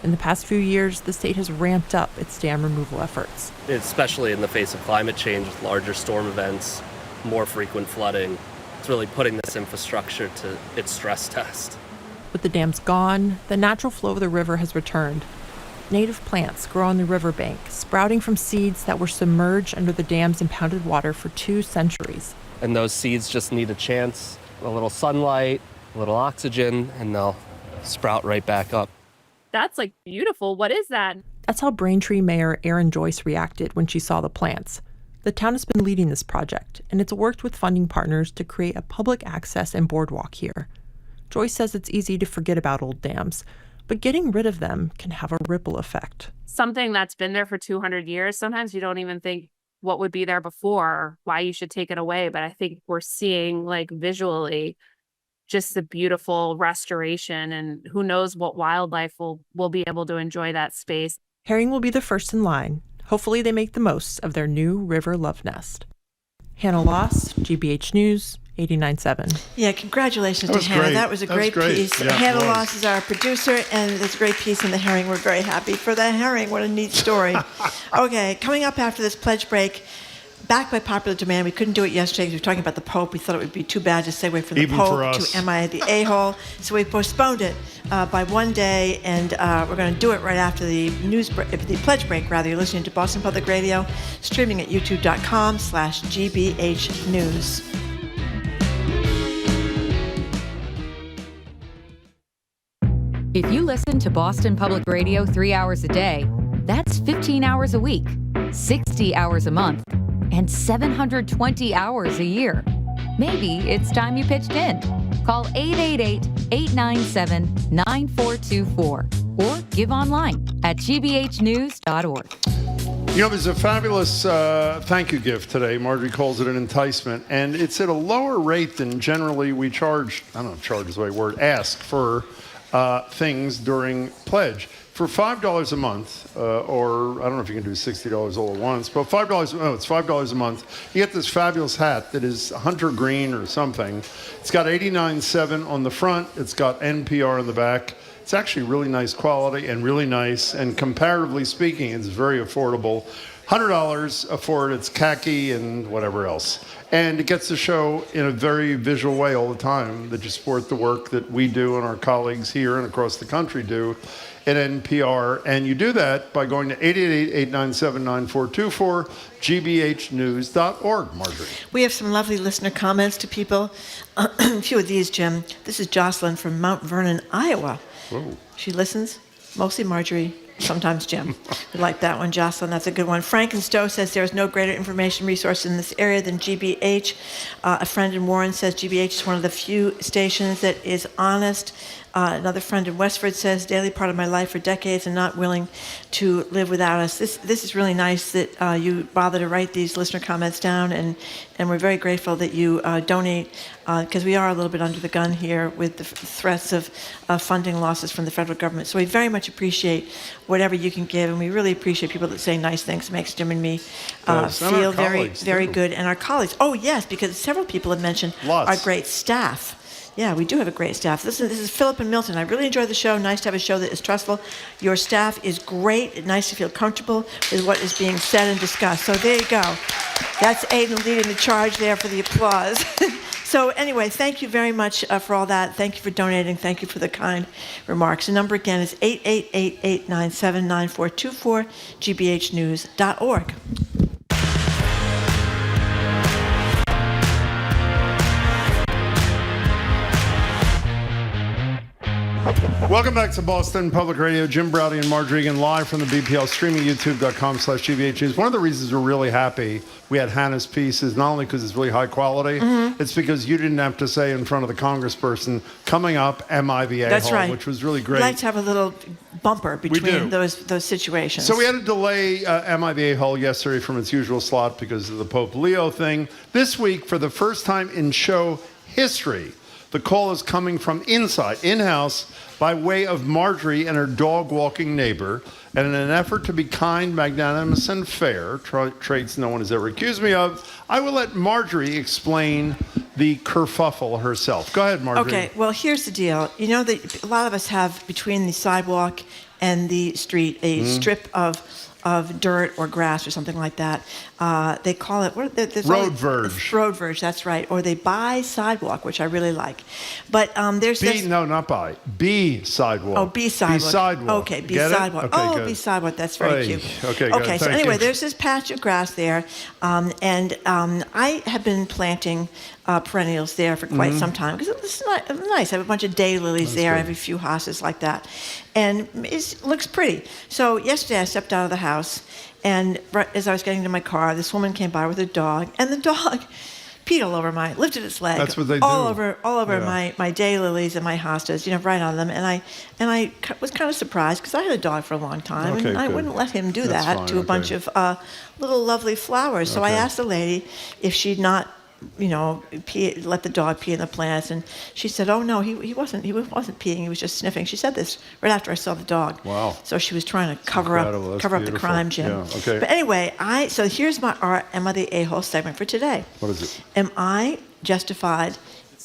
In the past few years, the state has ramped up its dam removal efforts. Especially in the face of climate change, with larger storm events, more frequent flooding. It's really putting this infrastructure to its stress test. With the dams gone, the natural flow of the river has returned. Native plants grow on the riverbank, sprouting from seeds that were submerged under the dam's impounded water for 2 centuries. And those seeds just need a chance, a little sunlight, a little oxygen, and they'll sprout right back up. That's beautiful. What is that? That's how Braintree Mayor Erin Joyce reacted when she saw the plants. The town has been leading this project, and it's worked with funding partners to create a public access and boardwalk here. Joyce says it's easy to forget about old dams, but getting rid of them can have a ripple effect. Something that's been there for 200 years, sometimes you don't even think what would be there before, why you should take it away. But I think we're seeing visually just the beautiful restoration, and who knows what wildlife will be able to enjoy that space. Herring will be the first in line. Hopefully they make the most of their new river love nest. Hannah Loss, GBH News, 89.7. Yeah, congratulations to Hannah. Great. That was a great piece. Yeah, Hannah Loss is our producer, and it's a great piece in the Herring. We're very happy for the Herring. What a neat story. Okay, coming up after this pledge break, back by popular demand. We couldn't do it yesterday because we were talking about the Pope. We thought it would be too bad to segue from the Even Pope for us. to MIA the A-hole. So we postponed it by one day, and we're going to do it right after the the pledge break, rather. You're listening to Boston Public Radio, streaming at youtube.com/GBH News. If you listen to Boston Public Radio 3 hours a day, that's 15 hours a week, 60 hours a month, and 720 hours a year. Maybe it's time you pitched in. Call 888-897-9424 or give online at gbhnews.org. There's a fabulous thank you gift today. Marjorie calls it an enticement, and it's at a lower rate than generally we charge. I don't know if charge is the right word. Ask for things during pledge. For $5 a month, or I don't know if you can do $60 all at once, but it's $5 a month, you get this fabulous hat that is hunter green or something. It's got 89.7 on the front. It's got NPR on the back. It's actually really nice quality and really nice, and comparatively speaking, it's very affordable. $100 for it. It's khaki and whatever else. And it gets the show in a very visual way all the time, that you support the work that we do and our colleagues here and across the country do at NPR. And you do that by going to 888-897-9424, gbhnews.org, Marjorie. We have some lovely listener comments to people. A few of these, Jim. This is Jocelyn from Mount Vernon, Iowa. Whoa. She listens, mostly Marjorie, sometimes Jim. We like that one, Jocelyn. That's a good one. Frank in Stowe says there is no greater information resource in this area than GBH. A friend in Warren says GBH is one of the few stations that is honest. Another friend in Westford says, daily part of my life for decades and not willing to live without us. This is really nice that you bother to write these listener comments down, and we're very grateful that you donate, because we are a little bit under the gun here with the threats of funding losses from the federal government. So we very much appreciate whatever you can give, and we really appreciate people that say nice things. It makes Jim and me feel very good. And our colleagues. Oh, yes, because several people have mentioned our great staff. Yeah, we do have a great staff. Listen, this is Philip and Milton. I really enjoy the show. Nice to have a show that is trustful. Your staff is great. Nice to feel comfortable with what is being said and discussed. So there you go. That's Aiden leading the charge there for the applause. So anyway, thank you very much for all that. Thank you for donating. Thank you for the kind remarks. The number again is 888-897-9424, gbhnews.org. Welcome back to Boston Public Radio. Jim Browdy and Marjorie Egan live from the BPL, streaming youtube.com/GBH News. One of the reasons we're really happy we had Hannah's piece is not only because it's really high quality, it's because you didn't have to say in front of the congressperson, coming up, MIVA That's Hall, right. which was really great. We like to have a little bumper between those situations. So we had to delay MIVA Hall yesterday from its usual slot because of the Pope Leo thing. This week, for the first time in show history, The call is coming from inside, in-house, by way of Marjorie and her dog-walking neighbor. And in an effort to be kind, magnanimous, and fair, traits no one has ever accused me of, I will let Marjorie explain the kerfuffle herself. Go ahead, Marjorie. Okay, well, here's the deal. You know that a lot of us have between the sidewalk and the street a strip of dirt or grass or something like that. They call it road verge. Road verge, that's right. Or they buy sidewalk, which I really like. But there's not buy. B sidewalk. Oh, B sidewalk. B sidewalk. Okay, B Get sidewalk. It? Okay, oh, good. B sidewalk. That's very cute. Okay, okay. Good. So Thank anyway, you. there's this patch of grass there, and I have been planting perennials there for quite some time because it's nice. I have a bunch of daylilies there. I have a few hostas like that, and it looks pretty. So yesterday I stepped out of the house, and right as I was getting to my car, this woman came by with a dog, and the dog peed all over lifted its leg. That's what they all do. All over my daylilies and my hostas, right on them. And I was kind of surprised because I had a dog for a long time, Okay, and I good. wouldn't let him do That's that fine, to a bunch of little lovely flowers. So I Okay. asked the lady if she'd not let the dog pee in the plants, and she said, "Oh no, he wasn't peeing. He was just sniffing." She said this right after I saw the dog. Wow. So she was trying to cover incredible. That's up the beautiful. crime, Jim. Yeah, okay. But anyway, so here's my Am I the A-hole segment for today. What is it? Am I justified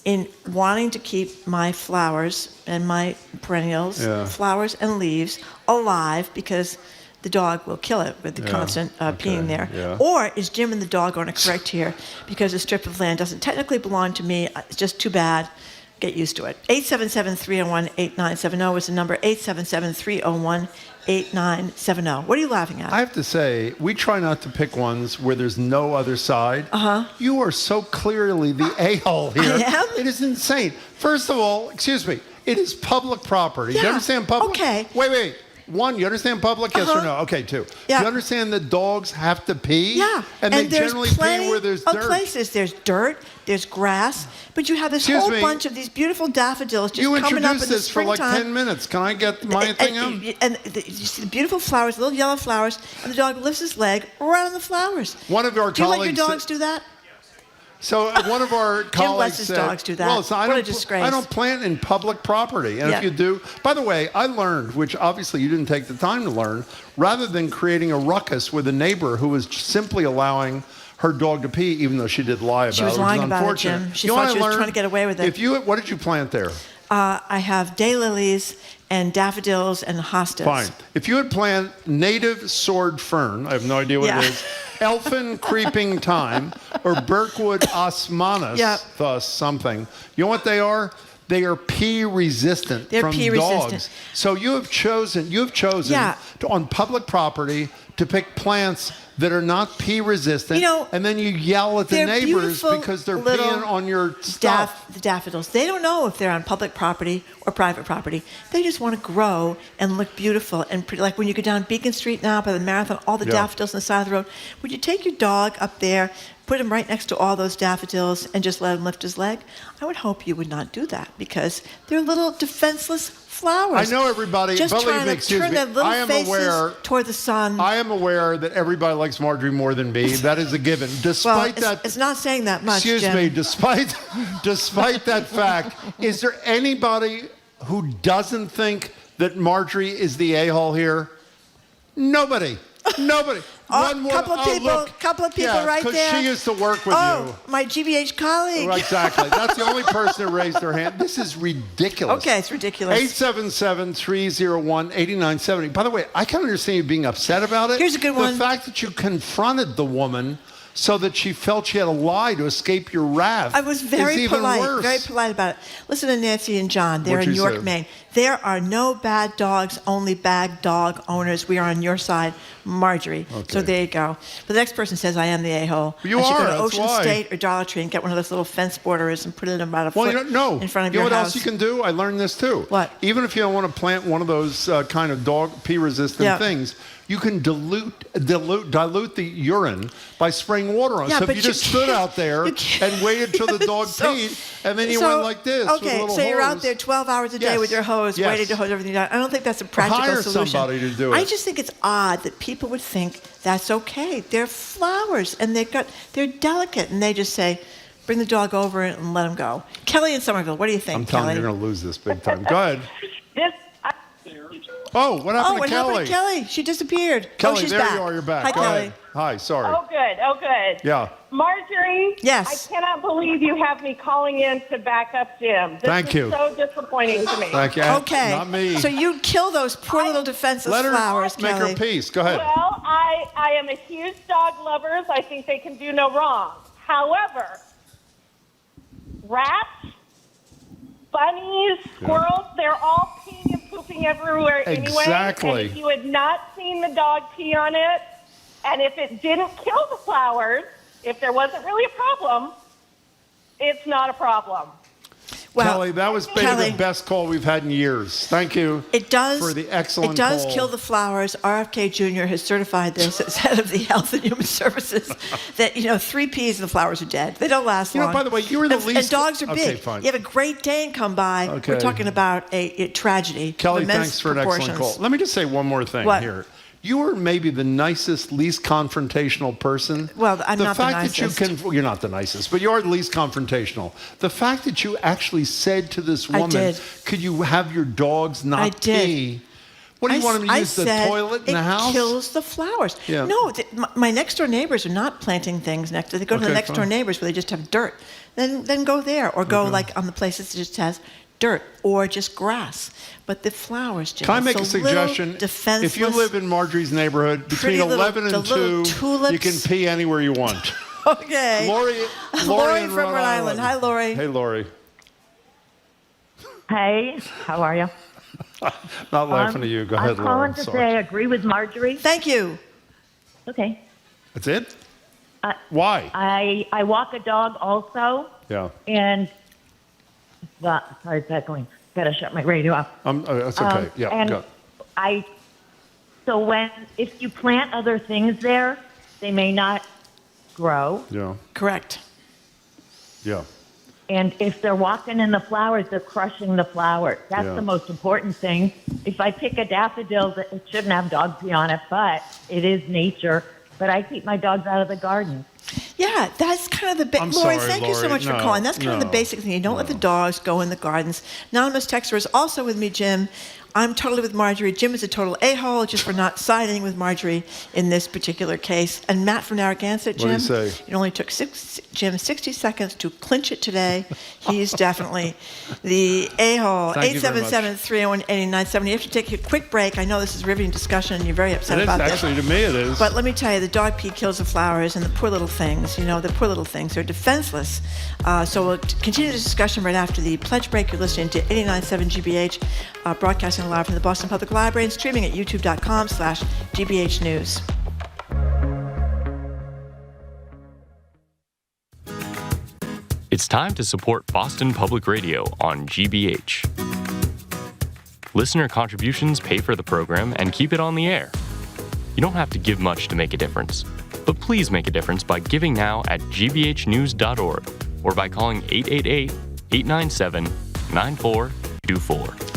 in wanting to keep my flowers and my perennials, flowers and leaves, alive because the dog will kill it with the constant peeing there? Yeah. Or is Jim and the dog owner correct here because a strip of land doesn't technically belong to me? It's just too bad. Get used to it. 877-301-8970 is the number. 877-301-8970. What are you laughing at? I have to say, we try not to pick ones where there's no other side. You are so clearly the a-hole here. I am? It is insane. First of all, excuse me, it is public property. Do you understand public? Okay. Wait. One, you understand public? Yes or no? Okay, two. Yeah. Do you understand that dogs have to pee? Yeah. And they there's generally plenty pee where there's of dirt. places. There's dirt, there's grass, but you have this Excuse whole me. bunch of these beautiful daffodils just You coming up in introduced the this for springtime. like 10 minutes. Can I get my thing out? And you see the beautiful flowers, little yellow flowers, and the dog lifts his leg right on the flowers. One of our Do you let colleagues your dogs do that? So one of our Jim colleagues lets his said, dogs do that. Well, so What a disgrace. I don't plant in public property. And if you do, by the way, I learned, which obviously you didn't take the time to learn, rather than creating a ruckus with a neighbor who was simply allowing her dog to pee, even though she did lie about it. She was lying about it, unfortunate. Jim. She You know thought what she I was learned? trying to get away with it. What did you plant there? I have daylilies and daffodils and hostas. Fine. If you had planted native sword fern, I have no idea what it is, elfin creeping thyme, or Birkwood osmanus, thus something, you know what they are? They are pee resistant from pee dogs. resistant. So you have chosen to, on public property to pick plants that are not pee resistant, and then you yell at the neighbors because they're peeing on your stuff. The daffodils. They don't know if they're on public property or private property. They just want to grow and look beautiful and pretty. Like when you go down Beacon Street now by the Marathon, all the daffodils on the side of the road. Would you take your dog up there, put him right next to all those daffodils, and just let him lift his leg? I would hope you would not do that because they're little defenseless flowers. I know everybody. Just believe trying me, to excuse turn me. their little I am faces aware toward the sun. I am aware that everybody likes Marjorie more than me. That is a given. Despite well, that, it's not saying that much. Excuse Jim. me. Despite that fact, is there anybody who doesn't think that Marjorie is the a-hole here? Nobody. Couple of people right there. Because she used to work with you. My GBH colleague. Right, exactly. That's the only person who raised their hand. This is ridiculous. Okay, it's ridiculous. 877-301-8970. By the way, I can understand you being upset about it. Here's a good one. The fact that you confronted the woman so that she felt she had to lie to escape your wrath. I was very polite about it. Listen to Nancy and John. They're in York, Maine. There are no bad dogs, only bad dog owners. We are on your side, Marjorie. Okay. So there you go. But the next person says, I am the a-hole. You I should go are, to that's Ocean why. State or Dollar Tree and get one of those little fence borderers and put it about a foot in front of you your know what house. else you can do? I learned this too. What? Even if you don't want to plant one of those kind of dog pee-resistant things, you can dilute the urine by spraying water on it. Yeah, so but if you just stood out there and waited till the dog peed, and then you went like this with a Okay, little so you're hose. out there 12 hours a day with your hose, waiting to hose everything down. I don't think that's a practical Hire solution. somebody to do it. I just think it's odd that people would think that's okay. They're flowers, and they're delicate, and they just say, bring the dog over and let him go. Kelly in Somerville, what do you think, I'm telling Kelly? you, you're going to lose this big time. Go ahead. This. Oh, what happened to what Kelly? happened to Kelly? She disappeared. Kelly, she's there back. you are. You're back. Hi, Go Kelly. ahead. Hi, sorry. Oh, good. Oh, good. Yeah. Marjorie. Yes. I cannot believe you have me calling in to back up Jim. Thank you. This is so disappointing to me. Thank you. Okay. Not me. So you kill those poor little defenseless Let her flowers, make Kelly. her peace. Go ahead. Well, I am a huge dog lover. I think they can do no wrong. However, rats, bunnies, squirrels, they're all peeing and pooping everywhere anyway. Exactly. And if you had not seen the dog pee on it, and if it didn't kill the flowers, if there wasn't really a problem, it's not a problem. Well, Kelly, that was maybe Kelly, the best call we've had in years. Thank you It does. for the excellent It does call. kill the flowers. RFK Jr. has certified this as head of the Health and Human Services that 3 peas and the flowers are dead. They don't last long. By the way, you were the and, least. And dogs are Okay, big. fine. You have a Great Dane come by. Okay. We're talking about a tragedy. Kelly, of immense thanks for an excellent proportions. call. Let me just say one more thing What? here. You are maybe the nicest, least confrontational person. Well, I'm not the fact that you nicest. well, you're not the nicest, but you are the least confrontational. The fact that you actually said to this I woman, did. could you have your dogs not I did. pee? What do you want them to use, the toilet in the house? It kills the flowers. Yeah. No, my next door neighbors are not planting things next to. They go to the Okay, next door fine. neighbors where they just have dirt. Then go there, or go like on the places that just has dirt or just grass. But the flowers, Jim. Can I make so a suggestion? Little, defenseless, If you live in Marjorie's neighborhood, between pretty little- 11 the and little 2, tulips. you can pee anywhere you want. Okay. Lori in from Rhode Rhode Island. Hi, Lori. Hey, Lori. Hey, how are you? Not laughing at you. Go ahead, I'm Lori. calling to Sorry. say I agree with Marjorie. Thank you. Okay. That's it? Why? I walk a dog also, Yeah. and well, sorry, it's echoing. Gotta shut my radio off. That's okay. Yeah, and go. So if you plant other things there, they may not grow. Yeah. Correct. Yeah. And if they're walking in the flowers, they're crushing the flowers. That's Yeah. the most important thing. If I pick a daffodil, it shouldn't have dog pee on it, but it is nature. But I keep my dogs out of the garden. Yeah, that's kind of the I'm Lori, sorry, thank you so Lori. much for No, calling. That's kind of the no, basic thing. You don't let the dogs go in the gardens. Anonymous texter is also with me, Jim. I'm totally with Marjorie. Jim is a total a-hole just for not siding with Marjorie in this particular case. And Matt from Narragansett, Jim, What do you say? it only took Jim 60 seconds to clinch it today. He's definitely the a-hole. Thank you very much. 877-301-8970. You have to take a quick break. I know this is a riveting discussion and you're very upset It is, about this. actually, to me it is. But let me tell you, the dog pee kills the flowers and the poor little things. The poor little things. They're defenseless. So we'll continue the discussion right after the pledge break. You're listening to 89.7 GBH, broadcasting live from the Boston Public Library and streaming at youtube.com/GBH News. It's time to support Boston Public Radio on GBH. Listener contributions pay for the program and keep it on the air. You don't have to give much to make a difference, but please make a difference by giving now at gbhnews.org or by calling 888-897-9424.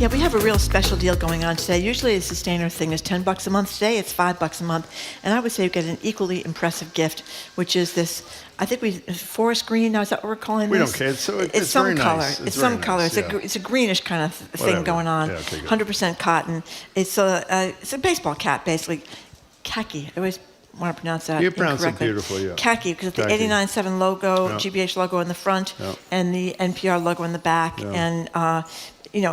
Yeah, we have a real special deal going on today. Usually the sustainer thing is $10 a month. Today it's $5 a month. And I would say you get an equally impressive gift, which is this, I think forest green. Now, is that what we're calling We this? don't care. It's some very color. nice. It's very some color. nice, yeah. It's a greenish kind of thing Whatever. going on. Yeah, okay, good. 100% cotton. It's a baseball cap, basically. Khaki. I always want to pronounce that You pronounce it incorrectly. beautifully, yeah. Khaki, because it's the Khaki. 89.7 logo, Yeah. GBH logo in the front, Yeah. and the NPR logo in the back, Yeah. and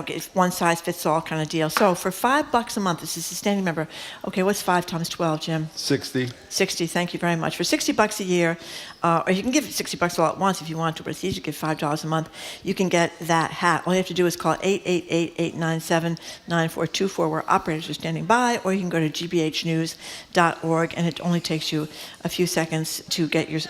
it's one size fits all kind of deal. So for $5 a month, this is a sustaining member. Okay, what's 5 times 12, Jim? 60. 60. Thank you very much. For $60 a year, or you can give $60 all at once if you want to, but it's easy to give $5 a month. You can get that hat. All you have to do is call 888-897-9424, where operators are standing by, or you can go to gbhnews.org, and it only takes you a few seconds to get your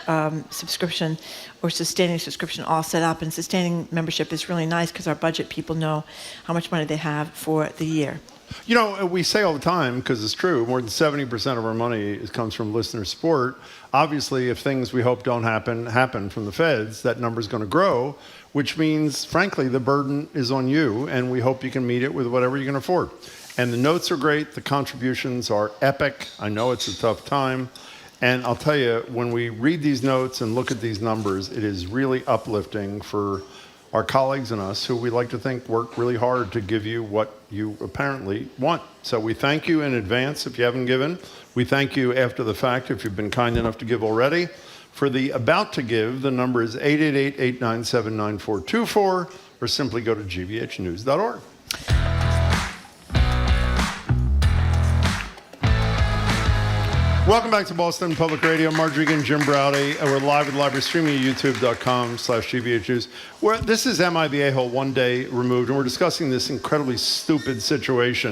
subscription or sustaining subscription all set up. And sustaining membership is really nice because our budget people know how much money they have for the year. We say all the time, because it's true, more than 70% of our money comes from listener support. Obviously, if things we hope don't happen from the feds, that number is going to grow, which means, frankly, the burden is on you, and we hope you can meet it with whatever you can afford. And the notes are great. The contributions are epic. I know it's a tough time. And I'll tell you, when we read these notes and look at these numbers, it is really uplifting for our colleagues and us, who we like to think work really hard to give you what you apparently want. So we thank you in advance if you haven't given. We thank you after the fact if you've been kind enough to give already. For the about to give, the number is 888-897-9424, or simply go to gbhnews.org. Welcome back to Boston Public Radio. Mark Regan, Jim Browdy. We're live at the library, streaming at youtube.com/GBH News. This is Am I the A-hole 1 day removed, and we're discussing this incredibly stupid situation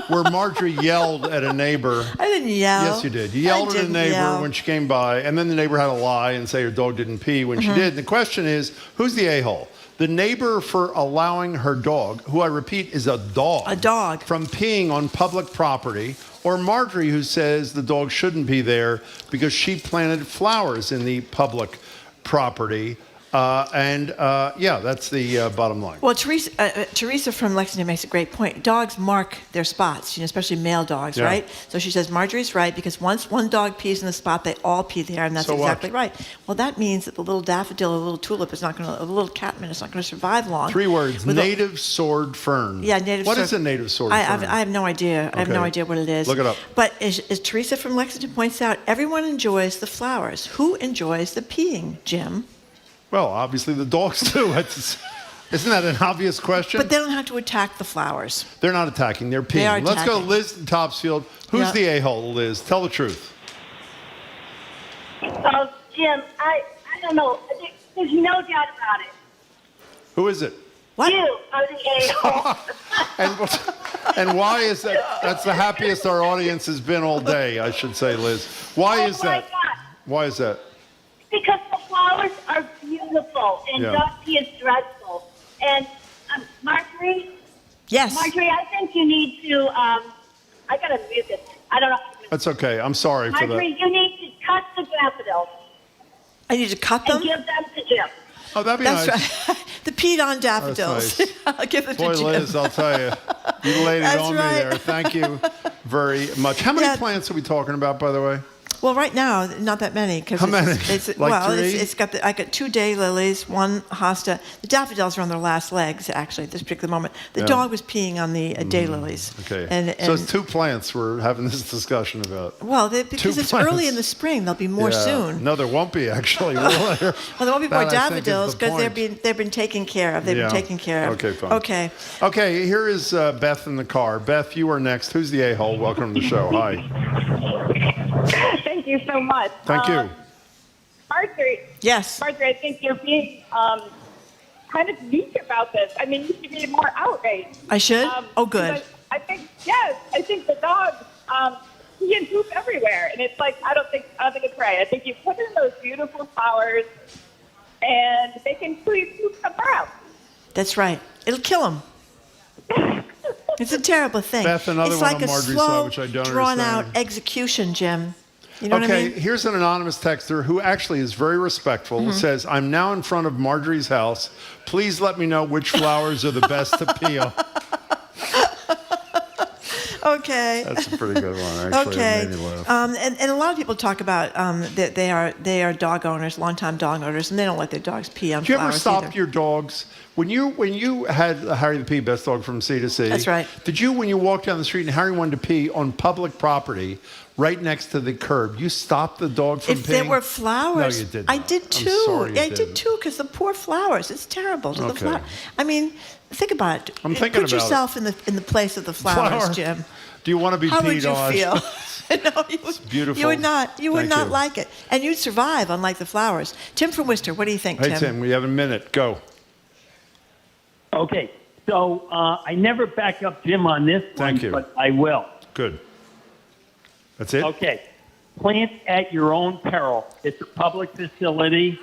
where Marjorie yelled at a neighbor. I didn't yell. Yes, you did. You yelled at a neighbor when she came by, and then the neighbor had to lie and say her dog didn't pee when she did. And the question is, who's the a-hole? The neighbor for allowing her dog, who I repeat is a dog, from peeing on public property, or Marjorie, who says the dog shouldn't be there because she planted flowers in the public property. That's the bottom line. Well, Teresa from Lexington makes a great point. Dogs mark their spots, especially male dogs, right? So she says Marjorie's right, because once one dog pees in the spot, they all pee there, and that's exactly right. Well, that means that the little daffodil, the little tulip, the little catmint is not going to survive long. 3 words: native sword fern. Yeah, native. What is a native sword fern? I have no idea. I have no idea what it is. Look it up. But as Teresa from Lexington points out, everyone enjoys the flowers. Who enjoys the peeing, Jim? Well, obviously the dogs do. Isn't that an obvious question? But they don't have to attack the flowers. They're not attacking. They're peeing. They are Let's go attacking. Liz in Topsfield. Who's the a-hole, Liz? Tell the truth. Jim, I don't know. There's no doubt about it. Who is it? What? You are the a-hole. And why is that? That's the happiest our audience has been all day, I should say, Liz. Why is that? God. Why is that? Because the flowers are beautiful and dog pee is dreadful. And Marjorie? Yes. Marjorie, I think you need to, I got to mute this. I don't know. That's okay. I'm sorry for that. Marjorie, you need to cut the daffodils. I need to cut them? And give them to Jim. Oh, that'd be That's nice. right. The peed on daffodils. That's nice. I'll give it Boy, to Jim. Liz, I'll tell you. You laid it on me there. Thank you very much. How many plants are we talking about, by the way? Well, right now, not that many. How many? I got 2 daylilies, 1 hosta. The daffodils are on their last legs, actually, at this particular moment. The dog was peeing on the daylilies. Okay. And so it's 2 plants we're having this discussion about. Well, because it's early in the spring. There'll be more soon. No, there won't be, actually. Well, there won't be more daffodils because they've been taken care of. They've been taken care of. Okay, fine. Okay, here is Beth in the car. Beth, you are next. Who's the a-hole? Welcome to the show. Hi. Thank you so much. Thank you. Marjorie. Yes. Marjorie, I think you're being kind of weak about this. I mean, you should be more outraged. I should? Good. I think the dogs pee and poop everywhere, and it's like I don't think it's right. I think you put in those beautiful flowers, and they can poop somewhere else. That's right. It'll kill them. It's a terrible thing. Beth, another it's one like on a Marjorie's slow, side, which I don't drawn-out understand. execution, Jim. You know what I mean? Here's an anonymous texter who actually is very respectful. Says, I'm now in front of Marjorie's house. Please let me know which flowers are the best to peel. Okay. That's a pretty good one, actually. Okay. It made me laugh. And a lot of people talk about that they are dog owners, longtime dog owners, and they don't let their dogs pee on Do you flowers ever stop either. your dogs? When you had Harry the Pee, best dog from C to C. That's right. Did you, when you walked down the street and Harry wanted to pee on public property, right next to the curb, you stopped the dog from peeing? If there were flowers, No, you didn't. I did too. I'm sorry you I didn't. did too, because the poor flowers. It's terrible to the Okay. flowers. I mean, think about it. I'm thinking Put about yourself in the place of the flowers, Flower. Jim. Do you want to be How would peed you on? feel? No, It's beautiful. You would not. You would Thank not you. like it, and you'd survive, unlike the flowers. Tim from Worcester, what do you think, Hey, Tim, we have a minute. Go. Okay, so I never back up Jim on this one, Thank you. but I will. Good. That's it? Okay. Plant at your own peril. It's a public facility.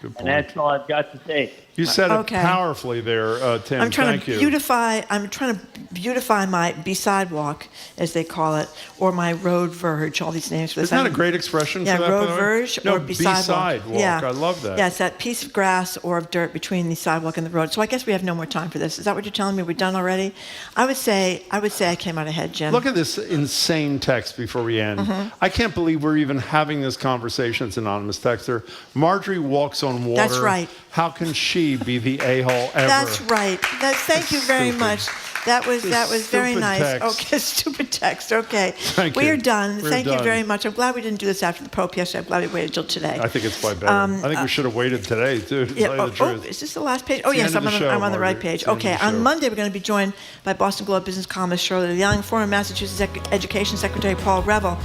Good point. And that's all I've got to say. You said it Okay. powerfully there, Tim. I'm trying Thank to you. beautify. I'm trying to beautify my B-sidewalk, as they call it, or my road verge. All these names for this. Isn't that a great expression Yeah, for that? road by the way? verge No, or B-sidewalk. B-sidewalk. Yeah, I love that. Yeah, it's that piece of grass or of dirt between the sidewalk and the road. So I guess we have no more time for this. Is that what you're telling me? We're done already? I would say I came out ahead, Jim. Look at this insane text before we end. Mhm. I can't believe we're even having this conversation. It's an anonymous texter. Marjorie walks on water. That's right. How can she be the a-hole ever? That's right. Thank you very Stupid. much. That was very stupid nice. text. Okay, stupid text. Okay. Thank we you. are done. We're Thank you done. very much. I'm glad we didn't do this after the Pope yesterday. I'm glad we waited till today. I think it's quite better. I think we should have waited today, too, to tell you the truth. Is this the last page? Oh, It's the yes, end of the show, I'm on the right Margaret. page. It's the end Okay, of the on show. Monday, we're going to be joined by Boston Globe business columnist Shirley Young, former Massachusetts Education Secretary Paul Revell,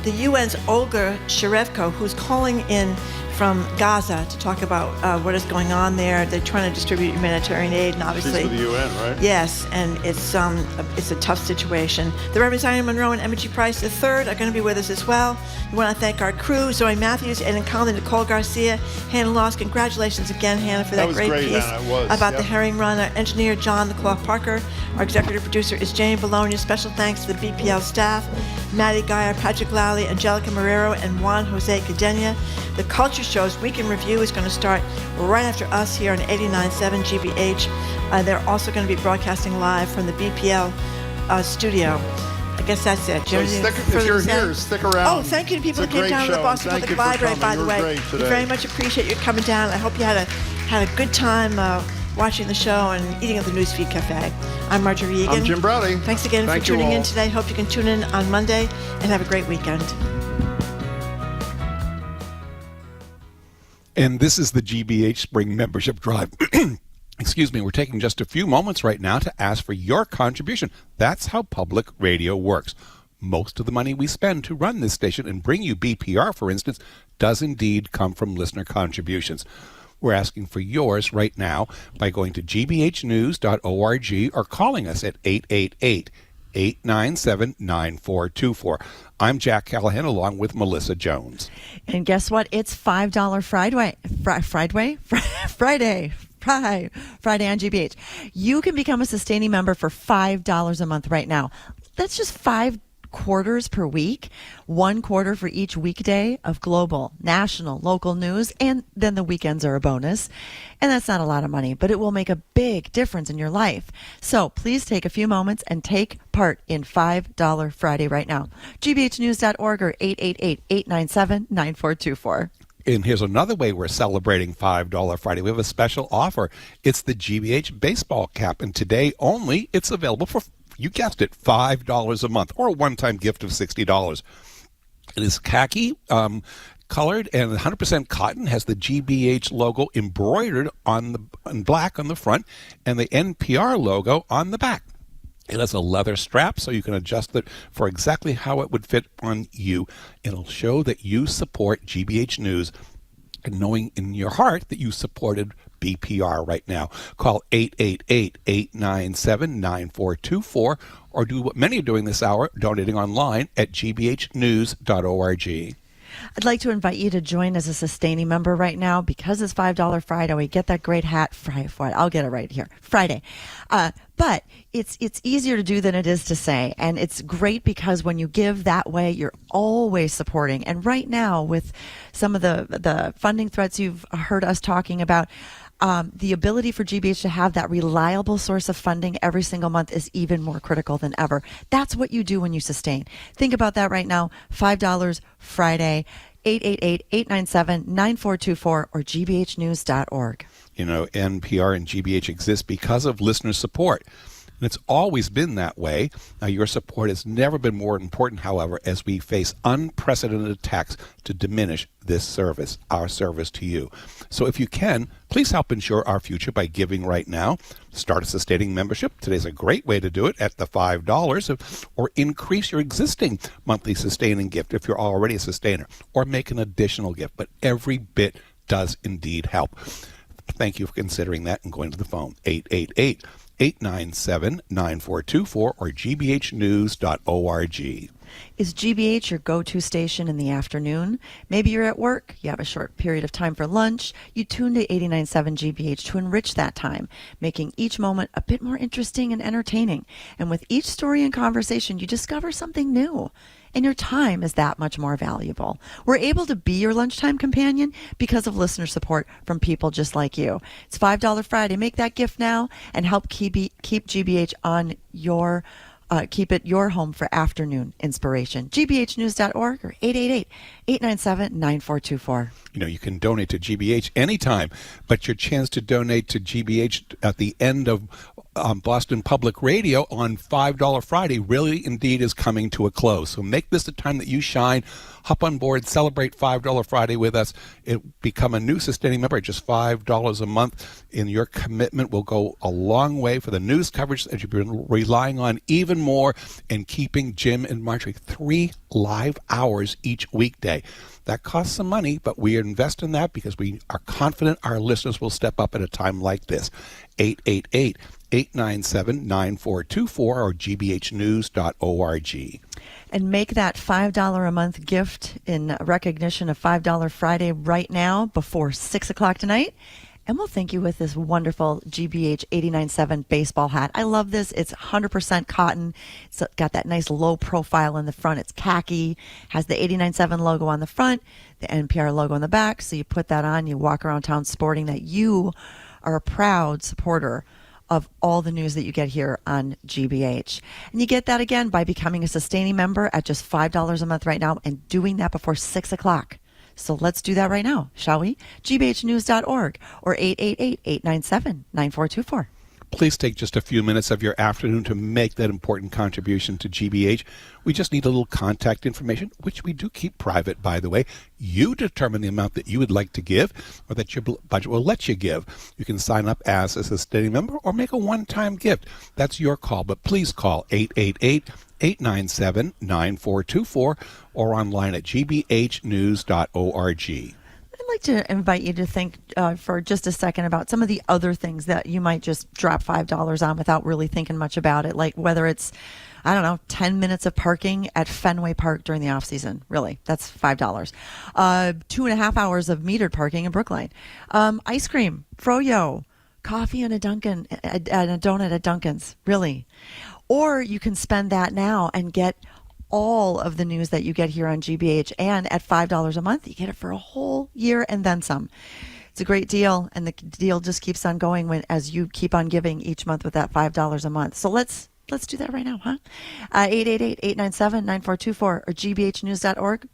the UN's Olga Sharevko, who's calling in from Gaza to talk about what is going on there. They're trying to distribute humanitarian aid, and obviously... She's with the UN, right? Yes, and it's a tough situation. The Reverend Zion Monroe and Emmett G. Price III are going to be with us as well. We want to thank our crew, Zoe Matthews, Ed Conley, Nicole Garcia, Hannah Loss. Congratulations again, Hannah, for that was great great, piece Hannah. It was, about yep. the herring run. Our engineer, John the Cloth Parker. Our executive producer is Jane Bologna. Special thanks to the BPL staff, Maddie Geyer, Patrick Lowley, Angelica Marrero, and Juan Jose Cadena. The Culture Show's Week in Review is going to start right after us here on 89.7 GBH. They're also going to be broadcasting live from the BPL studio. I guess that's it. So if you're here, stick around. Oh, thank you to people It's who a came great down to the show. Boston Thank Public you for Library, coming. by the You were way. great We today. very much appreciate you coming down. I hope you had a good time watching the show and eating at the Newsfeed Cafe. I'm Marjorie Egan. I'm Jim Browdy. Thanks again Thank for you tuning in all. today. Hope you can tune in on Monday and have a great weekend. And this is the GBH Spring Membership Drive. Excuse me, we're taking just a few moments right now to ask for your contribution. That's how public radio works. Most of the money we spend to run this station and bring you BPR, for instance, does indeed come from listener contributions. We're asking for yours right now by going to gbhnews.org or calling us at 888-897-9424. I'm Jack Callahan along with Melissa Jones. And guess what? It's $5 Friday on GBH. You can become a sustaining member for $5 a month right now. That's just 5 quarters per week, 1 quarter for each weekday of global, national, local news, and then the weekends are a bonus. And that's not a lot of money, but it will make a big difference in your life. So please take a few moments and take part in $5 Friday right now. gbhnews.org or 888-897-9424. And here's another way we're celebrating $5 Friday. We have a special offer. It's the GBH baseball cap, and today only it's available for, you guessed it, $5 a month, or a one-time gift of $60. It is khaki colored and 100% cotton, has the GBH logo embroidered in black on the front and the NPR logo on the back. It has a leather strap so you can adjust it for exactly how it would fit on you. It'll show that you support GBH News and knowing in your heart that you supported BPR right now. Call 888-897-9424 or do what many are doing this hour, donating online at gbhnews.org. I'd like to invite you to join as a sustaining member right now because it's $5 Friday. We get that great hat Friday. I'll get it right here. Friday. But it's easier to do than it is to say. And it's great because when you give that way, you're always supporting. And right now, with some of the funding threats you've heard us talking about, the ability for GBH to have that reliable source of funding every single month is even more critical than ever. That's what you do when you sustain. Think about that right now. $5 Friday, 888-897-9424 or gbhnews.org. You know, NPR and GBH exist because of listener support. And it's always been that way. Now, your support has never been more important, however, as we face unprecedented attacks to diminish this service, our service to you. So if you can, please help ensure our future by giving right now. Start a sustaining membership. Today's a great way to do it at the $5, or increase your existing monthly sustaining gift if you're already a sustainer, or make an additional gift. But every bit does indeed help. Thank you for considering that and going to the phone, 888-897-9424 or gbhnews.org. Is GBH your go-to station in the afternoon? Maybe you're at work, you have a short period of time for lunch, you tune to 89.7 GBH to enrich that time, making each moment a bit more interesting and entertaining. And with each story and conversation, you discover something new. And your time is that much more valuable. We're able to be your lunchtime companion because of listener support from people just like you. It's $5 Friday. Make that gift now and help keep GBH on your keep it your home for afternoon inspiration. gbhnews.org or 888-897-9424. You know, you can donate to GBH anytime, but your chance to donate to GBH at the end of Boston Public Radio on $5 Friday really indeed is coming to a close. So make this the time that you shine. Hop on board, celebrate $5 Friday with us. Become a new sustaining member at just $5 a month. And your commitment will go a long way for the news coverage that you've been relying on even more, and keeping Jim and Marjorie 3 live hours each weekday. That costs some money, but we invest in that because we are confident our listeners will step up at a time like this. 888-897-9424 or gbhnews.org. And make that $5 a month gift in recognition of $5 Friday right now before 6 o'clock tonight. And we'll thank you with this wonderful GBH 89.7 baseball hat. I love this. It's 100% cotton. It's got that nice low profile in the front. It's khaki, has the 89.7 logo on the front, the NPR logo on the back. So you put that on, you walk around town sporting that you are a proud supporter of all the news that you get here on GBH. And you get that again by becoming a sustaining member at just $5 a month right now and doing that before 6 o'clock. So let's do that right now, shall we? gbhnews.org or 888-897-9424. Please take just a few minutes of your afternoon to make that important contribution to GBH. We just need a little contact information, which we do keep private, by the way. You determine the amount that you would like to give or that your budget will let you give. You can sign up as a sustaining member or make a one-time gift. That's your call, but please call 888-897-9424 or online at gbhnews.org. I'd like to invite you to think for just a second about some of the other things that you might just drop $5 on without really thinking much about it, like whether it's, 10 minutes of parking at Fenway Park during the off-season. Really, that's $5. 2.5 hours of metered parking in Brookline. Ice cream, froyo, coffee and a donut at Dunkin's. Really. Or you can spend that now and get all of the news that you get here on GBH, and at $5 a month, you get it for a whole year and then some. It's a great deal, and the deal just keeps on going as you keep on giving each month with that $5 a month. So let's do that right now, huh? 888-897-9424 or gbhnews.org.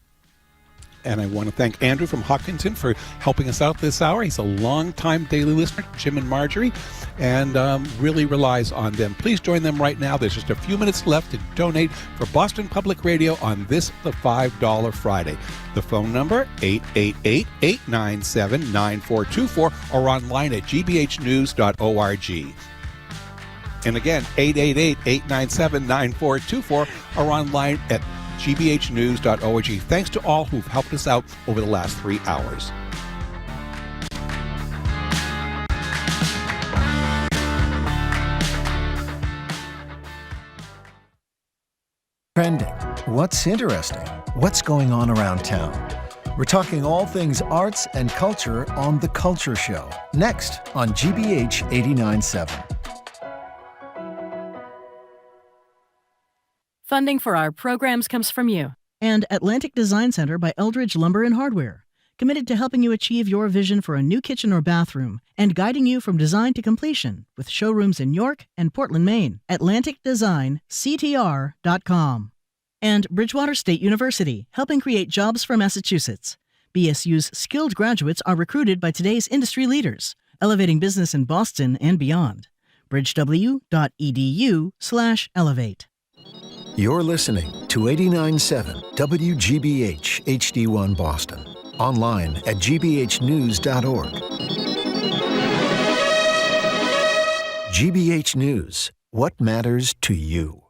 And I want to thank Andrew from Hawkinson for helping us out this hour. He's a long-time daily listener, Jim and Marjorie, and really relies on them. Please join them right now. There's just a few minutes left to donate for Boston Public Radio on the $5 Friday. The phone number, 888-897-9424, or online at gbhnews.org. And again, 888-897-9424, or online at gbhnews.org. Thanks to all who've helped us out over the last 3 hours. Trending. What's interesting? What's going on around town? We're talking all things arts and culture on The Culture Show. Next on GBH 89.7. Funding for our programs comes from you and Atlantic Design Center by Eldridge Lumber and Hardware, committed to helping you achieve your vision for a new kitchen or bathroom and guiding you from design to completion with showrooms in York and Portland, Maine. AtlanticDesignCTR.com. And Bridgewater State University, helping create jobs for Massachusetts. BSU's skilled graduates are recruited by today's industry leaders, elevating business in Boston and beyond. bridgew.edu/elevate. You're listening to 89.7 WGBH HD1 Boston. Online at gbhnews.org. GBH News. What matters to you?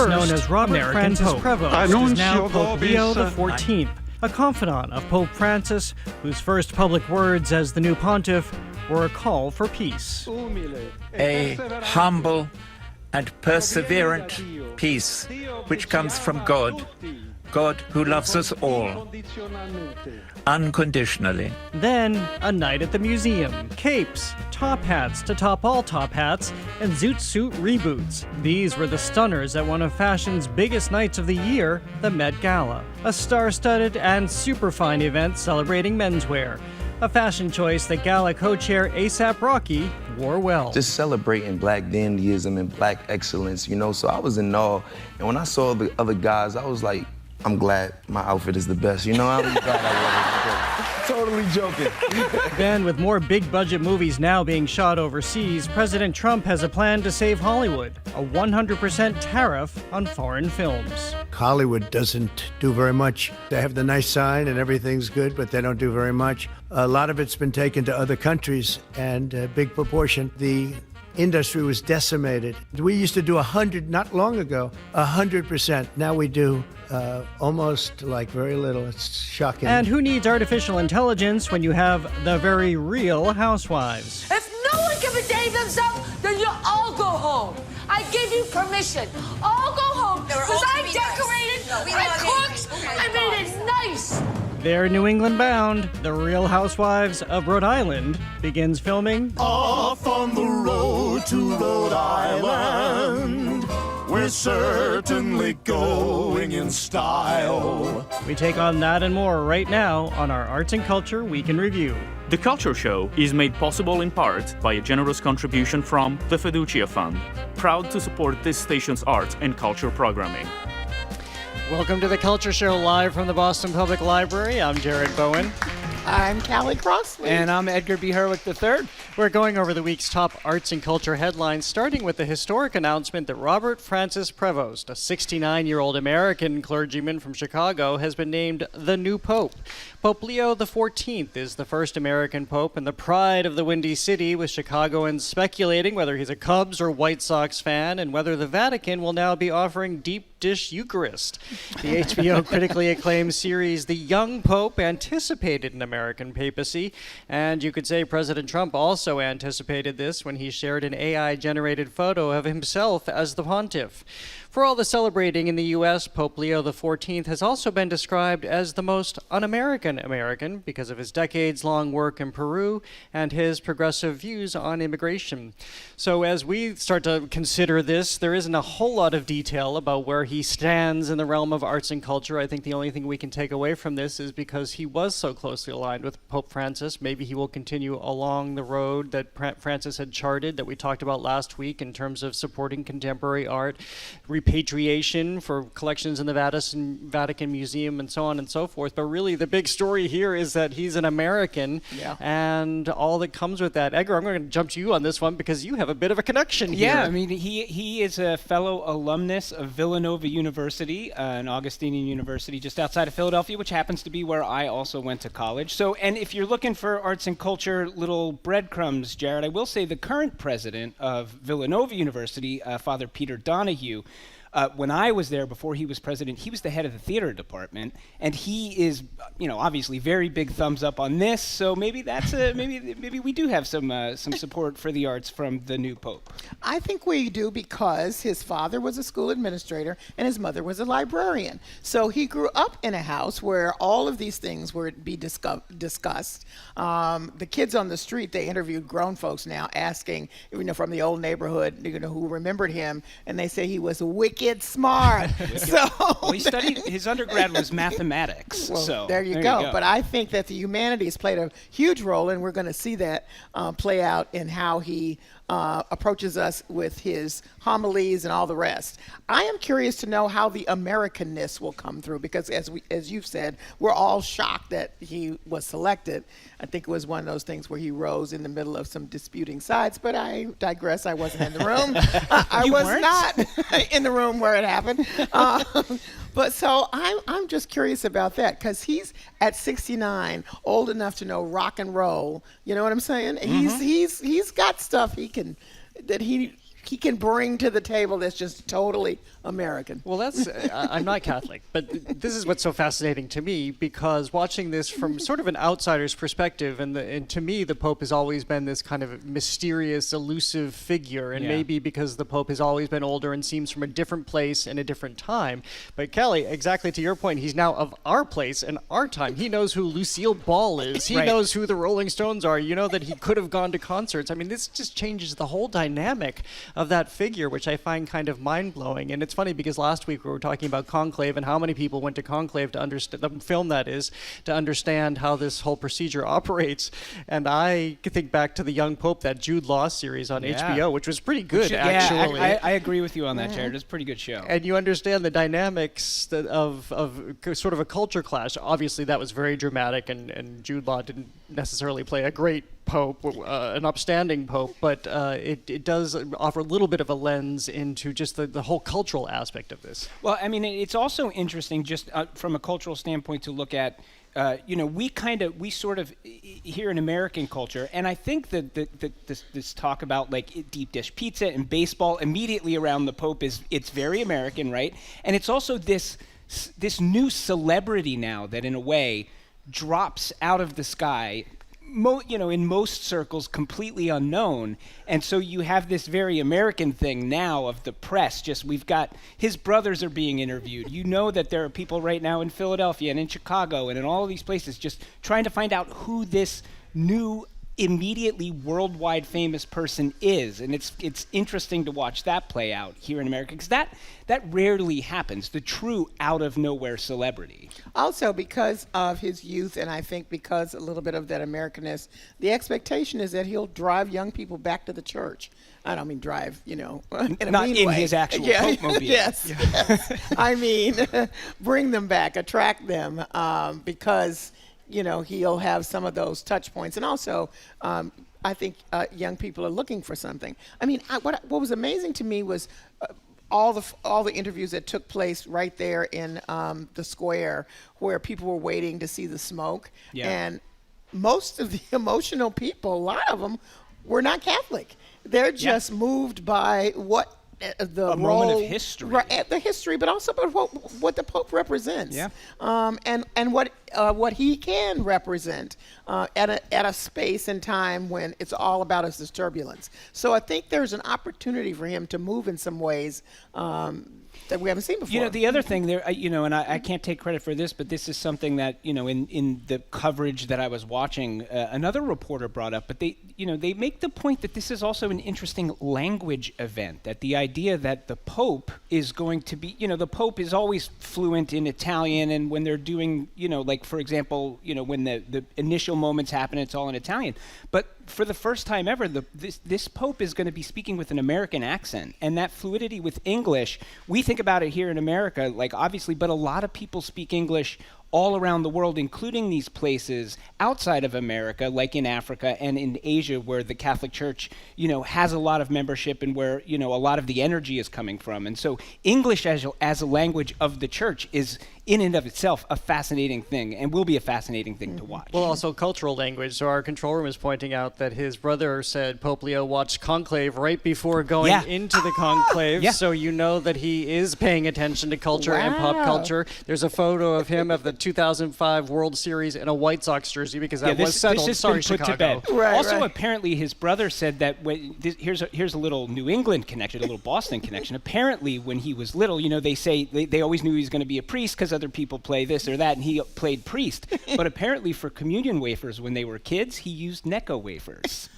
First, known as Robert American Francis Pope. Prevost, is now Pope Leo XIV, a confidant of Pope Francis, whose first public words as the new pontiff were a call for peace. A humble and perseverant peace which comes from God, God who loves us all, unconditionally. Then, a night at the museum, capes, top hats to top all top hats, and zoot suit reboots. These were the stunners at one of fashion's biggest nights of the year, the Met Gala, a star-studded and superfine event celebrating menswear. A fashion choice that Gala co-chair A$AP Rocky wore well. Just celebrating black dandyism and black excellence, you know, so I was in awe. And when I saw the other guys, I was like, I'm glad my outfit is the best, you know? I'm glad I was. Totally joking. Then, with more big-budget movies now being shot overseas, President Trump has a plan to save Hollywood, a 100% tariff on foreign films. Hollywood doesn't do very much. They have the nice sign and everything's good, but they don't do very much. A lot of it's been taken to other countries, and a big proportion. The industry was decimated. We used to do 100, not long ago, 100%. Now we do almost like very little. It's shocking. And who needs artificial intelligence when you have the very real housewives? If no one can behave themselves, then you all go home. I give you permission. All go home because I decorated, I cooked, I made it nice. They're New England bound. The Real Housewives of Rhode Island begins filming. Off on the road to Rhode Island, we're certainly going in style. We take on that and more right now on our Arts and Culture Week in Review. The Culture Show is made possible in part by a generous contribution from the Fiducia Fund, proud to support this station's art and culture programming. Welcome to the Culture Show, live from the Boston Public Library. I'm Jared Bowen. I'm Callie Crossley. And I'm Edgar B. Herwick III. We're going over the week's top arts and culture headlines, starting with the historic announcement that Robert Francis Prevost, a 69-year-old American clergyman from Chicago, has been named the new pope. Pope Leo XIV is the first American pope and the pride of the Windy City, with Chicagoans speculating whether he's a Cubs or White Sox fan and whether the Vatican will now be offering deep dish Eucharist. The HBO critically acclaimed series The Young Pope anticipated an American papacy, and you could say President Trump also anticipated this when he shared an AI-generated photo of himself as the pontiff. For all the celebrating in the U.S., Pope Leo XIV has also been described as the most un-American American because of his decades-long work in Peru and his progressive views on immigration. So as we start to consider this, there isn't a whole lot of detail about where he stands in the realm of arts and culture. I think the only thing we can take away from this is because he was so closely aligned with Pope Francis, maybe he will continue along the road that Francis had charted that we talked about last week in terms of supporting contemporary art, repatriation for collections in the Vatican Museum, and so on and so forth. But really, the big story here is that he's an American, and all that comes with that. Edgar, I'm going to jump to you on this one because you have a bit of a connection here. Yeah, I mean, he is a fellow alumnus of Villanova University, an Augustinian university just outside of Philadelphia, which happens to be where I also went to college. So, and if you're looking for arts and culture little breadcrumbs, Jared, I will say the current president of Villanova University, Father Peter Donahue, when I was there before he was president, he was the head of the theater department, and he is, obviously very big thumbs up on this. So maybe that's maybe we do have some support for the arts from the new pope. I think we do because his father was a school administrator and his mother was a librarian. So he grew up in a house where all of these things were be discussed. The kids on the street, they interviewed grown folks now asking, from the old neighborhood, who remembered him, and they say he was wicked smart. So well, he studied, his undergrad was mathematics. Well, so there you go. But I think that the humanities played a huge role, and we're going to see that play out in how he approaches us with his homilies and all the rest. I am curious to know how the Americanness will come through, because as you've said, we're all shocked that he was selected. I think it was one of those things where he rose in the middle of some disputing sides, but I digress. I wasn't in the room. I was not in the room where it happened. But so I'm just curious about that, because he's at 69, old enough to know rock and roll. You know what I'm saying? Mm-hmm. He's got stuff he he can bring to the table that's just totally American. Well, that's I'm not Catholic, but this is what's so fascinating to me, because watching this from sort of an outsider's perspective, and to me, the Pope has always been this kind of mysterious, elusive figure, and maybe because the Pope has always been older and seems from a different place and a different time. But Kelly, exactly to your point, he's now of our place and our time. He knows who Lucille Ball is. He knows who the Rolling Stones are. You know that he could have gone to concerts. I mean, this just changes the whole dynamic of that figure, which I find kind of mind-blowing. And it's funny because last week we were talking about Conclave and how many people went to Conclave to understand, the film that is, to understand how this whole procedure operates. And I think back to the Young Pope, that Jude Law series on HBO, which was pretty good, actually. I agree with you on that, Jared. It's a pretty good show. And you understand the dynamics of sort of a culture clash. Obviously, that was very dramatic, and Jude Law didn't necessarily play a great pope, an upstanding pope, but it does offer a little bit of a lens into just the whole cultural aspect of this. Well, I mean, it's also interesting just from a cultural standpoint to look at, we sort of here in American culture, and I think that this talk about like deep dish pizza and baseball immediately around the Pope it's very American, right? And it's also this new celebrity now that in a way drops out of the sky, in most circles completely unknown. And so you have this very American thing now of the press. We've got his brothers are being interviewed. You know that there are people right now in Philadelphia and in Chicago and in all of these places just trying to find out who this new immediately worldwide famous person is, and it's interesting to watch that play out here in America, because that rarely happens, the true out of nowhere celebrity. Also because of his youth, and I think because a little bit of that Americanness, the expectation is that he'll drive young people back to the church. I don't mean drive, in a not mean in way. his actual Pope-mobile. Yes. I mean, bring them back, attract them, because he'll have some of those touch points. And also, I think young people are looking for something. I mean, what was amazing to me was all the interviews that took place right there in the square where people were waiting to see the smoke. Yeah. And most of the emotional people, a lot of them, were not Catholic. They're just moved by what the moment of history, right, the history, but also what the Pope represents, and what he can represent at a space and time when it's all about us as turbulence. So I think there's an opportunity for him to move in some ways that we haven't seen before. The other thing there, and I can't take credit for this, but this is something that, in the coverage that I was watching, another reporter brought up, but they make the point that this is also an interesting language event, that the idea that the Pope is going to be, the Pope is always fluent in Italian, and when they're doing, like, for example, when the initial moments happen, it's all in Italian. But for the first time ever, this Pope is going to be speaking with an American accent, and that fluidity with English, we think about it here in America, like obviously, but a lot of people speak English all around the world, including these places outside of America, like in Africa and in Asia, where the Catholic Church, has a lot of membership and where, a lot of the energy is coming from. And so English as a language of the church is in and of itself a fascinating thing, and will be a fascinating thing to watch. Well, also cultural language. So our control room is pointing out that his brother said Pope Leo watched Conclave right before going into the conclave. So you know that he is paying attention to culture and pop culture. There's a photo of him of the 2005 World Series in a White Sox jersey, because that was settled. This Sorry, has been put Chicago. to bed. Also, apparently, his brother said that here's a little New England connection, a little Boston connection. Apparently, when he was little, they say they always knew he was going to be a priest because other people play this or that, and he played priest. But apparently, for communion wafers when they were kids, he used Necco wafers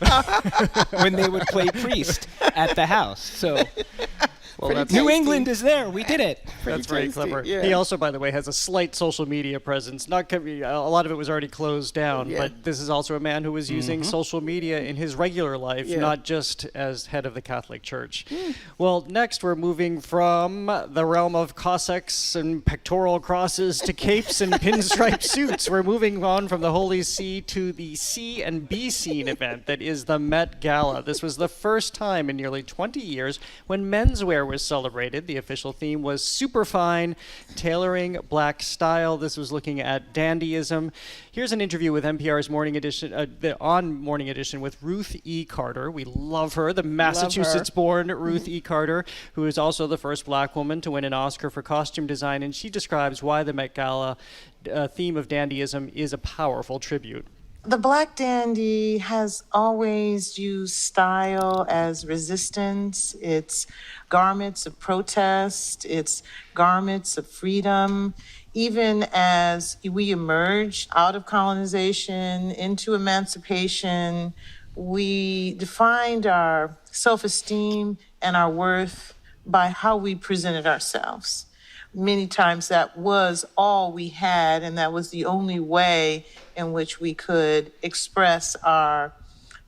when they would play priest at the house. So. Well, New England is there. We did it. That's very clever. Yeah. He also, by the way, has a slight social media presence. A lot of it was already closed down, but this is also a man who was using social media in his regular life, not just as head of the Catholic Church. Well, next we're moving from the realm of Cossacks and pectoral crosses to capes and pinstripe suits. We're moving on from the Holy See to the C and B scene event that is the Met Gala. This was the first time in nearly 20 years when menswear Everywhere was celebrated. The official theme was superfine, tailoring black style. This was looking at dandyism. Here's an interview with NPR's Morning Edition, Morning Edition with Ruth E. Carter. We love her, the Massachusetts-born Ruth E. Carter, who is also the first black woman to win an Oscar for costume design, and she describes why the Met Gala theme of dandyism is a powerful tribute. The black dandy has always used style as resistance. It's garments of protest. It's garments of freedom. Even as we emerge out of colonization into emancipation, we defined our self-esteem and our worth by how we presented ourselves. Many times that was all we had, and that was the only way in which we could express our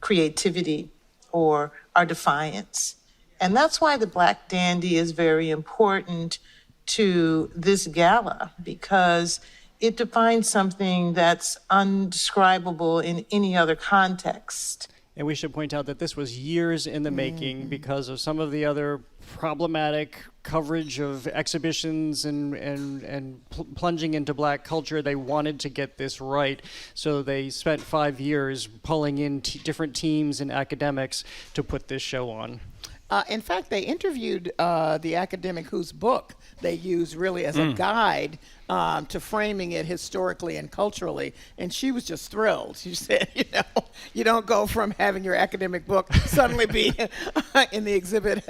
creativity or our defiance. And that's why the Black Dandy is very important to this gala, because it defines something that's undescribable in any other context. And we should point out that this was years in the making because of some of the other problematic coverage of exhibitions and plunging into black culture. They wanted to get this right, so they spent 5 years pulling in different teams and academics to put this show on. In fact, they interviewed the academic whose book they used really as a guide to framing it historically and culturally, and she was just thrilled. She said, you don't go from having your academic book suddenly be in the exhibit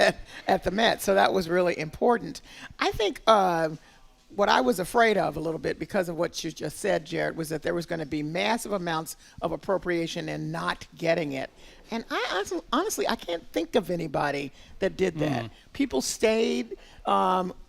at the Met, so that was really important. I think what I was afraid of a little bit because of what you just said, Jared, was that there was going to be massive amounts of appropriation and not getting it. And I honestly, I can't think of anybody that did that. People stayed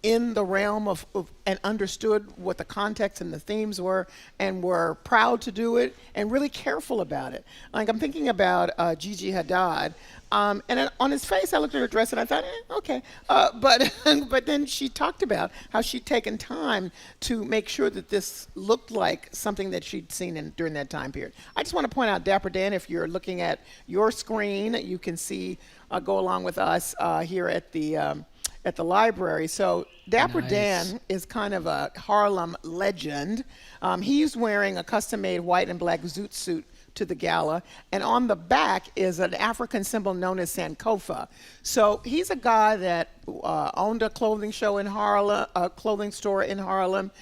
in the realm of and understood what the context and the themes were and were proud to do it and really careful about it. Like I'm thinking about Gigi Hadid. And then on his face, I looked at her dress and I thought, okay. But then she talked about how she'd taken time to make sure that this looked like something that she'd seen during that time period. I just want to point out, Dapper Dan, if you're looking at your screen, you can see, go along with us here at the library. So Dapper Dan is kind of a Harlem legend. He's wearing a custom-made white and black zoot suit to the gala, and on the back is an African symbol known as Sankofa. So he's a guy that owned a clothing show in Harlem, a clothing store in Harlem,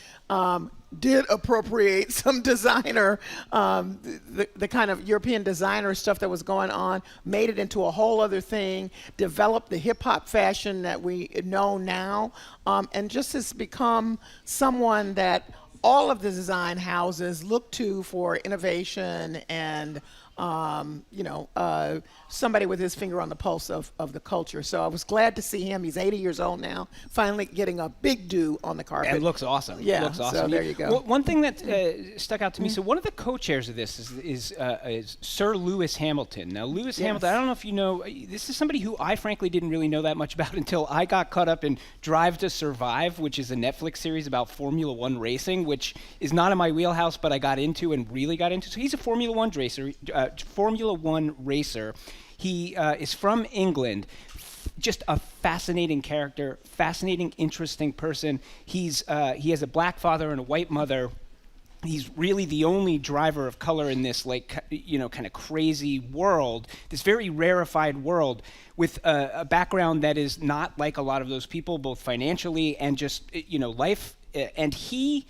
did appropriate some designer, the kind of European designer stuff that was going on, made it into a whole other thing, developed the hip hop fashion that we know now, and just has become someone that all of the design houses look to for innovation and somebody with his finger on the pulse of the culture. So I was glad to see him. He's 80 years old now, finally getting a big do on the carpet. It looks awesome. Yeah, it looks awesome. So there you go. Well, one thing that stuck out to me, so one of the co-chairs of this is Sir Lewis Hamilton. Now, Lewis Hamilton, I don't know if you know, this is somebody who I frankly didn't really know that much about until I got caught up in Drive to Survive, which is a Netflix series about Formula One racing, which is not in my wheelhouse, but I got into and really got into. So he's a Formula One racer. He is from England. Just a fascinating character, fascinating, interesting person. He has a black father and a white mother. He's really the only driver of color in this, kind of crazy world, this very rarefied world, with a background that is not like a lot of those people, both financially and just, life. And he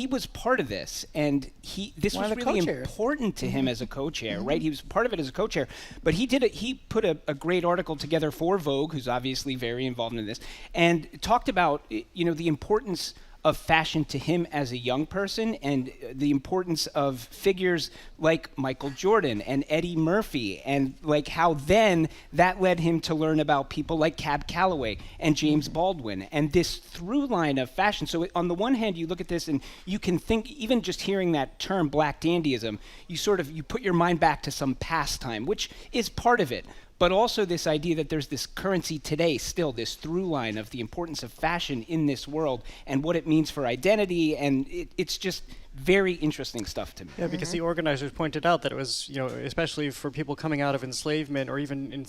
was part of this, and this was really important to him as a co-chair, right? He was part of it as a co-chair, but he put a great article together for Vogue, who's obviously very involved in this, and talked about, the importance of fashion to him as a young person, and the importance of figures like Michael Jordan and Eddie Murphy, and like how then that led him to learn about people like Cab Calloway and James Baldwin, and this through line of fashion. So on the one hand, you look at this and you can think, even just hearing that term black dandyism, you put your mind back to some pastime, which is part of it. But also this idea that there's this currency today, still this through line of the importance of fashion in this world and what it means for identity. And it's just very interesting stuff to me. Yeah, because the organizers pointed out that it was, especially for people coming out of enslavement, or even in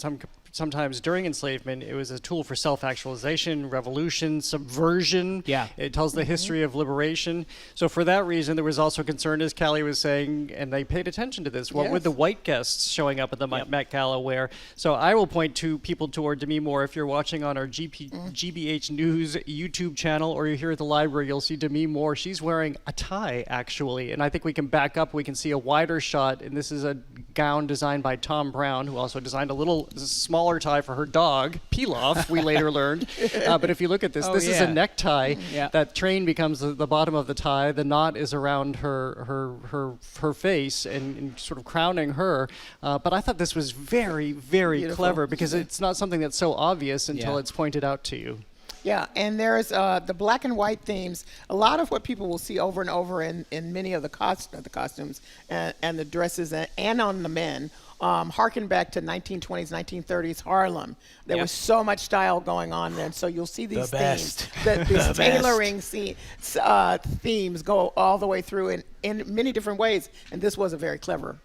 sometimes during enslavement, it was a tool for self-actualization, revolution, subversion. Yeah. It tells the history of liberation. So for that reason, there was also concern, as Callie was saying, and they paid attention to this. What would the white guests showing up at the Met Gala wear? So I will point to people toward Demi Moore. If you're watching on our GBH News YouTube channel, or you're here at the library, you'll see Demi Moore. She's wearing a tie, actually. And I think we can back up. We can see a wider shot. And this is a gown designed by Tom Brown, who also designed a little smaller tie for her dog, Pilaf, we later learned. But if you look at this, this is a necktie. That train becomes the bottom of the tie. The knot is around her face and sort of crowning her. But I thought this was very, very Beautiful. Clever, because it's not something that's so obvious until it's pointed out to you. Yeah, and there's the black and white themes. A lot of what people will see over and over in many of the costumes and the dresses and on the men harken back to 1920s, 1930s Harlem. There was so much style going on then. So you'll see these themes. These tailoring themes go all the way through in many different ways. And this was a very clever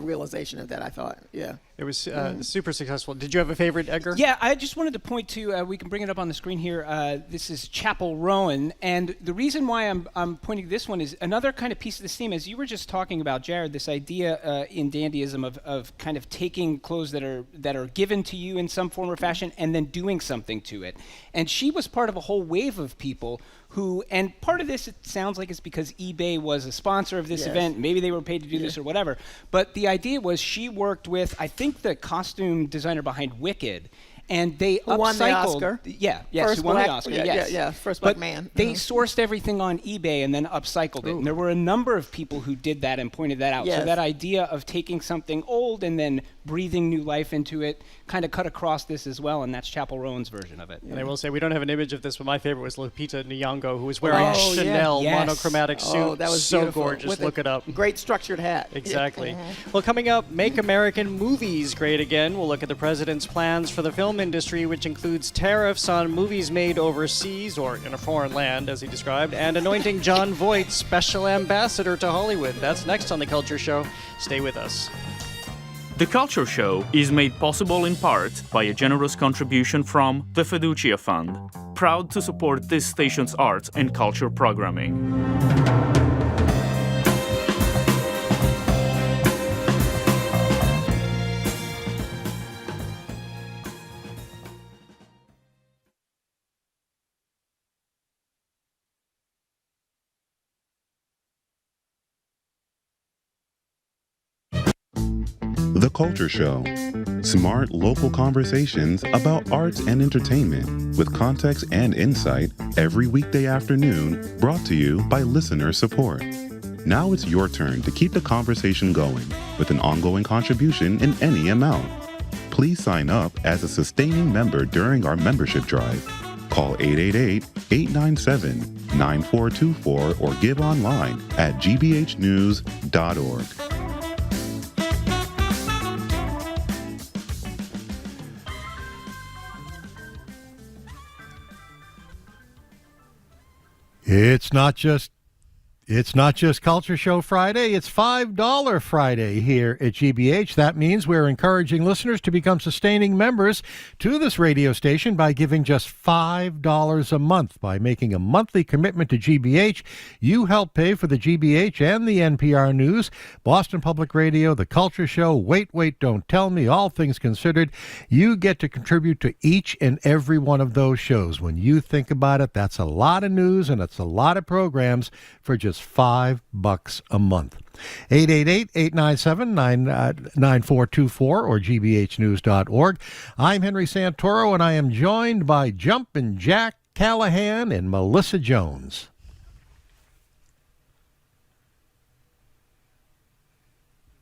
realization of that, I thought. Yeah. It was super successful. Did you have a favorite, Edgar? Yeah, I just wanted to point to, we can bring it up on the screen here. This is Chapel Rowan. And the reason why I'm pointing to this one is another kind of piece of this theme, as you were just talking about, Jared, this idea in dandyism of kind of taking clothes that are given to you in some form or fashion and then doing something to it. And she was part of a whole wave of people who, and part of this, it sounds like it's because eBay was a sponsor of this event. Maybe they were paid to do this or whatever. But the idea was she worked with, I think, the costume designer behind Wicked, and they who won the Oscar? Who won the Oscar? First black man. They sourced everything on eBay and then upcycled it. And there were a number of people who did that and pointed that out. So that idea of taking something old and then breathing new life into it kind of cut across this as well, and that's Chapel Rowan's version of it. And I will say, we don't have an image of this, but my favorite was Lupita Nyong'o, who was wearing a Chanel monochromatic suit. Oh, that was so beautiful. gorgeous. With Look it up. Great structured hat. Exactly. Well, coming up, Make American Movies Great Again. We'll look at the president's plans for the film industry, which includes tariffs on movies made overseas, or in a foreign land, as he described, and anointing John Voight special ambassador to Hollywood. That's next on The Culture Show. Stay with us. The Culture Show is made possible in part by a generous contribution from the Fiducia Fund, proud to support this station's arts and culture programming. The Culture Show. Smart local conversations about arts and entertainment with context and insight every weekday afternoon, brought to you by listener support. Now it's your turn to keep the conversation going with an ongoing contribution in any amount. Please sign up as a sustaining member during our membership drive. Call 888-897-9424 or give online at gbhnews.org. It's not just Culture Show Friday, it's $5 Friday here at GBH. That means we're encouraging listeners to become sustaining members to this radio station by giving just $5 a month. By making a monthly commitment to GBH, you help pay for the GBH and the NPR News, Boston Public Radio, The Culture Show, Wait, Don't Tell Me, All Things Considered. You get to contribute to each and every one of those shows. When you think about it, that's a lot of news and it's a lot of programs for just $5 a month. 888-897-9424 or gbhnews.org. I'm Henry Santoro, and I am joined by Jumpin' Jack Callahan and Melissa Jones.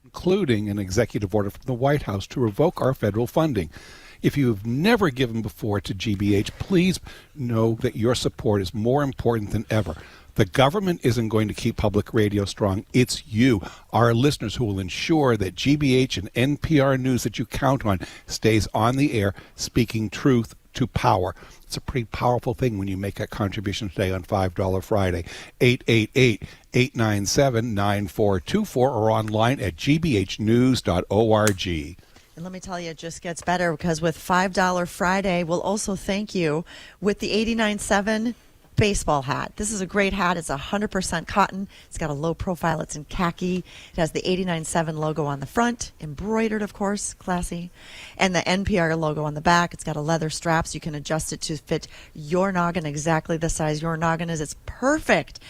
Including an executive order from the White House to revoke our federal funding. If you have never given before to GBH, please know that your support is more important than ever. The government isn't going to keep public radio strong. It's you, our listeners, who will ensure that GBH and NPR News that you count on stays on the air, speaking truth to power. It's a pretty powerful thing when you make a contribution today on $5 Friday. 888-897-9424 or online at gbhnews.org. And let me tell you, it just gets better because with $5 Friday, we'll also thank you with the 89.7 baseball hat. This is a great hat. It's 100% cotton. It's got a low profile. It's in khaki. It has the 89.7 logo on the front, embroidered, of course, classy, and the NPR logo on the back. It's got a leather strap so you can adjust it to fit your noggin exactly the size your noggin is. It's perfect.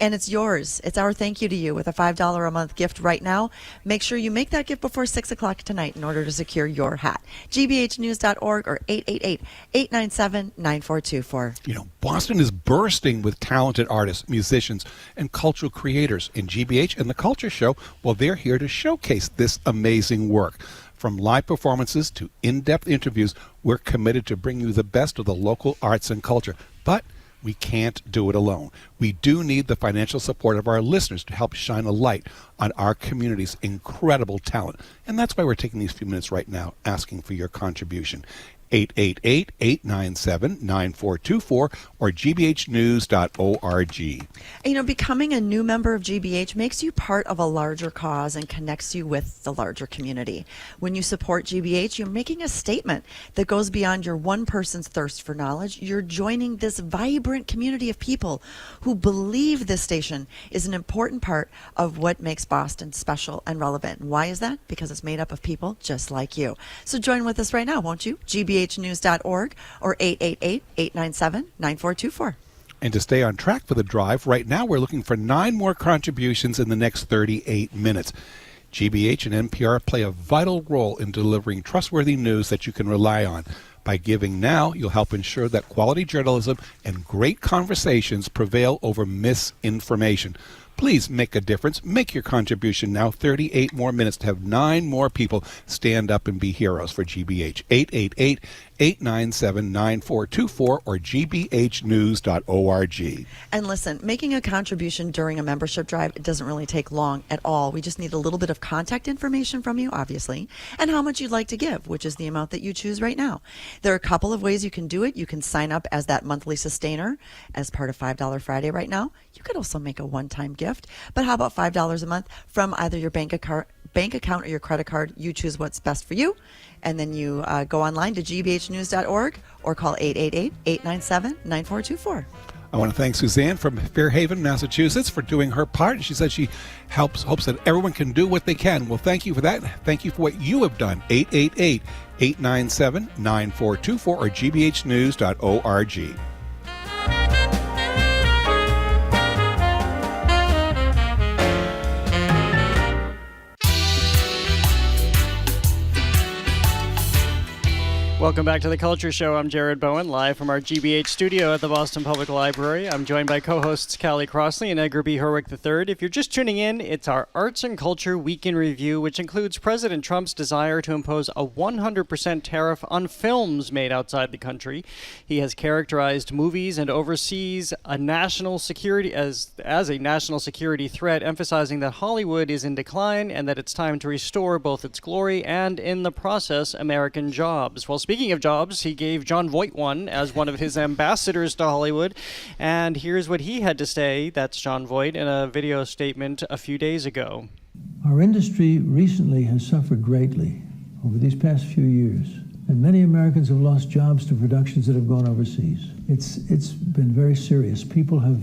And it's yours. It's our thank you to you with a $5 a month gift right now. Make sure you make that gift before 6 o'clock tonight in order to secure your hat. gbhnews.org or 888-897-9424. You know, Boston is bursting with talented artists, musicians, and cultural creators. In GBH and the Culture Show, well, they're here to showcase this amazing work. From live performances to in-depth interviews, we're committed to bring you the best of the local arts and culture. But we can't do it alone. We do need the financial support of our listeners to help shine a light on our community's incredible talent. And that's why we're taking these few minutes right now asking for your contribution. 888-897-9424 or gbhnews.org. You know, becoming a new member of GBH makes you part of a larger cause and connects you with the larger community. When you support GBH, you're making a statement that goes beyond your one person's thirst for knowledge. You're joining this vibrant community of people who believe this station is an important part of what makes Boston special and relevant. And why is that? Because it's made up of people just like you. So join with us right now, won't you? gbhnews.org or 888-897-9424. And to stay on track for the drive, right now we're looking for 9 more contributions in the next 38 minutes. GBH and NPR play a vital role in delivering trustworthy news that you can rely on. By giving now, you'll help ensure that quality journalism and great conversations prevail over misinformation. Please make a difference. Make your contribution now. 38 more minutes to have 9 more people stand up and be heroes for GBH. 888-897-9424 or gbhnews.org. And listen, making a contribution during a membership drive, it doesn't really take long at all. We just need a little bit of contact information from you, obviously, and how much you'd like to give, which is the amount that you choose right now. There are a couple of ways you can do it. You can sign up as that monthly sustainer as part of $5 Friday right now. You could also make a one-time gift. But how about $5 a month from either your bank account or your credit card? You choose what's best for you. And then you go online to gbhnews.org or call 888-897-9424. I want to thank Suzanne from Fairhaven, Massachusetts, for doing her part. She said she hopes that everyone can do what they can. Well, thank you for that. Thank you for what you have done. 888-897-9424 or gbhnews.org. Welcome back to the Culture Show. I'm Jared Bowen, live from our GBH studio at the Boston Public Library. I'm joined by co-hosts Callie Crossley and Edgar B. Herwick III. If you're just tuning in, it's our Arts and Culture Week in Review, which includes President Trump's desire to impose a 100% tariff on films made outside the country. He has characterized movies and overseas a national security as a national security threat, emphasizing that Hollywood is in decline and that it's time to restore both its glory and, in the process, American jobs. Well, speaking of jobs, he gave Jon Voight one as one of his ambassadors to Hollywood. And here's what he had to say, that's Jon Voight, in a video statement a few days ago. Our industry recently has suffered greatly over these past few years. And many Americans have lost jobs to productions that have gone overseas. It's been very serious. People have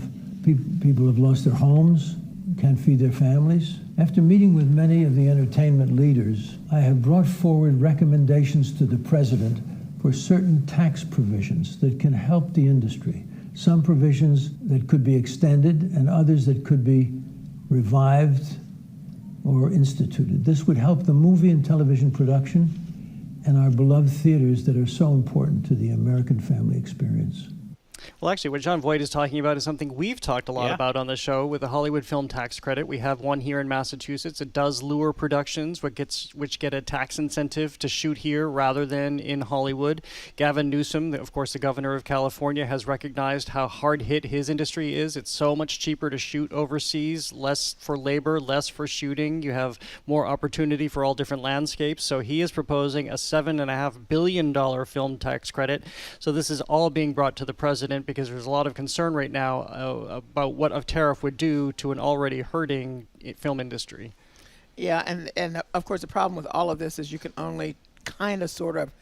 lost their homes, can't feed their families. After meeting with many of the entertainment leaders, I have brought forward recommendations to the president for certain tax provisions that can help the industry. Some provisions that could be extended and others that could be revived or instituted. This would help the movie and television production and our beloved theaters that are so important to the American family experience. Well, actually, what John Voight is talking about is something we've talked a lot about on the show with the Hollywood Film Tax Credit. We have one here in Massachusetts. It does lure productions which get a tax incentive to shoot here rather than in Hollywood. Gavin Newsom, of course, the governor of California, has recognized how hard hit his industry is. It's so much cheaper to shoot overseas, less for labor, less for shooting. You have more opportunity for all different landscapes. So he is proposing a $7.5 billion film tax credit. So this is all being brought to the president because there's a lot of concern right now about what a tariff would do to an already hurting film industry. Yeah, and of course the problem with all of this is you can only kind of sort of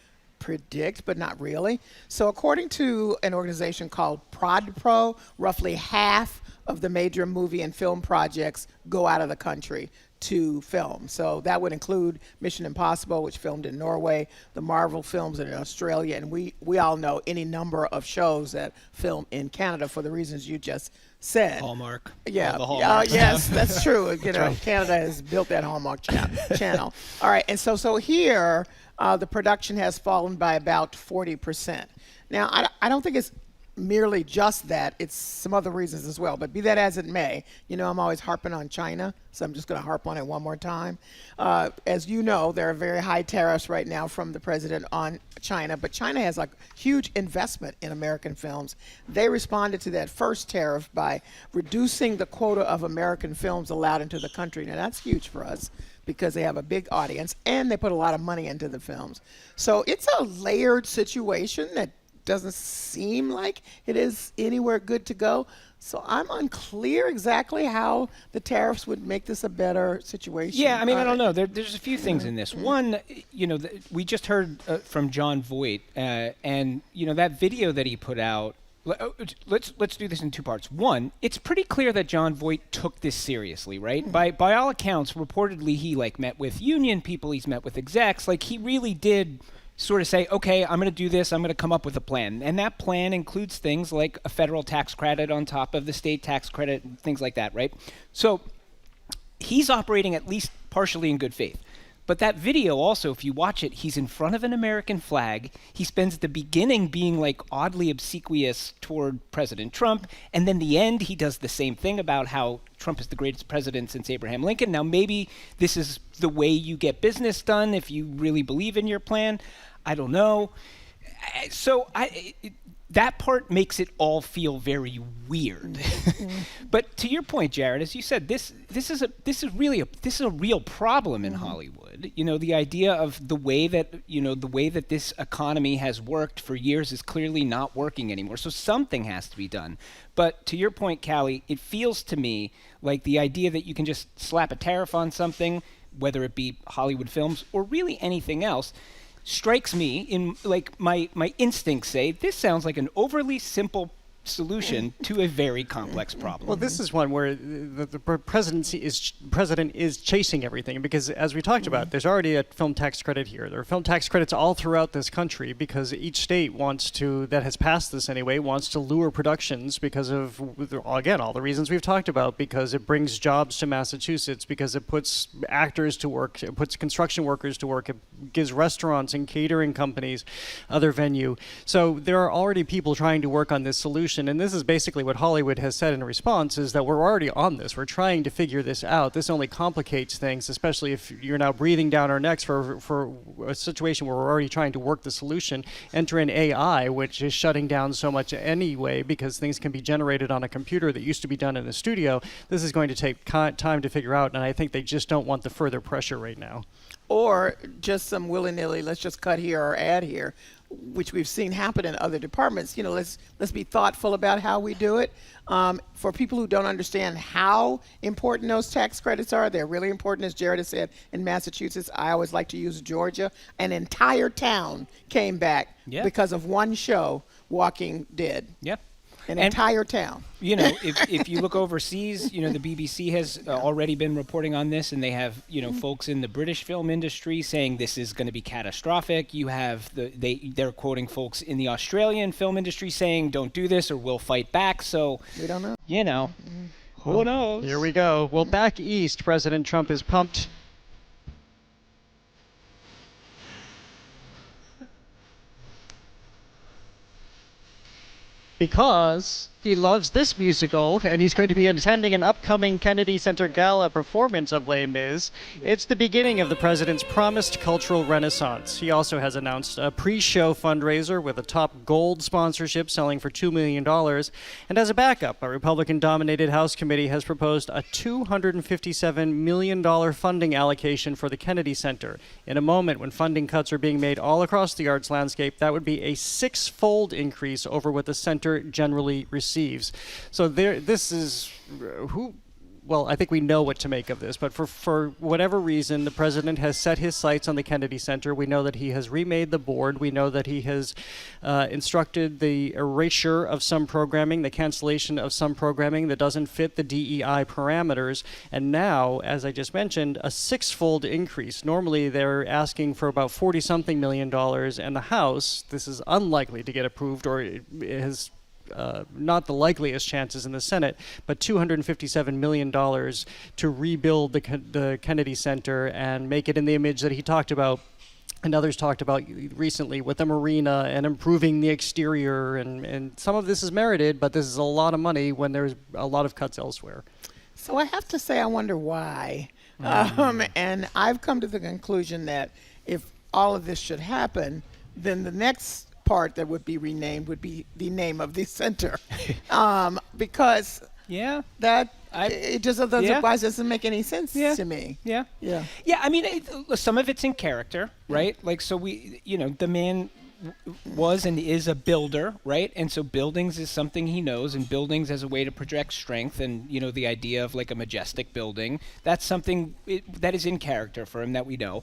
predict, but not really. So according to an organization called ProdPro, roughly half of the major movie and film projects go out of the country to film. So that would include Mission Impossible, which filmed in Norway, the Marvel films in Australia, and we all know any number of shows that film in Canada for the reasons you just said. Hallmark. Yeah. The Hallmark Yes, that's true. You know, right. Canada has built that Hallmark channel. All right, and so here the production has fallen by about 40%. Now, I don't think it's merely just that, it's some other reasons as well, but be that as it may, you know, I'm always harping on China, so I'm just going to harp on it one more time. As you know, there are very high tariffs right now from the president on China, but China has like huge investment in American films. They responded to that first tariff by reducing the quota of American films allowed into the country. Now that's huge for us because they have a big audience and they put a lot of money into the films. So it's a layered situation that doesn't seem like it is anywhere good to go. So I'm unclear exactly how the tariffs would make this a better situation. Yeah, I mean, I don't know. There's a few things in this. One, you know, we just heard from John Voight, and you know that video that he put out. Let's do this in two parts. One, it's pretty clear that John Voight took this seriously, right? By all accounts, reportedly he met with union people, he's met with execs, he really did sort of say, okay, I'm going to do this, I'm going to come up with a plan. And that plan includes things like a federal tax credit on top of the state tax credit, and things like that, right? So he's operating at least partially in good faith. But that video also, if you watch it, he's in front of an American flag. He spends the beginning being oddly obsequious toward President Trump. And then the end, he does the same thing about how Trump is the greatest president since Abraham Lincoln. Now, maybe this is the way you get business done if you really believe in your plan. I don't know. So that part makes it all feel very weird. But to your point, Jared, as you said, this is a real problem in Hollywood. You know, the idea of the way that this economy has worked for years is clearly not working anymore. So something has to be done. But to your point, Callie, it feels to me like the idea that you can just slap a tariff on something, whether it be Hollywood films or really anything else, strikes me in my instincts say this sounds like an overly simple solution to a very complex problem. Well, this is one where the president is chasing everything because, as we talked about, there's already a film tax credit here. There are film tax credits all throughout this country because each state that has passed this anyway, wants to lure productions because of, again, all the reasons we've talked about, because it brings jobs to Massachusetts, because it puts actors to work, it puts construction workers to work, it gives restaurants and catering companies other venue. So there are already people trying to work on this solution. And this is basically what Hollywood has said in response, is that we're already on this. We're trying to figure this out. This only complicates things, especially if you're now breathing down our necks for a situation where we're already trying to work the solution. Enter in AI, which is shutting down so much anyway because things can be generated on a computer that used to be done in a studio. This is going to take time to figure out, and I think they just don't want the further pressure right now. Or just some willy-nilly, let's just cut here or add here, which we've seen happen in other departments. You know, let's be thoughtful about how we do it. For people who don't understand how important those tax credits are, they're really important, as Jared has said. In Massachusetts, I always like to use Georgia. An entire town came back because of one show, Walking Dead. Yep. An entire town. You know, if you look overseas, you know, the BBC has already been reporting on this, and they have, you know, folks in the British film industry saying this is going to be catastrophic. You have they're quoting folks in the Australian film industry saying don't do this or we'll fight back. So we don't know. You know, who knows? Here we go. Well, back east, President Trump is pumped. because he loves this musical, and he's going to be attending an upcoming Kennedy Center Gala performance of Les Mis. It's the beginning of the president's promised cultural renaissance. He also has announced a pre-show fundraiser with a top gold sponsorship selling for $2 million. And as a backup, a Republican-dominated House committee has proposed a $257 million funding allocation for the Kennedy Center. In a moment when funding cuts are being made all across the arts landscape, that would be a six-fold increase over what the center generally receives. So this is well, I think we know what to make of this, but for whatever reason, the president has set his sights on the Kennedy Center. We know that he has remade the board. We know that he has instructed the erasure of some programming, the cancellation of some programming that doesn't fit the DEI parameters. And now, as I just mentioned, a six-fold increase. Normally, they're asking for about $40-something million, and the House, this is unlikely to get approved, or it has not the likeliest chances in the Senate, but $257 million to rebuild the Kennedy Center and make it in the image that he talked about and others talked about recently with the marina and improving the exterior. And some of this is merited, but this is a lot of money when there's a lot of cuts elsewhere. So I have to say I wonder why. And I've come to the conclusion that if all of this should happen, then the next part that would be renamed would be the name of the center, because that it just otherwise doesn't make any sense to me. Yeah. I mean, some of it's in character, right? Like, so the man was and is a builder, right? And so buildings is something he knows, and buildings as a way to project strength, and the idea of like a majestic building, that's something that is in character for him that we know.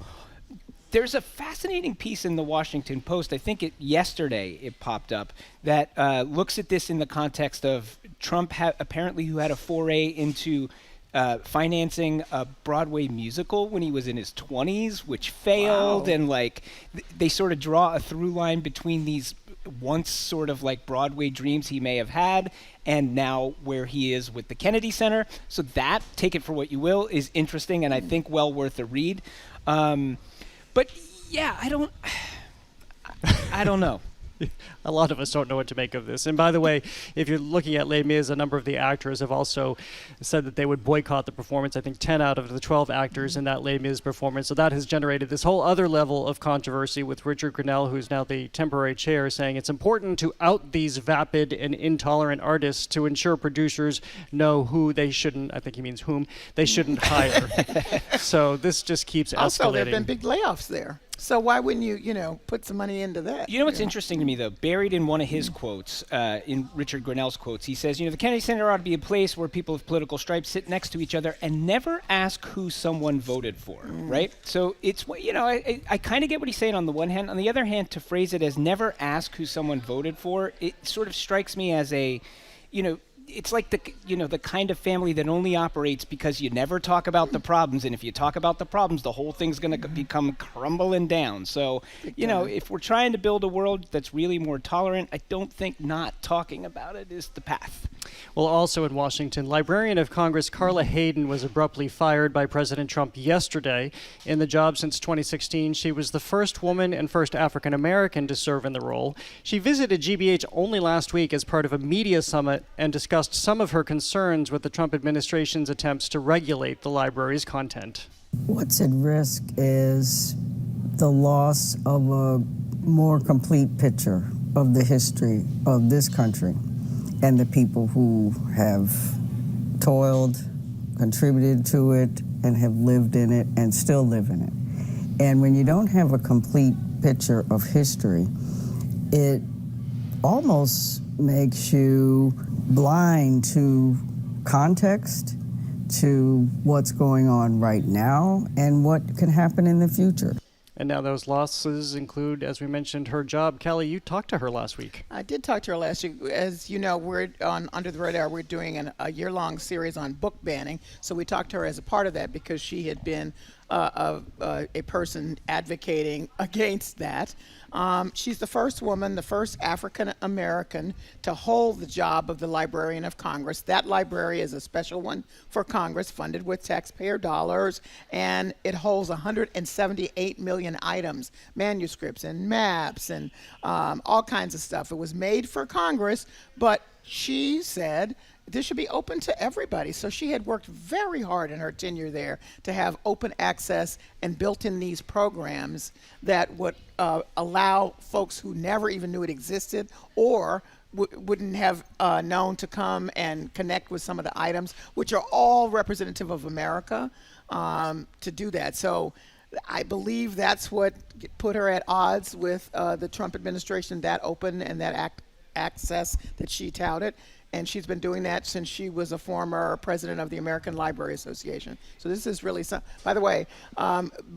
There's a fascinating piece in the Washington Post, I think yesterday it popped up, that looks at this in the context of Trump apparently who had a foray into financing a Broadway musical when he was in his 20s, which failed. Wow. And they sort of draw a through line between these once sort of like Broadway dreams he may have had and now where he is with the Kennedy Center. So that, take it for what you will, is interesting and I think well worth a read. But yeah, I don't know. A lot of us don't know what to make of this. And by the way, if you're looking at Les Mis, a number of the actors have also said that they would boycott the performance. I think 10 out of the 12 actors in that Les Mis performance. So that has generated this whole other level of controversy with Richard Grinnell, who's now the temporary chair, saying it's important to out these vapid and intolerant artists to ensure producers know who they shouldn't, I think he means whom, they shouldn't hire. So this just keeps escalating. Also, there have been big layoffs there. So why wouldn't you, put some money into that? You know what's interesting to me, though? Buried in one of his quotes, in Richard Grinnell's quotes, he says, the Kennedy Center ought to be a place where people of political stripes sit next to each other and never ask who someone voted for, right? So it's, I kind of get what he's saying on the one hand. On the other hand, to phrase it as never ask who someone voted for, it sort of strikes me as a, it's like the kind of family that only operates because you never talk about the problems, and if you talk about the problems, the whole thing's going to become crumbling down. So, if we're trying to build a world that's really more tolerant, I don't think not talking about it is the path. Well, also in Washington, Librarian of Congress Carla Hayden was abruptly fired by President Trump yesterday. In the job since 2016, she was the first woman and first African American to serve in the role. She visited GBH only last week as part of a media summit and discussed some of her concerns with the Trump administration's attempts to regulate the library's content. What's at risk is the loss of a more complete picture of the history of this country and the people who have toiled, contributed to it, and have lived in it and still live in it. And when you don't have a complete picture of history, it almost makes you blind to context, to what's going on right now, and what can happen in the future. And now those losses include, as we mentioned, her job. Kelly, you talked to her last week. I did talk to her last week. As you know, we're on Under the Radar. We're doing a year-long series on book banning. So we talked to her as a part of that because she had been a person advocating against that. She's the first woman, the first African American to hold the job of the Librarian of Congress. That library is a special one for Congress, funded with taxpayer dollars, and it holds 178 million items, manuscripts and maps and all kinds of stuff. It was made for Congress, but she said this should be open to everybody. So she had worked very hard in her tenure there to have open access and built in these programs that would allow folks who never even knew it existed or wouldn't have known to come and connect with some of the items, which are all representative of America, to do that. So I believe that's what put her at odds with the Trump administration, that open and that access that she touted. And she's been doing that since she was a former president of the American Library Association. So this is really by the way,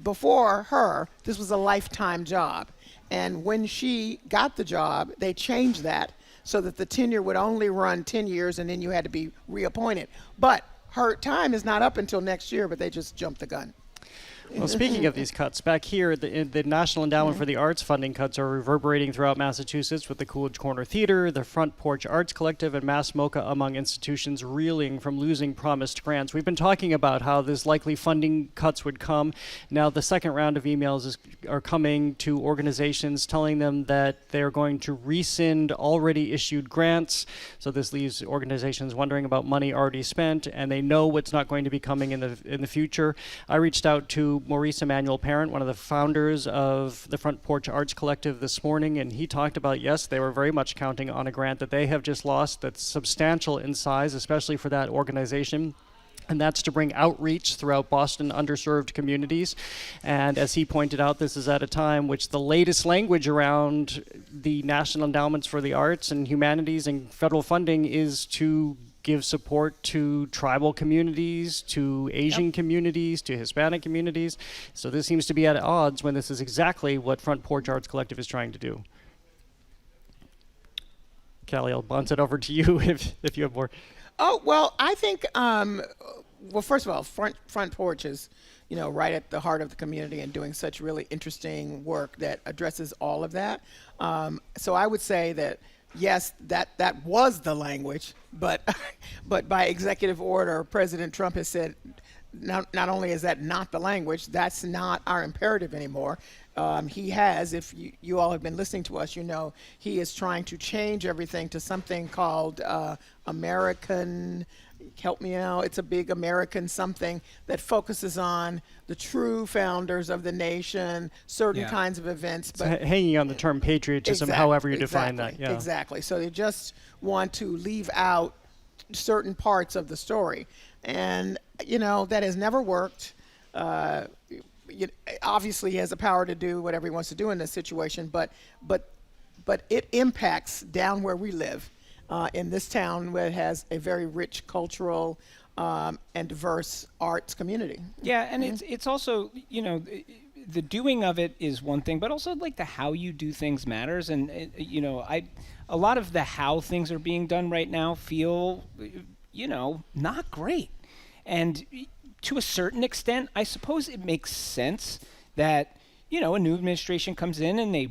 before her, this was a lifetime job. And when she got the job, they changed that so that the tenure would only run 10 years and then you had to be reappointed. But her time is not up until next year, but they just jumped the gun. Well, speaking of these cuts, back here, the National Endowment for the Arts funding cuts are reverberating throughout Massachusetts, with the Coolidge Corner Theater, the Front Porch Arts Collective, and Mass MoCA among institutions reeling from losing promised grants. We've been talking about how this likely funding cuts would come. Now, the second round of emails are coming to organizations telling them that they're going to rescind already issued grants. So this leaves organizations wondering about money already spent, and they know what's not going to be coming in the future. I reached out to Maurice Emmanuel Parent, one of the founders of the Front Porch Arts Collective, this morning, and he talked about, yes, they were very much counting on a grant that they have just lost that's substantial in size, especially for that organization. And that's to bring outreach throughout Boston underserved communities. And as he pointed out, this is at a time which the latest language around the National Endowments for the Arts and Humanities and federal funding is to give support to tribal communities, to Asian communities, to Hispanic communities. So this seems to be at odds when this is exactly what Front Porch Arts Collective is trying to do. Callie, I'll bounce it over to you if you have more. Oh, well, I think, well, first of all, Front Porch is, right at the heart of the community and doing such really interesting work that addresses all of that. So I would say that, yes, that was the language, but by executive order, President Trump has said, not only is that not the language, that's not our imperative anymore. He has, if you all have been listening to us, he is trying to change everything to something called American, help me out, it's a big American something that focuses on the true founders of the nation, certain kinds of events. But hanging on the term patriotism, however you define that. Yeah. Exactly. So they just want to leave out certain parts of the story. And, that has never worked. Obviously, he has the power to do whatever he wants to do in this situation, but it impacts down where we live, in this town where it has a very rich cultural and diverse arts community. Yeah, and it's also, the doing of it is one thing, but also like the how you do things matters. And, a lot of the how things are being done right now feel, not great. And to a certain extent, I suppose it makes sense that, a new administration comes in and they,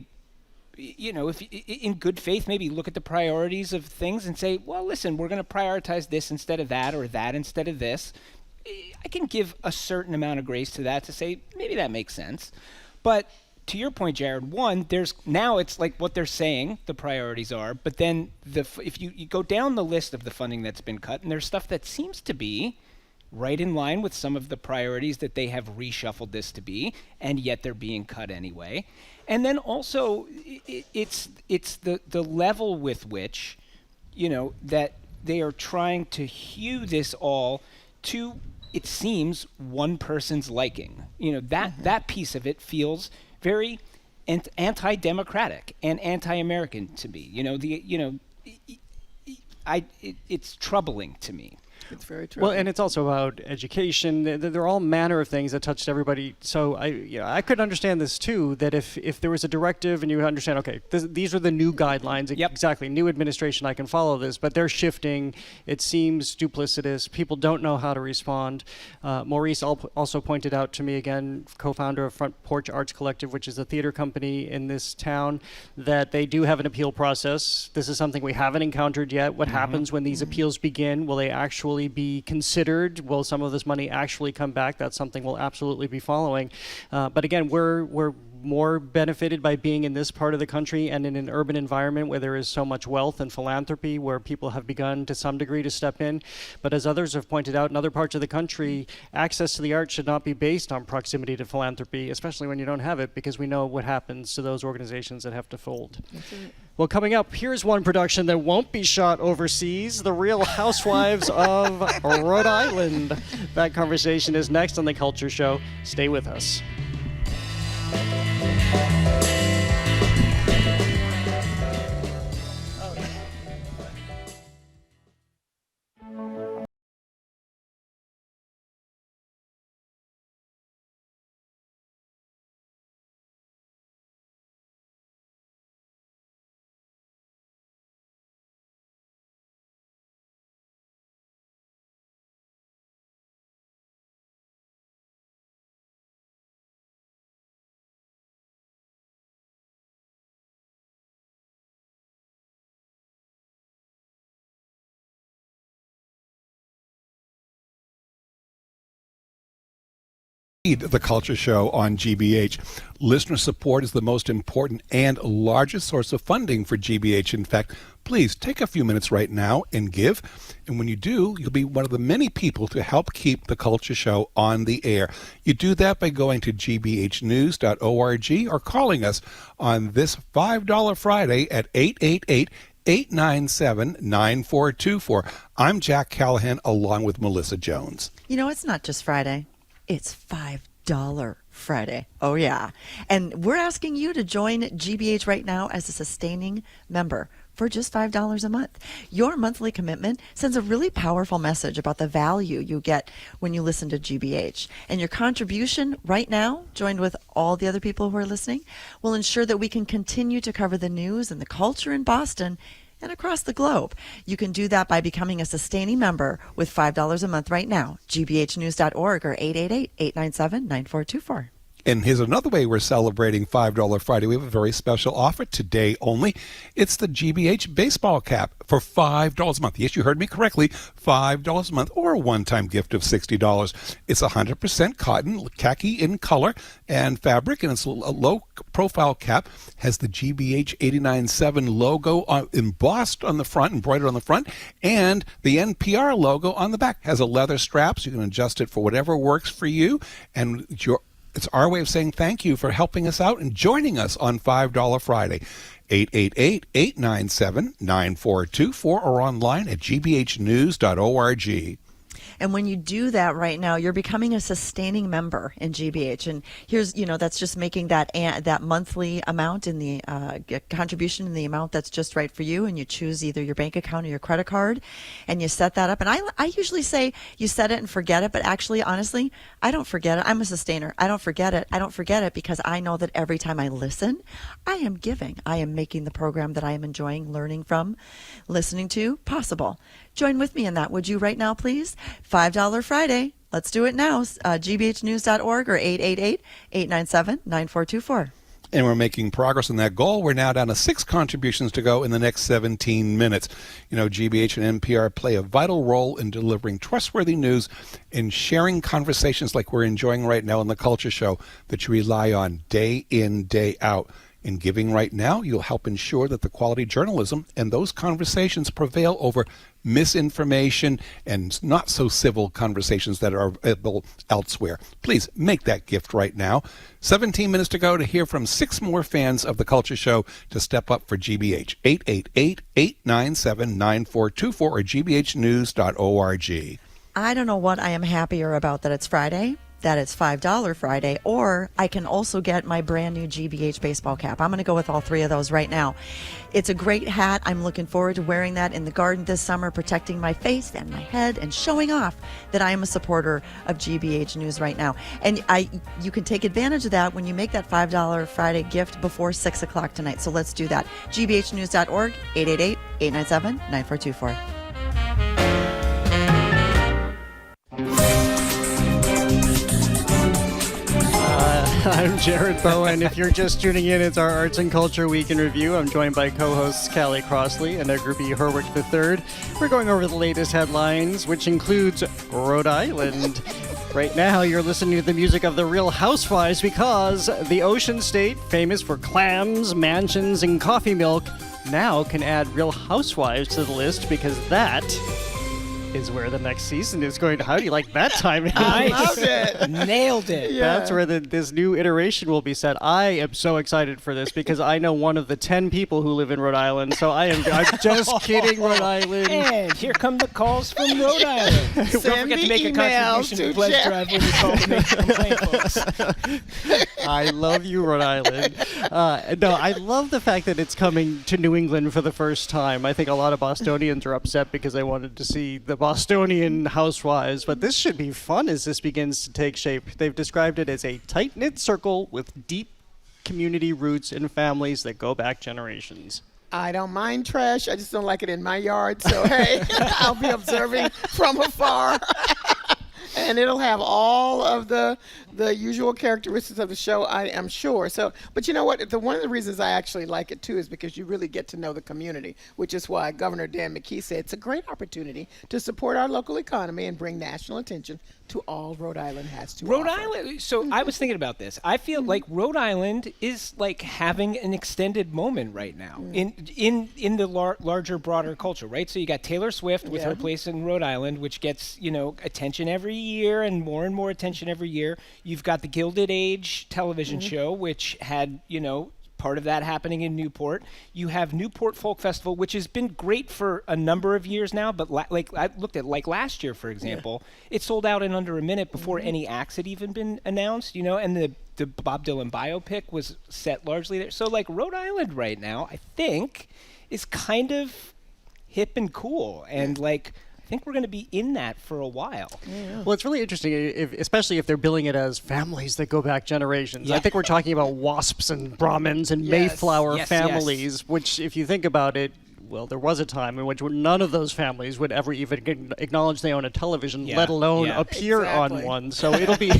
if in good faith, maybe look at the priorities of things and say, well, listen, we're going to prioritize this instead of that or that instead of this. I can give a certain amount of grace to that to say, maybe that makes sense. But to your point, Jared, now it's like what they're saying the priorities are, but then if you go down the list of the funding that's been cut, and there's stuff that seems to be right in line with some of the priorities that they have reshuffled this to be, and yet they're being cut anyway. And then also, it's the level with which, that they are trying to hew this all to, it seems, one person's liking. That piece of it feels very anti-democratic and anti-American to me. It's troubling to me. It's very true. Well, and it's also about education. There are all manner of things that touched everybody. So I could understand this too, that if there was a directive and you understand, okay, these are the new guidelines, exactly, new administration, I can follow this, but they're shifting. It seems duplicitous. People don't know how to respond. Maurice also pointed out to me again, co-founder of Front Porch Arts Collective, which is a theater company in this town, that they do have an appeal process. This is something we haven't encountered yet. What happens when these appeals begin? Will they actually be considered? Will some of this money actually come back? That's something we'll absolutely be following. But again, we're more benefited by being in this part of the country and in an urban environment where there is so much wealth and philanthropy, where people have begun to some degree to step in. But as others have pointed out, in other parts of the country, access to the arts should not be based on proximity to philanthropy, especially when you don't have it, because we know what happens to those organizations that have to fold. That's it. Well, coming up, here's one production that won't be shot overseas, The Real Housewives of Rhode Island. That conversation is next on The Culture Show. Stay with us. The Culture Show on GBH. Listener support is the most important and largest source of funding for GBH. In fact, please take a few minutes right now and give. And when you do, you'll be one of the many people to help keep The Culture Show on the air. You do that by going to gbhnews.org or calling us on this $5 Friday at 888-897-9424. I'm Jack Callahan along with Melissa Jones. You know, it's not just Friday. It's $5 Friday. Oh, yeah. And we're asking you to join GBH right now as a sustaining member for just $5 a month. Your monthly commitment sends a really powerful message about the value you get when you listen to GBH. And your contribution right now, joined with all the other people who are listening, will ensure that we can continue to cover the news and the culture in Boston and across the globe. You can do that by becoming a sustaining member with $5 a month right now. gbhnews.org or 888-897-9424. And here's another way we're celebrating $5 Friday. We have a very special offer today only. It's the GBH baseball cap for $5 a month. Yes, you heard me correctly, $5 a month, or a one-time gift of $60. It's 100% cotton, khaki in color and fabric, and it's a low-profile cap. Has the GBH 89.7 logo embossed on the front, embroidered on the front, and the NPR logo on the back. Has a leather strap, so you can adjust it for whatever works for you, and it's our way of saying thank you for helping us out and joining us on $5 Friday. 888-897-9424 or online at gbhnews.org. And when you do that right now, you're becoming a sustaining member in GBH. And here's, that's just making that monthly amount in the contribution in the amount that's just right for you. And you choose either your bank account or your credit card, and you set that up. And I usually say you set it and forget it, but actually, honestly, I don't forget it. I'm a sustainer. I don't forget it. I don't forget it because I know that every time I listen, I am giving. I am making the program that I am enjoying, learning from, listening to, possible. Join with me in that, would you, right now, please? $5 Friday. Let's do it now. gbhnews.org or 888-897-9424. And we're making progress on that goal. We're now down to 6 contributions to go in the next 17 minutes. GBH and NPR play a vital role in delivering trustworthy news and sharing conversations like we're enjoying right now on The Culture Show that you rely on day in, day out. In giving right now, you'll help ensure that the quality journalism and those conversations prevail over misinformation and not so civil conversations that are available elsewhere. Please make that gift right now. 17 minutes to go to hear from 6 more fans of The Culture Show to step up for GBH. 888-897-9424 or gbhnews.org. I don't know what I am happier about that it's Friday that it's $5 Friday, or I can also get my brand new GBH baseball cap. I'm going to go with all three of those right now. It's a great hat. I'm looking forward to wearing that in the garden this summer, protecting my face and my head and showing off that I am a supporter of GBH News right now. And you can take advantage of that when you make that $5 Friday gift before 6 o'clock tonight. So let's do that. gbhnews.org, 888-897-9424. I'm Jared Bowen. If you're just tuning in, it's our Arts and Culture Week in Review. I'm joined by co-hosts Callie Crossley and Groupie Herwick III. We're going over the latest headlines, which includes Rhode Island. Right now, you're listening to the music of the Real Housewives because the Ocean State, famous for clams, mansions, and coffee milk, now can add Real Housewives to the list because that is where the next season is going to. How do you like that timing? I loved it. Nailed it. Yeah. That's where this new iteration will be set. I am so excited for this because I know one of the 10 people who live in Rhode Island. So I'm just kidding, Rhode Island. And here come the calls from Rhode Island. Don't forget to make a contribution to Pledge Drive when you call to make your complaint, folks. I love you, Rhode Island. No, I love the fact that it's coming to New England for the first time. I think a lot of Bostonians are upset because they wanted to see the Bostonian housewives, but this should be fun as this begins to take shape. They've described it as a tight-knit circle with deep community roots and families that go back generations. I don't mind trash. I just don't like it in my yard. So, hey, I'll be observing from afar. And it'll have all of the usual characteristics of the show, I am sure. So, but you know what? One of the reasons I actually like it, too, is because you really get to know the community, which is why Governor Dan McKee said it's a great opportunity to support our local economy and bring national attention to all Rhode Island has to Rhode offer. Island, so I was thinking about this. I feel like Rhode Island is like having an extended moment right now in the larger, broader culture, right? So you got Taylor Swift with her place in Rhode Island, which gets, attention every year and more attention every year. You've got the Gilded Age television show, which had, part of that happening in Newport. You have Newport Folk Festival, which has been great for a number of years now, but I looked at last year, for example, it sold out in under a minute before any acts had even been announced, and the Bob Dylan biopic was set largely there. So Rhode Island right now, I think, is kind of hip and cool, and I think we're going to be in that for a while. Yeah. Well, it's really interesting, especially if they're billing it as families that go back generations. Yeah. I think we're talking about WASPs and Brahmins and Mayflower families, which, if you think about it, well, there was a time in which none of those families would ever even acknowledge they own a television, let alone appear on one. So it'll be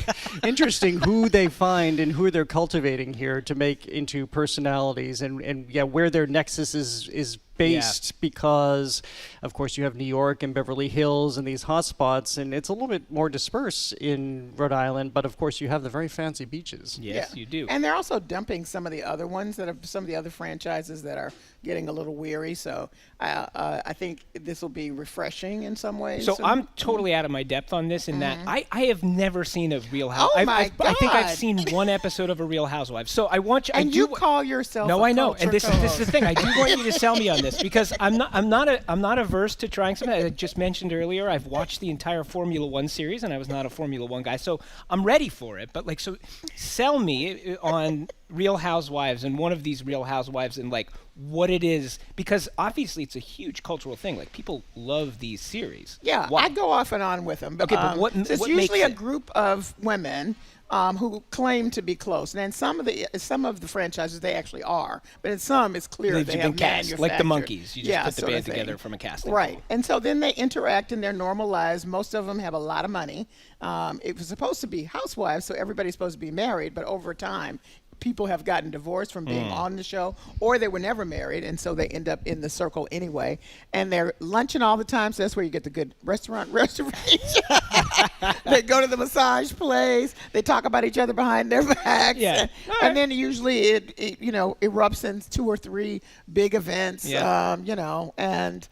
interesting who they find and who they're cultivating here to make into personalities and where their nexus is based, because of course you have New York and Beverly Hills and these hotspots, and it's a little bit more dispersed in Rhode Island, but of course you have the very fancy beaches. Yes, you do. And they're also dumping some of the other ones some of the other franchises that are getting a little weary. So I think this will be refreshing in some ways. So I'm totally out of my depth on this in that I have never seen a Real Housewives. Oh my God. I think I've seen one episode of a Real Housewives. So I want you. And you call yourself? No, I know. And this is the thing. I do want you to sell me on this because I'm not averse to trying something. I just mentioned earlier, I've watched the entire Formula One series, and I was not a Formula One guy, so I'm ready for it. But so sell me on Real Housewives and one of these Real Housewives and what it is, because obviously it's a huge cultural thing. People love these series. Yeah, I go off and on with them. Okay, but what it's what usually makes a group of women who claim to be close. And in some of the franchises, they actually are. But in some, it's clear they have manufactured. Like the Monkees. You just put the band together from a casting. Right. And so then they interact in their normal lives. Most of them have a lot of money. It was supposed to be housewives, so everybody's supposed to be married. But over time, people have gotten divorced from being on the show, or they were never married, and so they end up in the circle anyway. And they're lunching all the time, so that's where you get the good restaurant reservation. They go to the massage place. They talk about each other behind their backs. Yeah. And then usually it erupts in 2 or 3 big events, and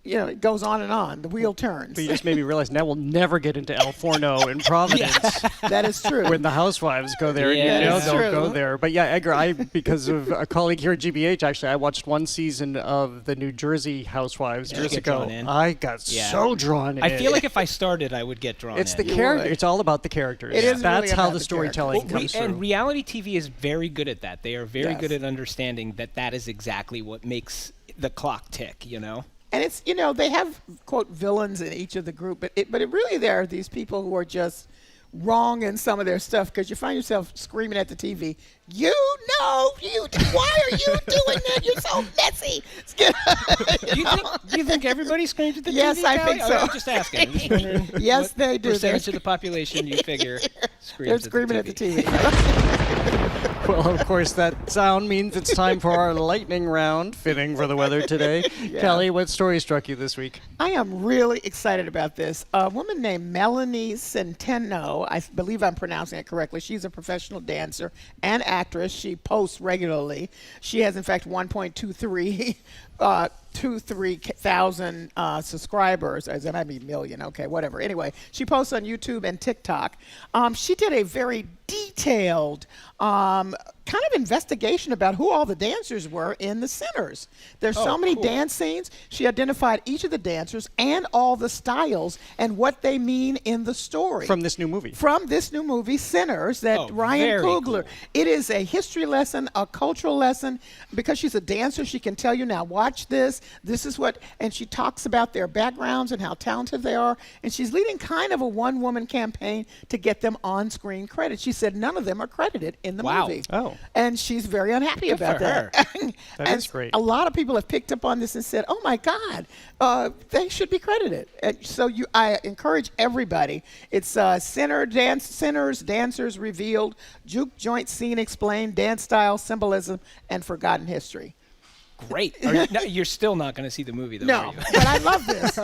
it goes on and on. The wheel turns. But you just made me realize now we'll never get into El Forno in Providence. That is true. When the housewives go there, they'll go there. But yeah, Edgar, because of a colleague here at GBH, actually, I watched one season of the New Jersey Housewives years ago. I got so drawn in. I feel like if I started, I would get drawn in. It's the character. It's all about the characters. It is. That's really how about the storytelling comes through. And reality TV is very good at that. They are very good at understanding that is exactly what makes the clock tick, And it's, they have, quote, villains in each of the group, but it really there are these people who are just wrong in some of their stuff, because you find yourself screaming at the TV, why are you doing that? You're so messy. Do you think everybody screams at the TV? Yes, I think so. I'm just asking. I'm just wondering yes, they do. Percentage of the population you figure they're screaming at the TV. Well, of course, that sound means it's time for our lightning round, fitting for the weather today. Yeah. Kelly, what story struck you this week? I am really excited about this. A woman named Melanie Centeno, I believe I'm pronouncing it correctly. She's a professional dancer and actress. She posts regularly. She has, in fact, 1.23 thousand subscribers. That might be million. Okay, whatever. Anyway, she posts on YouTube and TikTok. She did a very detailed kind of investigation about who all the dancers were in the centers. There's so many dance scenes. She identified each of the dancers and all the styles and what they mean in the story. From this new movie. From this new movie, Sinners, that Ryan Coogler. Cool. It is a history lesson, a cultural lesson. Because she's a dancer, she can tell you, now watch this. This is what, and she talks about their backgrounds and how talented they are. And she's leading kind of a one-woman campaign to get them on-screen credit. She said none of them are credited in the movie. Oh. And she's very unhappy about that. That is great. A lot of people have picked up on this and said, oh my God, they should be credited. And so I encourage everybody. It's Sinners, Dancers Revealed, Juke Joint Scene Explained, Dance Style, Symbolism, and Forgotten History. Great. You're still not going to see the movie, though, are you? But I love this.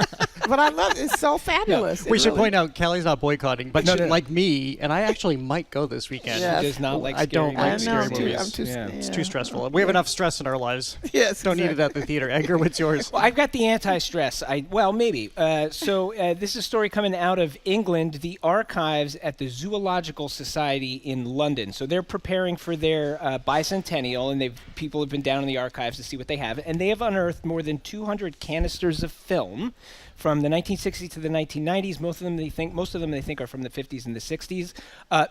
It's so fabulous. We should point out Kelly's not boycotting, but like me, and I actually might go this weekend. Yes. She does not like I don't like scary movies. It's too stressful. We have enough stress in our lives. Yes, don't need it at the theater. Edgar, what's yours? Well, I've got the anti-stress. Maybe. This is a story coming out of England, the archives at the Zoological Society in London. So they're preparing for their bicentennial, and people have been down in the archives to see what they have, and they have unearthed more than 200 canisters of film from the 1960s to the 1990s. Most of them they think are from the 50s and the 60s.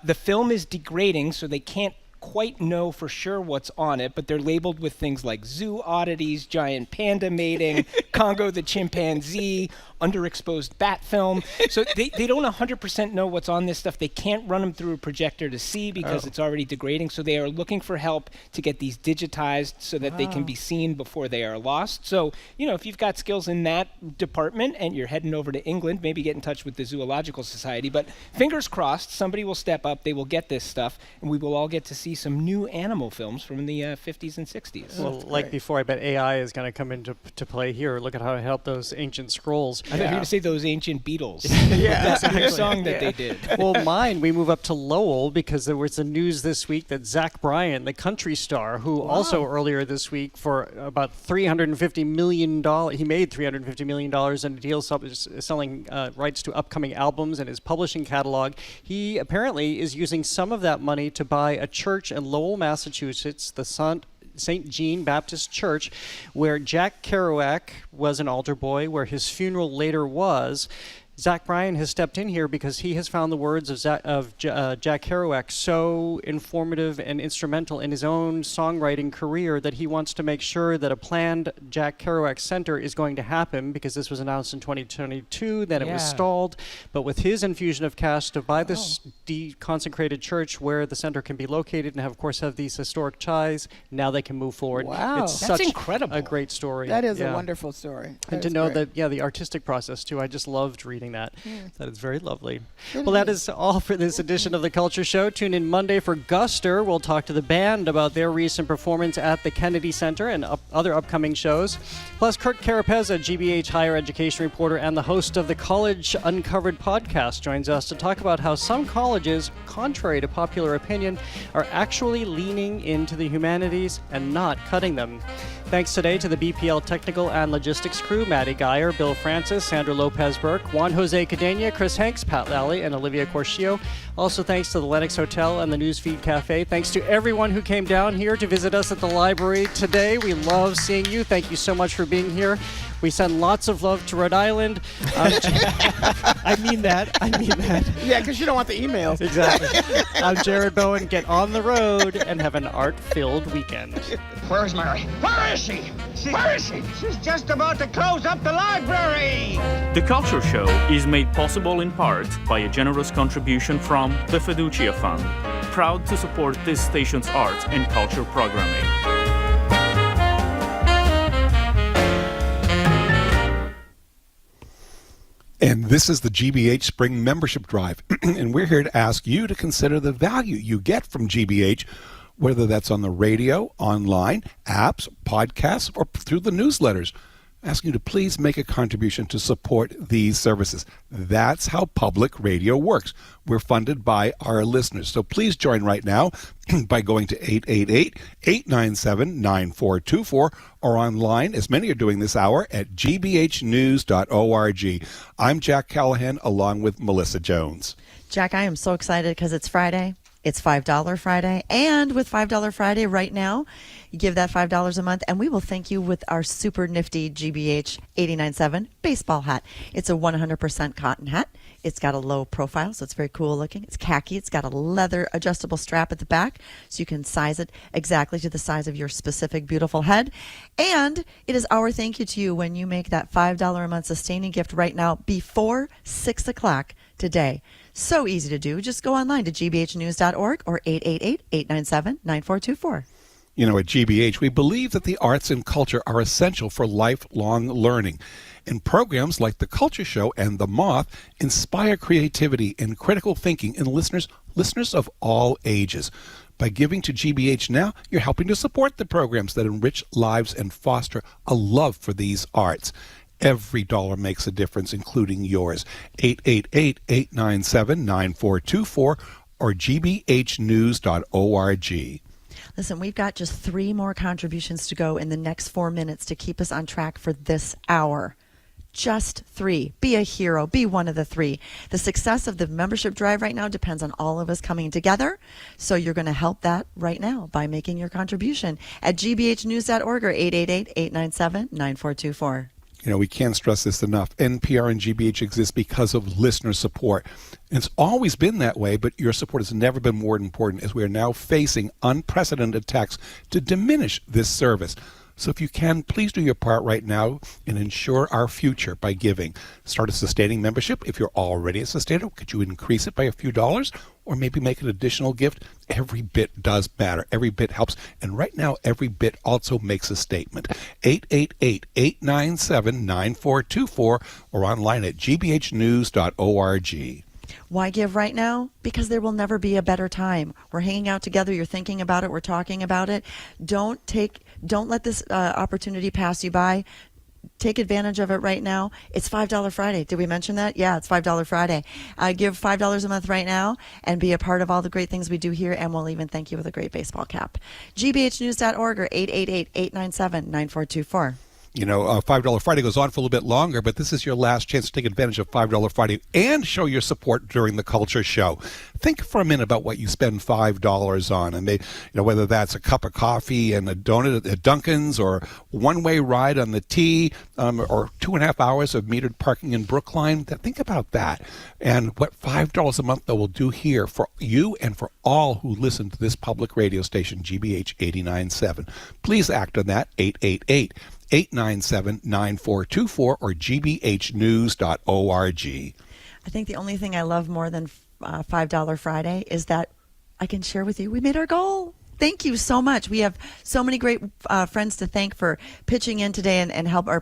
The film is degrading, so they can't quite know for sure what's on it, but they're labeled with things like zoo oddities, giant panda mating, Congo the chimpanzee, underexposed bat film. So they don't 100% know what's on this stuff. They can't run them through a projector to see because it's already degrading. So they are looking for help to get these digitized so that they can be seen before they are lost. So, if you've got skills in that department and you're heading over to England, maybe get in touch with the Zoological Society. But fingers crossed, somebody will step up, they will get this stuff, and we will all get to see some new animal films from the 50s and 60s. Well, before, I bet AI is going to come into play here. Look at how it helped those ancient scrolls. I thought you were going to say those ancient Beatles. That's a new song that they did. Well, we move up to Lowell because there was the news this week that Zach Bryan, the country star, who also earlier this week for about $350 million, he made $350 million in a deal selling rights to upcoming albums and his publishing catalog. He apparently is using some of that money to buy a church in Lowell, Massachusetts, the St. Jean Baptist Church, where Jack Kerouac was an altar boy, where his funeral later was. Zach Bryan has stepped in here because he has found the words of Jack Kerouac so informative and instrumental in his own songwriting career that he wants to make sure that a planned Jack Kerouac Center is going to happen, because this was announced in 2022, then it was stalled. But with his infusion of cash to buy this deconsecrated church where the center can be located and, of course, have these historic ties, now they can move forward. Wow. It's That's such incredible. a great story. That is a wonderful story. And to know that, the artistic process, too. I just loved reading that. That is very lovely. Well, that is all for this edition of The Culture Show. Tune in Monday for Guster. We'll talk to the band about their recent performance at the Kennedy Center and other upcoming shows. Plus, Kurt Carapezza, GBH higher education reporter and the host of the College Uncovered podcast, joins us to talk about how some colleges, contrary to popular opinion, are actually leaning into the humanities and not cutting them. Thanks today to the BPL technical and logistics crew, Maddie Geyer, Bill Francis, Sandra Lopez-Burke, Juan Jose Cadena, Chris Hanks, Pat Lally, and Olivia Corcio. Also thanks to the Lennox Hotel and the Newsfeed Cafe. Thanks to everyone who came down here to visit us at the library today. We love seeing you. Thank you so much for being here. We send lots of love to Rhode Island. I mean that. Yeah, because you don't want the emails. Exactly. I'm Jared Bowen. Get on the road and have an art-filled weekend. Where's Mary? Where is she? Where is she? She's just about to close up the library. The Culture Show is made possible in part by a generous contribution from the Fiducia Fund, proud to support this station's arts and culture programming. And this is the GBH Spring Membership Drive, and we're here to ask you to consider the value you get from GBH, whether that's on the radio, online, apps, podcasts, or through the newsletters. Asking you to please make a contribution to support these services. That's how public radio works. We're funded by our listeners. So please join right now by going to 888-897-9424 or online, as many are doing this hour, at gbhnews.org. I'm Jack Callahan along with Melissa Jones. Jack, I am so excited because it's Friday. It's $5 Friday. And with $5 Friday right now, you give that $5 a month, and we will thank you with our super nifty GBH 89.7 baseball hat. It's a 100% cotton hat. It's got a low profile, so it's very cool looking. It's khaki. It's got a leather adjustable strap at the back, so you can size it exactly to the size of your specific beautiful head. And it is our thank you to you when you make that $5 a month sustaining gift right now before 6 o'clock today. So easy to do. Just go online to gbhnews.org or 888-897-9424. You know, at GBH, we believe that the arts and culture are essential for lifelong learning. And programs like The Culture Show and The Moth inspire creativity and critical thinking in listeners of all ages. By giving to GBH now, you're helping to support the programs that enrich lives and foster a love for these arts. Every dollar makes a difference, including yours. 888-897-9424 or gbhnews.org. Listen, we've got just 3 more contributions to go in the next 4 minutes to keep us on track for this hour. Just 3. Be a hero. Be one of the 3. The success of the membership drive right now depends on all of us coming together. So you're going to help that right now by making your contribution at gbhnews.org or 888-897-9424. You know, we can't stress this enough. NPR and GBH exist because of listener support. And it's always been that way, but your support has never been more important as we are now facing unprecedented attacks to diminish this service. So if you can, please do your part right now and ensure our future by giving. Start a sustaining membership. If you're already a sustainer, could you increase it by a few dollars or maybe make an additional gift? Every bit does matter. Every bit helps. And right now, every bit also makes a statement. 888-897-9424 or online at gbhnews.org. Why give right now? Because there will never be a better time. We're hanging out together. You're thinking about it. We're talking about it. Don't let this opportunity pass you by. Take advantage of it right now. It's $5 Friday. Did we mention that? Yeah, it's $5 Friday. Give $5 a month right now and be a part of all the great things we do here, and we'll even thank you with a great baseball cap. gbhnews.org or 888-897-9424. You know, $5 Friday goes on for a little bit longer, but this is your last chance to take advantage of $5 Friday and show your support during the Culture Show. Think for a minute about what you spend $5 on, and whether that's a cup of coffee and a donut at Dunkin's, or one-way ride on the T, or 2.5 hours of metered parking in Brookline. Think about that, and what $5 a month that will do here for you and for all who listen to this public radio station, GBH 89.7. Please act on that. 888-897-9424 or gbhnews.org. I think the only thing I love more than $5 Friday is that I can share with you we made our goal. Thank you so much. We have so many great friends to thank for pitching in today and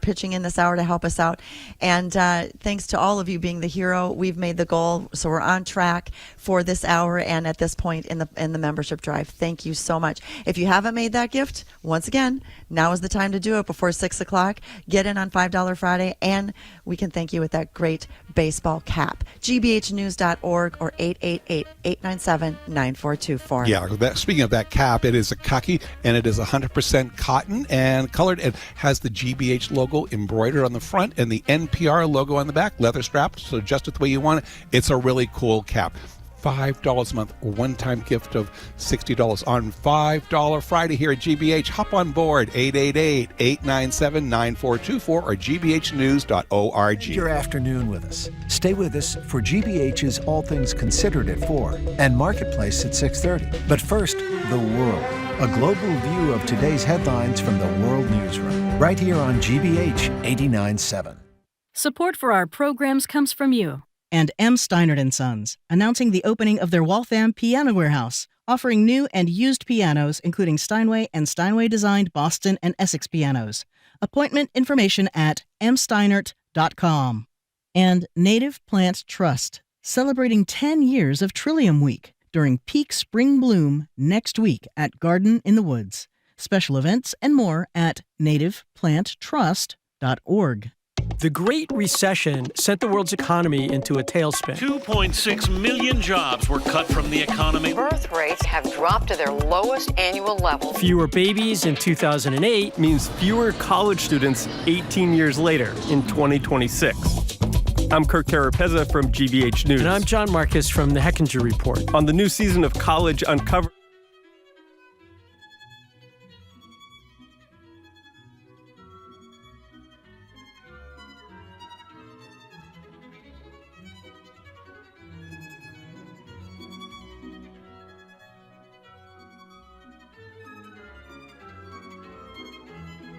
pitching in this hour to help us out. And thanks to all of you being the hero. We've made the goal, so we're on track for this hour and at this point in the membership drive. Thank you so much. If you haven't made that gift, once again, now is the time to do it before 6 o'clock. Get in on $5 Friday, and we can thank you with that great baseball cap. gbhnews.org or 888-897-9424. Yeah, speaking of that cap, cap. It is a khaki, and it is 100% cotton and colored. It has the GBH logo embroidered on the front and the NPR logo on the back, leather strapped, so just the way you want it. It's a really cool cap. $5 a month, a one-time gift of $60 on $5 Friday here at GBH. Hop on board, 888-897-9424 or gbhnews.org. Your afternoon with us. Stay with us for GBH's All Things Considered at 4 and Marketplace at 6:30. But first, the world. A global view of today's headlines from the World Newsroom. Right here on GBH 89.7. Support for our programs comes from you. And M. Steinert & Sons, announcing the opening of their Waltham Piano Warehouse, offering new and used pianos, including Steinway and Steinway-designed Boston and Essex pianos. Appointment information at msteinert.com. And Native Plant Trust, celebrating 10 years of Trillium Week during peak spring bloom next week at Garden in the Woods. Special events and more at nativeplanttrust.org. The Great Recession sent the world's economy into a tailspin. 2.6 million jobs were cut from the economy. Birth rates have dropped to their lowest annual level. Fewer babies in 2008 means fewer college students 18 years later in 2026. I'm Kirk Carapeza from GBH News. And I'm John Marcus from the Hechinger Report. On the new season of College Uncovered.